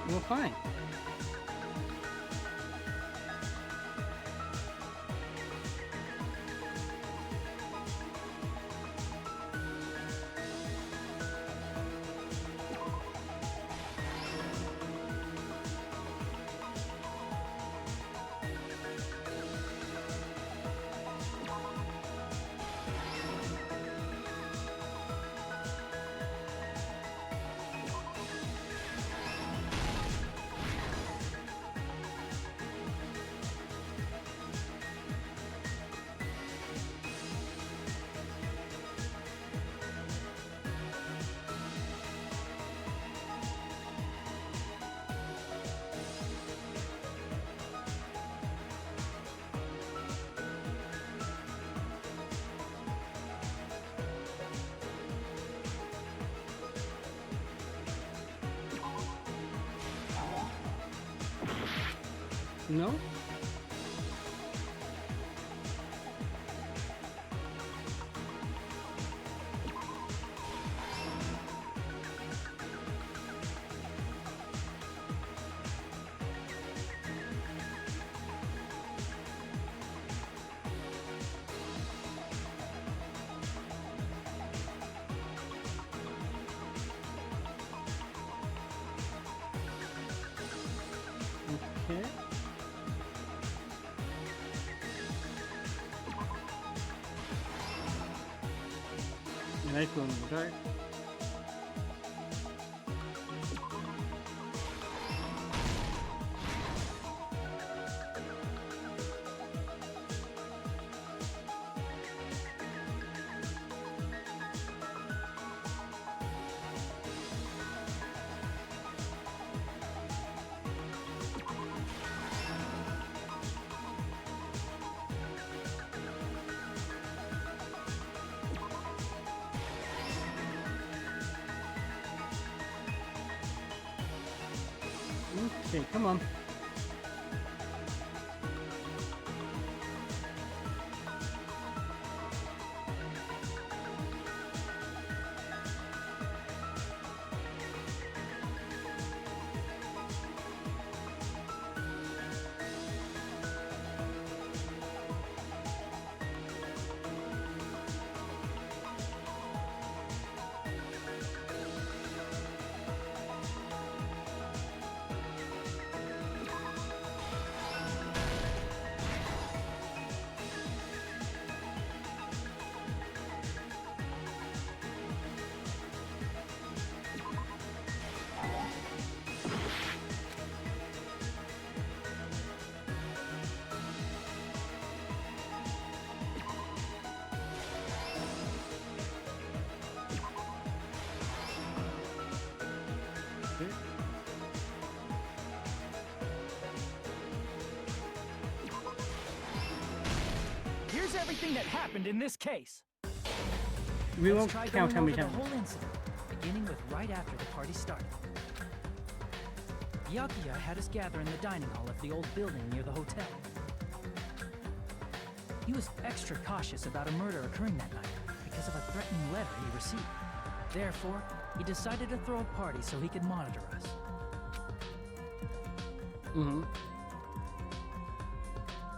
Well, fine. No? Okay. Nice one in the dark. Okay, come on.
Here's everything that happened in this case.
We
Let's
won't
try
count
going
how many
over
times.
the whole incident, beginning with right after the party started. Byakuya had us gather in the dining hall of the old building near the hotel. He was extra cautious about a murder occurring that night because of a threatening letter he received. Therefore, he decided to throw a party so he could monitor us.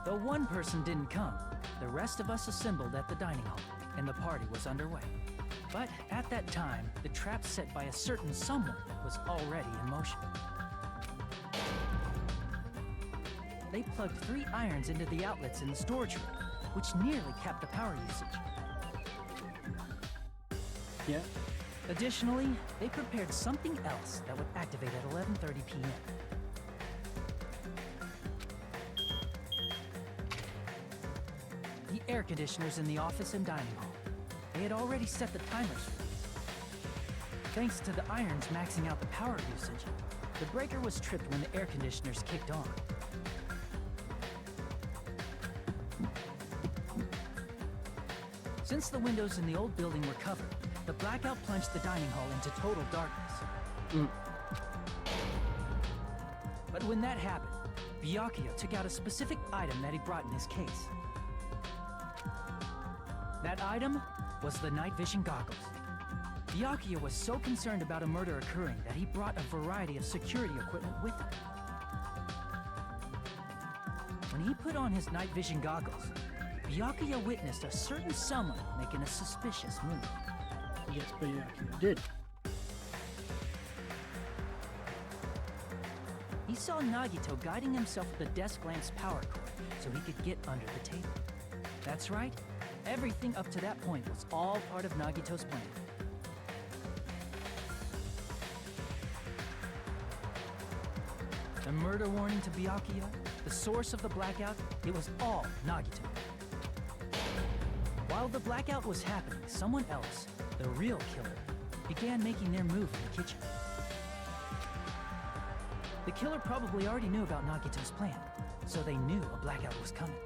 Though one person didn't come, the rest of us assembled at the dining hall, and the party was underway. But at that time, the trap set by a certain someone was already in motion. They plugged 3 irons into the outlets in the storage room, which nearly capped the power usage.
Yeah.
Additionally, they prepared something else that would activate at 11:30 p.m. The air conditioners in the office and dining hall. They had already set the timers for these. Thanks to the irons maxing out the power usage, the breaker was tripped when the air conditioners kicked on. Since the windows in the old building were covered, the blackout plunged the dining hall into total darkness. But when that happened, Byakuya took out a specific item that he brought in his case. That item was the night vision goggles. Byakuya was so concerned about a murder occurring that he brought a variety of security equipment with him. When he put on his night vision goggles, Byakuya witnessed a certain someone making a suspicious move.
Yes, Byakuya did.
He saw Nagito guiding himself with a desk lamp's power cord so he could get under the table. That's right, everything up to that point was all part of Nagito's plan. The murder warning to Byakuya, the source of the blackout, it was all Nagito. While the blackout was happening, someone else, the real killer, began making their move in the kitchen. The killer probably already knew about Nagito's plan, so they knew a blackout was coming.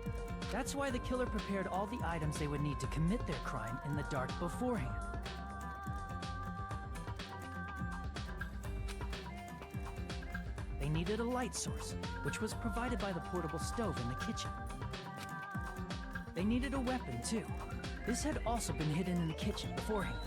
That's why the killer prepared all the items they would need to commit their crime in the dark beforehand. They needed a light source, which was provided by the portable stove in the kitchen. They needed a weapon, too. This had also been hidden in the kitchen beforehand.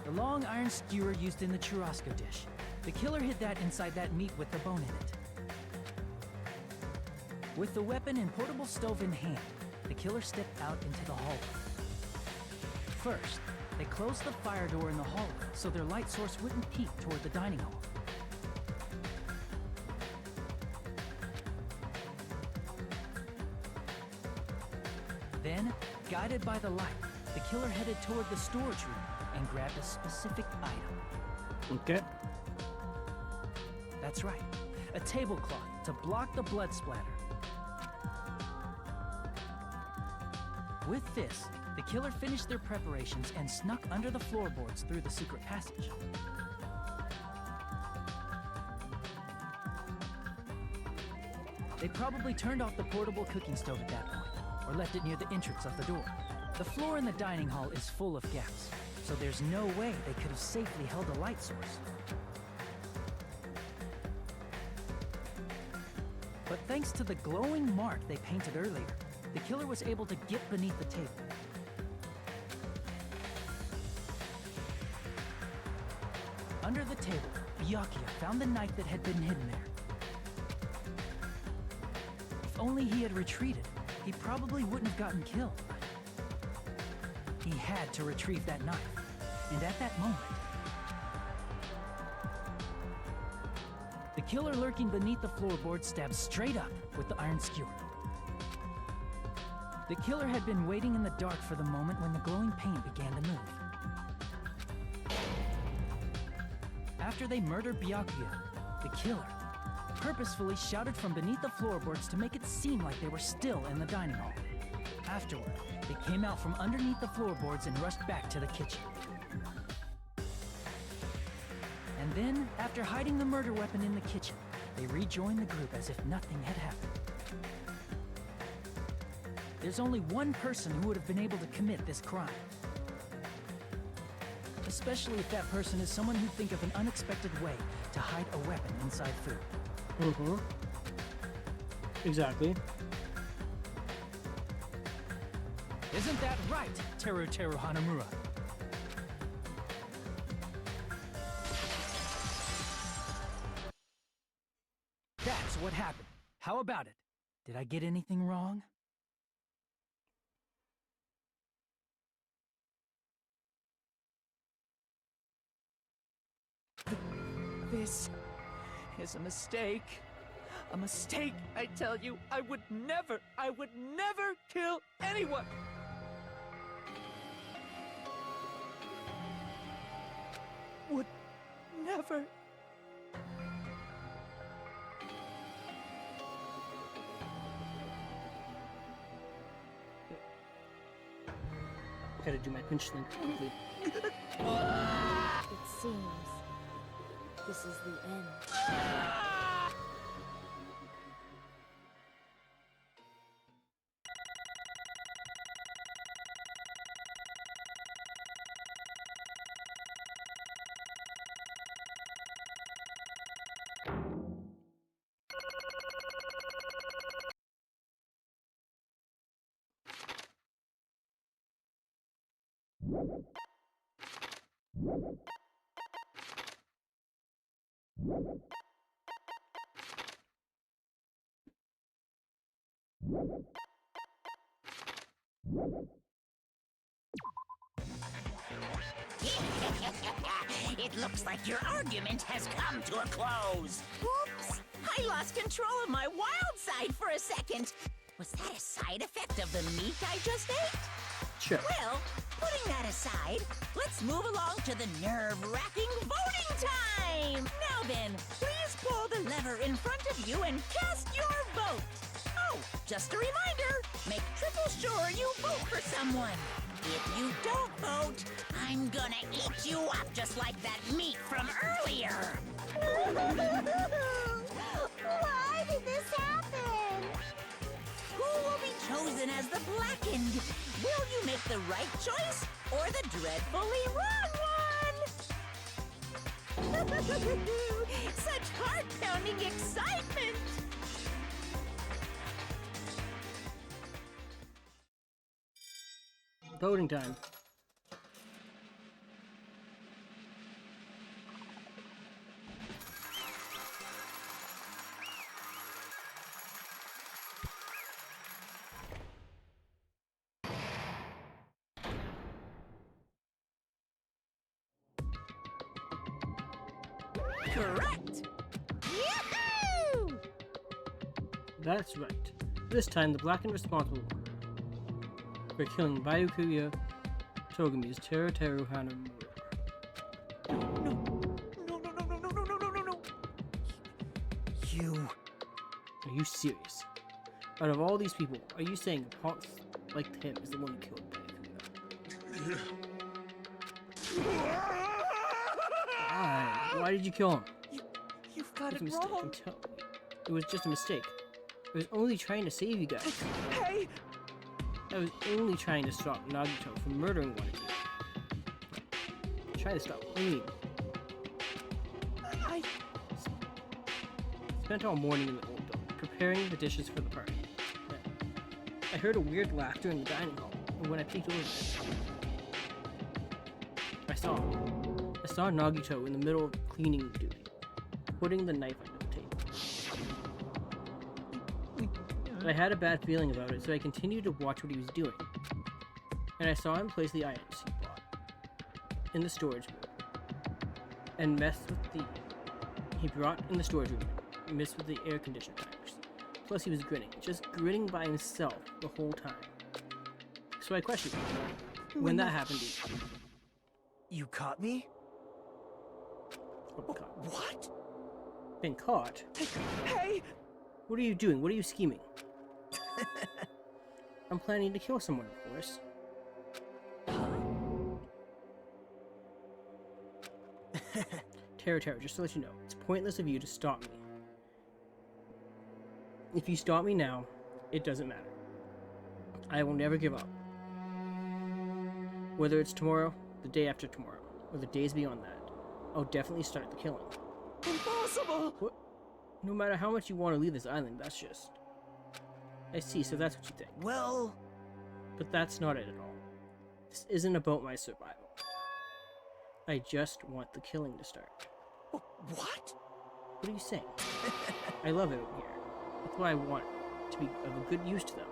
The long iron skewer used in the churrasco dish. The killer hid that inside that meat with the bone in it. With the weapon and portable stove in hand, the killer stepped out into the hallway. First, They closed the fire door in the hallway so their light source wouldn't peek toward the dining hall. Then, guided by the light, the killer headed toward the storage room and grabbed a specific item.
Okay.
That's right, a tablecloth to block the blood splatter. With this, the killer finished their preparations and snuck under the floorboards through the secret passage. They probably turned off the portable cooking stove at that point, or left it near the entrance of the door. The floor in the dining hall is full of gaps, so there's no way they could have safely held a light source. But thanks to the glowing mark they painted earlier, the killer was able to get beneath the table. Under the table, Byakuya found the knife that had been hidden there. If only he had retreated, he probably wouldn't have gotten killed. He had to retrieve that knife, and at that moment, the killer lurking beneath the floorboard stabbed straight up with the iron skewer. The killer had been waiting in the dark for the moment when the glowing paint began to move. After they murdered Byakuya, the killer purposefully shouted from beneath the floorboards to make it seem like they were still in the dining hall. Afterward, they came out from underneath the floorboards and rushed back to the kitchen. And then, after hiding the murder weapon in the kitchen, they rejoined the group as if nothing had happened. There's only one person who would have been able to commit this crime. Especially if that person is someone who'd think of an unexpected way to hide a weapon inside food.
Mm-hmm. Exactly.
Isn't that right, Teru Hanamura? That's what happened. How about it? Did I get anything wrong?
This is a mistake. A mistake, I tell you. I would never kill anyone. Would never.
Gotta do my pinch thing quickly.
It seems this is the end.
It looks like your argument has come to a close. Oops! I lost control of my wild side for a second. Was that a side effect of the meat I just ate?
Sure.
Well, putting that aside, let's move along to the nerve-wracking voting time! Now then, please pull the lever in front of you and cast your vote. Oh, just a reminder, make triple sure you vote for someone. If you don't vote, I'm gonna eat you up just like that meat from earlier.
Why did this happen?
Who will be chosen as the blackened? Will you make the right choice or the dreadfully wrong one? Such heart-pounding excitement!
Voting time.
Correct!
Yoo-hoo!
That's right. This time, the Blackened responsible for killing Byakuya Togami's Teru Hanamura.
You...
Are you serious? Out of all these people, are you saying a punk like him is the one who killed Byakuya? Why did you kill him?
You've got
It
it
was a mistake.
wrong.
I'm telling you. It was just a mistake. I was only trying to save you guys.
Hey!
I was only trying to stop Nagito from murdering one of you. Try to stop me.
I...
Spent all morning in the old building, preparing the dishes for the party. I heard a weird laughter in the dining hall, and when I peeked over, I saw Nagito in the middle of cleaning duty, putting the knife under the table. I had a bad feeling about it, so I continued to watch what he was doing. And I saw him place the items he bought in the storage room, and he brought in the storage room, and messed with the air conditioner timers. Plus he was grinning, just grinning by himself the whole time. So I questioned him, when that happened to you.
You caught me?
What? Been caught?
Hey!
What are you doing? What are you scheming? I'm planning to kill someone, of course. Teru, just to let you know, it's pointless of you to stop me. If you stop me now, it doesn't matter. I will never give up. Whether it's tomorrow, the day after tomorrow, or the days beyond that, I'll definitely start the killing.
Impossible!
What? No matter how much you want to leave this island, that's just... I see, so that's what you think.
Well...
But that's not it at all. This isn't about my survival. I just want the killing to start.
What?
What are you saying? I love it over here. That's why I want to be of a good use to them.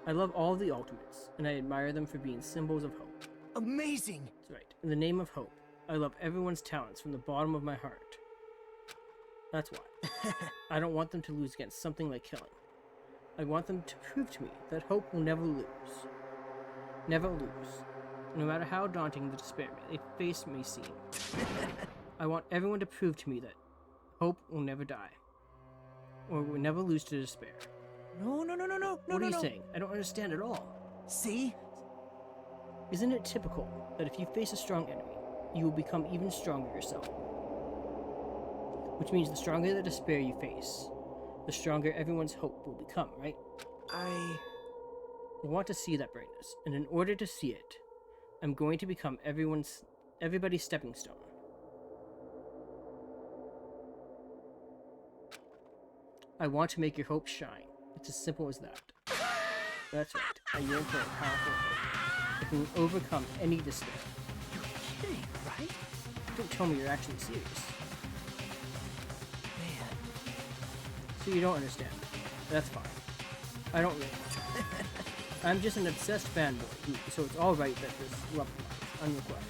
I love all of the ultimates, and I admire them for being symbols of hope.
Amazing!
That's right. In the name of hope, I love everyone's talents from the bottom of my heart. That's why. I don't want them to lose against something like killing. I want them to prove to me that hope will never lose. Never lose. No matter how daunting the despair they face may seem. I want everyone to prove to me that hope will never die. Or will never lose to despair.
No.
What are you saying? I don't understand at all.
See?
Isn't it typical that if you face a strong enemy, you will become even stronger yourself? Which means the stronger the despair you face, the stronger everyone's hope will become, right? I want to see that brightness, and in order to see it, I'm going to become everybody's stepping stone. I want to make your hope shine. It's as simple as that. That's right. I yearn for a powerful hope that can overcome any despair.
You're kidding, right?
Don't tell me you're actually serious.
Man.
So you don't understand. That's fine. I don't really. I'm just an obsessed fanboy, so it's alright that this love of mine is unrequited.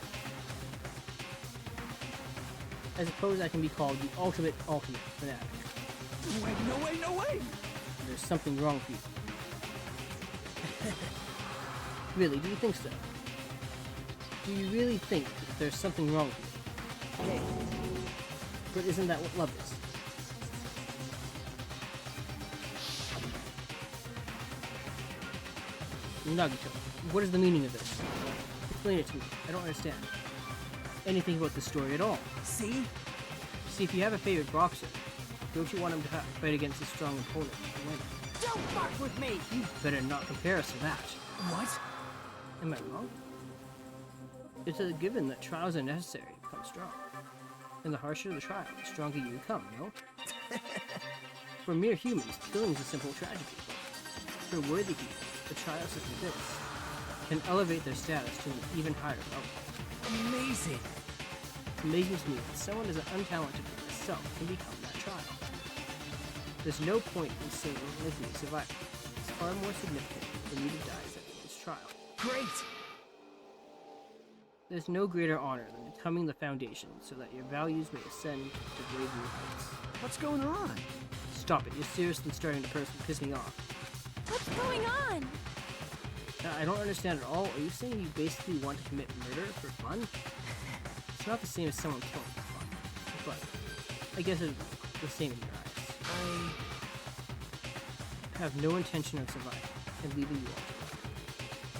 I suppose I can be called the ultimate fanatic.
No way!
There's something wrong with you. Really, do you think so? Do you really think that there's something wrong with you? Hey. But isn't that what love is? Nagito, what is the meaning of this? Explain it to me. I don't understand anything about this story at all.
See?
See, if you have a favorite boxer, don't you want him to fight against a strong opponent and win?
Don't fuck with me!
You better not compare us to that.
What?
Am I wrong? It's a given that trials are necessary to become strong. And the harsher the trial, the stronger you become, no? For mere humans, killing is a simple tragedy. For worthy people, a trial such as this can elevate their status to an even higher level.
Amazing!
It's amazing to me that someone as untalented as myself can become that trial. There's no point in saying making me survive. It's far more significant for me to die than this trial.
Great!
There's no greater honor than becoming the foundation so that your values may ascend to brave new heights.
What's going on?
Stop it, you're seriously starting to piss me off.
What's going on?
I don't understand at all. Are you saying you basically want to commit murder for fun? It's not the same as someone killing for fun, but I guess it's the same in your eyes. I have no intention of surviving and leaving you all to die.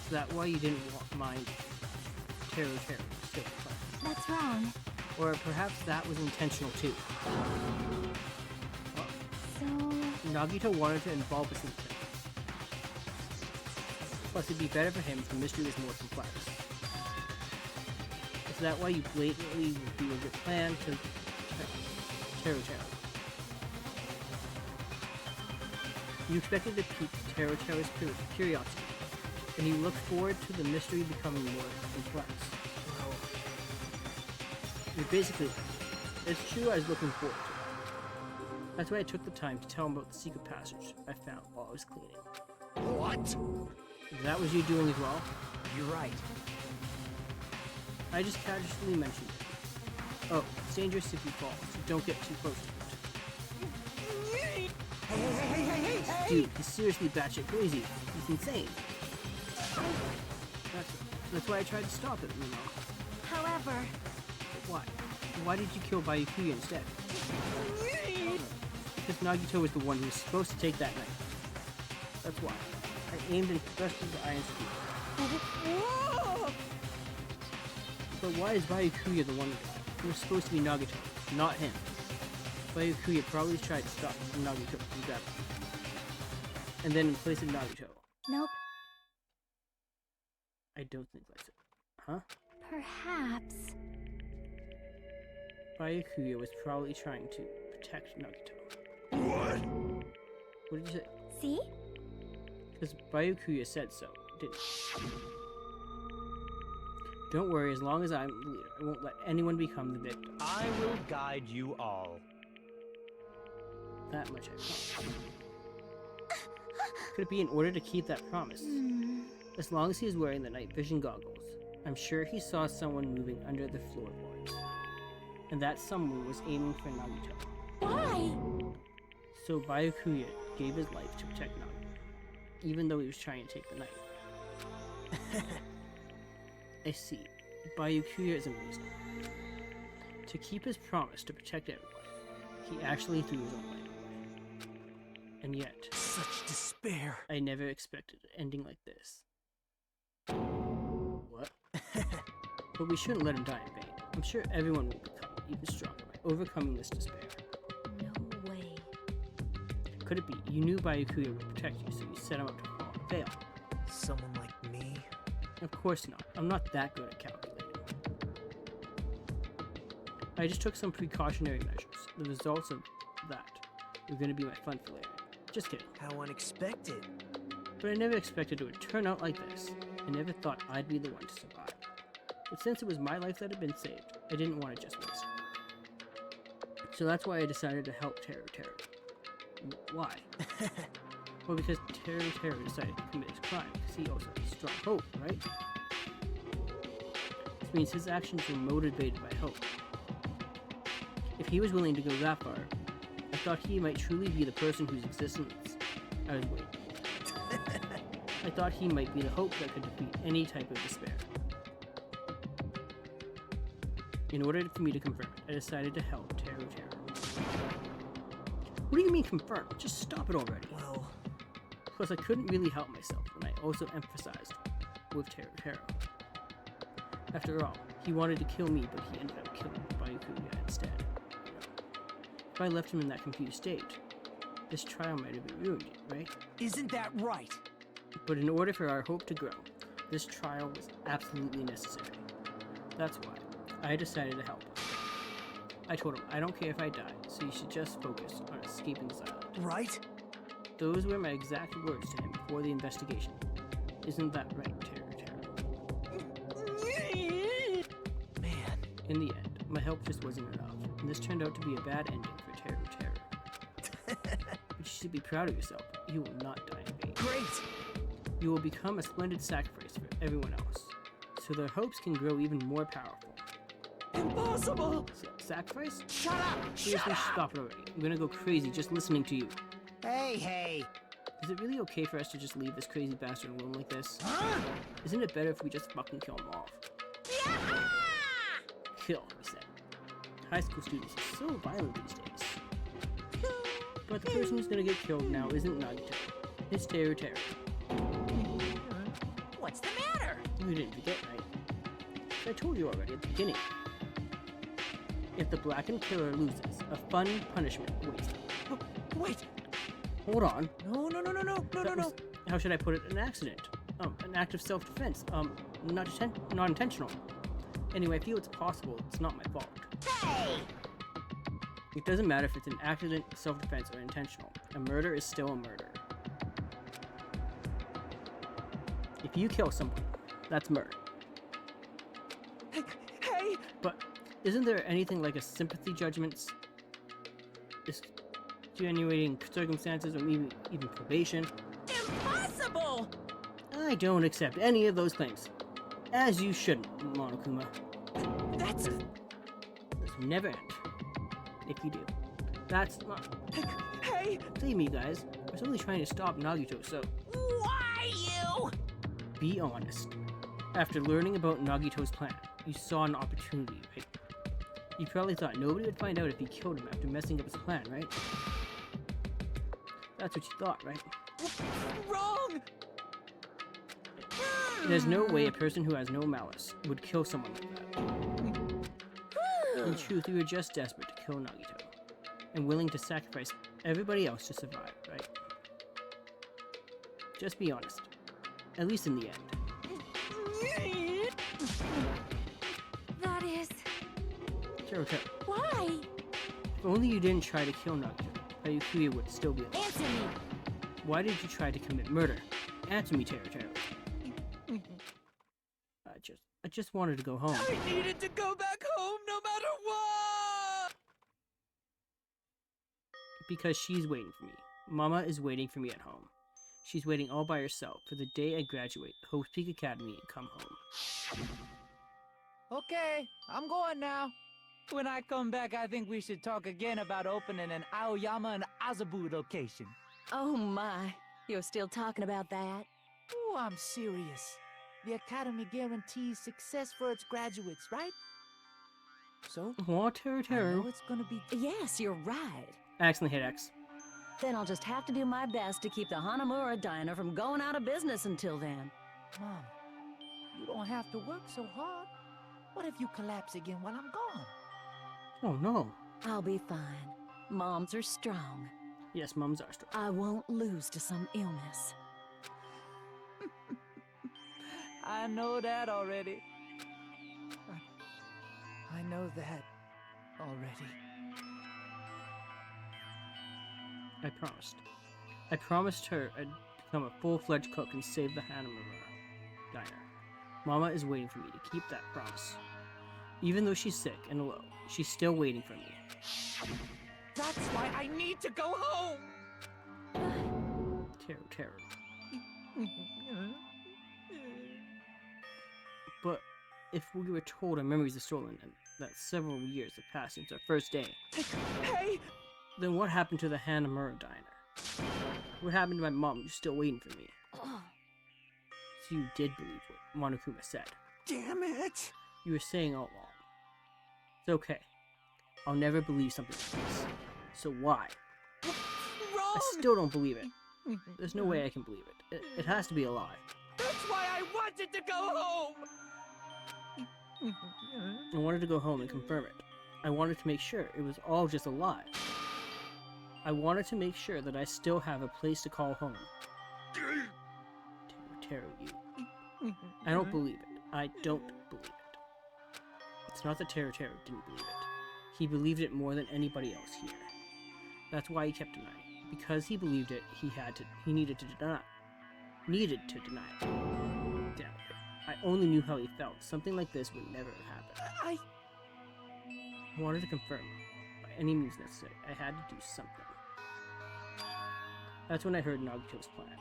So that's why you didn't mind Terror, still fun.
That's wrong.
Or perhaps that was intentional too.
So...
Nagito wanted to involve us in the thing. Plus, it'd be better for him if the mystery was more complex. Is that why you blatantly revealed your plan to Terror? You expected to pique Terror's curiosity, and you looked forward to the mystery becoming more complex. You're basically, it's true I was looking forward to it. That's why I took the time to tell him about the secret passage I found while I was cleaning.
What?
That was you doing as well?
You're right.
I just casually mentioned it. Oh, it's dangerous if you fall, so don't get too close to it.
Hey!
Dude, he's seriously batshit crazy. He's insane. That's why I tried to stop it, you know.
However...
Why? Why did you kill Bayukuya instead? Because Nagito was the one who was supposed to take that knife. That's why. I aimed and thrust the iron spear. But why is Bayukuya the one who died? It was supposed to be Nagito, not him. Bayukuya probably tried to stop Nagito from grabbing him. And then in place of Nagito.
Nope.
I don't think that's it. Huh?
Perhaps...
Bayukuya was probably trying to protect Nagito.
What?
What did you say?
See?
Because Bayukuya said so, didn't he? Don't worry, as long as I'm the leader, I won't let anyone become the victim.
I will guide you all.
That much I promise. Could it be in order to keep that promise? As long as he is wearing the night vision goggles, I'm sure he saw someone moving under the floorboards. And that someone was aiming for Nagito.
Why?
So Bayukuya gave his life to protect Nagito, even though he was trying to take the knife. I see. Bayukuya is amazing. To keep his promise to protect everyone, he actually threw his own life away. And yet...
Such despair.
I never expected an ending like this. What? But we shouldn't let him die in vain. I'm sure everyone will become even stronger by overcoming this despair.
No way.
Could it be you knew Bayukuya would protect you, so you set him up to fall and fail?
Someone like me?
Of course not. I'm not that good at calculating. I just took some precautionary measures. The results of that were going to be my fun for later. Just kidding.
How unexpected.
But I never expected it would turn out like this. I never thought I'd be the one to survive. But since it was my life that had been saved, I didn't want to just waste it. So that's why I decided to help Terror. Why? Well, because Terror decided to commit his crime, because he also struck hope, right? This means his actions were motivated by hope. If he was willing to go that far, I thought he might truly be the person whose existence I was waiting for. I thought he might be the hope that could defeat any type of despair. In order for me to confirm it, I decided to help Terror. What do you mean confirm? Just stop it already.
Well...
Plus, I couldn't really help myself when I also emphasized with Terror. After all, he wanted to kill me, but he ended up killing Bayukuya instead. If I left him in that confused state, this trial might have been ruined, right?
Isn't that right?
But in order for our hope to grow, this trial was absolutely necessary. That's why I decided to help him. I told him, I don't care if I die, so you should just focus on escaping this island.
Right?
Those were my exact words to him before the investigation. Isn't that right, Terror?
Man.
In the end, my help just wasn't enough, and this turned out to be a bad ending for Terror. But you should be proud of yourself. You will not die in vain.
Great!
You will become a splendid sacrifice for everyone else. So so their hopes can grow even more powerful.
Impossible!
Sacrifice?
Shut up!
Seriously, stop it already. I'm gonna go crazy just listening to you.
Hey!
Is it really okay for us to just leave this crazy bastard alone like this?
Huh?
Isn't it better if we just fucking kill him off? Kill, he said. High school students are so violent these days. But the person who's gonna get killed now isn't Nagito. It's Teru.
What's the matter?
You didn't forget, right? I told you already at the beginning. If the blackened killer loses, a fun punishment awaits them.
Wait!
Hold on.
No.
How should I put it? An accident. An act of self-defense. Not intentional. Anyway, I feel it's possible. It's not my fault.
Hey!
It doesn't matter if it's an accident, self-defense, or intentional. A murder is still a murder. If you kill someone, that's murder.
Hey!
But isn't there anything like a sympathy judgment, extenuating circumstances, or even probation?
Impossible!
I don't accept any of those things. As you shouldn't, Monokuma.
That's...
This will never end. If you do. That's not...
Hey!
Believe me, guys. I was only trying to stop Nagito, so...
Why you?
Be honest. After learning about Nagito's plan, you saw an opportunity, right? You probably thought nobody would find out if he killed him after messing up his plan, right? That's what you thought, right?
Wrong!
There's no way a person who has no malice would kill someone like that. In truth, you were just desperate to kill Nagito, and willing to sacrifice everybody else to survive, right? Just be honest. At least in the end.
That is...
Teru.
Why?
If only you didn't try to kill Nagito, Ryukuya would still be alive.
Answer me!
Why did you try to commit murder? Answer me, Teru. I just wanted to go home.
I needed to go back home no matter what!
Because she's waiting for me. Mama is waiting for me at home. She's waiting all by herself for the day I graduate Hope Peak Academy and come home.
Okay, I'm going now. When I come back, I think we should talk again about opening an Aoyama and Azabu location.
Oh my, you're still talking about that?
Oh, I'm serious. The Academy guarantees success for its graduates, right? So,
What,
I
Teru?
know it's gonna be...
Yes, you're right.
I accidentally hit X.
Then I'll just have to do my best to keep the Hanamura Diner from going out of business until then.
Mom, you don't have to work so hard. What if you collapse again while I'm gone?
Oh no.
I'll be fine. Moms are strong.
Yes, mums are strong.
I won't lose to some illness.
I know that already.
I know that already.
I promised. I promised her I'd become a full-fledged cook and save the Hanamura Diner. Mama is waiting for me to keep that promise. Even though she's sick and low, she's still waiting for me.
That's why I need to go home!
Teru. But if we were told our memories are stolen and that several years have passed since our first day,
Hey!
then what happened to the Hanamura Diner? What happened to my mom who's still waiting for me? So you did believe what Monokuma said.
Damn it!
You were saying all along. It's okay. I'll never believe something like this. So why?
Wrong!
I still don't believe it. There's no way I can believe it. It has to be a lie.
That's why I wanted to go home!
I wanted to go home and confirm it. I wanted to make sure it was all just a lie. I wanted to make sure that I still have a place to call home. Teru, you. I don't believe it. I don't believe it. It's not that Teru didn't believe it. He believed it more than anybody else here. That's why he kept denying. Because he believed it, he needed to deny it. Damn it. I only knew how he felt. Something like this would never have happened. I wanted to confirm. By any means necessary, I had to do something. That's when I heard Nagito's plan.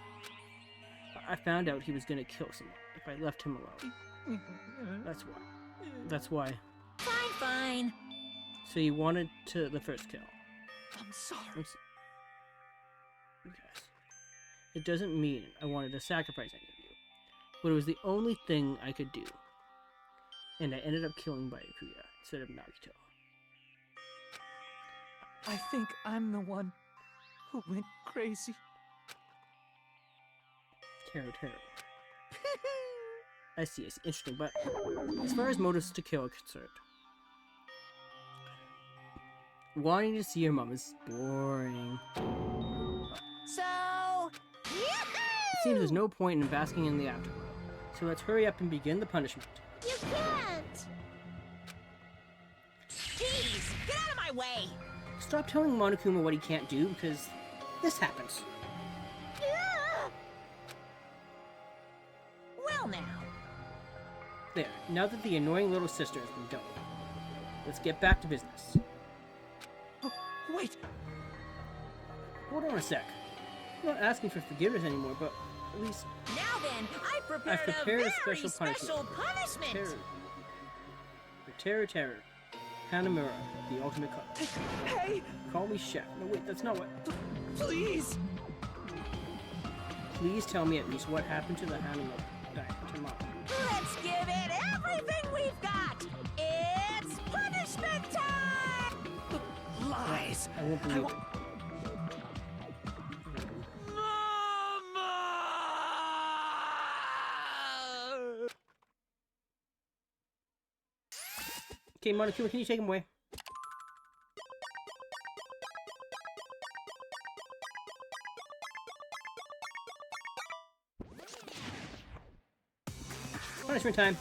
I found out he was going to kill someone if I left him alone. That's why. That's why.
Fine, fine.
So you wanted the first kill.
I'm sorry.
Yes. It doesn't mean I wanted to sacrifice any of you, but it was the only thing I could do. And I ended up killing Byakuya instead of Nagito.
I think I'm the one who went crazy.
Teru. I see, interesting, but as far as motives to kill are concerned, wanting to see your mom is boring.
So,
It seems there's no point in basking in the afterglow, so let's hurry up and begin the punishment.
You can't!
Jeez, get out of my way!
Stop telling Monokuma what he can't do, because this happens.
Well now.
There, now that the annoying little sister has been dealt with, let's get back to business.
Oh, wait!
Hold on a sec. I'm not asking for forgiveness anymore, but at least...
Now then, I've prepared
a
very
special punishment. For Teru. Hanamura, the ultimate cook.
Hey!
Call me chef. No, wait, that's not what...
Please!
Please tell me at least what happened to the Hanamura diner tomorrow.
Let's give it everything we've got! It's punishment time!
Lies!
I won't believe it. Okay, Monokuma, can you take him away? Punishment time.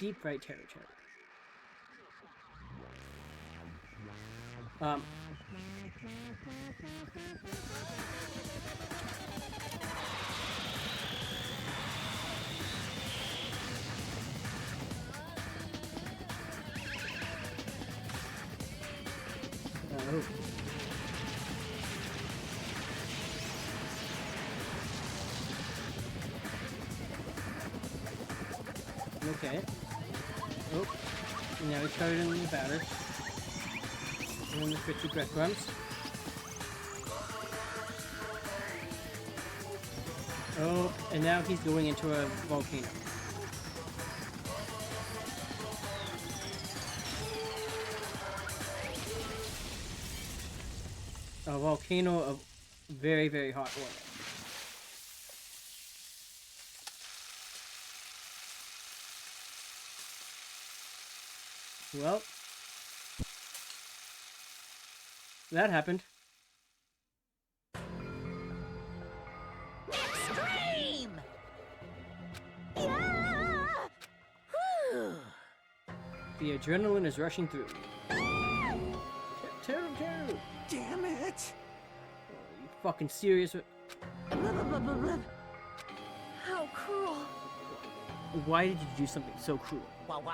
Deep fried territory. Okay. Oh, now we covered in the batter. And then the 50 breadcrumbs. Oh, and now he's going into a volcano. A volcano of very, very hot oil. Well, that happened.
Extreme! Yeah!
The adrenaline is rushing through. Teru!
Damn it!
Are you fucking serious?
How cruel.
Why did you do something so cruel?
What?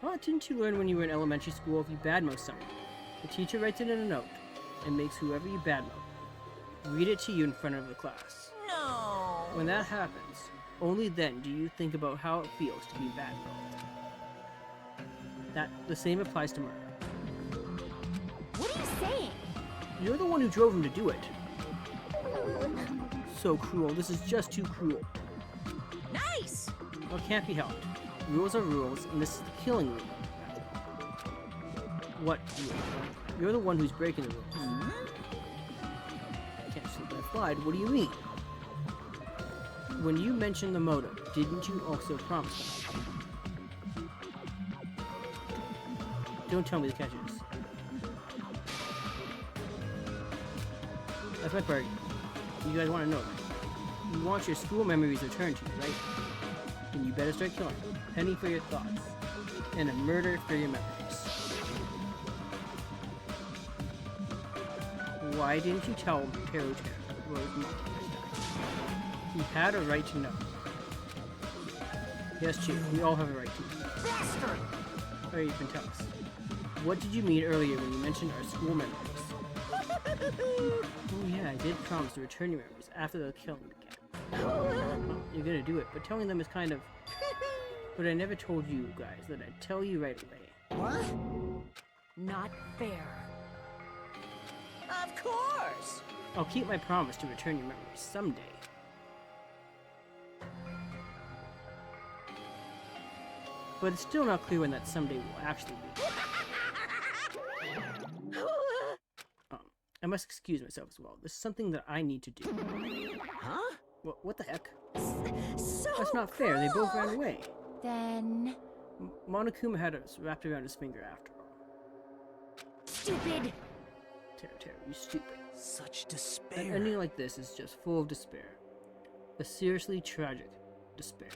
Oh, didn't you learn when you were in elementary school if you badmouth someone, the teacher writes it in a note and makes whoever you badmouth read it to you in front of the class?
No.
When that happens, only then do you think about how it feels to be badmouthed. The same applies to murder.
What are you saying?
You're the one who drove him to do it. So cruel. This is just too cruel.
Nice!
Well, it can't be helped. Rules are rules, and this is the killing rule. What rule? You're the one who's breaking the rules. I can't sleep when I flied. What do you mean? When you mentioned the motive, didn't you also promise that? Don't tell me the catch is. That's my bargain. You guys want to know, right? You want your school memories returned to you, right? Then you better start killing. A penny for your thoughts, and a murder for your memories. Why didn't you tell Teru where his mom was dying? He had a right to know. Yes, Chief, we all have a right to.
Bastard!
Alright, you can tell us. What did you mean earlier when you mentioned our school memories? Oh yeah, I did promise to return your memories after the killing began. Well, you're gonna do it, but telling them is kind of... But I never told you guys that I'd tell you right away.
What?
Not fair.
Of course!
I'll keep my promise to return your memories someday. But it's still not clear when that someday will actually be. I must excuse myself as well. There's something that I need to do.
Huh?
What the heck?
So
That's not fair. They both ran away.
Then...
Monokuma had us wrapped around his finger after all.
Stupid!
Tara, you stupid.
Such
An
despair.
ending like this is just full of despair. A seriously tragic despair.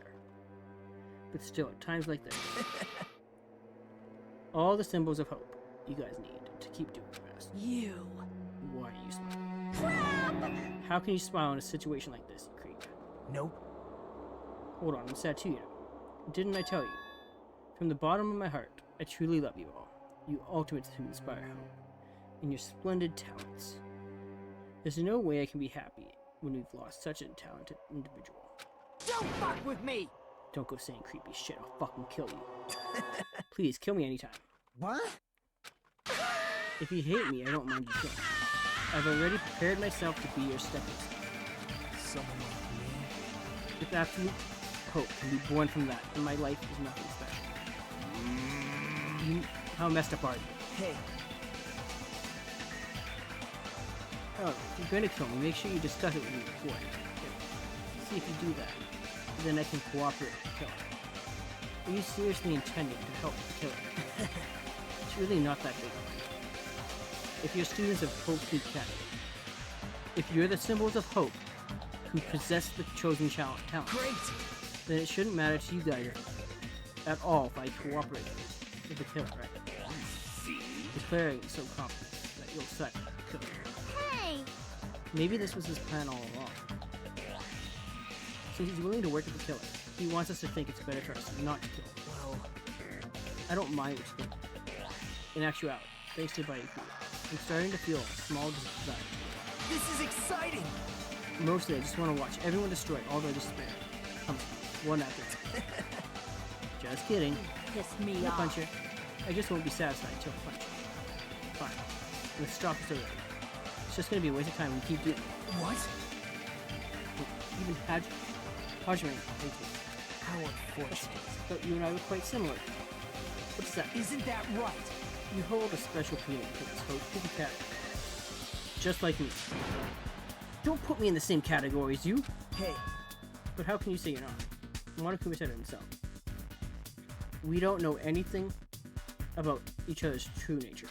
But still, at times like this, all the symbols of hope you guys need to keep doing your best.
You.
Why are you smiling? How can you smile in a situation like this, you creep?
Nope.
Hold on, I'm sad too, you know. Didn't I tell you? From the bottom of my heart, I truly love you all. You ultimates who inspire hope. And your splendid talents. There's no way I can be happy when we've lost such a talented individual.
Don't fuck with me!
Don't go saying creepy shit, I'll fucking kill you. Please, kill me anytime.
What?
If you hate me, I don't mind you killing me. I've already prepared myself to be your stepping stone.
Someone like me.
With absolute hope can be born from that, and my life is nothing special. How messed up are you?
Hey.
Oh, if you're gonna kill me, make sure you discuss it with me before. See if you do that. Then I can cooperate with the killer. Are you seriously intending to help the killer? It's really not that big of a deal. If you're students of Hope Creek Academy, if you're the symbols of hope who possess the chosen talent,
Great.
then it shouldn't matter to you guys at all if I cooperate with the killer, right? Declaring so confident that you'll set the killer.
Hey!
Maybe this was his plan all along. Since he's willing to work with the killer, he wants us to think it's better for us not to kill him.
Well,
I don't mind what you think. In actuality, thanks to Buddy Crew, I'm starting to feel a small desire.
this is exciting!
Mostly, I just want to watch everyone destroy all their despair. Comes one after another. Just kidding.
Piss me
I'm a
off.
puncher. I just won't be satisfied until I punch you. Fine. Let's stop this already. It's just gonna be a waste of time when we keep doing it.
What?
Even Hajime hates me.
How unfortunate.
But you and I were quite similar. What's that?
Isn't that right?
You hold a special feeling for this Hope Creek Academy. Just like me. Don't put me in the same category as you!
Hey.
But how can you say you're not? Monokuma said it himself. We don't know anything about each other's true nature.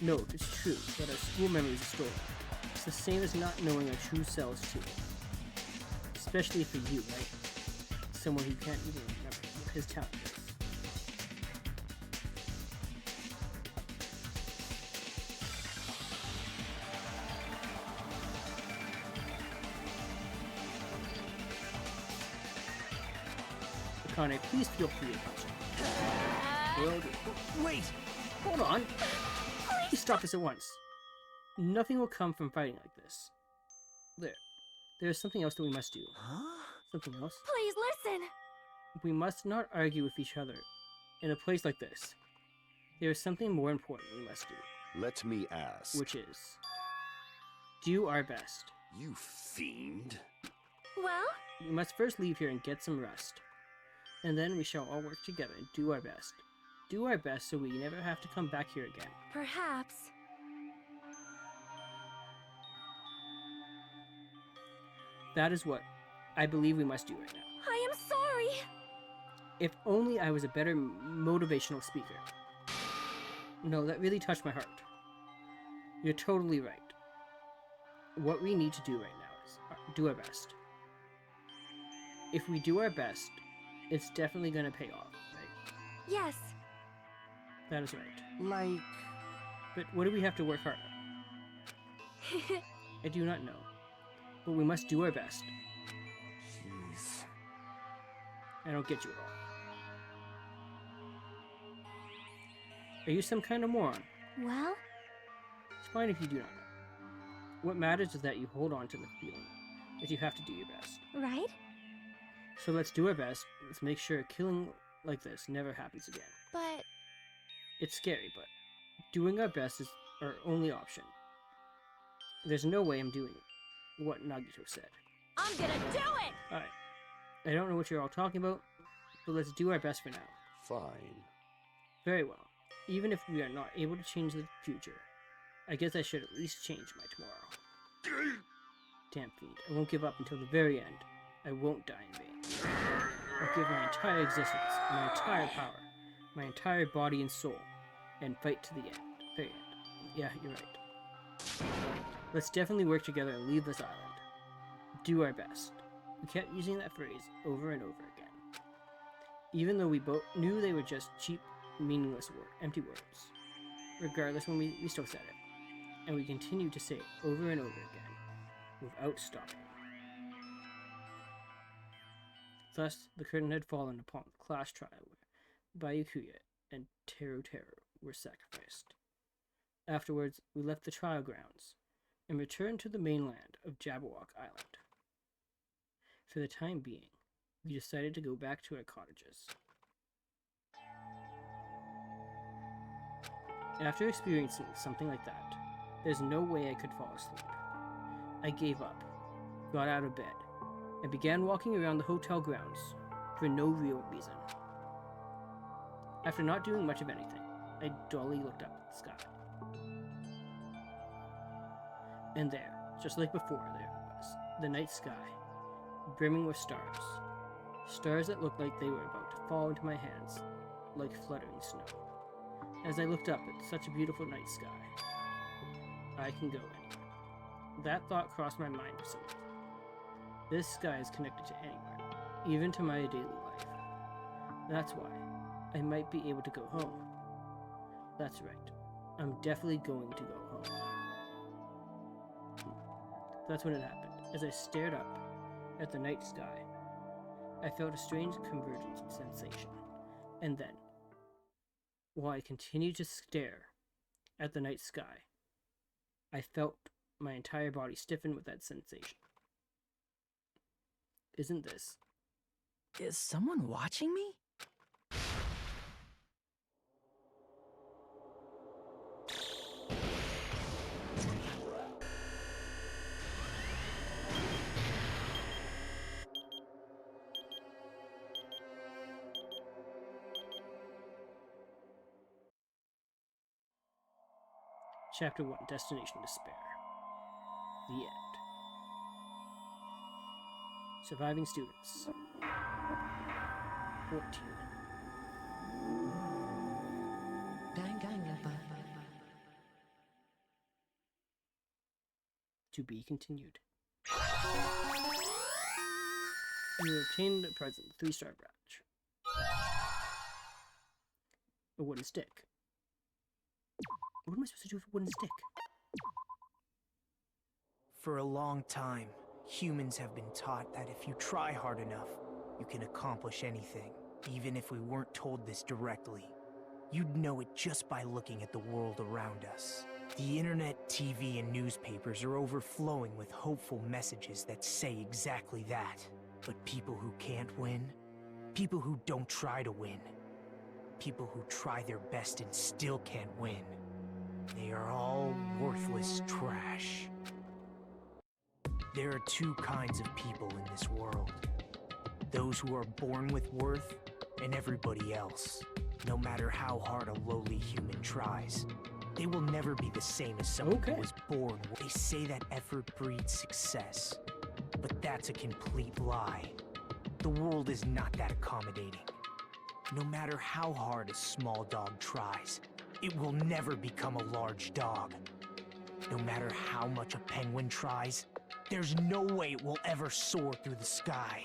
No, it's true that our school memories are stolen. It's the same as not knowing our true selves too. Especially for you, right? Someone who can't even remember what his talent is. Akane, please feel free to punch him. Will do.
Wait!
Hold on! Please stop this at once. Nothing will come from fighting like this. There's something else that we must do.
Huh?
Something else?
Please listen!
We must not argue with each other. In a place like this, there is something more important we must do.
Let me ask.
Which is... do our best.
You fiend.
Well?
We must first leave here and get some rest. And then we shall all work together and do our best. Do our best so we never have to come back here again.
Perhaps.
That is what I believe we must do right now.
I am sorry!
If only I was a better motivational speaker. No, that really touched my heart. You're totally right. What we need to do right now is do our best. If we do our best, it's definitely gonna pay off, right?
Yes.
That is right.
Like...
But what do we have to work hard at? I do not know. but we must do our best.
Jeez.
I don't get you at all. Are you some kind of moron?
Well,
It's fine if you do not know. What matters is that you hold on to the feeling that you have to do your best.
right?
So let's do our best. Let's make sure a killing like this never happens again.
But
It's scary, but doing our best is our only option. There's no way I'm doing what Nagito said.
I'm gonna do it!
Alright. I don't know what you're all talking about, but let's do our best for now.
Fine.
Very well. Even if we are not able to change the future, I guess I should at least change my tomorrow. Damn fiend, I won't give up until the very end. I won't die in vain. I'll give my entire existence, my entire power, my entire body and soul, and fight to the end. Very end. Yeah, you're right. Let's definitely work together and leave this island. Do our best. We kept using that phrase over and over again. Even though we both knew they were just cheap, meaningless empty words. Regardless, when we still said it. And we continued to say it over and over again, without stopping. Thus, the curtain had fallen upon the class trial where Byakuya and Teru were sacrificed. Afterwards, we left the trial grounds and returned to the mainland of Jabberwock Island. For the time being, we decided to go back to our cottages. After experiencing something like that, there's no way I could fall asleep. I gave up, got out of bed, and began walking around the hotel grounds for no real reason. After not doing much of anything, I dully looked up at the sky. And there, just like before, there was the night sky, brimming with stars. Stars that looked like they were about to fall into my hands, like fluttering snow. As I looked up at such a beautiful night sky, I can go anywhere. That thought crossed my mind for some reason. This sky is connected to anywhere, even to my daily life. That's why I might be able to go home. That's right. I'm definitely going to go home. That's when it happened. As I stared up at the night sky, I felt a strange convergence of sensation. And then, while I continued to stare at the night sky, I felt my entire body stiffen with that sensation. Isn't this?
Is someone watching me?
Chapter 1, Destination Despair. The end. Surviving students. 14. To be continued. You obtained a present, 3-star badge. A wooden stick. What am I supposed to do with a wooden stick?
For a long time, humans have been taught that if you try hard enough, you can accomplish anything. Even if we weren't told this directly, you'd know it just by looking at the world around us. The internet, TV, and newspapers are overflowing with hopeful messages that say exactly that. But people who can't win, people who don't try to win, people who try their best and still can't win, they are all worthless trash. There are two kinds of people in this world. Those who are born with worth, and everybody else. No matter how hard a lowly human tries, they will never be the same as someone who was born with. They say that effort breeds success, but that's a complete lie. The world is not that accommodating. No matter how hard a small dog tries, it will never become a large dog. No matter how much a penguin tries, there's no way it will ever soar through the sky.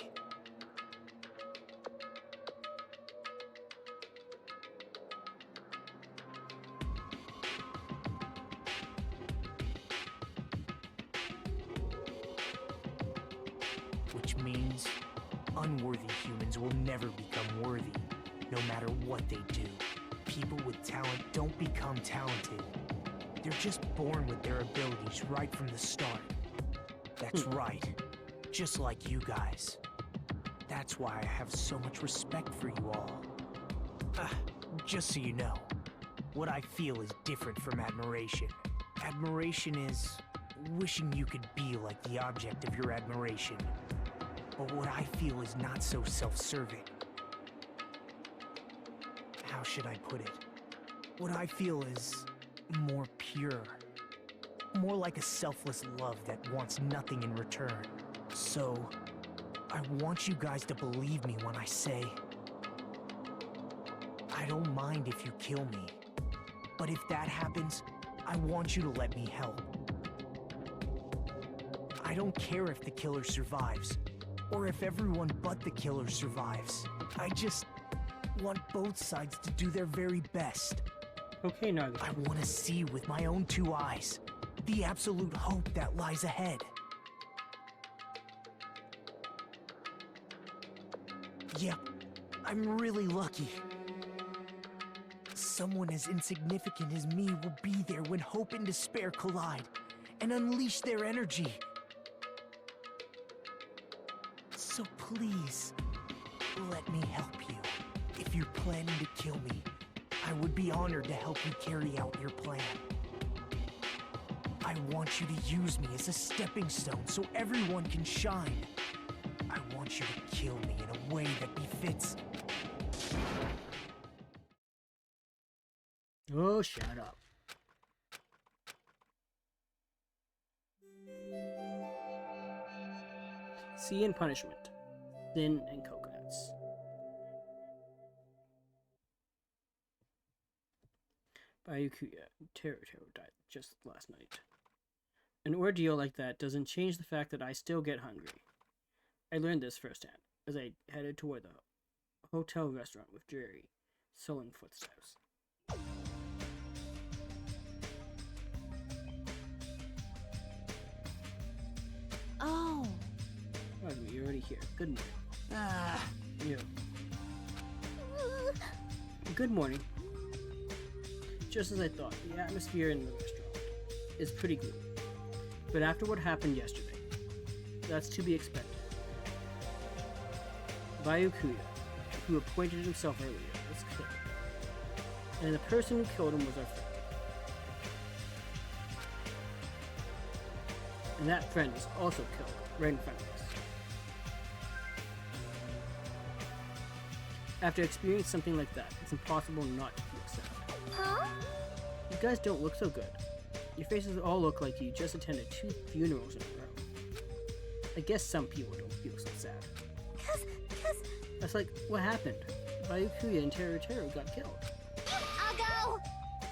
Which means unworthy humans will never become worthy, no matter what they do. People with talent don't become talented. They're just born with their abilities right from the start. That's right. Just like you guys. That's why I have so much respect for you all. Just so you know, what I feel is different from admiration. Admiration is wishing you could be like the object of your admiration. But what I feel is not so self-serving. How should I put it? What I feel is more pure. More like a selfless love that wants nothing in return. So, I want you guys to believe me when I say, I don't mind if you kill me. But if that happens, I want you to let me help. I don't care if the killer survives, or if everyone but the killer survives. I just want both sides to do their very best.
Okay, Nagi.
I want to see with my own two eyes the absolute hope that lies ahead. Yep, I'm really lucky. Someone as insignificant as me will be there when hope and despair collide and unleash their energy. So please, let me help you. If you're planning to kill me, I would be honored to help you carry out your plan. I want you to use me as a stepping stone so everyone can shine. I want you to kill me in a way that befits.
Oh, shut up. Sea and Punishment. Sin and Coconuts. Bayukuya Teruteru died just last night. An ordeal like that doesn't change the fact that I still get hungry. I learned this firsthand as I headed toward the hotel restaurant with Jerry, sullen footsteps.
Oh.
Ragami, you're already here. Good morning. You. Good morning. Just as I thought, the atmosphere in the restaurant is pretty gloomy. But after what happened yesterday, that's to be expected. Bayukuya, who appointed himself earlier, was killed. And the person who killed him was our friend. And that friend was also killed right in front of us. After experiencing something like that, it's impossible not to feel sad.
Huh?
You guys don't look so good. Your faces all look like you just attended 2 funerals in a row. I guess some people don't feel so sad.
Cause...
That's like, what happened? Bayukuya and Teruteru got killed.
I'll go!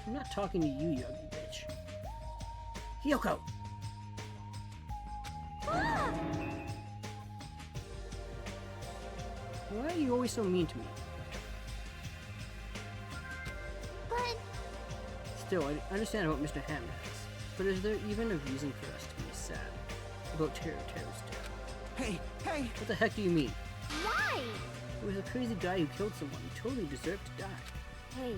I'm not talking to you, you ugly bitch. Hiyoko! Why are you always so mean to me?
But...
Still, I understand what Mr. Hammond has, but is there even a reason for us to be sad about Teruteru's death?
Hey!
What the heck do you mean?
Why?
It was a crazy guy who killed someone who totally deserved to die.
Hey.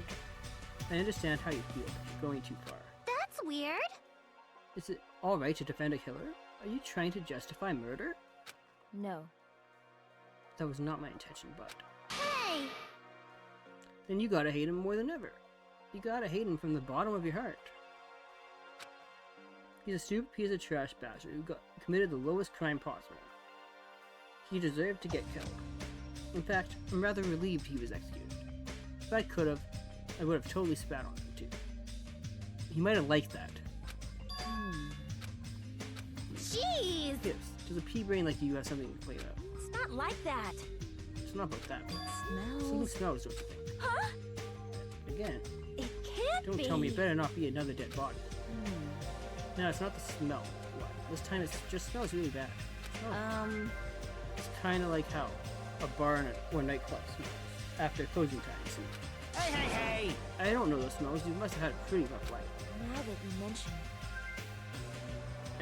I understand how you feel, but you're going too far.
That's weird.
Is it alright to defend a killer? Are you trying to justify murder?
No.
That was not my intention, but...
Hey!
Then you gotta hate him more than ever. You gotta hate him from the bottom of your heart. He's a stupid piece of trash bastard who committed the lowest crime possible. He deserved to get killed. In fact, I'm rather relieved he was executed. If I could have, I would have totally spat on him too. He might have liked that.
Jeez!
Yes, does a pea brain like you have something to play about?
It's not like that.
It's not about that.
It smells...
Something smells, don't you think?
Huh?
Again.
It can't
Don't
be.
tell me it better not be another dead body. No, it's not the smell. What? This time it just smells really bad. It's kind of like how a bar or nightclub smells after closing time, you see.
Hey!
I don't know those smells. You must have had a pretty rough life.
Now that you mention it.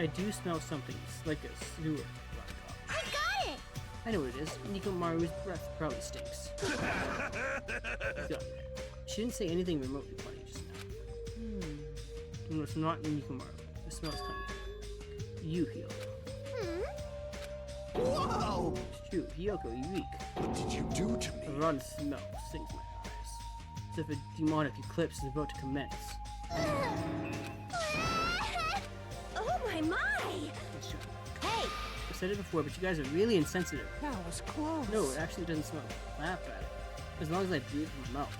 I do smell something like a sewer.
I got it!
I know what it is. Nikomaru's breath probably stinks. She didn't say anything remotely funny just now. No, it's not Nikomaru. The smell is coming from you, Hyoko.
Whoa!
It's true, Hyoko, you reek.
What did you do to me?
A rotten smell stings my eyes. As if a demonic eclipse is about to commence.
Oh my!
Hey! I said it before, but you guys are really insensitive.
That was close.
No, it actually doesn't smell. Laugh at it. As long as I breathe from my mouth.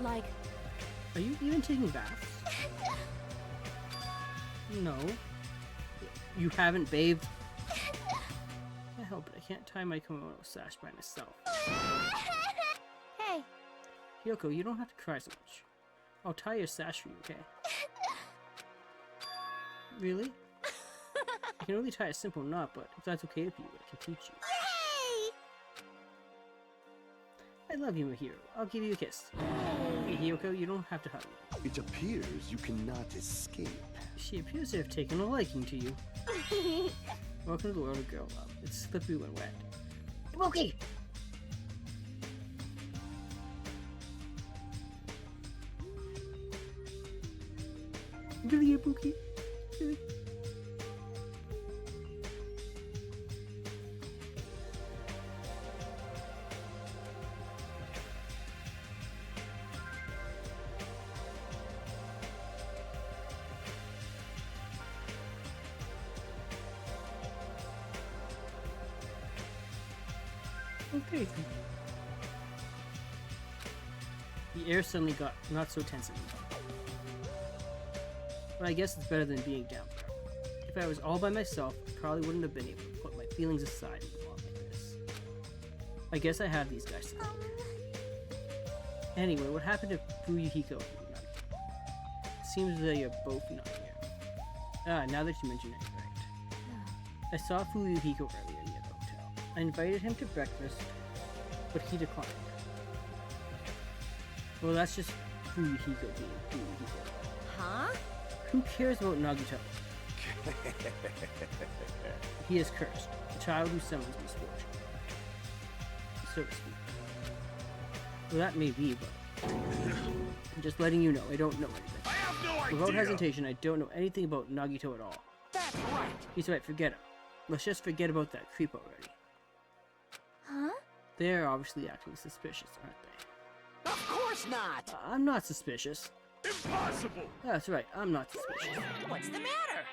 Like,
are you even taking baths? No. You haven't bathed? Can't help it. I can't tie my kimono sash by myself.
Hey.
Hyoko, you don't have to cry so much. I'll tie your sash for you, okay? Really? I can only tie a simple knot, but if that's okay with you, I can teach you. I love you, my hero. I'll give you a kiss. Hey, Hyoko, you don't have to hug me.
It appears you cannot escape.
She appears to have taken a liking to you. Welcome to the world of girl love. It's slippery when wet. Ibuki! Really, Ibuki? Really? Okay. The air suddenly got not so tense anymore. But I guess it's better than being down there. If I was all by myself, I probably wouldn't have been able to put my feelings aside and go on like this. I guess I have these guys to thank. Anyway, what happened to Fuyuhiko and Nagi? Seems they are both not here. Ah, now that you mention it, right. I saw Fuyuhiko earlier near the hotel. I invited him to breakfast, but he declined. Well, that's just Fuyuhiko being Fuyuhiko.
Huh?
Who cares about Nagito? He is cursed, a child who summons misfortune, so to speak. Well, that may be, but I'm just letting you know, I don't know anything.
I have no idea!
Without hesitation, I don't know anything about Nagito at all.
That's right!
He's right, forget him. Let's just forget about that creep already.
Huh?
They're obviously acting suspicious, aren't they?
Of course not!
I'm not suspicious.
Impossible!
That's right, I'm not suspicious.
What's the matter?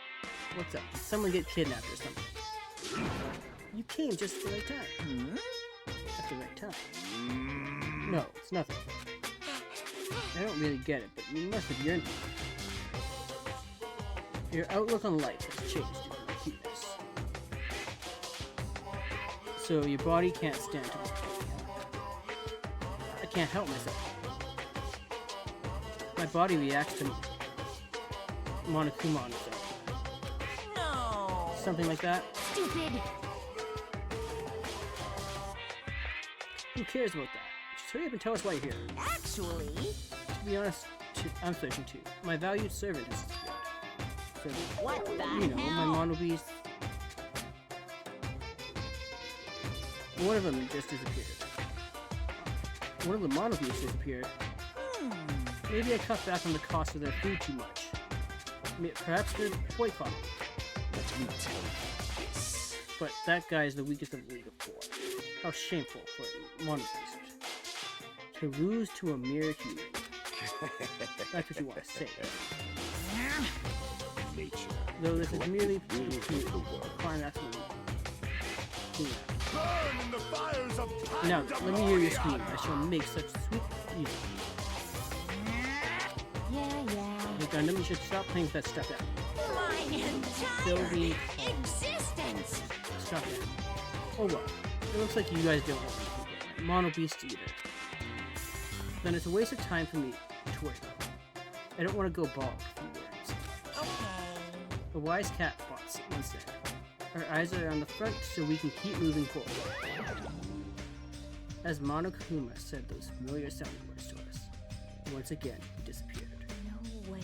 What's up? Did someone get kidnapped or something? You came just at the right time. At the right time. No, it's nothing. I don't really get it, but you must have yearned for it. Your outlook on life has changed due to my cuteness. So your body can't stand to me. I can't help myself. My body reacts to Monokuma on its own.
No!
Something like that?
Stupid!
Who cares about that? Just hurry up and tell us why you're here.
Actually...
To be honest, I'm searching too. My valued servant has disappeared. So,
what the
you know,
hell?
my mono beast. One of them just disappeared. One of the mono beasts disappeared. Maybe I cut back on the cost of their food too much. Perhaps they're boycotting.
Let me tell you this.
But that guy is the weakest of the League of Four. How shameful for a mono beast. To lose to a mere human. That's what you want to say.
Nature.
Though this is merely a climax of the
Burn in the fires of
Now, let me hear your scream. I shall make such sweet music. Hey Gundam, you should stop playing with that stuff out.
My entire existence!
Stop that. Oh well, it looks like you guys don't want me. Mono Beast either. Then it's a waste of time for me to worry about. I don't want to go bald if you worry so much.
Okay.
A wise cat once said, our eyes are on the front so we can keep moving forward. As Monokuma said those familiar sounding words to us, once again he disappeared.
No way.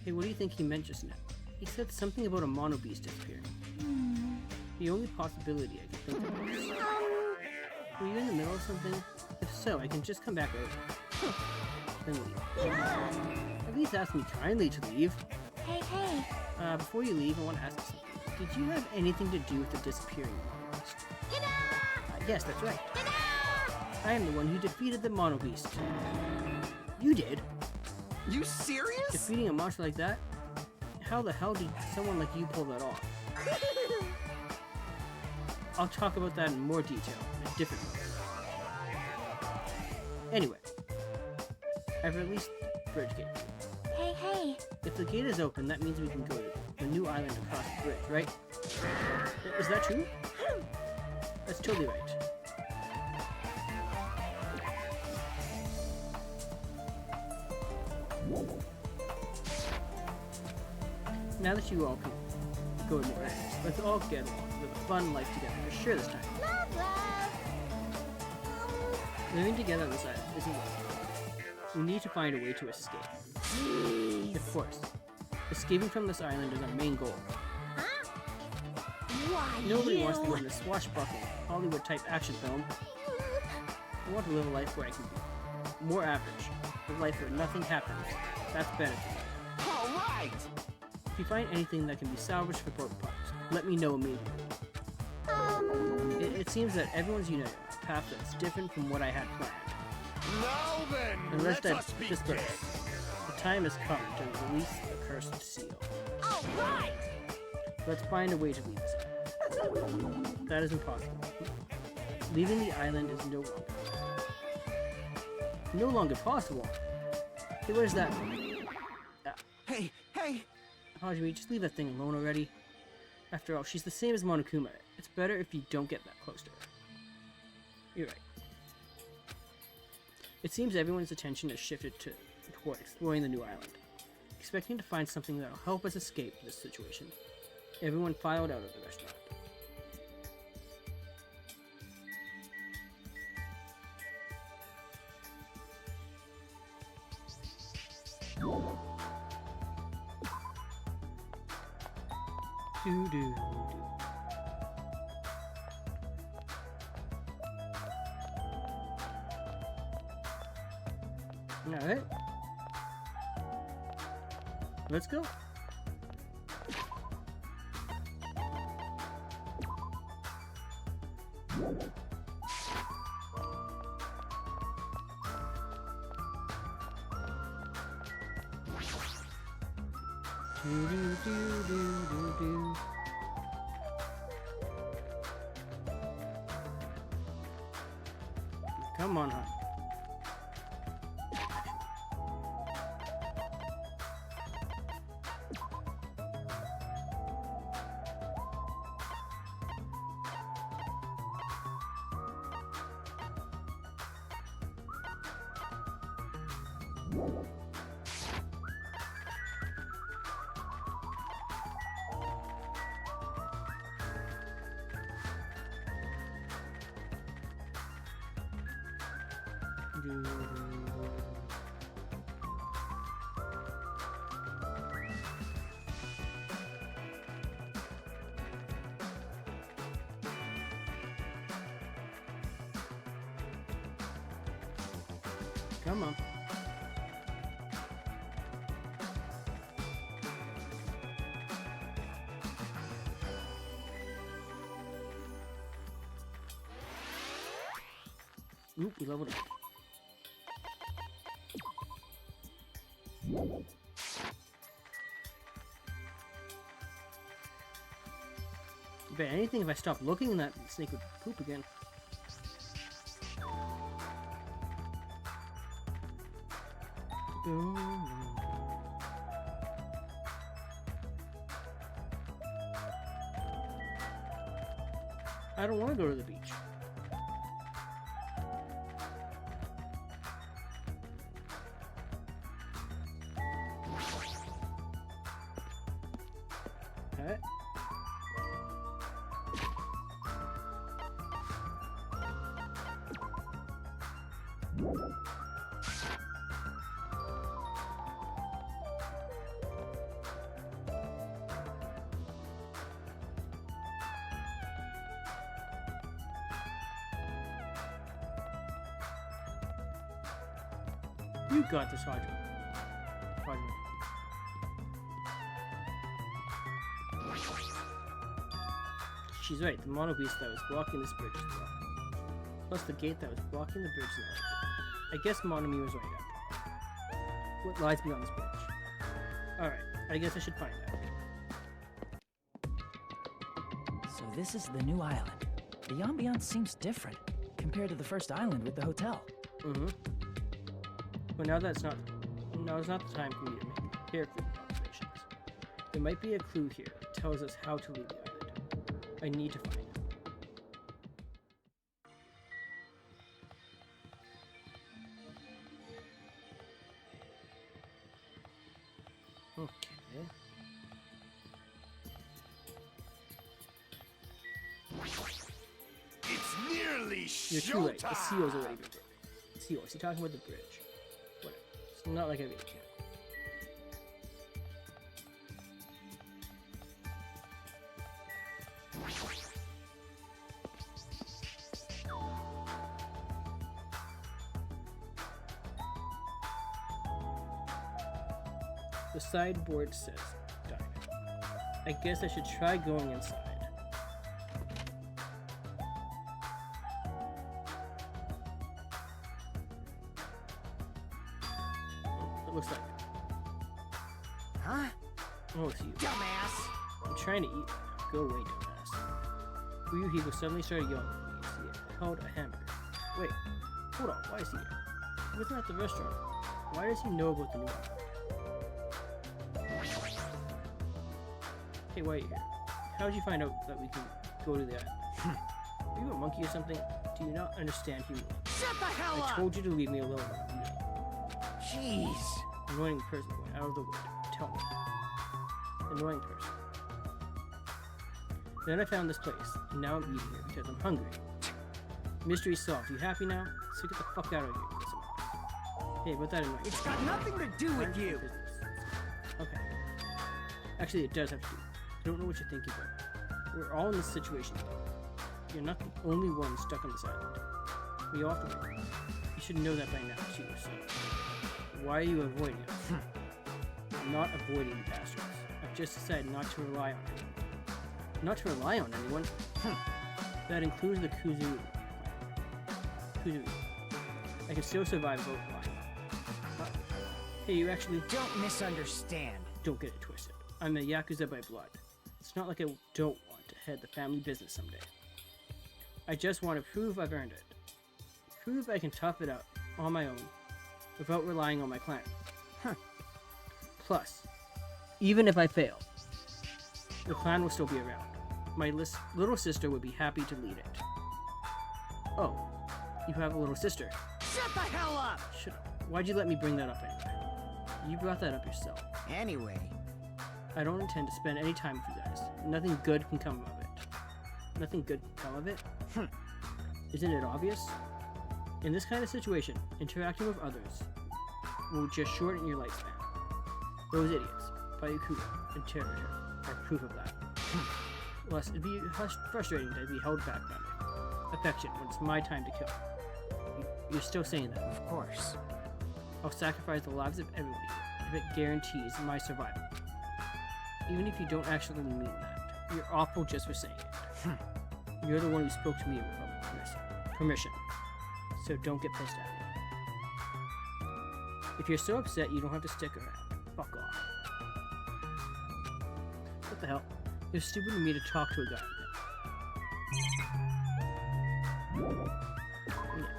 Hey, what do you think he meant just now? He said something about a mono beast disappearing. The only possibility I can think of is... Were you in the middle of something? If so, I can just come back over. Then leave. At least ask me kindly to leave.
Hey.
Before you leave, I want to ask you something. Did you have anything to do with the disappearing Mono Beast? Yes, that's right. I am the one who defeated the Mono Beast. You did?
You serious?
Defeating a monster like that? How the hell did someone like you pull that off? I'll talk about that in more detail in a different moment. Anyway, I've released the bridge gate.
Hey.
If the gate is open, that means we can go to the new island across the bridge, right? Is that true? That's totally right. Now that you all can go to more islands, let's all get along, live a fun life together for sure this time.
Love.
Living together on this island isn't working. We need to find a way to escape. Of course. Escaping from this island is our main goal.
Why
Nobody wants to live in a swashbuckling, Hollywood-type action film. I want to live a life where I can be more average. A life where nothing happens. That's better to me.
Alright!
If you find anything that can be salvaged for both parties, let me know immediately. It seems that everyone's united on a path that's different from what I had planned.
Now then,
Unless
let
I
us begin.
disperse. The time has come to release the cursed seal.
Alright!
Let's find a way to leave this island. That is impossible. Leaving the island is no longer possible. Hey, what is that?
Hey!
Hajime, just leave that thing alone already. After all, she's the same as Monokuma. It's better if you don't get that close to her. You're right. It seems everyone's attention has shifted toward exploring the new island, expecting to find something that will help us escape this situation. Everyone filed out of the restaurant. Do. Alright. Let's go. Do. Come on, hon. Come on. Oop, we leveled up. I bet anything if I stopped looking, that snake would poop again. I don't want to go to the beach. Okay. You got this, Roger. She's right. The mono beast that was blocking this bridge is blocked. Plus the gate that was blocking the bridge is now open. I guess Monomi was right after all. What lies beyond this bridge? Alright, I guess I should find out.
So this is the new island. The ambiance seems different compared to the first island with the hotel.
Mm-hmm. But now it's not the time for me to make careful observations. There might be a clue here that tells us how to leave the island. I need to find it. Okay.
It's nearly
You're too right. The
showtime!
seal's already been broken. Seal, is he talking about the bridge? Whatever. It's not like I really care. The sideboard says diner. I guess I should try going inside. It looks like it.
Huh?
Oh, it's you.
Dumbass!
I'm trying to eat. Go away, dumbass. Ryuhiko suddenly started yelling at me as he held a hamburger. Wait, hold on, why is he here? He wasn't at the restaurant. Why does he know about the new one? Hey, why are you here? How did you find out that we can go to the island? Are you a monkey or something? Do you not understand humor?
Shut the hell up!
I told you to leave me alone.
Jeez.
Annoying person going out of the wood. Tell me. Annoying person. Then I found this place, and now I'm eating here because I'm hungry. Mystery solved. You happy now? So get the fuck out of here. Hey, what that annoying?
It's got nothing to do with you.
Okay. Actually, it does have to do. I don't know what you're thinking about. We're all in this situation. You're not the only one stuck on this island. We all have to wait. You should know that by now, too, so... Why are you avoiding us? I'm not avoiding you bastards. I've just decided not to rely on anyone. Not to rely on anyone? That includes the Kuzuru. I can still survive both lives. Hey, you actually...
Don't misunderstand.
Don't get it twisted. I'm a Yakuza by blood. It's not like I don't want to head the family business someday. I just want to prove I've earned it. Prove I can tough it out on my own without relying on my clan. Plus, even if I fail, the clan will still be around. My little sister would be happy to lead it. Oh, you have a little sister.
Shut the hell up!
Shut up. Why'd you let me bring that up anyway? You brought that up yourself.
Anyway.
I don't intend to spend any time with you guys. Nothing good can come of it. Nothing good can come of it? Isn't it obvious? In this kind of situation, interacting with others will just shorten your lifespan. Those idiots, Bayukuya and Terrator, are proof of that. Plus, it'd be frustrating to be held back by my affection when it's my time to kill. You're still saying that?
Of course.
I'll sacrifice the lives of everybody if it guarantees my survival. Even if you don't actually mean that, you're awful just for saying it. You're the one who spoke to me without permission, so don't get pissed at me. If you're so upset you don't have to stick around, fuck off. What the hell? It's stupid of me to talk to a guy like that. Yeah.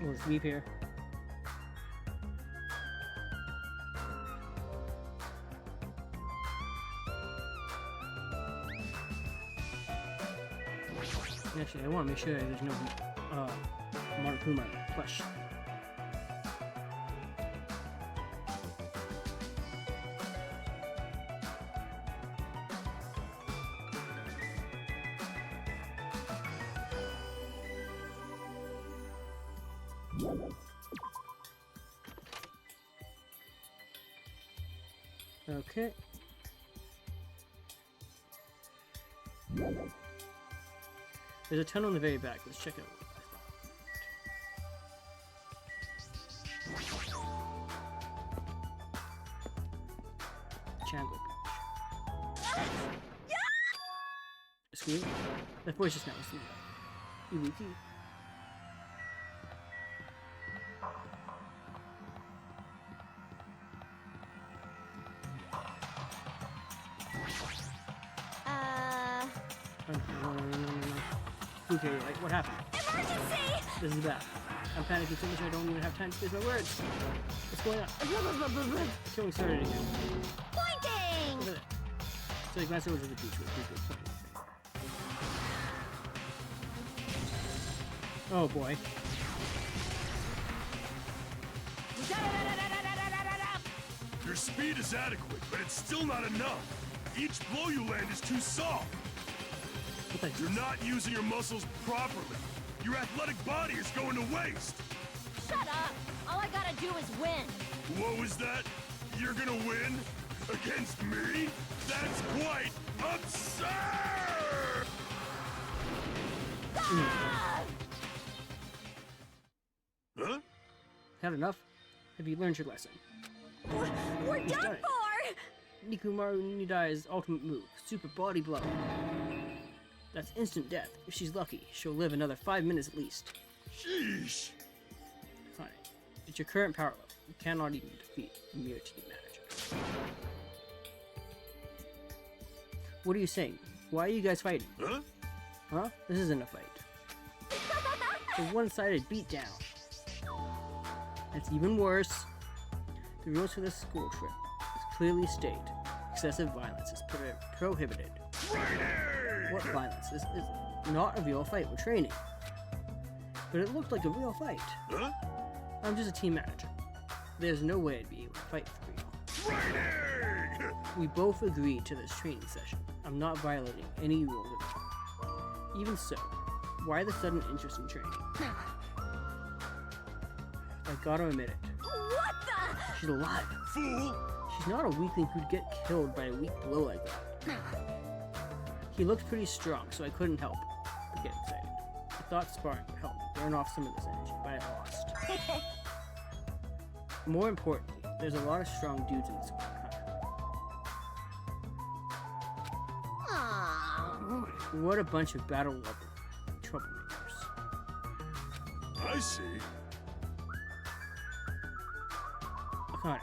We'll just leave here. Actually, I want to make sure there's no Monokuma plush. Okay. There's a tunnel in the very back. Let's check it out. Chandler Beach. Scream? That voice just now was Ibuki. Okay, like, what happened?
Emergency!
This is bad. I'm panicking so much I don't even have time to space my words. What's going on? Killing started again.
Pointing!
Over there. So he glanced over to the beach with people pointing. Oh boy.
Your speed is adequate, but it's still not enough. Each blow you land is too soft. You're not using your muscles properly. Your athletic body is going to waste.
Shut up! All I gotta do is win.
What was that? You're gonna win? Against me? That's quite absurd!
Ah!
Huh?
Had enough? Have you learned your lesson?
We're done for!
Nikumaru Nidai's ultimate move, Super Body Blow. That's instant death. If she's lucky, she'll live another 5 minutes at least.
Sheesh!
Fine. It's your current power level. You cannot even defeat a mere team manager. What are you saying? Why are you guys fighting?
Huh?
Huh? This isn't a fight. It's a one-sided beatdown. It's even worse. The rules for this school trip is clearly state. Excessive violence is prohibited. What violence? This is not a real fight. We're training. But it looked like a real fight.
Huh?
I'm just a team manager. There's no way I'd be able to fight for real. We both agreed to this training session. I'm not violating any rules at all. Even so, why the sudden interest in training? I gotta admit it.
What the?
She's alive.
Fool!
She's not a weakling who'd get killed by a weak blow like that. He looked pretty strong, so I couldn't help but get excited. I thought sparring would help me burn off some of this energy, but I lost. More importantly, there's a lot of strong dudes in this school. What a bunch of battle-loving troublemakers.
I see.
Akane,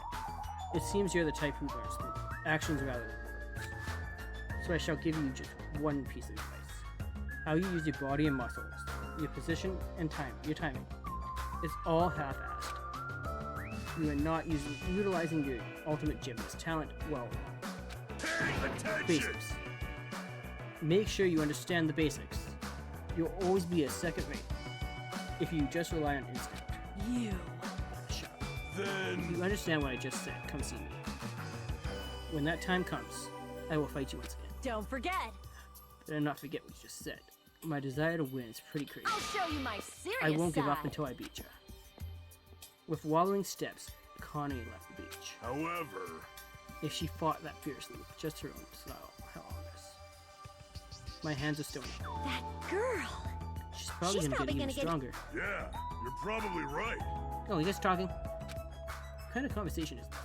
it seems you're the type who learns through actions rather than words. So I shall give you just one piece of advice. How you use your body and muscles, your position and your timing. It's all half-assed. You are not utilizing your ultimate gymnast talent well. Basics. Make sure you understand the basics. You'll always be a second rate if you just rely on instinct.
You.
Shut up.
Then...
If you understand what I just said, come see me. When that time comes, I will fight you once again.
Don't forget.
Better not forget what you just said. My desire to win is pretty crazy.
I'll show you my serious
I won't give up
side.
until I beat you. With wobbling steps, Connie left the beach.
However...
If she fought that fiercely with just her own style, how honest. My hands are still numb.
That girl.
She's probably gonna get stronger.
Yeah, you're probably right.
Oh, you guys talking? What kind of conversation is this?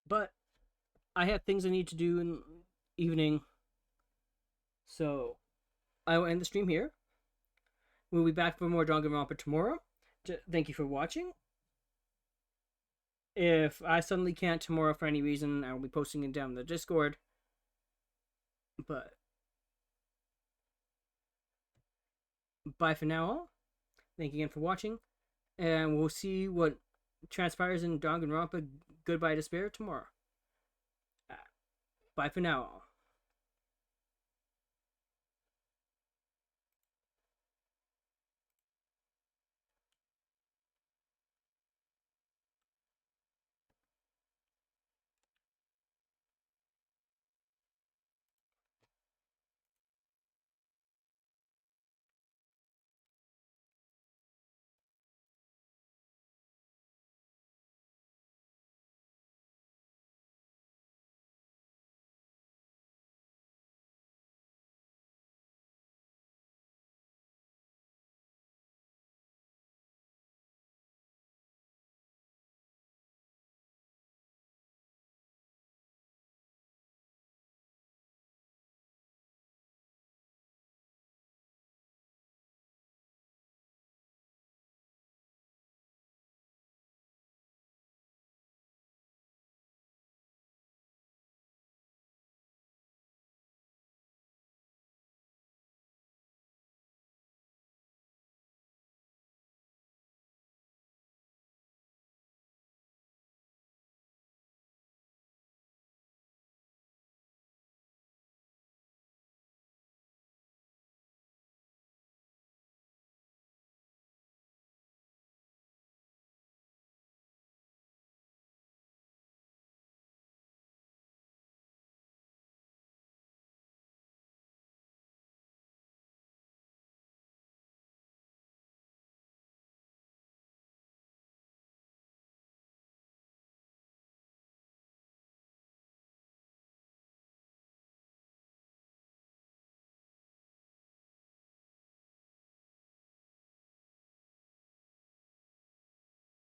But I have things I need to do in the evening, so I will end the stream here. We'll be back for more Danganronpa tomorrow. Thank you for watching. If I suddenly can't tomorrow for any reason, I will be posting it down in the Discord. But bye for now all. Thank you again for watching. And we'll see what transpires in Danganronpa Goodbye Despair tomorrow. Bye for now all.